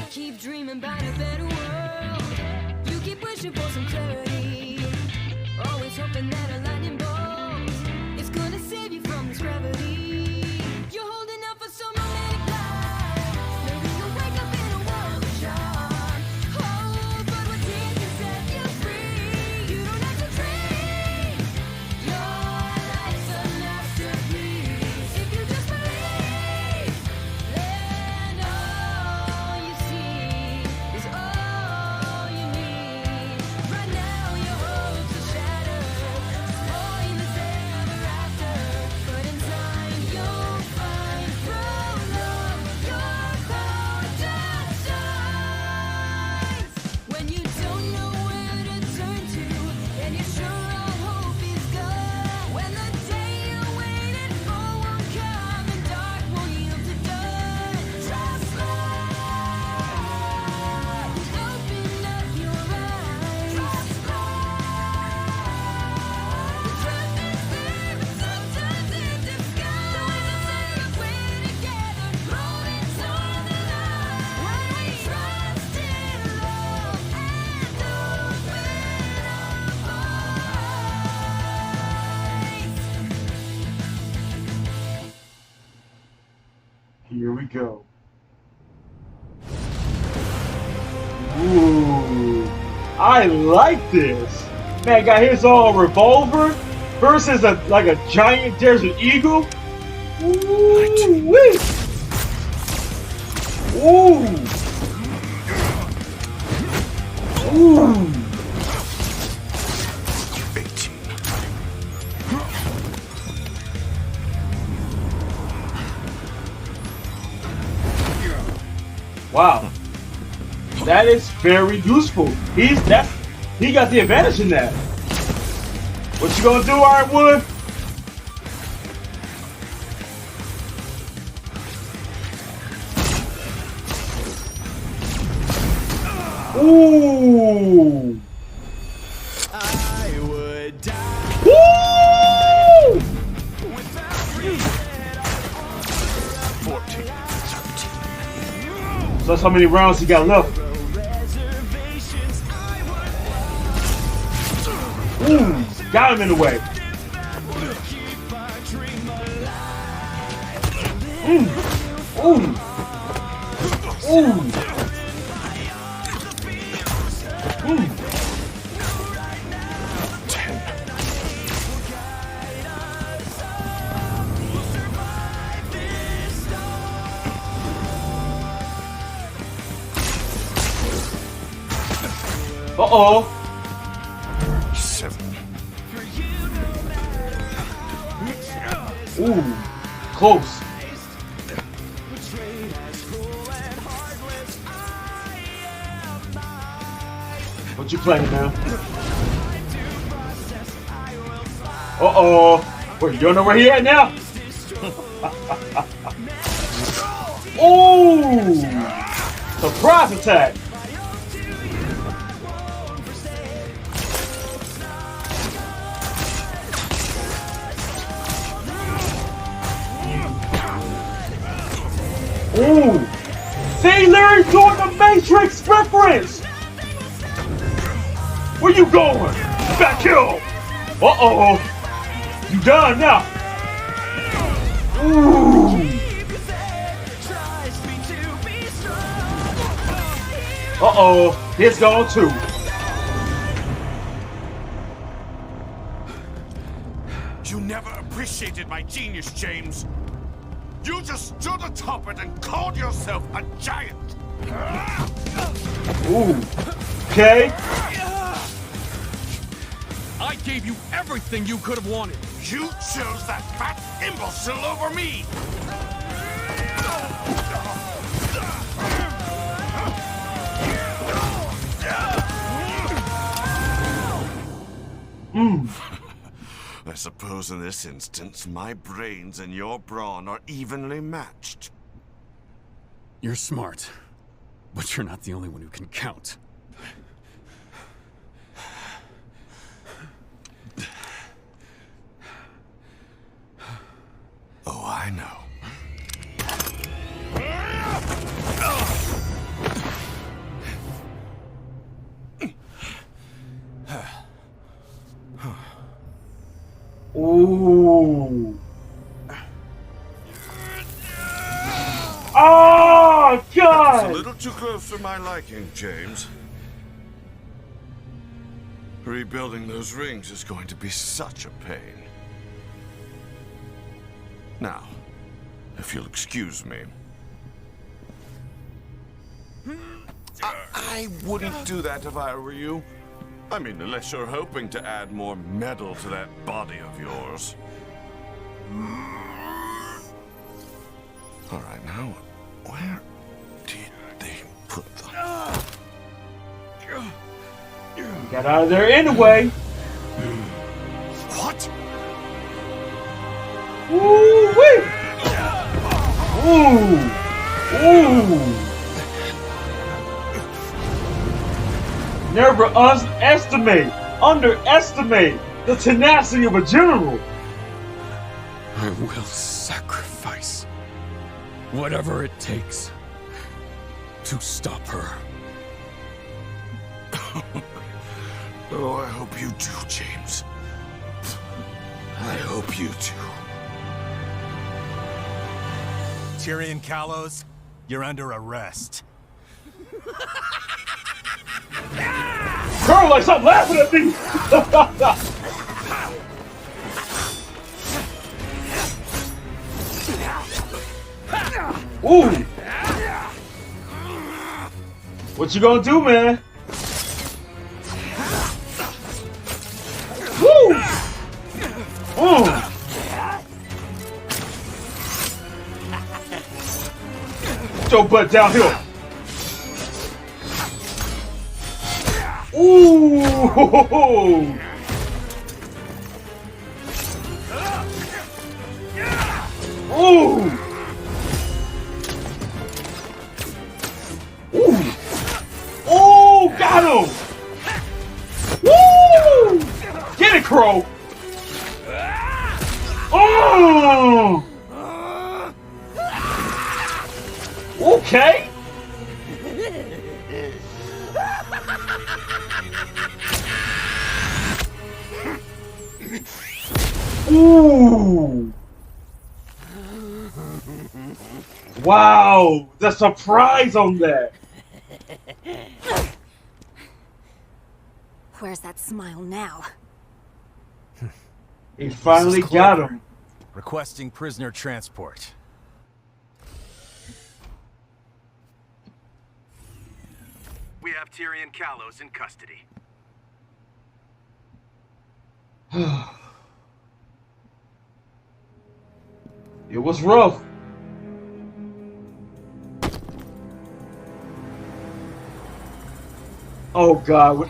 Keep dreaming about a better world. You keep wishing for some clarity. Always hoping that a lightning bolt is gonna save you from this gravity. You're holding out for some romantic life. Maybe you'll wake up in a world of charm. Oh, but what dreams can set you free? You don't have to dream. Your life's a masterpiece. If you just believe, then all you see is all you need. Right now your hopes are shattered, pointless ever after. But in time you'll find true love, your power just shines. When you don't know where to turn to, and you're sure all hope is gone. When the day you waited for won't come, and dark will yield to dawn. Trust light, open up your eyes. Trust light, the truth is there, but sometimes in disguise. Don't hesitate, we're together, moving toward the light. When we trust in love and open our eyes. Here we go. Ooh, I like this. Man got his own revolver versus a giant desert eagle. Ooh, wee. Ooh. Ooh. Wow. That is very useful. He got the advantage in that. What you gonna do, Ironwood? Ooh! I would die. Woo! 14, 13. So that's how many rounds he got left. Ooh! Got him in the way. Ooh! Ooh! Uh-oh. 7. Ooh, close. What you playing now? Uh-oh. Wait, you don't know where he at now? Ooh! Surprise attack. Ooh! See, Larry's doing the Matrix reference! Where you going? Back kill! Uh-oh! You done now! Ooh! Uh-oh! It's gone too. You never appreciated my genius, James. You just stood atop it and called yourself a giant. Ooh. Okay. I gave you everything you could have wanted. You chose that fat imbecile over me. I suppose in this instance, my brains and your brawn are evenly matched. You're smart, but you're not the only one who can count. Oh, I know. Ooh. Oh, God! It's a little too close for my liking, James. Rebuilding those rings is going to be such a pain. Now, if you'll excuse me. I wouldn't do that if I were you. I mean, unless you're hoping to add more metal to that body of yours. All right, now, where did they put them? Got out of there anyway. What? Ooh-wee! Ooh! Ooh! Never underestimate the tenacity of a general. I will sacrifice whatever it takes to stop her. Oh, I hope you do, James. I hope you do. Tyrion Callows, you're under arrest. Girl, like, stop laughing at me! Ooh! What you gonna do, man? Woo! Get your butt down here. Ooh. Ooh. Ooh. Ooh, got him. Woo! Get it, Crow. Oh. Okay. Ooh. Wow, the surprise on that. Where's that smile now? He finally This is got Clover. him. Requesting prisoner transport. We have Tyrion Kalos in custody. It was rough. Oh God.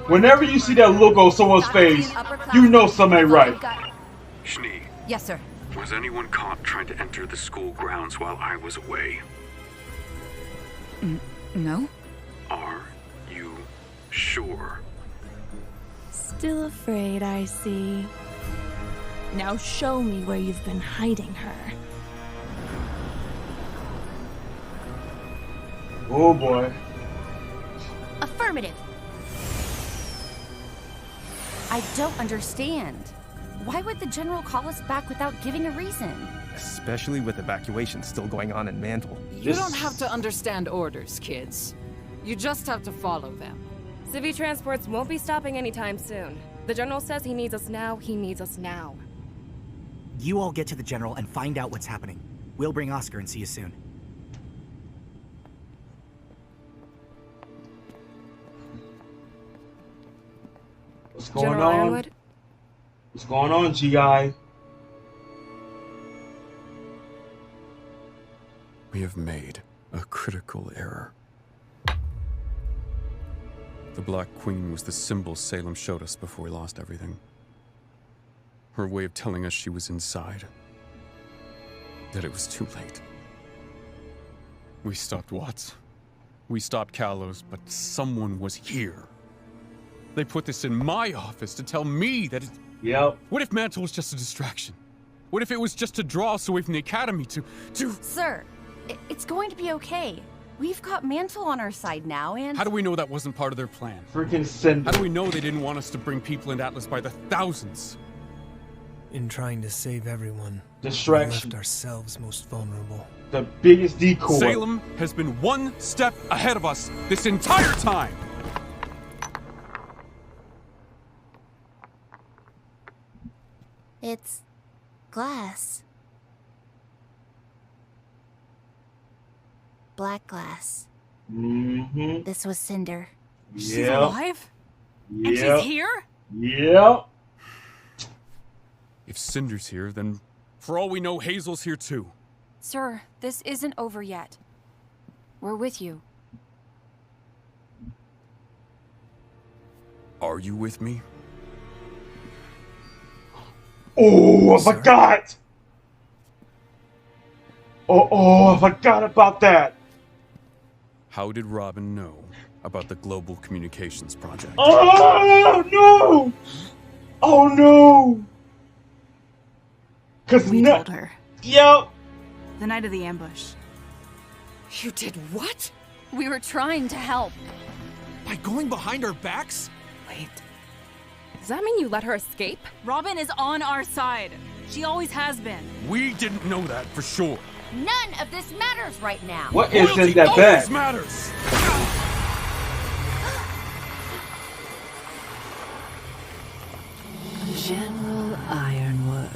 Whenever you see that look on someone's face, you know something ain't right. Schnee, Yes, sir. was anyone caught trying to enter the school grounds while I was away? No? Are you sure? Still afraid, I see. Now show me where you've been hiding her. Oh boy. Affirmative. I don't understand. Why would the General call us back without giving a reason? Especially with evacuations still going on in Mantle. You don't have to understand orders, kids. You just have to follow them. Civvy transports won't be stopping anytime soon. The General says he needs us now, he needs us now. You all get to the General and find out what's happening. We'll bring Oscar and see you soon. What's going General on? Ironwood? What's going on, GI? We have made a critical error. The Black Queen was the symbol Salem showed us before we lost everything. Her way of telling us she was inside. That it was too late. We stopped Watts. We stopped Kalos, but someone was here. They put this in my office to tell me that it... Yep. What if Mantle was just a distraction? What if it was just to draw us away from the Academy to... Sir, it's going to be okay. We've got Mantle on our side now, and... How do we know that wasn't part of their plan? Freaking send. How do we know they didn't want us to bring people into Atlas by the thousands? In trying to save everyone, Distraction. we left ourselves most vulnerable. The biggest decoy. Salem has been one step ahead of us this entire time! It's glass. Black glass. Mm-hmm. This was Cinder. She's alive? Yep. And she's here? Yep. If Cinder's here, then for all we know, Hazel's here too. Sir, this isn't over yet. We're with you. Are you with me? Oh, I forgot! Oh, I forgot about that! How did Robin know about the Global Communications Project? Oh, no! Oh, no! We told her. Yep. The night of the ambush. You did what? We were trying to help. By going behind our backs? Wait. Does that mean you let her escape? Robin is on our side. She always has been. We didn't know that for sure. None of this matters right now. What is in Loyalty that always bag? matters. General Ironwood.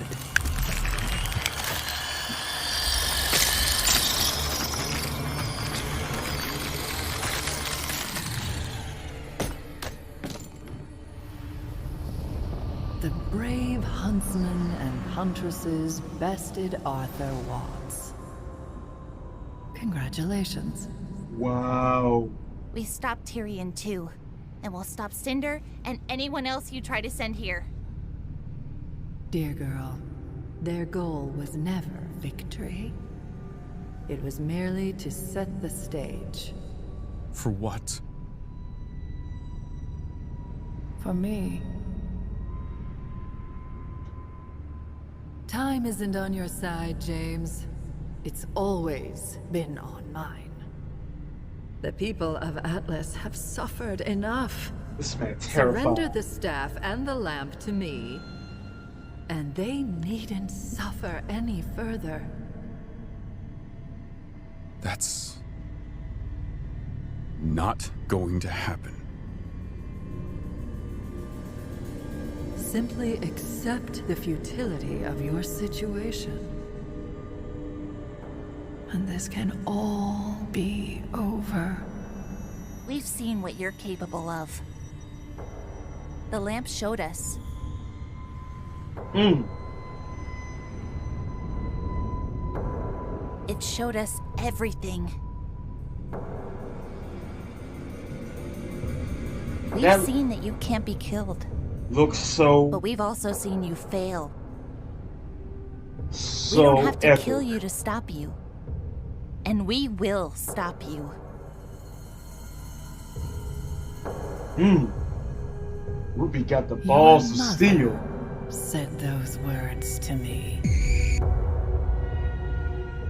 The brave huntsmen and huntresses bested Arthur Watts. Congratulations. Wow. We stopped Tyrion too. And we'll stop Cinder and anyone else you try to send here. Dear girl, their goal was never victory. It was merely to set the stage. For what? For me. Time isn't on your side, James. It's always been on mine. The people of Atlas have suffered enough. This man terrified. Surrender the staff and the lamp to me, and they needn't suffer any further. That's not going to happen. Simply accept the futility of your situation. And this can all be over. We've seen what you're capable of. The lamp showed us. It showed us everything. We've seen that you can't be killed. Looks so. But we've also seen you fail. So we don't have to epic. kill you to stop you. And we will stop you. Ruby got the balls of steel. Said those words to me.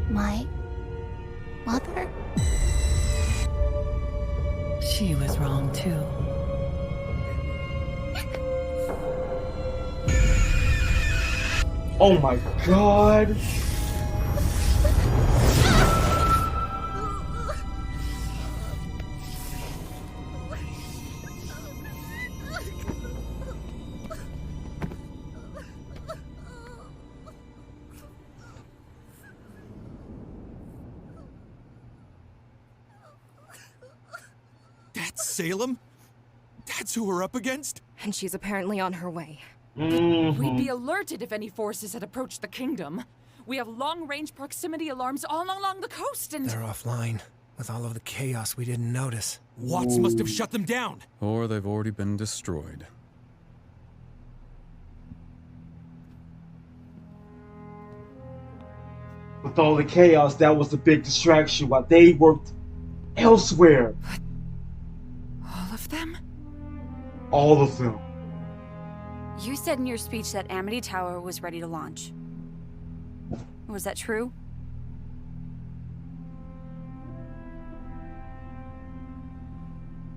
My mother? She was wrong too. Oh my god. That's Salem? That's who we're up against? And she's apparently on her way. We'd be alerted if any forces had approached the kingdom. We have long-range proximity alarms all along the coast and... They're offline. With all of the chaos, we didn't notice. Watts must have shut them down. Or they've already been destroyed. With all the chaos, that was the big distraction while they worked elsewhere. All of them? All of them. You said in your speech that Amity Tower was ready to launch. Was that true?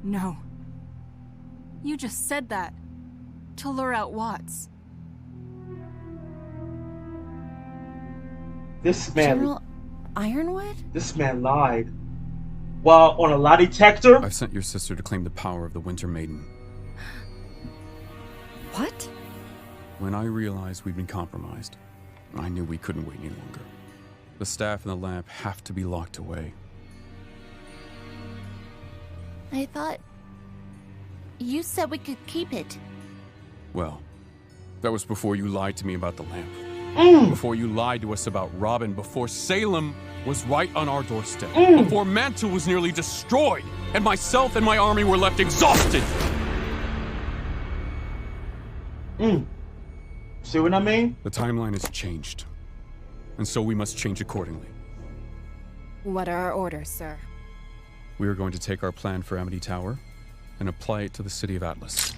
No. You just said that. To lure out Watts. This man. General Ironwood? This man lied. While on a lie detector. I've sent your sister to claim the power of the Winter Maiden. What? When I realized we'd been compromised, I knew we couldn't wait any longer. The staff and the lamp have to be locked away. I thought... you said we could keep it. Well, that was before you lied to me about the lamp. Before you lied to us about Robin. Before Salem was right on our doorstep. Before Mantle was nearly destroyed. And myself and my army were left exhausted. See what I mean? The timeline has changed. And so we must change accordingly. What are our orders, sir? We are going to take our plan for Amity Tower and apply it to the city of Atlas.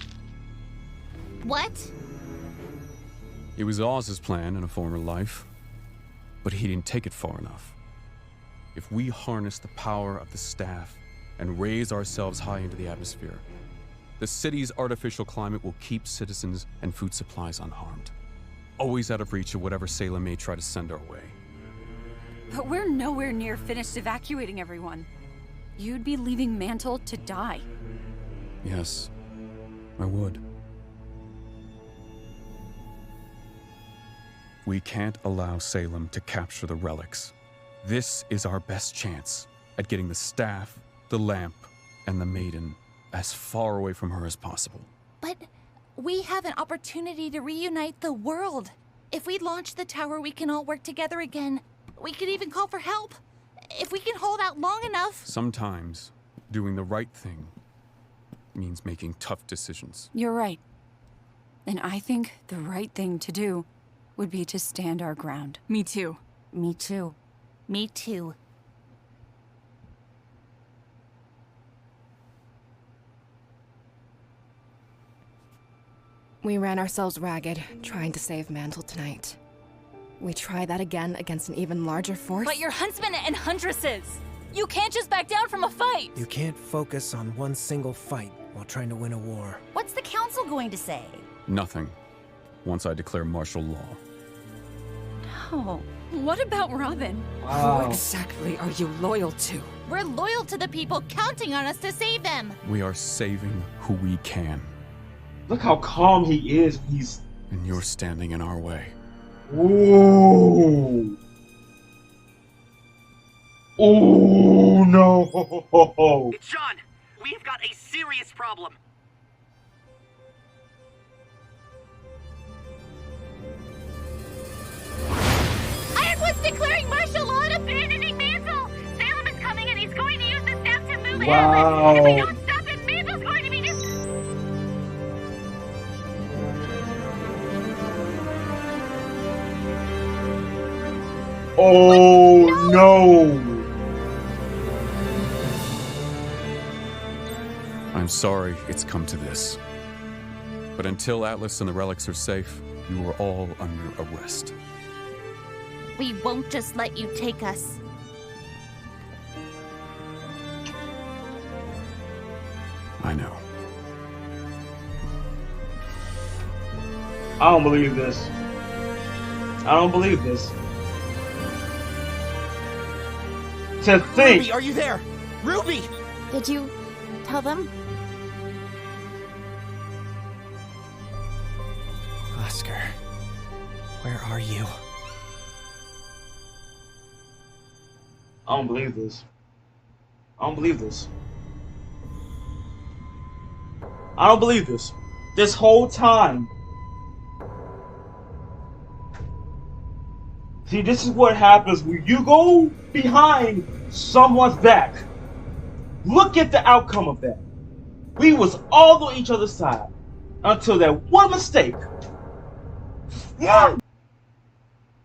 What? It was Oz's plan in a former life, but he didn't take it far enough. If we harness the power of the staff and raise ourselves high into the atmosphere, the city's artificial climate will keep citizens and food supplies unharmed, always out of reach of whatever Salem may try to send our way. But we're nowhere near finished evacuating everyone. You'd be leaving Mantle to die. Yes, I would. We can't allow Salem to capture the relics. This is our best chance at getting the staff, the lamp, and the maiden as far away from her as possible. But we have an opportunity to reunite the world. If we launch the tower, we can all work together again. We could even call for help. If we can hold out long enough. Sometimes, doing the right thing means making tough decisions. You're right. And I think the right thing to do would be to stand our ground. Me too. Me too. Me too. We ran ourselves ragged, trying to save Mantle tonight. We try that again against an even larger force? But you're huntsmen and huntresses! You can't just back down from a fight! You can't focus on one single fight while trying to win a war. What's the council going to say? Nothing. Once I declare martial law. Oh, what about Robin? Who exactly are you loyal to? We're loyal to the people counting on us to save them. We are saving who we can. Look how calm he is. And you're standing in our way. Ooh. Ooh, no. John, we've got a serious problem. Ironwood's declaring martial law and abandoning Mantle. Salem is coming and he's going to use the staff to move Wow. Atlas. If we don't stop him, Mantle's going to be Oh no. I'm sorry it's come to this. But until Atlas and the relics are safe, you are all under arrest. We won't just let you take us. I know. I don't believe this. I don't believe this. To think. Ruby, are you there? Ruby! Did you tell them? Oscar, where are you? I don't believe this. I don't believe this. I don't believe this. This whole time. See, this is what happens when you go behind someone's back. Look at the outcome of that. We was all on each other's side until that one mistake. Yeah.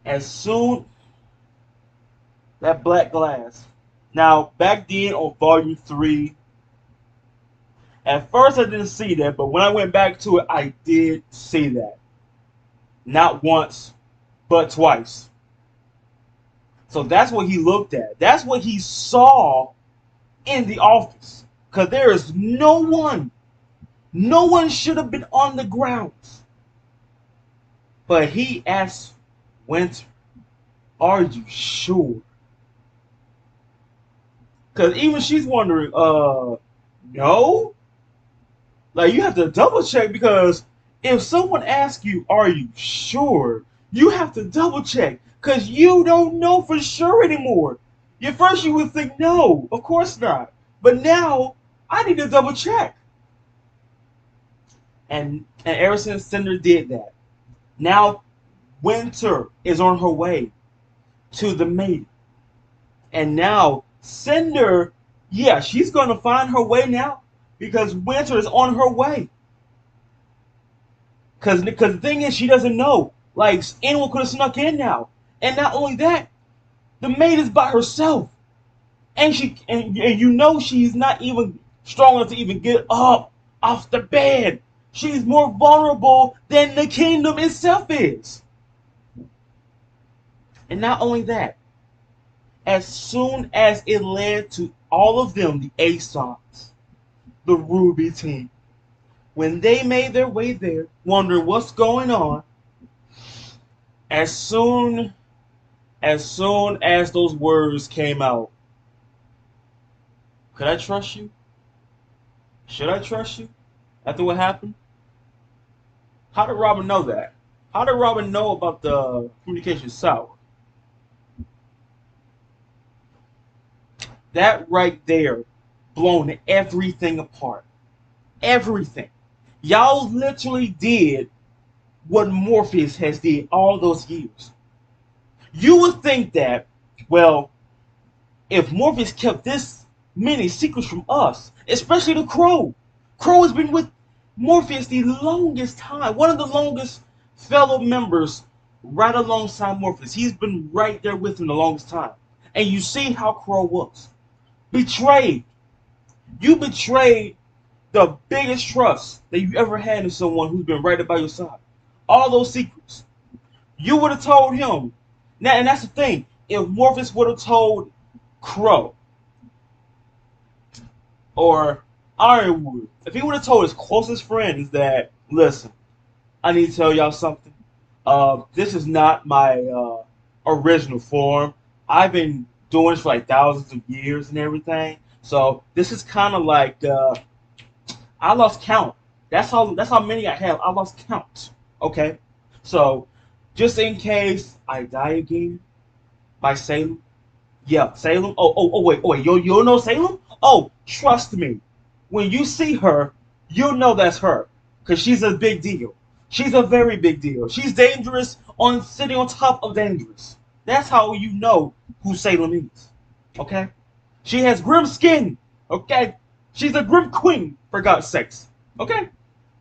As soon that black glass. Now, back then on Volume 3, at first I didn't see that, but when I went back to it, I did see that. Not once, but twice. So that's what he looked at. That's what he saw in the office. Because there is no one should have been on the grounds. But he asked Winter, are you sure? Because even she's wondering, no? Like, you have to double check, because if someone asks you, are you sure? You have to double check, because you don't know for sure anymore. At first you would think, no, of course not. But now, I need to double check. And ever since Cinder did that, now Winter is on her way to the maiden. And now Cinder, yeah, she's going to find her way now, because Winter is on her way. Because the thing is, she doesn't know. Like, anyone could have snuck in now. And not only that, the maid is by herself. And you know she's not even strong enough to even get up off the bed. She's more vulnerable than the kingdom itself is. And not only that, as soon as it led to all of them, the ASONs, the RWBY team, when they made their way there, wondering what's going on, as soon as those words came out, could I trust you? Should I trust you? After what happened? How did Robin know that? How did Robin know about the communication sour? That right there blown everything apart. Everything. Y'all literally did what Morpheus has did all those years. You would think that, well, if Morpheus kept this many secrets from us, especially the Crow Crow has been with Morpheus the longest time. One of the longest fellow members right alongside Morpheus. He's been right there with him the longest time. And you see how Crow was. Betrayed. You betrayed the biggest trust that you ever had in someone who's been right by your side. All those secrets. You would have told him. Now, and that's the thing. If Morpheus would have told Crow or Ironwood, if he would have told his closest friends that, listen, I need to tell y'all something. This is not my original form. I've been doing this for like thousands of years and everything. So this is kind of like I lost count. That's how many I have. I lost count. Okay, so just in case I die again by Salem. Yeah, Salem. Oh, wait. You know Salem? Oh, trust me. When you see her, you'll know that's her, cause she's a big deal. She's a very big deal. She's dangerous sitting on top of dangerous. That's how you know who Salem is. Okay? She has grim skin. Okay? She's a grim queen, for God's sakes. Okay?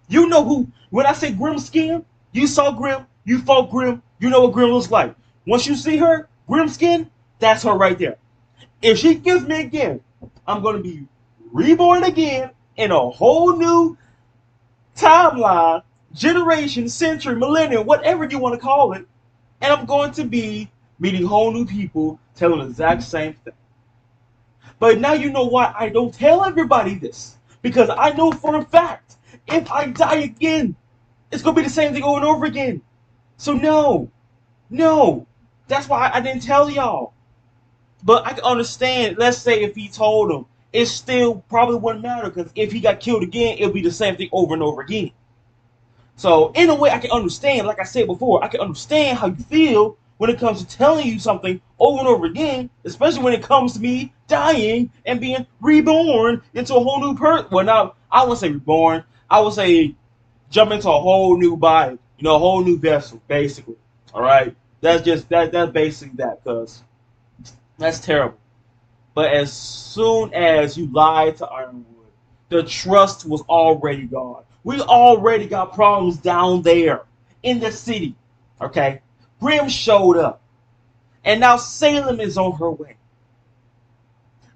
You know who, when I say grim skin, you saw Grim, you fought Grim, you know what Grim looks like. Once you see her, grim skin, that's her right there. If she gives me again, I'm going to be reborn again in a whole new timeline, generation, century, millennium, whatever you want to call it. And I'm going to be meeting whole new people telling the exact same thing. But now you know why I don't tell everybody this. Because I know for a fact, if I die again, it's going to be the same thing over and over again. So no. That's why I didn't tell y'all. But I can understand, let's say if he told him, it still probably wouldn't matter. Because if he got killed again, it'll be the same thing over and over again. So in a way, I can understand, like I said before, I can understand how you feel when it comes to telling you something over and over again, especially when it comes to me dying and being reborn into a whole new person. Well, now, I wouldn't say reborn. I would say jump into a whole new body, a whole new vessel, basically. All right? That's basically that, because that's terrible. But as soon as you lied to Ironwood, the trust was already gone. We already got problems down there in the city. Okay? Grim showed up. And now Salem is on her way.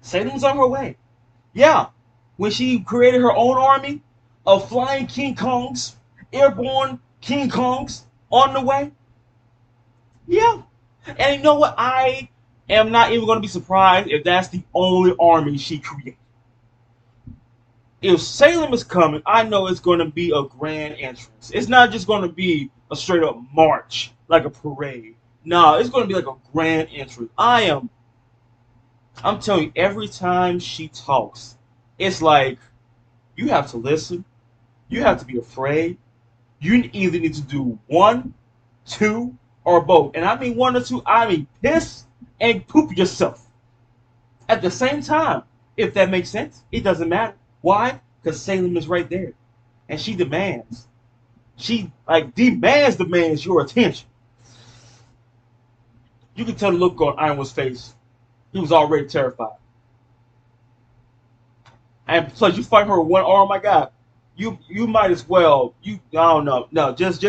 Salem's on her way. Yeah. When she created her own army of flying King Kongs, airborne King Kongs on the way. Yeah. And you know what? I am not even going to be surprised if that's the only army she created. If Salem is coming, I know it's going to be a grand entrance. It's not just going to be a straight up march, like a parade. No, it's going to be like a grand entrance. I'm telling you, every time she talks, it's like, you have to listen. You have to be afraid. You either need to do 1, 2, or both. And I mean 1 or 2, I mean piss and poop yourself at the same time. If that makes sense, it doesn't matter. Why? Because Salem is right there. And she demands. She demands your attention. You can tell the look on Ironwood's face. He was already terrified. And plus, you fight her with one arm, my God. You might as well. I don't know. No, just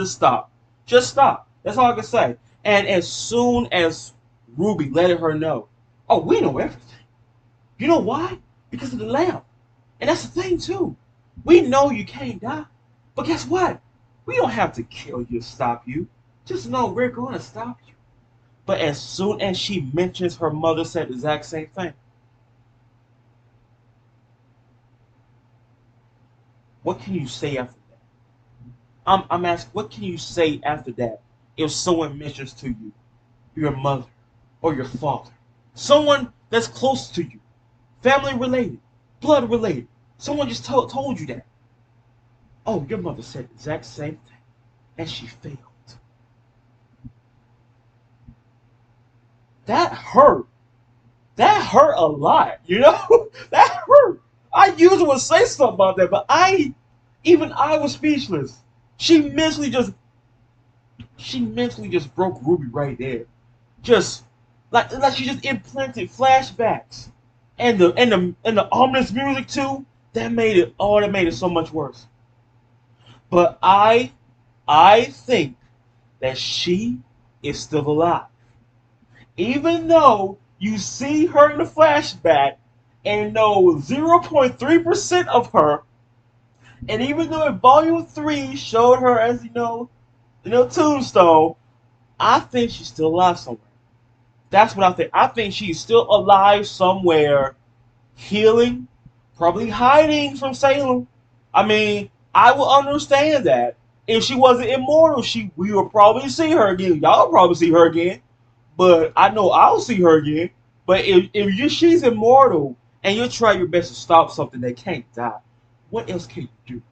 stop. Just stop. That's all I can say. And as soon as Ruby let her know, oh, we know everything. You know why? Because of the lamp. And that's the thing too. We know you can't die. But guess what? We don't have to kill you to stop you. Just know we're going to stop you. But as soon as she mentions her mother said the exact same thing. What can you say after that? I'm asking, what can you say after that if someone mentions to you your mother or your father? Someone that's close to you, family related, blood related. Someone just told you that. Oh, your mother said the exact same thing, and she failed. That hurt. That hurt a lot, That hurt. I usually would say something about that, but I was speechless. She mentally just broke Ruby right there. Just like she just implanted flashbacks. And the ominous music too. that made it so much worse. But I think that she is still alive. Even though you see her in the flashback and know 0.3% of her, and even though in Volume 3 showed her as Tombstone, I think she's still alive somewhere. That's what I think. I think she's still alive somewhere, healing, probably hiding from Salem. I mean, I would understand that. If she wasn't immortal, we would probably see her again. Y'all probably see her again. But I know I'll see her again. But she's immortal and you try your best to stop something that can't die, what else can you do?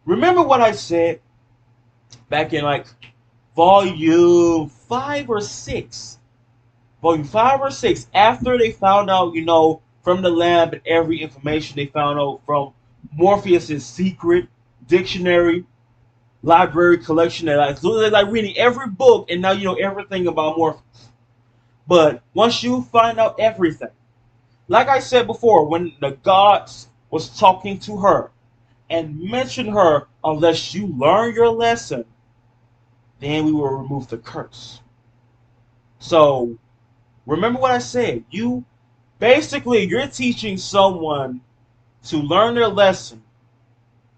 Remember what I said back in like volume 5 or 6. Volume 5 or 6, after they found out, from the lab and every information they found out from Morpheus's secret dictionary, library collection, that they're like reading every book, and now you know everything about Morpheus. But once you find out everything, like I said before, when the gods was talking to her and mentioned her, unless you learn your lesson, then we will remove the curse. So remember what I said. You're teaching someone to learn their lesson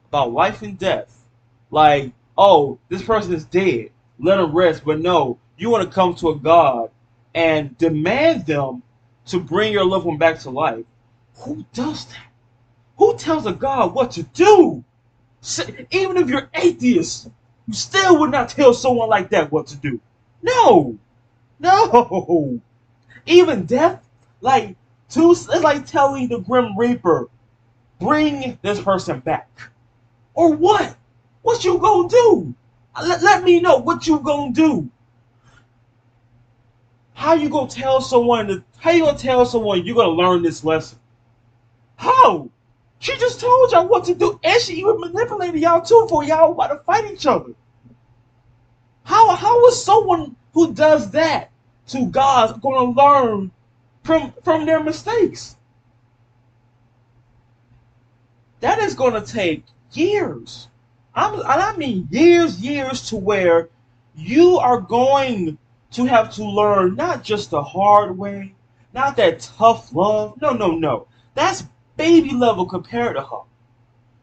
about life and death. Like, oh, this person is dead, let them rest. But no, you want to come to a god and demand them to bring your loved one back to life. Who does that? Who tells a god what to do? Even if you're atheist, you still would not tell someone like that what to do. No. Even death, it's like telling the Grim Reaper, bring this person back. Or what? What you gonna do? Let me know what you gonna do. How you gonna tell someone you're gonna learn this lesson? How? She just told y'all what to do, and she even manipulated y'all too for y'all about to fight each other. How is someone who does that to God gonna learn from their mistakes? That is gonna take years. I mean years to where you are going to have to learn not just the hard way, not that tough love. No. That's baby level compared to her.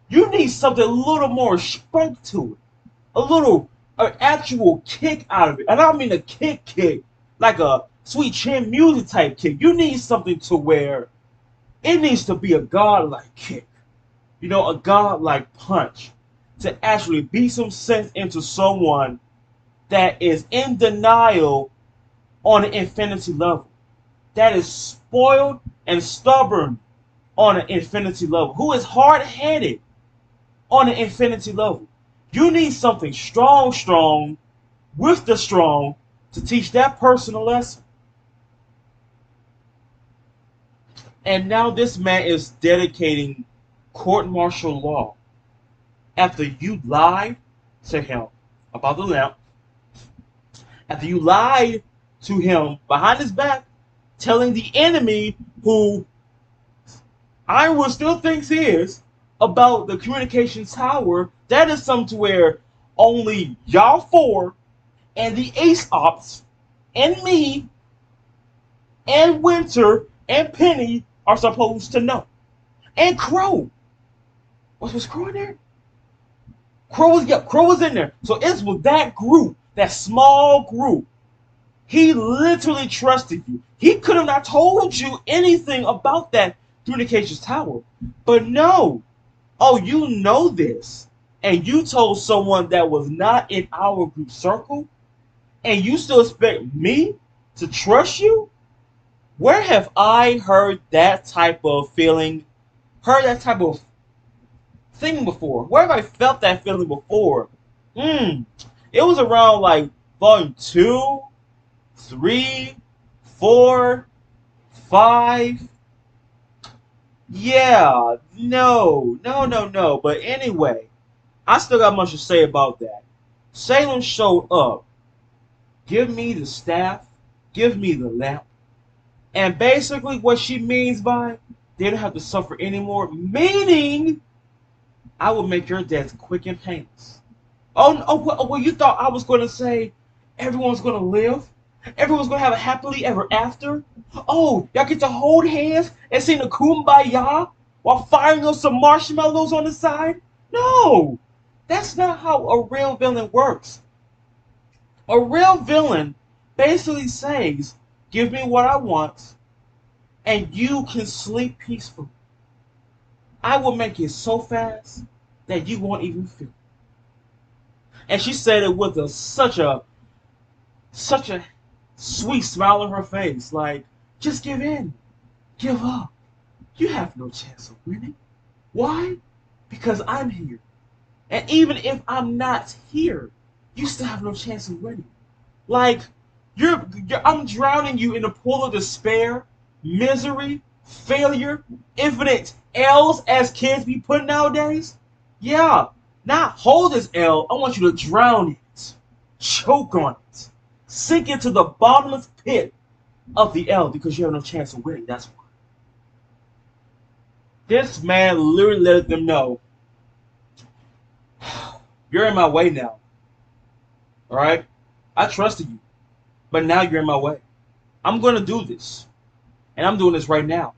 You need something a little more spunk to it. An actual kick out of it. And I don't mean a kick, like a Sweet Chin Music type kick. You need something to where it needs to be a godlike kick. A godlike punch to actually beat some sense into someone that is in denial on an infinity level. That is spoiled and stubborn on an infinity level. Who is hard-headed on an infinity level. You need something strong with the strong to teach that person a lesson. And now this man is dedicating court-martial law after you lied to him about the lamp, after you lied to him behind his back, telling the enemy who Ironwood still thinks he is about the communication tower. That is something to where only y'all four and the Ace Ops and me and Winter and Penny are supposed to know. And Crow. Was Crow in there? Crow was in there. So it was that group, that small group. He literally trusted you. He could have not told you anything about that communications tower. But no. Oh, you know this. And you told someone that was not in our group circle? And you still expect me to trust you? Where have I heard that type of feeling, heard that type of thing before? Where have I felt that feeling before? It was around like volume 2, 3, 4, 5. Yeah, no. But anyway, I still got much to say about that. Salem showed up. Give me the staff. Give me the lamp. And basically what she means by they don't have to suffer anymore. Meaning, I will make your deaths quick and painless. Well, you thought I was going to say everyone's going to live? Everyone's going to have a happily ever after? Oh, y'all get to hold hands and sing the Kumbaya while firing up some marshmallows on the side? No! That's not how a real villain works. A real villain basically says, give me what I want, and you can sleep peacefully. I will make it so fast that you won't even feel it. And she said it with such a sweet smile on her face, like, just give in, give up. You have no chance of winning. Why? Because I'm here. And even if I'm not here, you still have no chance of winning. Like, I'm drowning you in a pool of despair, misery, failure, infinite L's as kids be putting nowadays. Yeah, not hold this L. I want you to drown it, choke on it, sink into the bottomless pit of the L because you have no chance of winning. That's why. This man literally let them know, you're in my way now. Alright? I trusted you. But now you're in my way. I'm going to do this. And I'm doing this right now.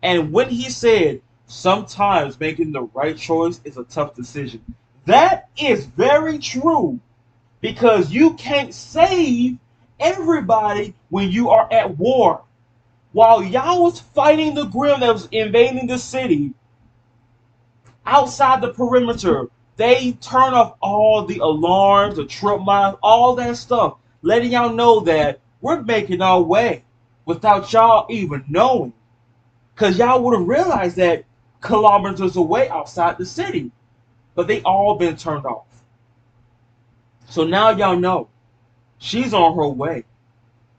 And when he said, sometimes making the right choice is a tough decision. That is very true. Because you can't save everybody when you are at war. While y'all was fighting the Grimm that was invading the city, outside the perimeter, they turn off all the alarms, the trip mines, all that stuff, letting y'all know that we're making our way without y'all even knowing. Because y'all would have realized that kilometers away outside the city. But they all been turned off. So now y'all know she's on her way.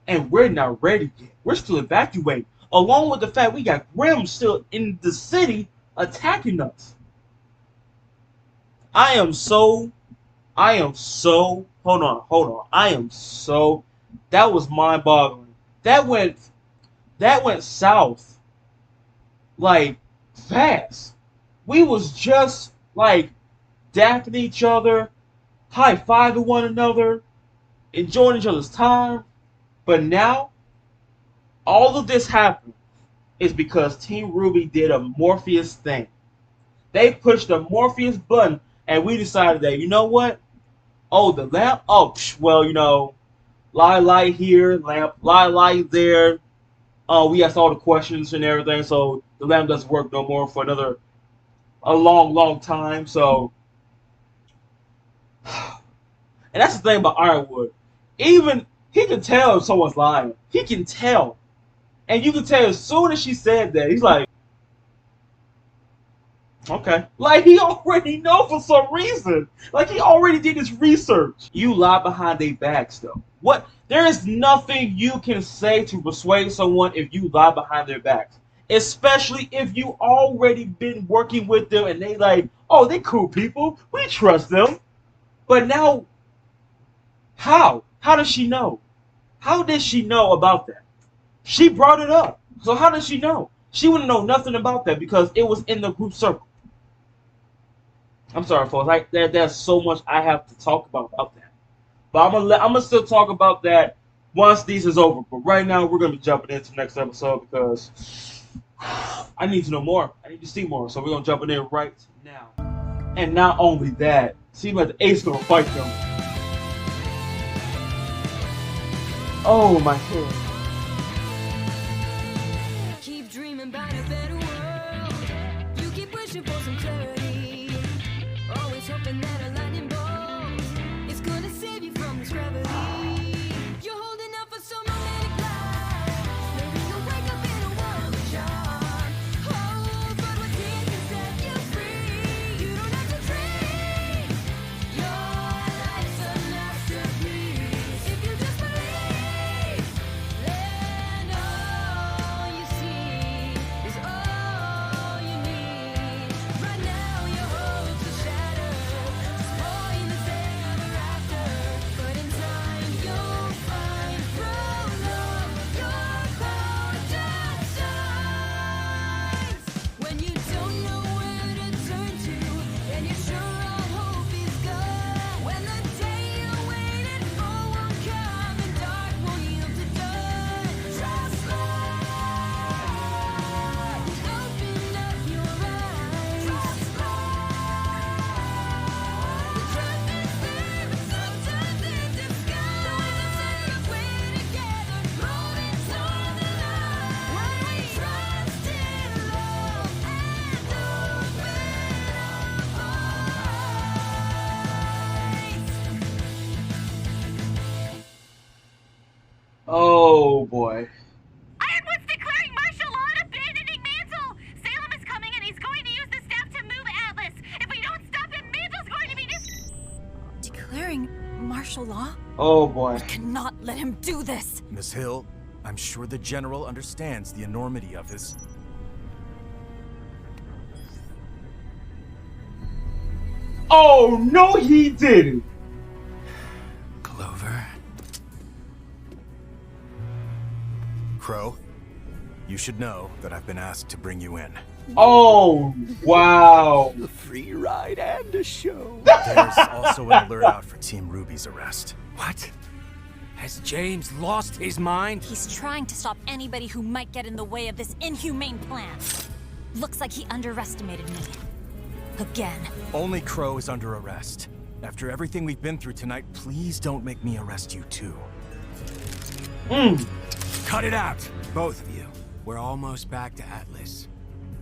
And we're not ready yet. We're still evacuating. Along with the fact we got Grimm still in the city attacking us. I am so, hold on. That was mind-boggling. That went south, like, fast. We was just, like, dapping each other, high-fiving one another, enjoying each other's time. But now, all of this happened is because Team RWBY did a Morpheus thing. They pushed the Morpheus button, and we decided that, you know what? Oh, the lamp? Oh, well, you know, light here, light there. We asked all the questions and everything, so the lamp doesn't work no more for a long time. So, and that's the thing about Ironwood. Even he can tell if someone's lying. He can tell, and you can tell as soon as she said that, he's like, okay. Like, he already know for some reason. Like, he already did his research. You lie behind their backs, though. What? There is nothing you can say to persuade someone if you lie behind their backs. Especially if you already been working with them and they like, oh, they cool people. We trust them. But now, how? How does she know? How did she know about that? She brought it up. So how does she know? She wouldn't know nothing about that because it was in the group circle. I'm sorry, folks. There's so much I have to talk about that. But I'm gonna still talk about that once these is over. But right now, we're gonna be jumping into the next episode because I need to know more. I need to see more. So we're gonna jump in right now. And not only that, seems like the Ace gonna fight them. Oh my God. Keep dreaming about a better world. You keep wishing for some clarity. Always hoping that a lightning bolt is gonna save you from this gravity. You're holding out for some romantic life. Maybe you'll wake up in a world of charm. Oh, but what did you set you free? You don't have to dream. Your life's a masterpiece. If you just believe. Oh boy. Ironwood's declaring martial law and abandoning Mantle! Salem is coming and he's going to use the staff to move Atlas! If we don't stop him, Mantle's going to be Declaring martial law? Oh boy. We cannot let him do this! Miss Hill, I'm sure the General understands the enormity of his... Oh, no he didn't! Clover. Crow, you should know that I've been asked to bring you in. Oh, wow. A free ride and a show. There's also an alert out for Team RWBY's arrest. What? Has James lost his mind? He's trying to stop anybody who might get in the way of this inhumane plan. Looks like he underestimated me. Again. Only Crow is under arrest. After everything we've been through tonight, please don't make me arrest you too. Cut it out, both of you. We're almost back to Atlas.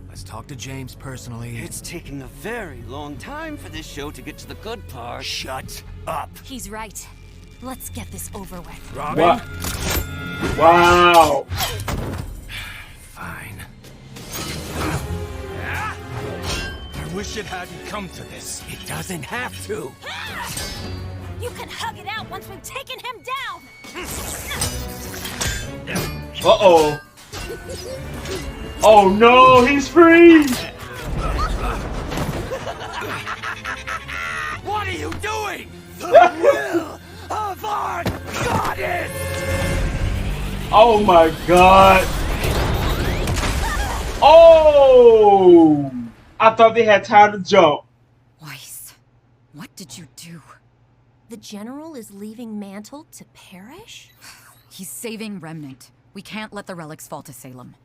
Let's talk to James personally. It's taking a very long time for this show to get to the good part. Shut up. He's right. Let's get this over with. Robin? Wow. Fine. I wish it hadn't come to this. It doesn't have to. You can hug it out once we've taken him down! Uh-oh. Oh no, he's free! What are you doing? The will of our goddess! Oh my god. Oh! I thought they had time to jump. Weiss, what did you do? The General is leaving Mantle to perish? He's saving Remnant. We can't let the relics fall to Salem.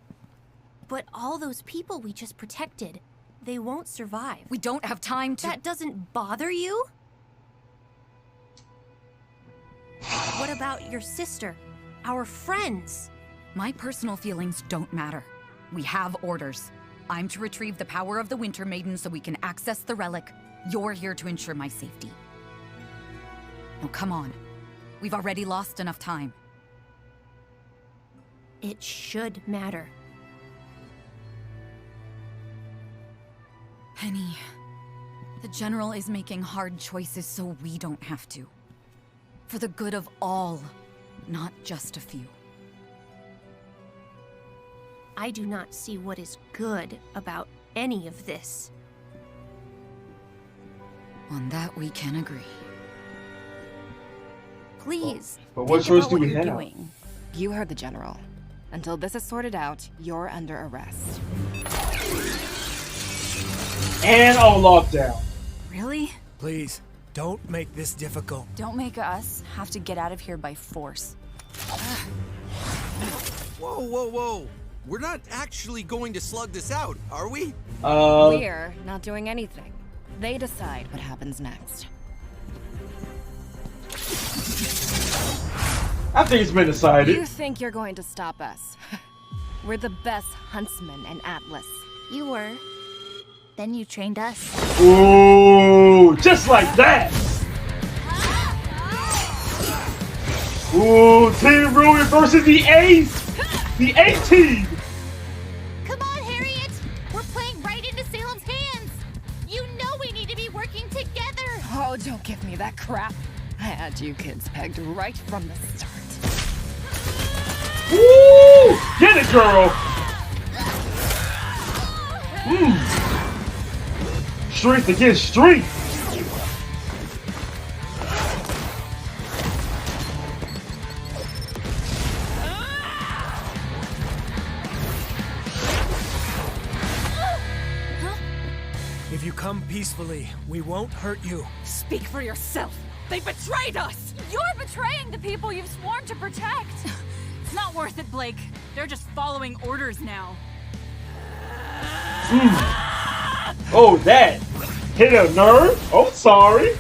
But all those people we just protected, they won't survive. We don't have time to... That doesn't bother you? What about your sister? Our friends? My personal feelings don't matter. We have orders. I'm to retrieve the power of the Winter Maiden so we can access the relic. You're here to ensure my safety. Now come on. We've already lost enough time. It should matter. Penny, the General is making hard choices so we don't have to. For the good of all, not just a few. I do not see what is good about any of this. On that we can agree. Please. But what choice do we you're have? doing. You heard the General. Until this is sorted out, you're under arrest. And on lockdown. Really? Please, don't make this difficult. Don't make us have to get out of here by force. Whoa, whoa, whoa. We're not actually going to slug this out, are we? We're not doing anything. They decide what happens next. I think it's been decided. You think you're going to stop us? We're the best huntsmen in Atlas. You were. Then you trained us. Ooh, just like that. Ooh, Team RWBY versus the Ace. The A-Team. Come on, Harriet. We're playing right into Salem's hands. You know we need to be working together. Oh, don't give me that crap. I had you kids pegged right from the start. Woo! Get it, girl. Strength against strength. If you come peacefully, we won't hurt you. Speak for yourself. They betrayed us. You're betraying the people you've sworn to protect. It's not worth it, Blake. They're just following orders now. Oh, that hit a nerve? Oh, sorry.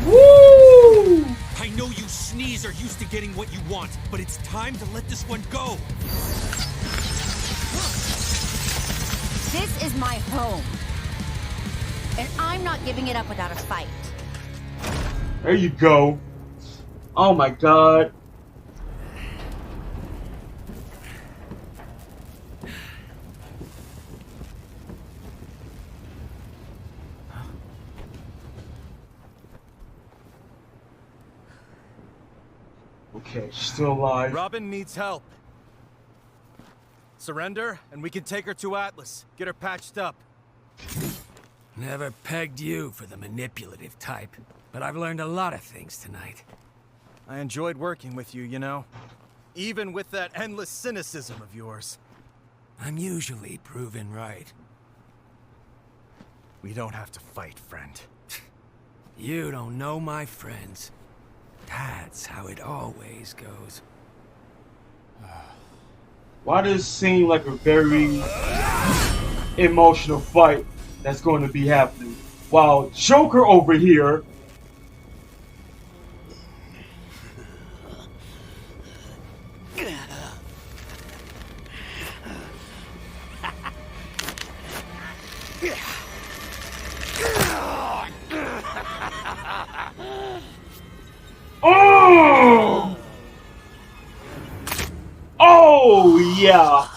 Woo! I know you sneeze are used to getting what you want, but it's time to let this one go. This is my home. and I'm not giving it up without a fight. There you go. Oh my god. Okay, she's still alive. Robin needs help. Surrender, and we can take her to Atlas. Get her patched up. Never pegged you for the manipulative type, but I've learned a lot of things tonight. I enjoyed working with you, you know. Even with that endless cynicism of yours. I'm usually proven right. We don't have to fight, friend. You don't know my friends. That's how it always goes. Why does it seem like a very emotional fight that's going to be happening? While Joker over here oh! Oh, yeah.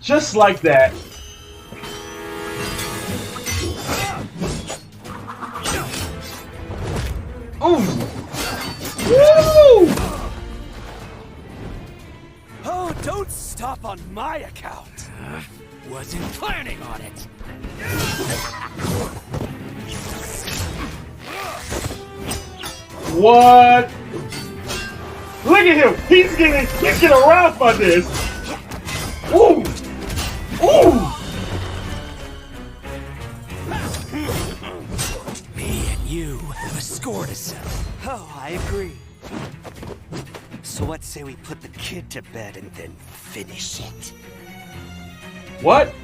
Just like that. Ooh. Woo! Oh, don't stop on my account. Wasn't planning on it. What? Look at him! He's getting aroused by this! Ooh! Ooh! Me and you have a score to settle. Oh, I agree. So what say we put the kid to bed and then finish it? What?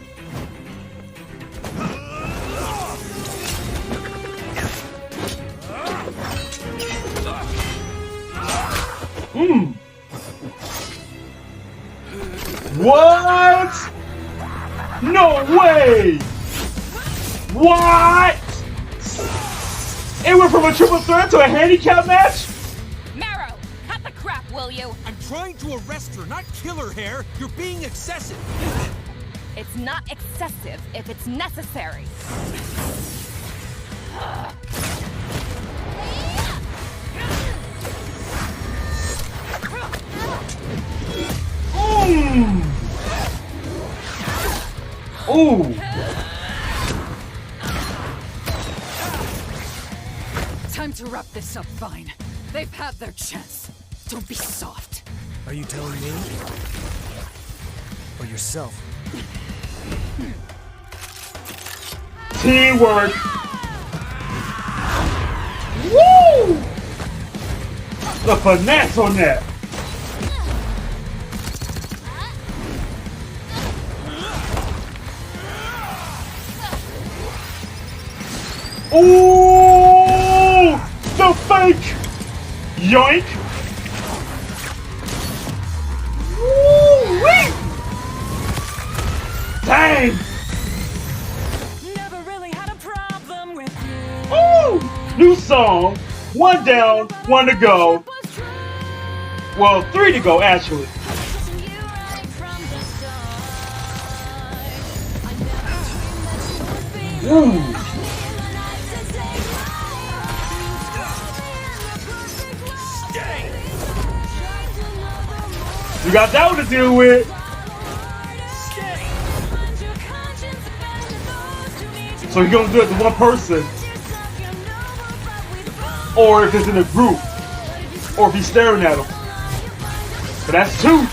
Hmm. What? No way! What? It went from a triple threat to a handicap match? Marrow, cut the crap, will you? I'm trying to arrest her, not kill her, Hair. You're being excessive. It's not excessive if it's necessary. Ooh. Time to wrap this up, Vine. They've had their chance. Don't be soft. Are you telling me? Or yourself? Teamwork. Woo! The finesse on that. Ooh! The fake! Yoink! Woo-wee! Dang! Never really had a problem with you. Ooh! New song. 1 down, 1 to go. Well, 3 to go, actually. Ooh! You got that one to deal with. So you're gonna do it to one person, or if it's in a group, or if he's staring at him. But that's 2.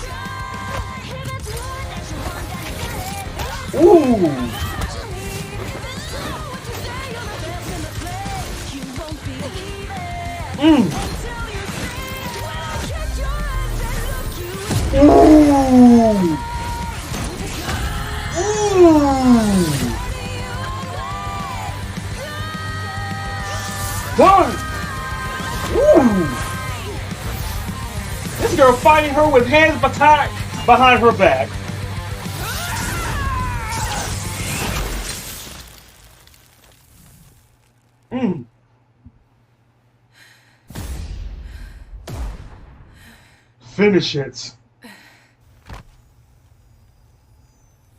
Ooh. Ooh. Done. Ooh. This girl fighting her with hands behind her back. Finish it.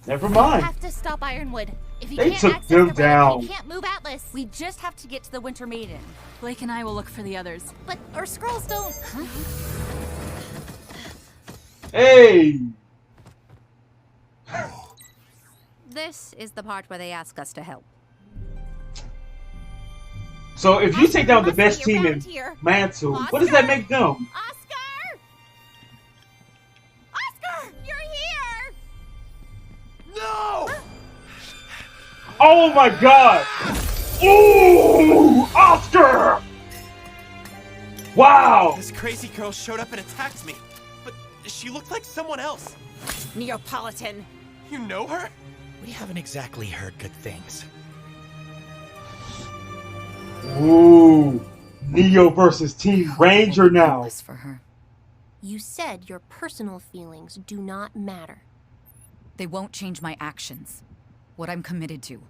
Never We mind. have to stop Ironwood. If you They can't took access them the relic, down. you can't move Atlas. We just have to get to the Winter Maiden. Blake and I will look for the others. But our scrolls don't. Huh? Hey. This is the part where they ask us to help. So if you take down the best team in Mantle, what does that make them? Oscar! Oscar, you're here! No! Oh my God! Ooh, Oscar! Wow! This crazy girl showed up and attacked me, but she looked like someone else. Neapolitan. You know her? We haven't exactly heard good things. Ooh, Neo versus Team Ranger now. For her. You said your personal feelings do not matter. They won't change my actions. What I'm committed to.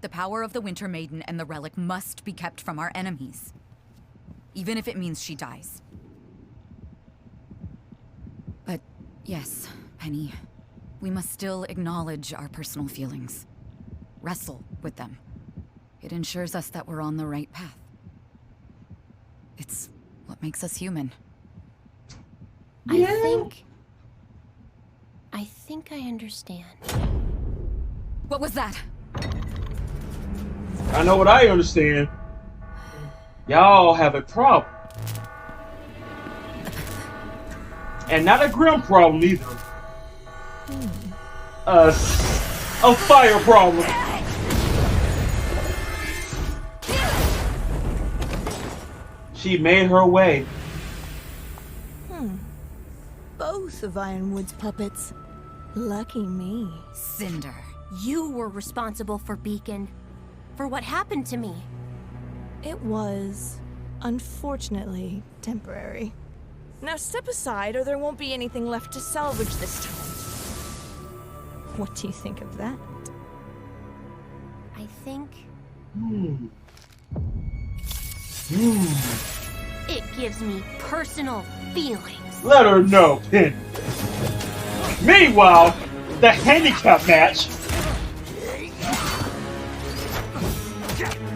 The power of the Winter Maiden and the relic must be kept from our enemies. Even if it means she dies. But yes, Penny, we must still acknowledge our personal feelings. Wrestle with them. It ensures us that we're on the right path. It's what makes us human. I think I understand. What was that? I know what I understand. Y'all have a problem. And not a grim problem either. A fire problem. She made her way. Both of Ironwood's puppets. Lucky me. Cinder. You were responsible for Beacon. For what happened to me. It was, unfortunately, temporary. Now step aside or there won't be anything left to salvage this time. What do you think of that? I think it gives me personal feelings. Let her know, Penny. Meanwhile, the handicap match.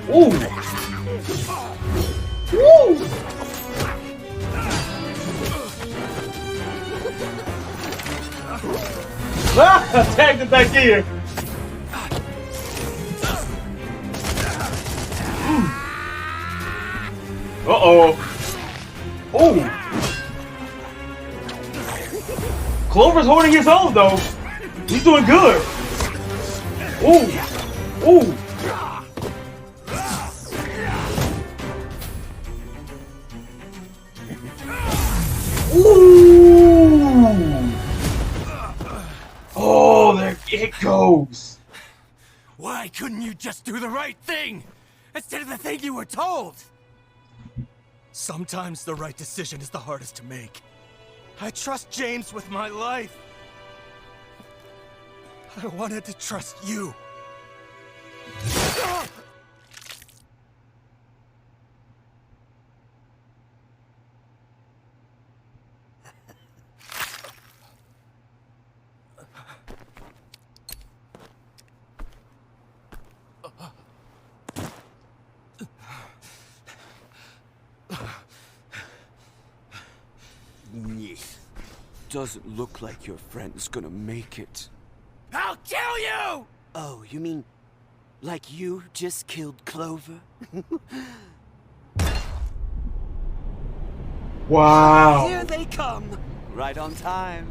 Ooh. Woo. Ah, tagged it back in. Uh-oh. Oh. Clover's holding his own, though. He's doing good. Ooh. Ooh. Ooh. Oh, there it goes. Why couldn't you just do the right thing instead of the thing you were told? Sometimes the right decision is the hardest to make. I trust James with my life. I wanted to trust you. Doesn't look like your friend's gonna make it. I'll kill you! Oh, you mean like you just killed Clover? Wow. Here they come. Right on time.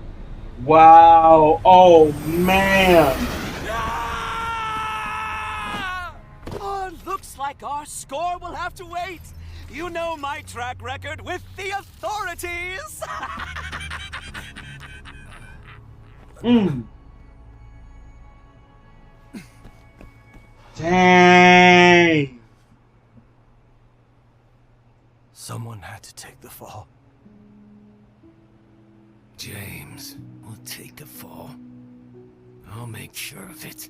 Wow. Oh, man. Oh, looks like our score will have to wait. You know my track record with the authorities. Dang. Someone had to take the fall. James will take the fall. I'll make sure of it.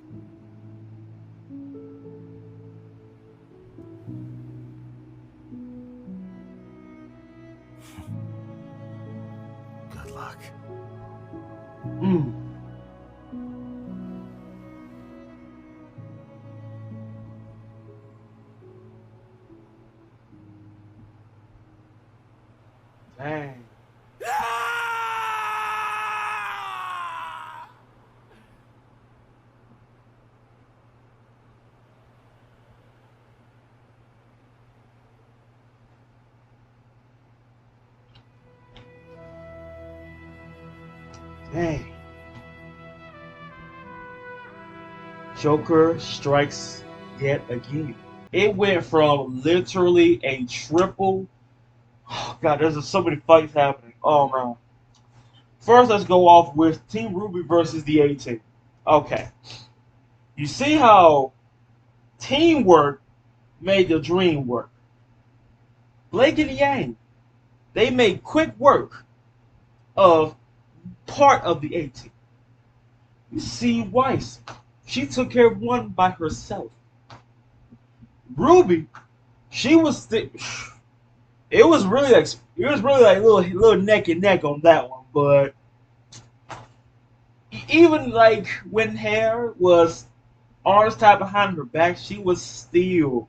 Dang. Dang. Joker strikes yet again. It went from literally a triple. Oh, God, there's so many fights happening. Oh, man. First, let's go off with Team RWBY versus the A-Team. Okay. You see how teamwork made the dream work. Blake and Yang, they made quick work of part of the A-Team. You see Weiss, she took care of one by herself. RWBY, she was it was really like little neck and neck on that one, but even like when hair was arms tied behind her back, she was still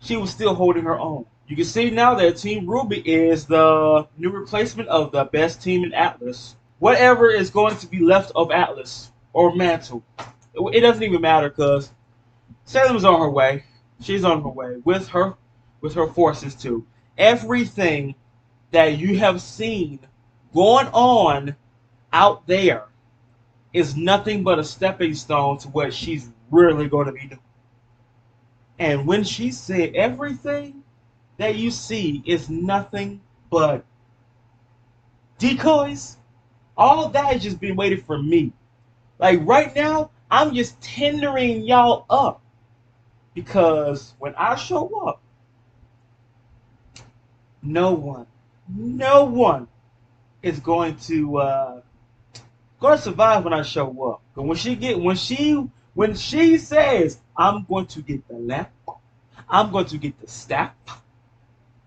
holding her own. You can see now that Team RWBY is the new replacement of the best team in Atlas. Whatever is going to be left of Atlas or Mantle, it doesn't even matter because Salem's on her way. She's on her way with her forces too. Everything that you have seen going on out there is nothing but a stepping stone to what she's really going to be doing. And when she said everything that you see is nothing but decoys, all that has just been waiting for me. Like right now, I'm just tendering y'all up. Because when I show up, no one is going to survive when I show up. But when she says I'm going to get the lamp, I'm going to get the staff,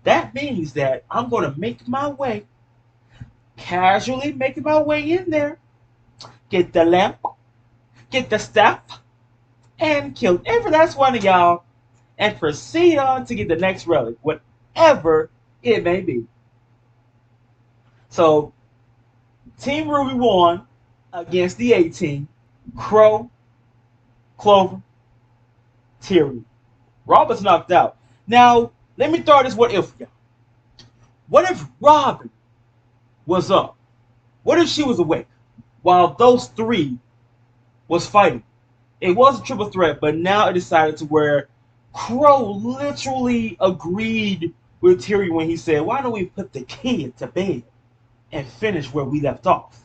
that means that I'm going to make my way, casually making my way in there, get the lamp, get the staff, and kill every last one of y'all, and proceed on to get the next relic, whatever it may be. So, Team RWBY won against the A-Team. Crow, Clover, Tyrion. Robin's knocked out. Now, let me throw this what if y'all. What if Robin was up? What if she was awake while those three was fighting? It was a triple threat, but now it decided to where Crow literally agreed with Tyrion when he said, why don't we put the kid to bed and finish where we left off?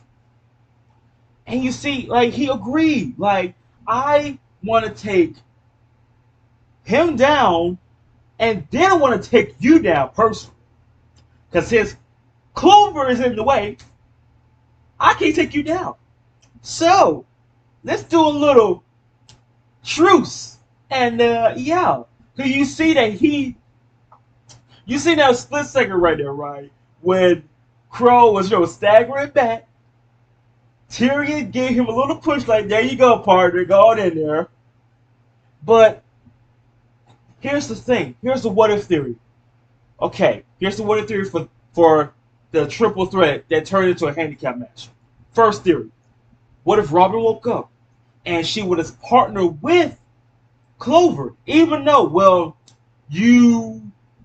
And you see, like, he agreed. Like, I want to take him down, and then I want to take you down personally. Because his Clover is in the way. I can't take you down. So, let's do a little truce. And, yeah. So you see that you see that split second right there, right? When Crow was, staggering back. Tyrion gave him a little push, like, there you go, partner, go on in there. But here's the thing. Here's the what if theory. Okay, here's the what if theory for the triple threat that turned into a handicap match. First theory. What if Robin woke up and she would have partnered with Clover, even though, well,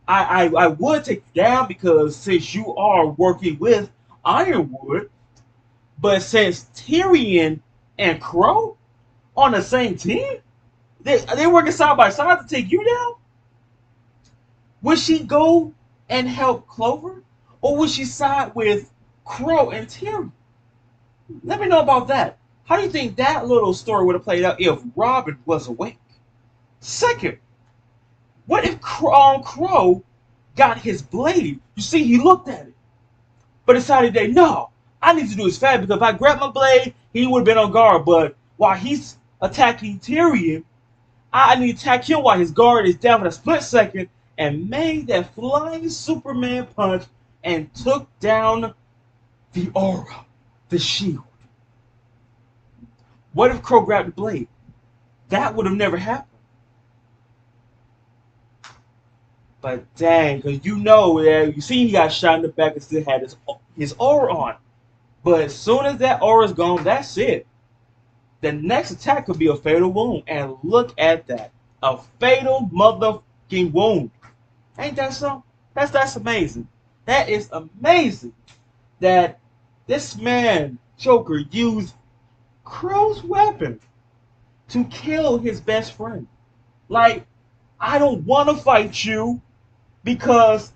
I would take you down because since you are working with Ironwood, but since Tyrion and Crow on the same team, they working side by side to take you down. Would she go and help Clover, or would she side with Crow and Tyrion? Let me know about that. How do you think that little story would have played out if Robin was awake? Second, what if Crow got his blade? You see, he looked at it, but decided that, no, I need to do this fast because if I grab my blade, he would have been on guard. But while he's attacking Tyrion, I need to attack him while his guard is down for a split second, and made that flying Superman punch and took down the aura, the shield. What if Crow grabbed the blade? That would have never happened. But dang, because you know that you see he got shot in the back and still had his aura on. But as soon as that aura's gone, that's it. The next attack could be a fatal wound. And look at that. A fatal motherfucking wound. Ain't that something? That's amazing. That is amazing that this man, Joker, used Crow's weapon to kill his best friend. Like, I don't want to fight you because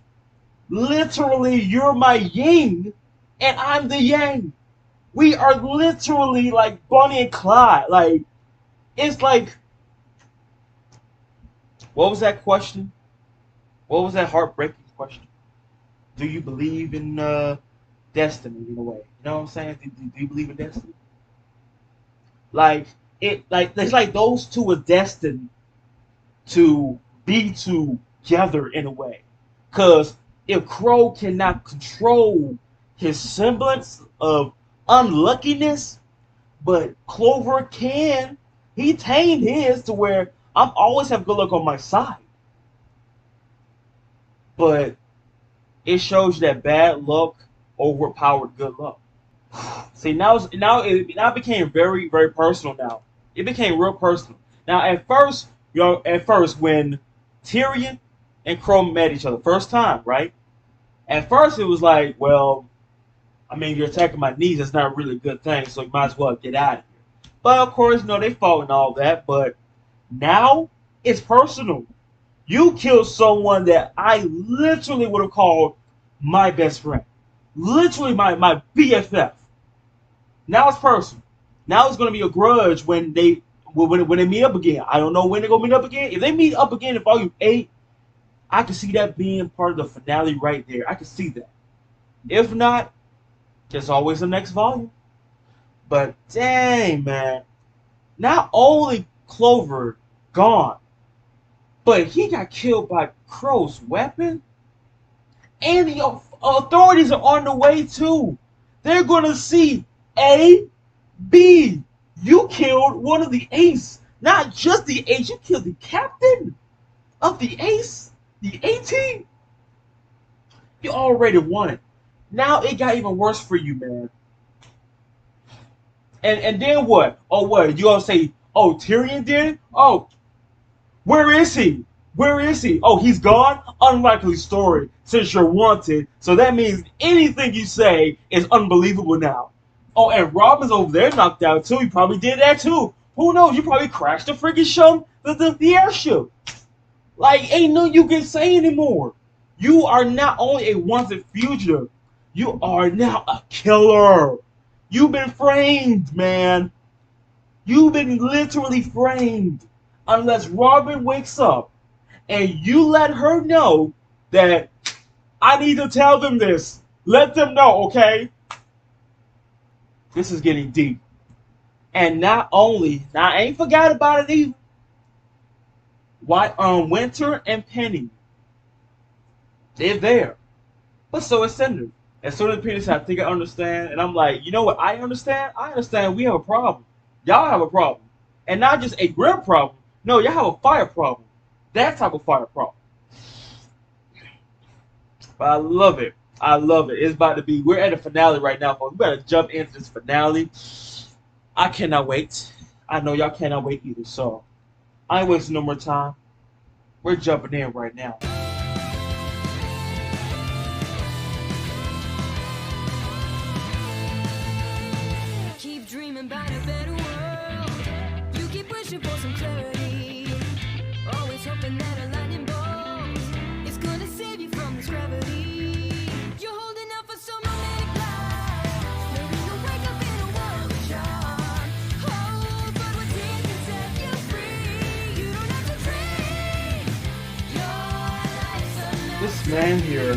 literally you're my yin and I'm the yang. We are literally like Bonnie and Clyde. Like, it's like, what was that question? What was that heartbreaking question? Do you believe in destiny in a way? You know what I'm saying? Do you believe in destiny? Like it's like those two are destined to be together in a way. Cause if Crow cannot control his semblance of unluckiness, but Clover can. He tamed his to where I'm always have good luck on my side. But it shows you that bad luck overpowered good luck. See, now it became very, very personal now. It became real personal. Now at first when Tyrion and Crow met each other, first time, right? At first it was like, well, I mean, you're attacking my knees, that's not really a good thing, so you might as well get out of here. But of course, they fought and all that, but now it's personal. You killed someone that I literally would have called my best friend. Literally my BFF. Now it's personal. Now it's going to be a grudge when they meet up again. I don't know when they're going to meet up again. If they meet up again in Volume 8, I can see that being part of the finale right there. I can see that. If not, there's always the next volume. But dang, man. Not only Clover gone, but he got killed by Crow's weapon. And the authorities are on the way too. They're going to see A, B. You killed one of the ace. Not just the ace. You killed the captain of the ace. The A-team. You already won it. Now it got even worse for you, man. And then what? Oh, what? You gonna say, oh, Tyrion did it? Oh, where is he? Where is he? Oh, he's gone? Unlikely story, since you're wanted. So that means anything you say is unbelievable now. Oh, and Robin's over there knocked out too. He probably did that too. Who knows? You probably crashed the freaking show, the airship. Like, ain't no you can say anymore. You are not only a wanted fugitive, you are now a killer. You've been framed, man. You've been literally framed. Unless Robin wakes up and you let her know that I need to tell them this. Let them know, okay? This is getting deep. And not only, now I ain't forgot about it either. Why Winter and Penny, they're there. But so is Cinder. As soon as Penny said, I think I understand. And I'm like, you know what I understand? I understand we have a problem. Y'all have a problem. And not just a grim problem. No, y'all have a fire problem. That type of fire problem. But I love it. I love it. It's about to be, we're at the finale right now, folks. We gotta jump into this finale. I cannot wait. I know y'all cannot wait either. So I ain't wasting no more time. We're jumping in right now. Keep dreaming about a better world. You keep wishing for some clarity. Always hoping that a lightning bolt is gonna save you from this gravity. You're holding out for some romantic life. Maybe you'll wake up in a world of charm. Oh, but what deep can set you free? You don't have to dream. Your life's a This man here.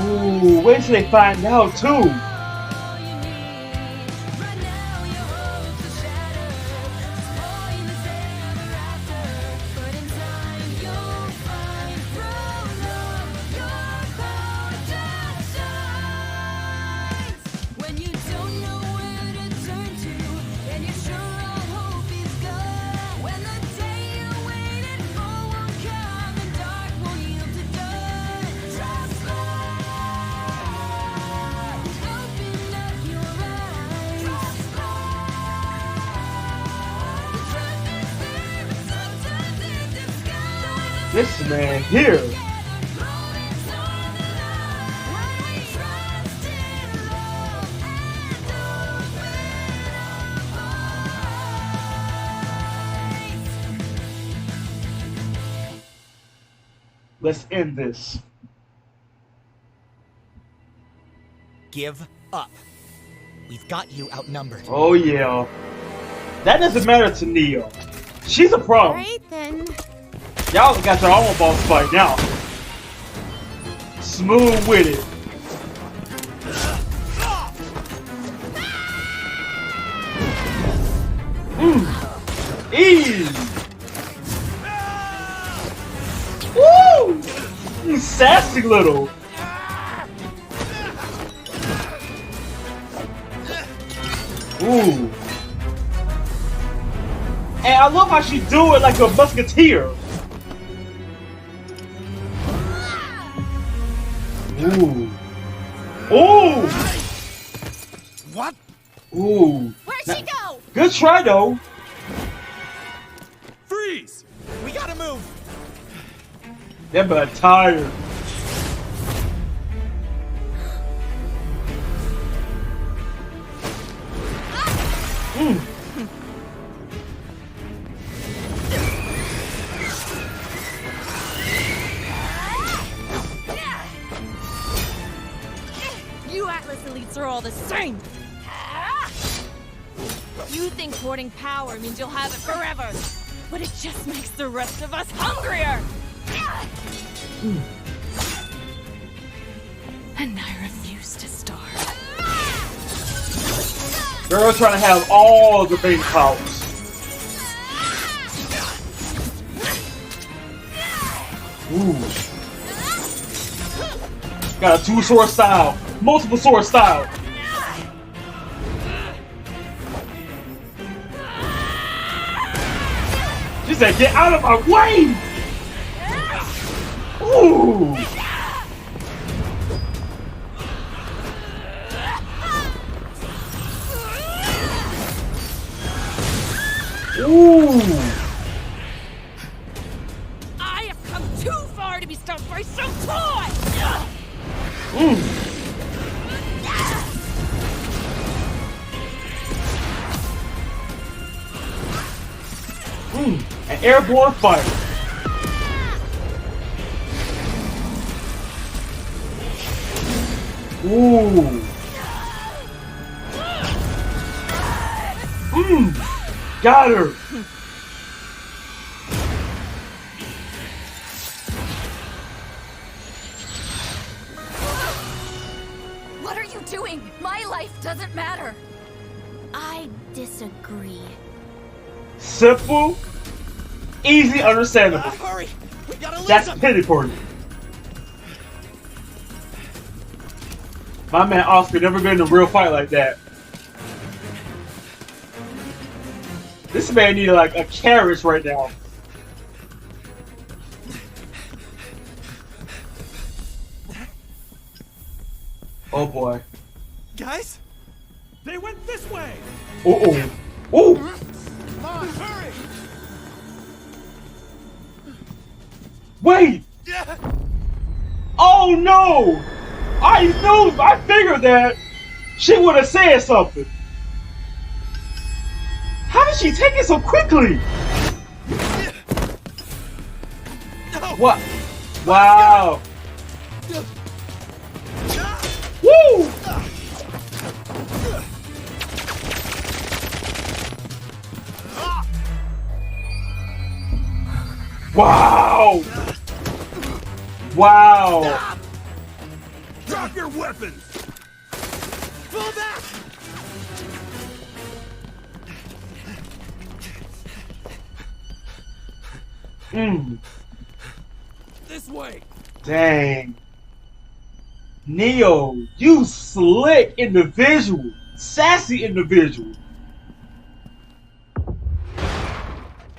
Ooh, wait till they find out too. This man here. Let's end this. Give up. We've got you outnumbered. Oh yeah. That doesn't matter to Neo. She's a problem. Alright then. Y'all got your own boss fight now. Smooth with it. Easy. Woo! You sassy little. Ooh. And I love how she do it like a musketeer. Ooh. Ooh. What? Ooh. Where'd she go? Good try though. Freeze! We gotta move. That man tired. You Atlas elites are all the same. You think hoarding power means you'll have it forever, but it just makes the rest of us hungrier. And I refuse to starve. Girl trying to have all the big powers. Ooh. Got a two-sword style. Multiple sword style. She said, get out of my way! Ooh! Ooh! I have come too far to be stopped by some toy! An airborne fight. Ooh. Got her. What are you doing? My life doesn't matter. I disagree. Simple, easy, understandable. Hurry! We gotta lose That's him. pity for you. My man Oscar never been in a real fight like that. This man needed like a carriage right now. Oh boy. Guys? They went this way! Oh. Ooh. Come on, hurry! Wait! Oh no! I figured that she would have said something. How did she take it so quickly? What? Wow. Woo! Wow! Wow! Drop your weapons! Pull back! This way! Dang. Neo, you slick individual. Sassy individual.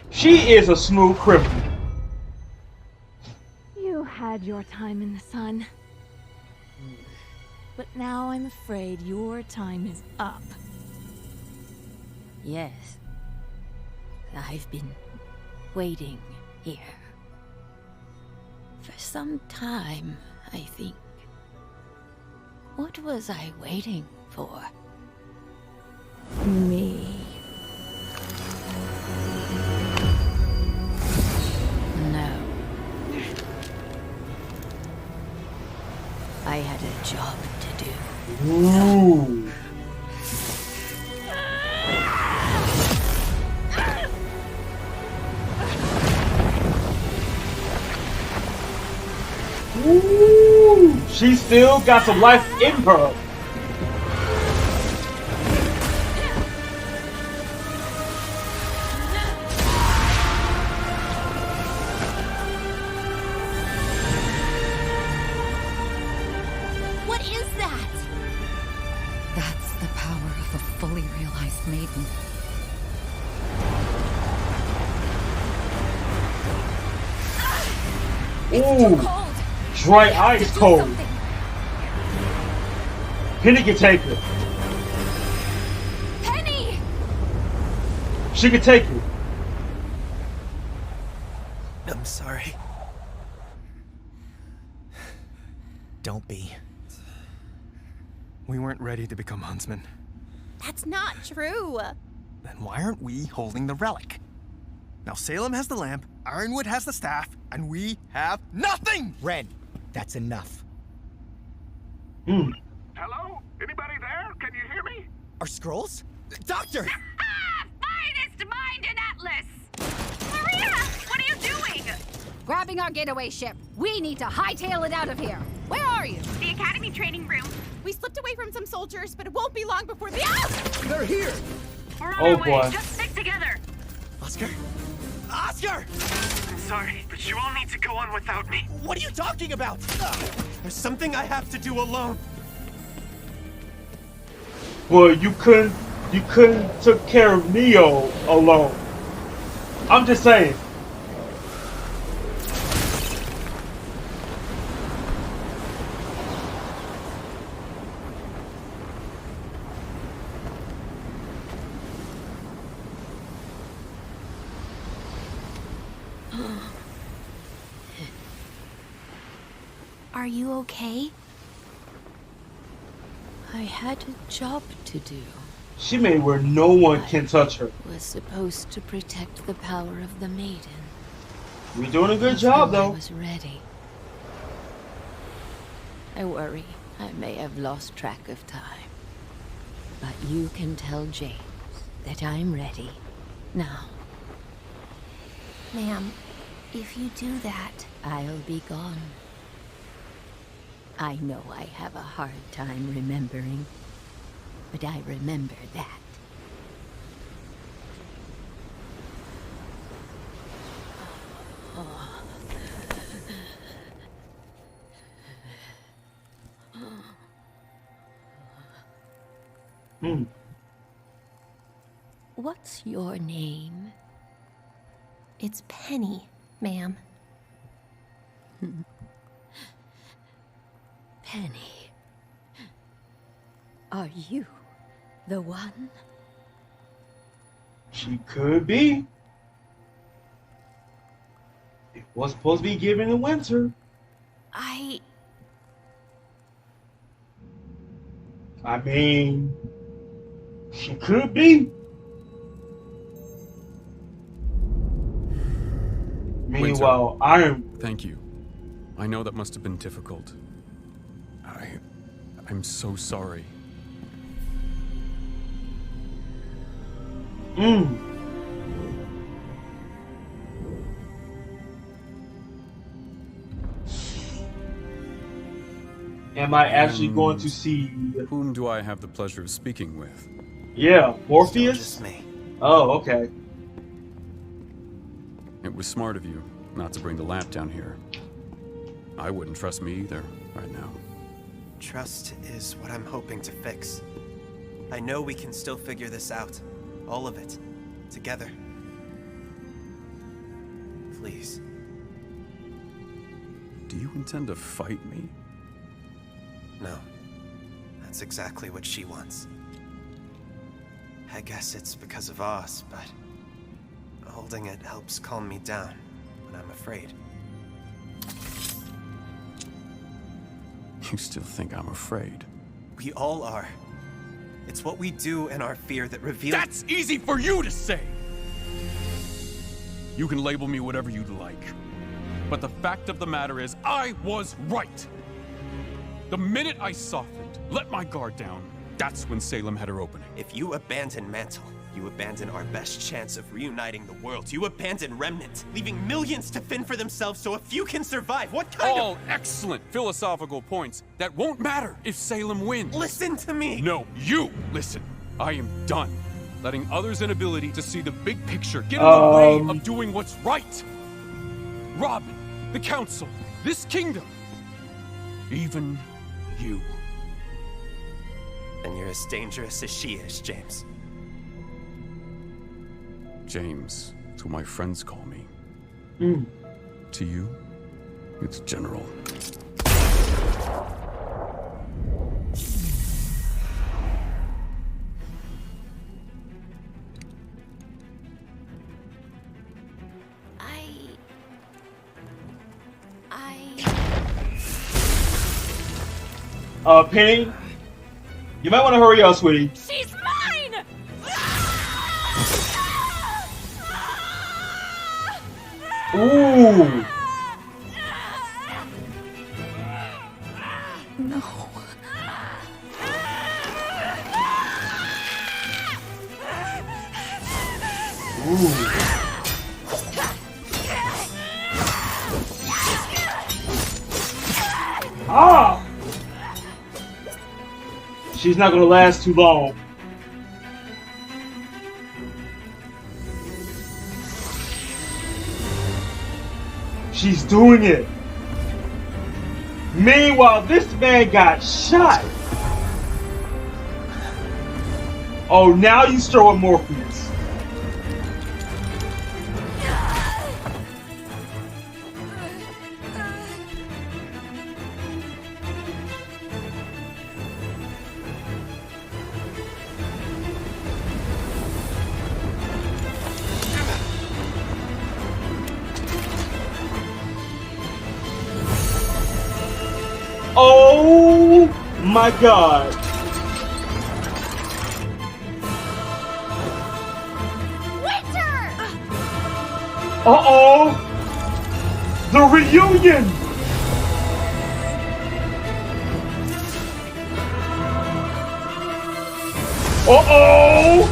She is a smooth criminal. You had your time in the sun. But now I'm afraid your time is up. Yes. I've been waiting here. For some time, I think. What was I waiting for? Me. No. I had a job to do. Ooh. Ooh. She still got some life in her. What is that? That's the power of a fully realized maiden. Ooh. Dry ice cold. Penny can take it. Penny! She can take it. I'm sorry. Don't be. We weren't ready to become huntsmen. That's not true. Then why aren't we holding the relic? Now Salem has the lamp, Ironwood has the staff, and we have nothing! Ren, that's enough. Hmm. Hello? Anybody there? Can you hear me? Our scrolls? Doctor! Finest mind in Atlas! Maria! What are you doing? Grabbing our getaway ship. We need to hightail it out of here. Where are you? The Academy training room. We slipped away from some soldiers, but it won't be long before the— Ah! They're here! We're on Oh, our way. boy. Just stick together. Oscar? Oscar! I'm sorry, but you all need to go on without me. What are you talking about? There's something I have to do alone. Well, you couldn't took care of Neo alone. I'm just saying. Are you okay? I had a job to do. She made where no one can touch her. Was supposed to protect the power of the maiden. You're doing a good job, I though. was ready. I worry I may have lost track of time. But you can tell James that I'm ready now. Ma'am, if you do that, I'll be gone. I know I have a hard time remembering, but I remember that. Hmm. What's your name? it's Penny, ma'am. Penny. Are you the one? She could be. It was supposed to be given in winter. I mean, she could be. Meanwhile, Thank you. I know that must have been difficult. I'm so sorry. Am I actually going to see... Whom do I have the pleasure of speaking with? Yeah, Morpheus? Just me. Oh, okay. It was smart of you not to bring the lamp down here. I wouldn't trust me either, right now. Trust is what I'm hoping to fix. I know we can still figure this out. All of it. Together. Please. Do you intend to fight me? No. That's exactly what she wants. I guess it's because of Oz, but holding it helps calm me down when I'm afraid. You still think I'm afraid? We all are. It's what we do and our fear that reveals— That's easy for you to say! You can label me whatever you'd like. But the fact of the matter is, I was right! The minute I softened, let my guard down, that's when Salem had her opening. If you abandon Mantle, you abandon our best chance of reuniting the world. You abandon Remnant, leaving millions to fend for themselves so a few can survive. What kind All excellent philosophical points that won't matter if Salem wins. Listen to me! No, you listen. I am done letting others' inability to see the big picture get in the way of doing what's right. Robin, the Council, this kingdom, even you. And you're as dangerous as she is, James. James, that's what my friends call me. To you, it's General. Penny, you might want to hurry up, sweetie. She's mine! Ooh. No. Ooh. Ah! She's not gonna last too long. She's doing it. Meanwhile, this man got shot. Oh, now you stir with Morpheus. Oh my God. Winter! Uh-oh! The reunion! Uh-oh!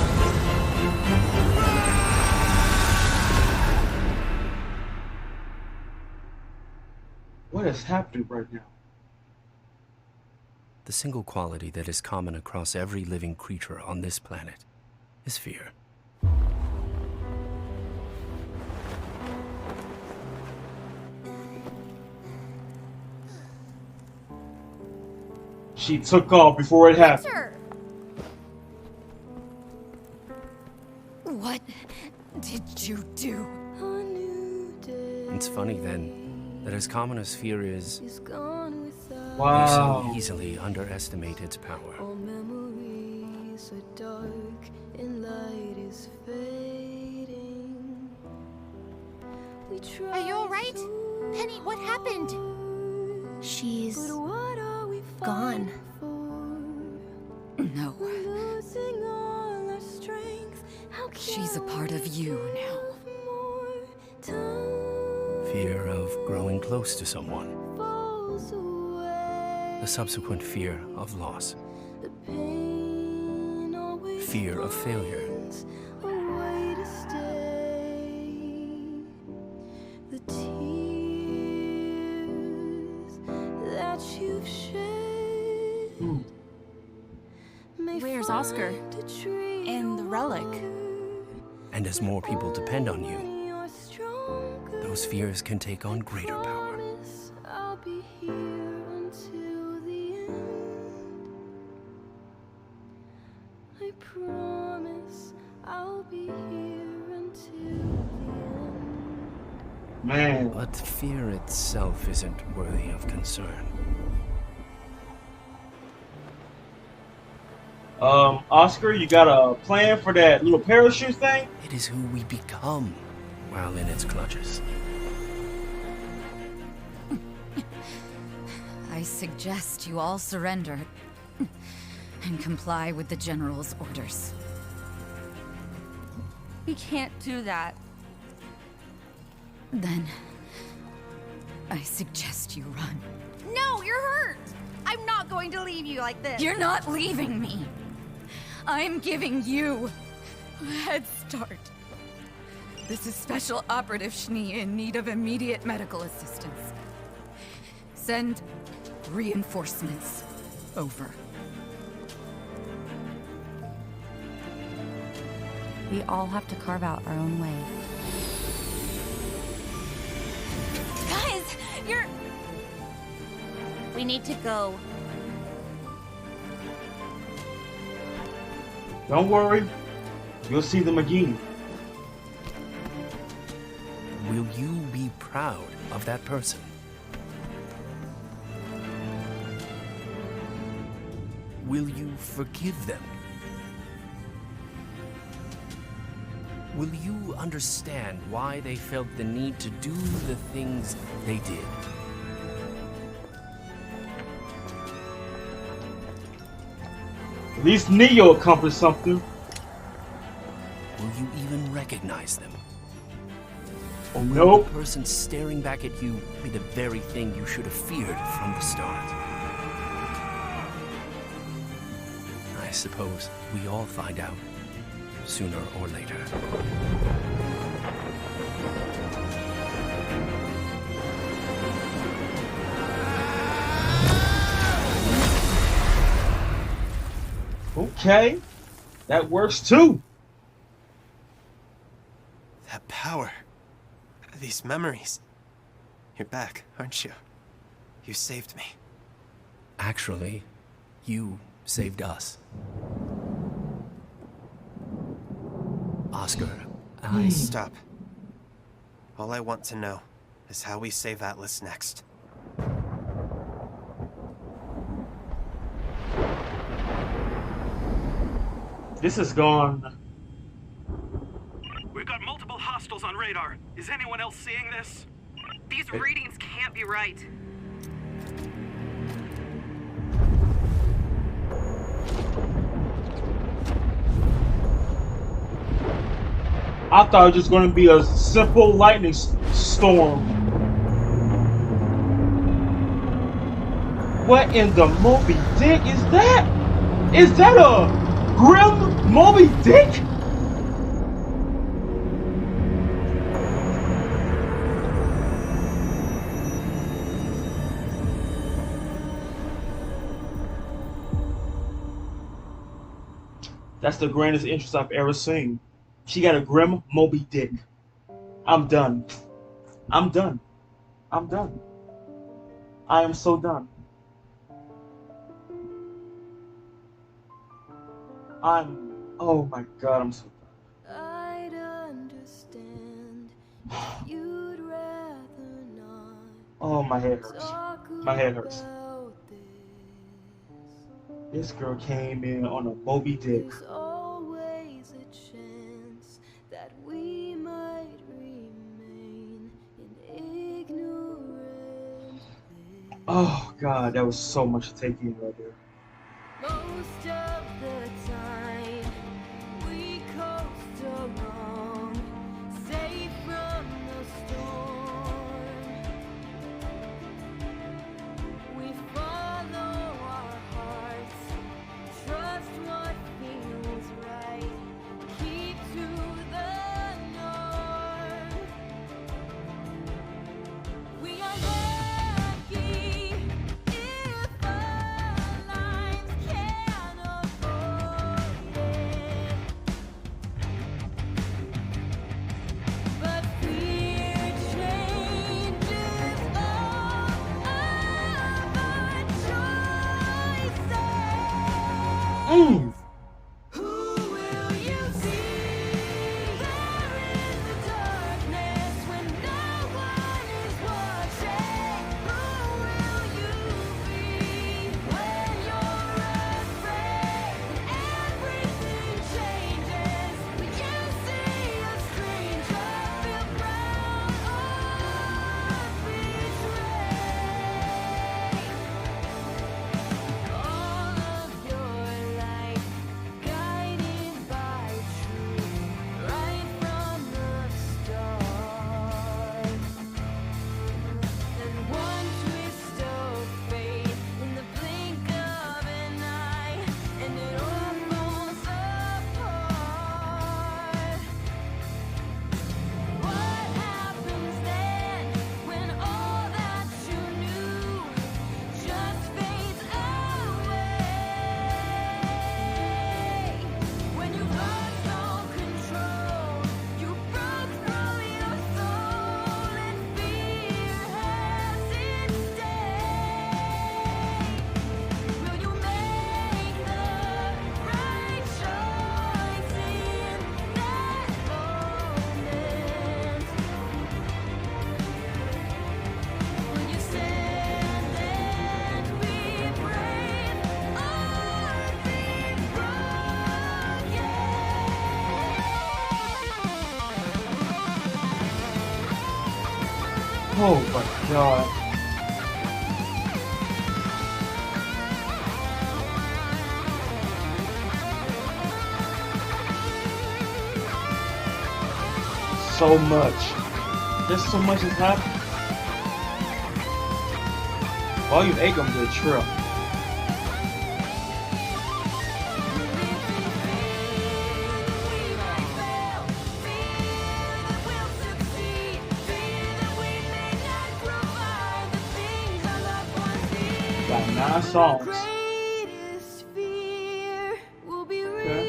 What is happening right now? The single quality that is common across every living creature on this planet is fear. She took off before it happened. Winter! What did you do? It's funny then that as common as fear is, wow, we so easily underestimate its power. Are you alright? Penny, what happened? She's gone. No. She's a part of you now. Fear of growing close to someone. The subsequent fear of loss. Fear of failure. Where's Oscar? And the relic? And as more people depend on you, those fears can take on greater power. I'll be here until the end. I promise I'll be here until the end. Man. But fear itself isn't worthy of concern. Oscar, you got a plan for that little parachute thing? It is who we become while in its clutches. I I suggest you all surrender and comply with the General's orders. We can't do that. Then, I suggest you run. No, you're hurt! I'm not going to leave you like this. You're not leaving me. I'm giving you a head start. This is Special Operative Schnee in need of immediate medical assistance. Send reinforcements over. We all have to carve out our own way. Guys, you're... We need to go. Don't worry. You'll see them again. Will you be proud of that person? Will you forgive them? Will you understand why they felt the need to do the things they did? At least Neo accomplished something. Will you even recognize them? Or Nope. will the person staring back at you be the very thing you should have feared from the start? I suppose we all find out, sooner or later. Okay, that works too. That power. These memories. You're back, aren't you? You saved me. Actually, you saved us. Oscar, Stop. All I want to know is how we save Atlas next. This is gone. We've got multiple hostiles on radar. Is anyone else seeing this? These readings can't be right. I thought it was just going to be a simple lightning storm. What in the Moby Dick is that? Is that a Grim Moby Dick? That's the grandest entrance I've ever seen. She got a Grim Moby Dick. I'm done. I'm done. I'm done. I am so done. Oh my god, I'm so done. I'd understand if you'd rather not. Oh, my head hurts. My head hurts. about This girl came in on a Moby Dick. There's always a chance that we might remain in ignorant. Oh god, that was so much to take in right there. Most of the time, we coast along, safe from the storm. We follow our hearts, trust what feels right, keep to the norm. We are lucky if our lives can avoid it. But fear changes all of our choices. Who will you see there in the darkness when no one is watching? Who will you be when you're afraid and everything changes? When you see a stranger, feel proud or betrayed. Oh my god. So much. There's so much that's happening. Volume 8 gonna be a trip. Got 9 songs. Okay.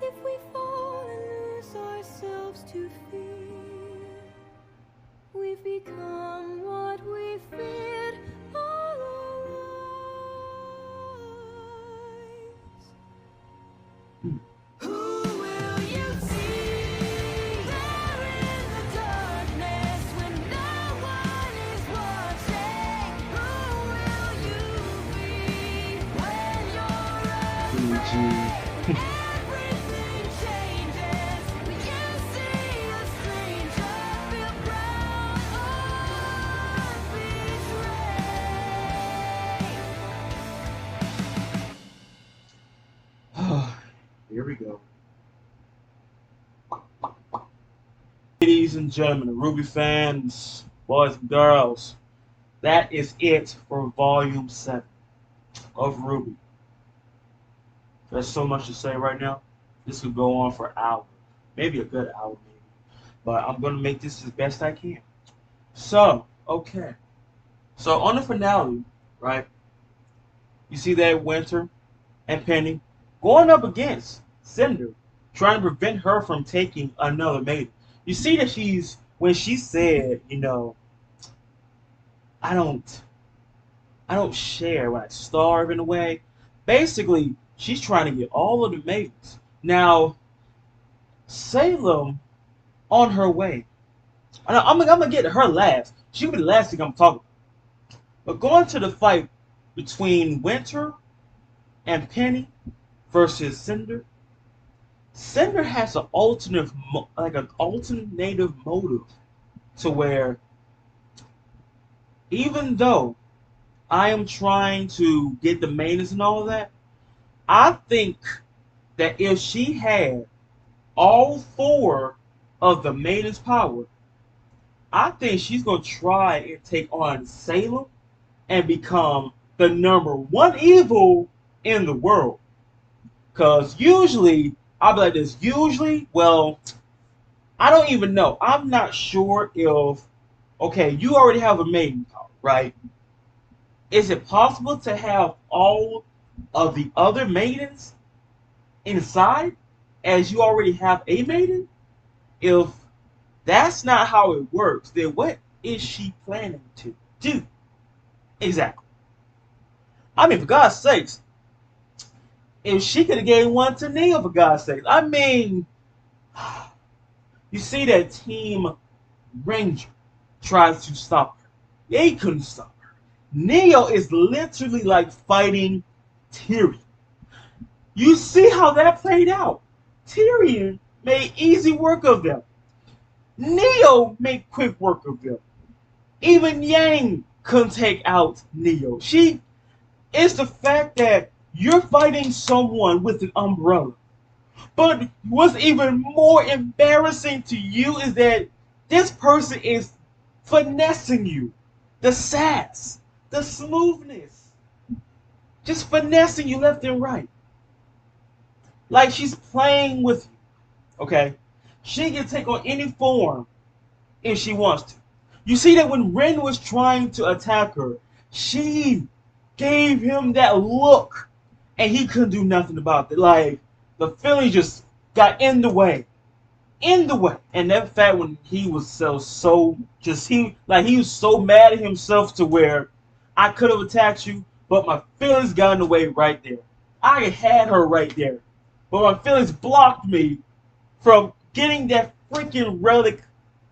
If we fall and lose ourselves to fear, we've become what we feared all our lives. Who will you see there in the darkness when no one is watching? Who will you be when you're alone? Everything changes when you see a stranger. Feel proud or betrayed. Here we go. Ladies and gentlemen, RWBY fans, boys and girls, that is it for Volume 7 of RWBY. There's so much to say right now. This could go on for an hour. Maybe a good hour, maybe. But I'm going to make this as best I can. So, okay. So, on the finale, right, you see that Winter and Penny going up against Cinder, trying to prevent her from taking another maiden. You see that when she said, you know, I don't share when I starve in a way. Basically, she's trying to get all of the maidens. Now, Salem on her way. I'm gonna get to her last. She'll be the last thing I'm talking about. But going to the fight between Winter and Penny versus Cinder. Cinder has an alternative motive to where, even though I am trying to get the maidens and all of that, I think that if she had all 4 of the maidens' power, I think she's going to try and take on Salem and become the #1 evil in the world. Because usually, I'll be like this, well, I don't even know. I'm not sure if, okay, you already have a maiden power, right? Is it possible to have all of the other maidens inside as you already have a maiden? If that's not how it works, then what is she planning to do? Exactly. I mean, for God's sakes, if she could have gave one to Neo, for God's sakes. I mean, you see that Team Ranger tries to stop her. They couldn't stop her. Neo is literally like fighting Tyrion. You see how that played out. Tyrion made easy work of them. Neo made quick work of them. Even Yang couldn't take out Neo. It's the fact that you're fighting someone with an umbrella. But what's even more embarrassing to you is that this person is finessing you. The sass, the smoothness. Just finessing you left and right. Like she's playing with you. Okay? She can take on any form if she wants to. You see that when Ren was trying to attack her, she gave him that look and he couldn't do nothing about it. Like, the feeling just got in the way. In the way. And that fact when he was he was so mad at himself to where I could have attacked you, but my feelings got in the way right there. I had her right there. But my feelings blocked me from getting that freaking relic,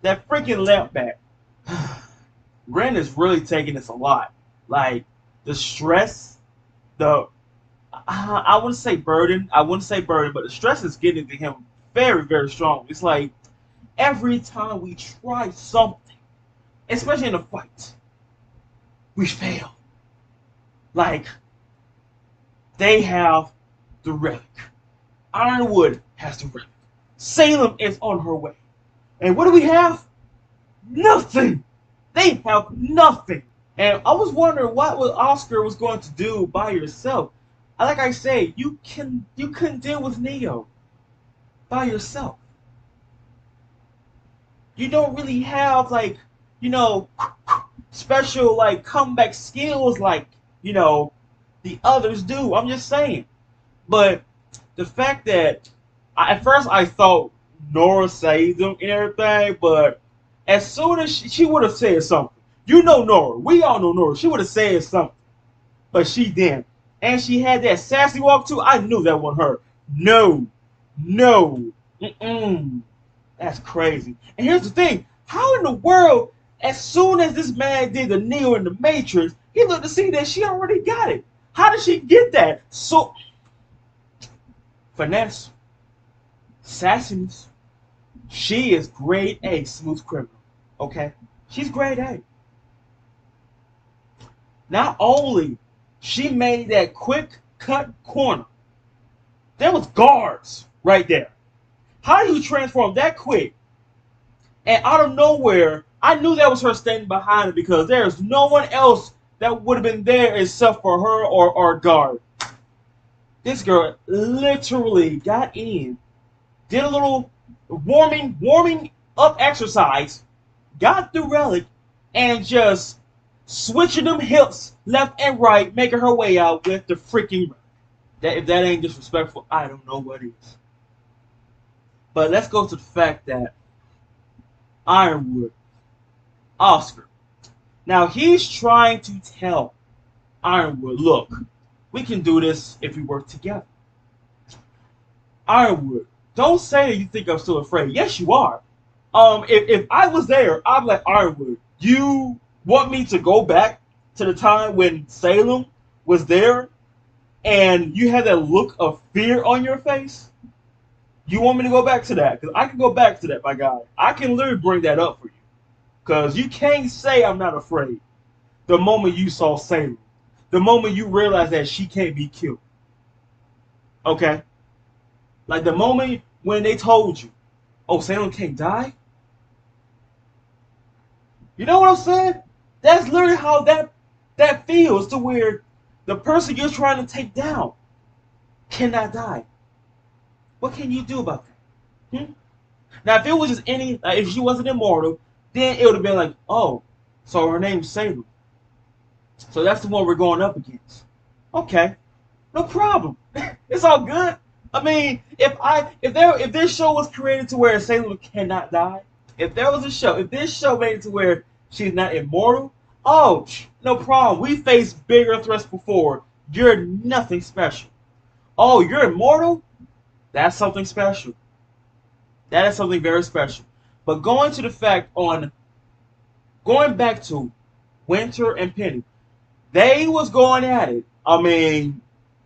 that freaking lamp back. Ren is really taking this a lot. Like, the stress, I wouldn't say burden, but the stress is getting to him very, very strong. It's like, every time we try something, especially in a fight, we fail. Like, they have the relic. Ironwood has the relic. Salem is on her way. And what do we have? Nothing. They have nothing. And I was wondering what Oscar was going to do by yourself. Like I say, you couldn't deal with Neo by yourself. You don't really have, like, you know, special, like, comeback skills like, you know, the others do. I'm just saying. But the fact that at first I thought Nora saved them and everything, but as soon as she would have said something, you know Nora, we all know Nora, she would have said something, but she didn't. And she had that sassy walk too. I knew that wasn't her. No, that's crazy. And here's the thing: how in the world, as soon as this man did the Neo in the Matrix, he looked to see that she already got it? How did she get that? So finesse, sassiness. She is grade A smooth criminal. Okay? She's grade A. Not only she made that quick cut corner, there was guards right there. How do you transform that quick? And out of nowhere, I knew that was her standing behind it because there's no one else that would have been there except for her or guard. This girl literally got in, did a little warming up exercise, got the relic, and just switching them hips left and right, making her way out with the freaking relic. If that ain't disrespectful, I don't know what is. But let's go to the fact that Ironwood, Oscar, now he's trying to tell Ironwood, look, we can do this if we work together. Ironwood, don't say that you think I'm still afraid. Yes, you are. If I was there, I'd be like, Ironwood, you want me to go back to the time when Salem was there and you had that look of fear on your face? You want me to go back to that? Because I can go back to that, my guy. I can literally bring that up for you. Because you can't say I'm not afraid the moment you saw Salem. The moment you realize that she can't be killed. Okay? Like the moment when they told you, oh, Salem can't die? You know what I'm saying? That's literally how that feels, to where the person you're trying to take down cannot die. What can you do about that? Now, if it was just if she wasn't immortal, then it would have been like, oh, so her name's Salem. So that's the one we're going up against. Okay, no problem. It's all good. I mean, if this show was created to where Salem cannot die, if this show made it to where she's not immortal, oh, no problem. We faced bigger threats before. You're nothing special. Oh, you're immortal? That's something special. That is something very special. But going back to Winter and Penny, they was going at it. I mean,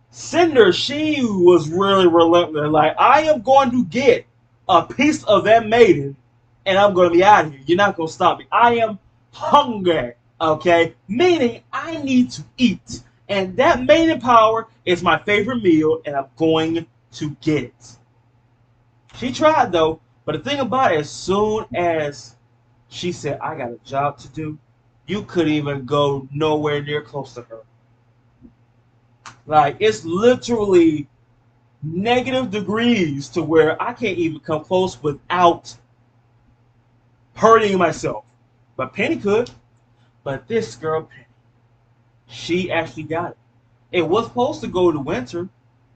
Cinder, she was really relentless. Like, I am going to get a piece of that maiden, and I'm going to be out of here. You're not going to stop me. I am hungry, okay? Meaning, I need to eat. And that maiden power is my favorite meal, and I'm going to get it. She tried, though. But the thing about it, as soon as she said, I got a job to do, you couldn't even go nowhere near close to her. Like, it's literally negative degrees to where I can't even come close without hurting myself. But Penny could. But this girl, Penny, she actually got it. It was supposed to go to Winter,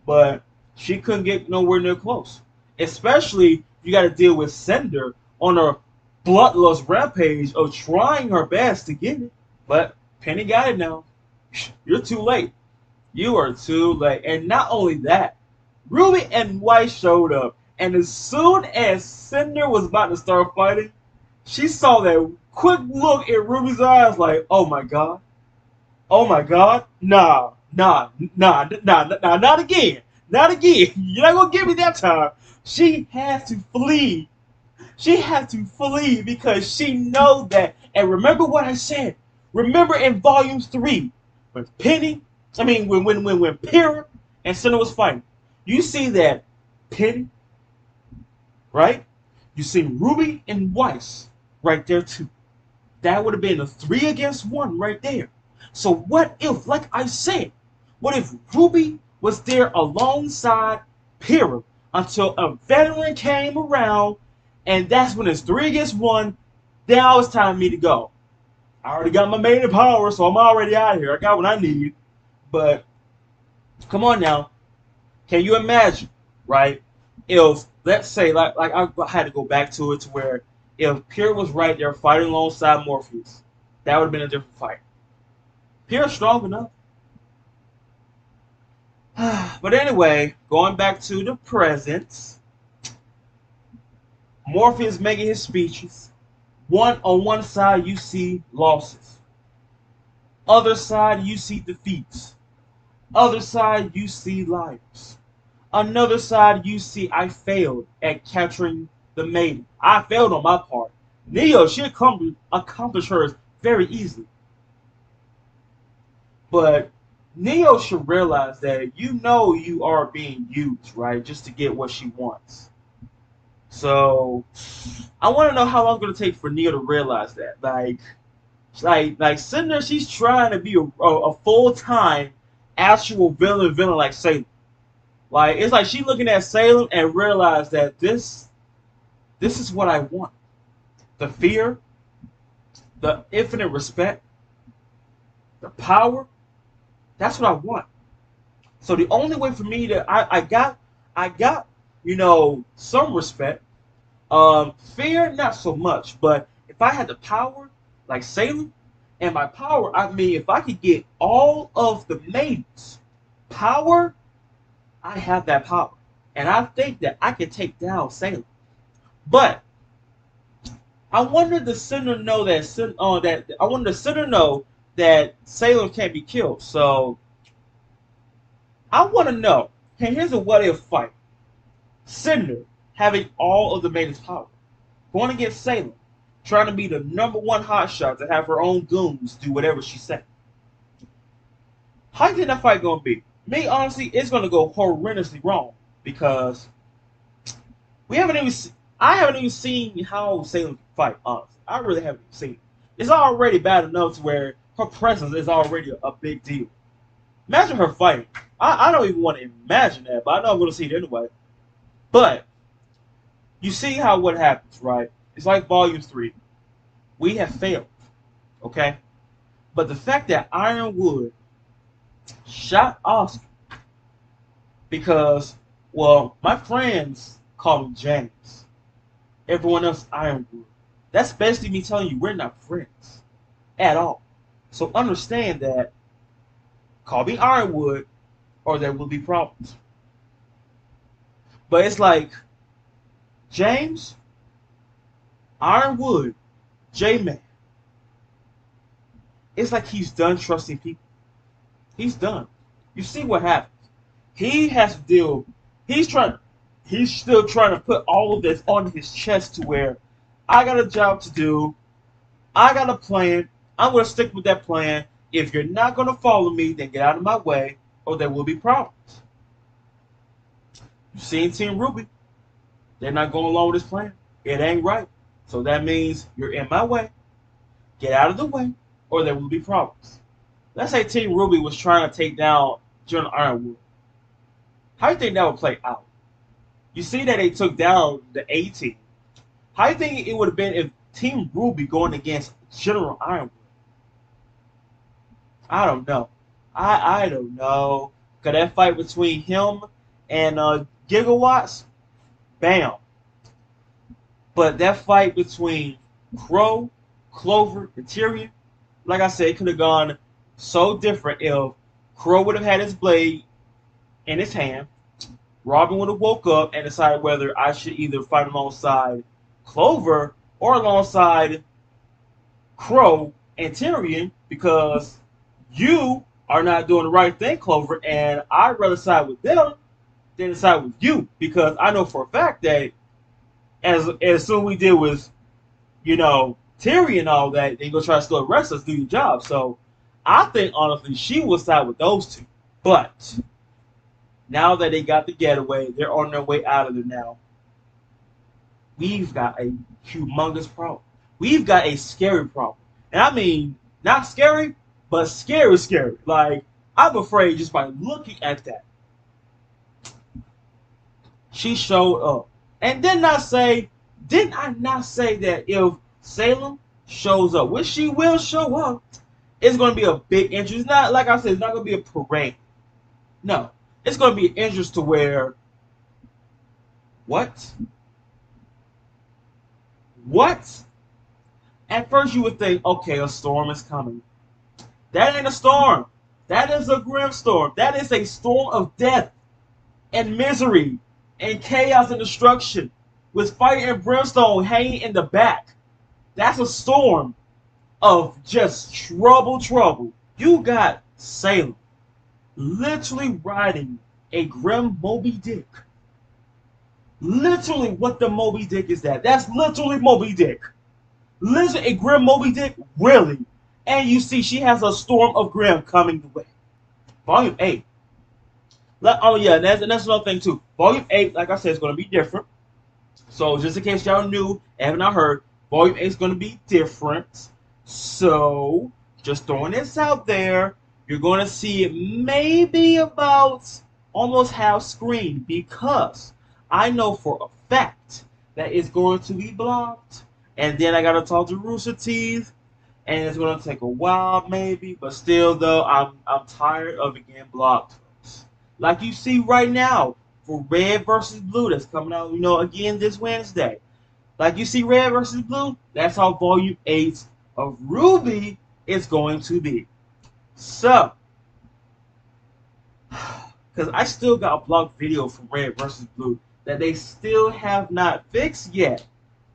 but she couldn't get nowhere near close. Especially, you got to deal with Cinder on her bloodlust rampage of trying her best to get it. But Penny got it now. You're too late. You are too late. And not only that, Ruby and White showed up. And as soon as Cinder was about to start fighting, she saw that quick look in Ruby's eyes like, oh my God. Oh my God. Nah, not again. Not again. You're not going to give me that time. She had to flee She had to flee because she know that. And remember what I said. Remember in Volume 3, when when Pyrrha and Cinna was fighting, you see that Penny, right? You see Ruby and Weiss right there too. That would have been a 3 against 1 right there. So what if, like I said, what if Ruby was there alongside Pyrrha until a veteran came around, and that's when it's 3 against 1. Now it's time for me to go. I already got my maiden power, so I'm already out of here. I got what I need. But come on now. Can you imagine, right? If, let's say, like I had to go back to it to where if Pyrrha was right there fighting alongside Morpheus, that would have been a different fight. Pyrrha's strong enough. But anyway, going back to the present, Morpheus making his speeches. On one side, you see losses. Other side, you see defeats. Other side, you see lives. Another side, you see I failed at capturing the maiden. I failed on my part. Neo, she accomplished hers very easily. But Neo should realize that you are being used, right? Just to get what she wants. So I want to know how long it's going to take for Neo to realize that. Like Cinder, she's trying to be a full-time actual villain like Salem. Like, it's like she's looking at Salem and realize that this is what I want. The fear, the infinite respect, the power, that's what I want. So the only way for me to I got some respect. Fear not so much, but if I had the power like Salem, and by power I mean if I could get all of the maidens power, I have that power. And I think that I can take down Salem. But I wanted the Sinner know that Salem can't be killed. So I want to know. Hey, here's a what if fight. Cinder having all of the maidens' power, going against Salem, trying to be the #1 hotshot to have her own goons do whatever she said. How do you think that fight gonna be? Me, honestly, it's gonna go horrendously wrong because I haven't even seen how Salem can fight. Honestly, I really haven't seen it. It's already bad enough to where her presence is already a big deal. Imagine her fighting. I don't even want to imagine that, but I know I'm gonna see it anyway. But you see how what happens, right? It's like Volume 3. We have failed, okay? But the fact that Ironwood shot Oscar because, well, my friends call me James. Everyone else Ironwood. That's basically me telling you we're not friends at all. So understand that. Call me Ironwood or there will be problems. But it's like James, Ironwood, J-Man. It's like he's done trusting people. He's done. You see what happens. He has to deal. He's still trying to put all of this on his chest to where I got a job to do. I got a plan. I'm going to stick with that plan. If you're not going to follow me, then get out of my way or there will be problems. You've seen Team RWBY. They're not going along with this plan. It ain't right. So that means you're in my way. Get out of the way or there will be problems. Let's say Team RWBY was trying to take down General Ironwood. How do you think that would play out? You see that they took down the A-Team. How do you think it would have been if Team RWBY going against General Ironwood? I don't know. I don't know. Because that fight between him and Gigawatts, bam. But that fight between Crow, Clover, and Tyrion, like I said, it could have gone so different if Crow would have had his blade in his hand. Robin would have woke up and decided whether I should either fight alongside Clover or alongside Crow and Tyrion because you are not doing the right thing, Clover, and I'd rather side with them than side with you because I know for a fact that as soon we did with, you know, Terry and all that, they go try to still arrest us, do your job. So I think honestly she will side with those two. But now that they got the getaway, they're on their way out of there now. We've got a humongous problem. We've got a scary problem. And I mean, not scary, but scary, scary. Like, I'm afraid just by looking at that. She showed up. And didn't I not say that if Salem shows up, which she will show up, it's going to be a big interest. It's not, like I said, it's not going to be a parade. No. It's going to be an interest to where, what? What? At first you would think, okay, a storm is coming. That ain't a storm. That is a grim storm. That is a storm of death and misery and chaos and destruction with fire and brimstone hanging in the back. That's a storm of just trouble. You got Salem literally riding a grim Moby Dick. Literally, what the Moby Dick is that? That's literally Moby Dick. Literally, a grim Moby Dick? Really? And you see she has a storm of grim coming the way. Volume 8. Oh yeah, and that's another thing too. Volume 8, like I said, is going to be different. So just in case y'all knew and have not heard, Volume 8 is going to be different. So just throwing this out there, you're going to see it maybe about almost half screen, because I know for a fact that it's going to be blocked. And then I got to talk to Rooster Teeth, and it's going to take a while maybe, but still though, I'm tired of it getting blocked. Like you see right now for Red versus Blue that's coming out, you know, again this Wednesday. Like you see Red versus Blue, that's how Volume 8 of RWBY is going to be. So, because I still got a blocked video from Red versus Blue that they still have not fixed yet.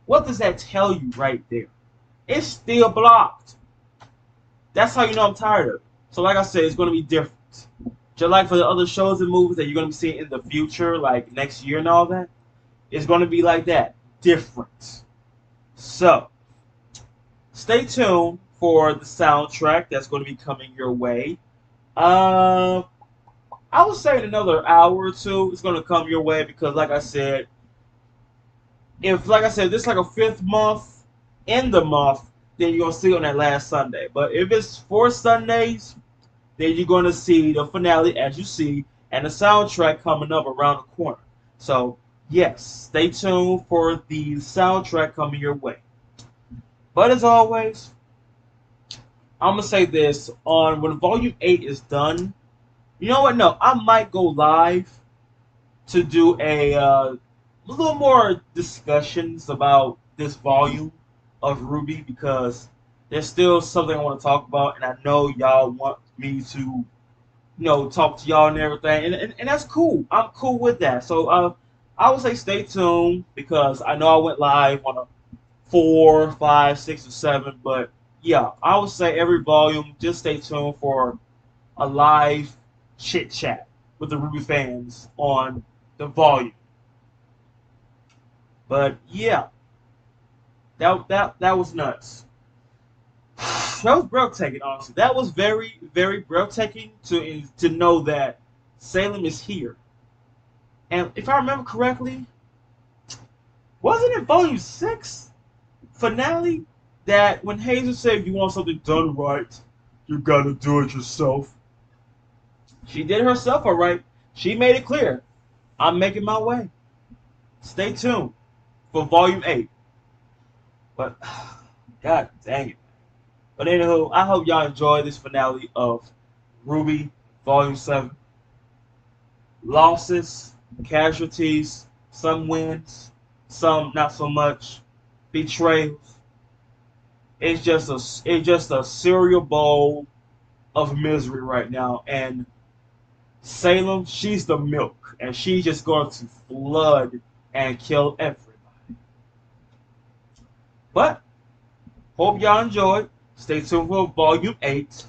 What does that tell you right there? It's still blocked. That's how you know I'm tired of it. So like I said, it's going to be different. Just like for the other shows and movies that you're going to be seeing in the future, like next year and all that, it's going to be like that. Different. So, stay tuned for the soundtrack that's going to be coming your way. I would say in another hour or two, it's going to come your way because, like I said, this is like a 5th month in the month, then you're going to see it on that last Sunday. But if it's 4 Sundays, then you're going to see the finale, as you see, and the soundtrack coming up around the corner. So, yes, stay tuned for the soundtrack coming your way. But as always, I'm going to say this. When Volume 8 is done, you know what? No, I might go live to do a little more discussions about this volume of RWBY, because there's still something I want to talk about, and I know y'all want me to, you know, talk to y'all and everything, and that's cool. I'm cool with that. So I would say stay tuned, because I know I went live on a 4, 5, 6, or 7, but yeah, I would say every volume, just stay tuned for a live chit chat with the RWBY fans on the volume. But yeah, that was nuts. That was breathtaking, honestly. That was very, very breathtaking to know that Salem is here. And if I remember correctly, wasn't it Volume 6 finale that when Hazel said, if you want something done right, you gotta do it yourself? She did it herself, alright. She made it clear. I'm making my way. Stay tuned for Volume 8. But, god dang it. But anywho, I hope y'all enjoy this finale of RWBY Volume 7. Losses, casualties, some wins, some not so much, betrayals. It's just a cereal bowl of misery right now, and Salem, she's the milk, and she's just going to flood and kill everybody. But hope y'all enjoyed. Stay tuned for Volume 8.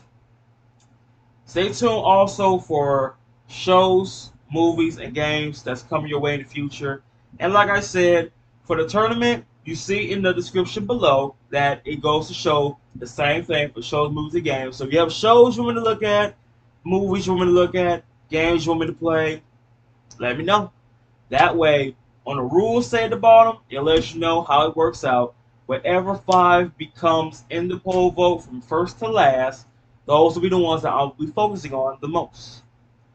Stay tuned also for shows, movies, and games that's coming your way in the future. And like I said, For the tournament, you see in the description below that it goes to show the same thing for shows, movies, and games. So if you have shows you want me to look at, movies you want me to look at, games you want me to play, let me know. That way, on the rules say at the bottom, it lets you know how it works out. Whatever 5 becomes in the poll vote from first to last, those will be the ones that I'll be focusing on the most.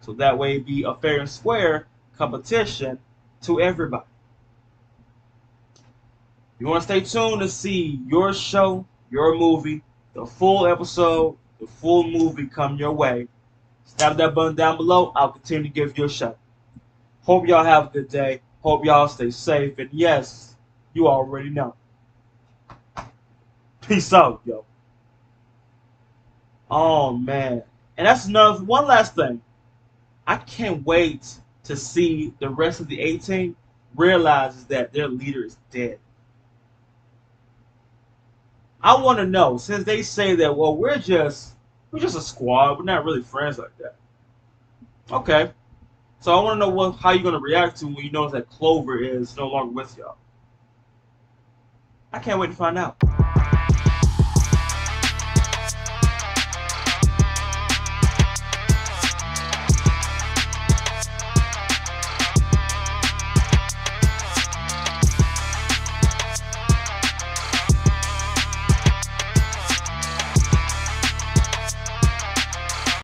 So that way it be a fair and square competition to everybody. You want to stay tuned to see your show, your movie, the full episode, the full movie come your way. Stab that button down below. I'll continue to give you a shout. Hope y'all have a good day. Hope y'all stay safe. And yes, you already know. Peace out, yo. Oh, man. And that's one last thing. I can't wait to see the rest of the A-Team realizes that their leader is dead. I want to know, since they say that, well, we're just a squad. We're not really friends like that. Okay. So I want to know how you're going to react to when you notice that Clover is no longer with y'all. I can't wait to find out.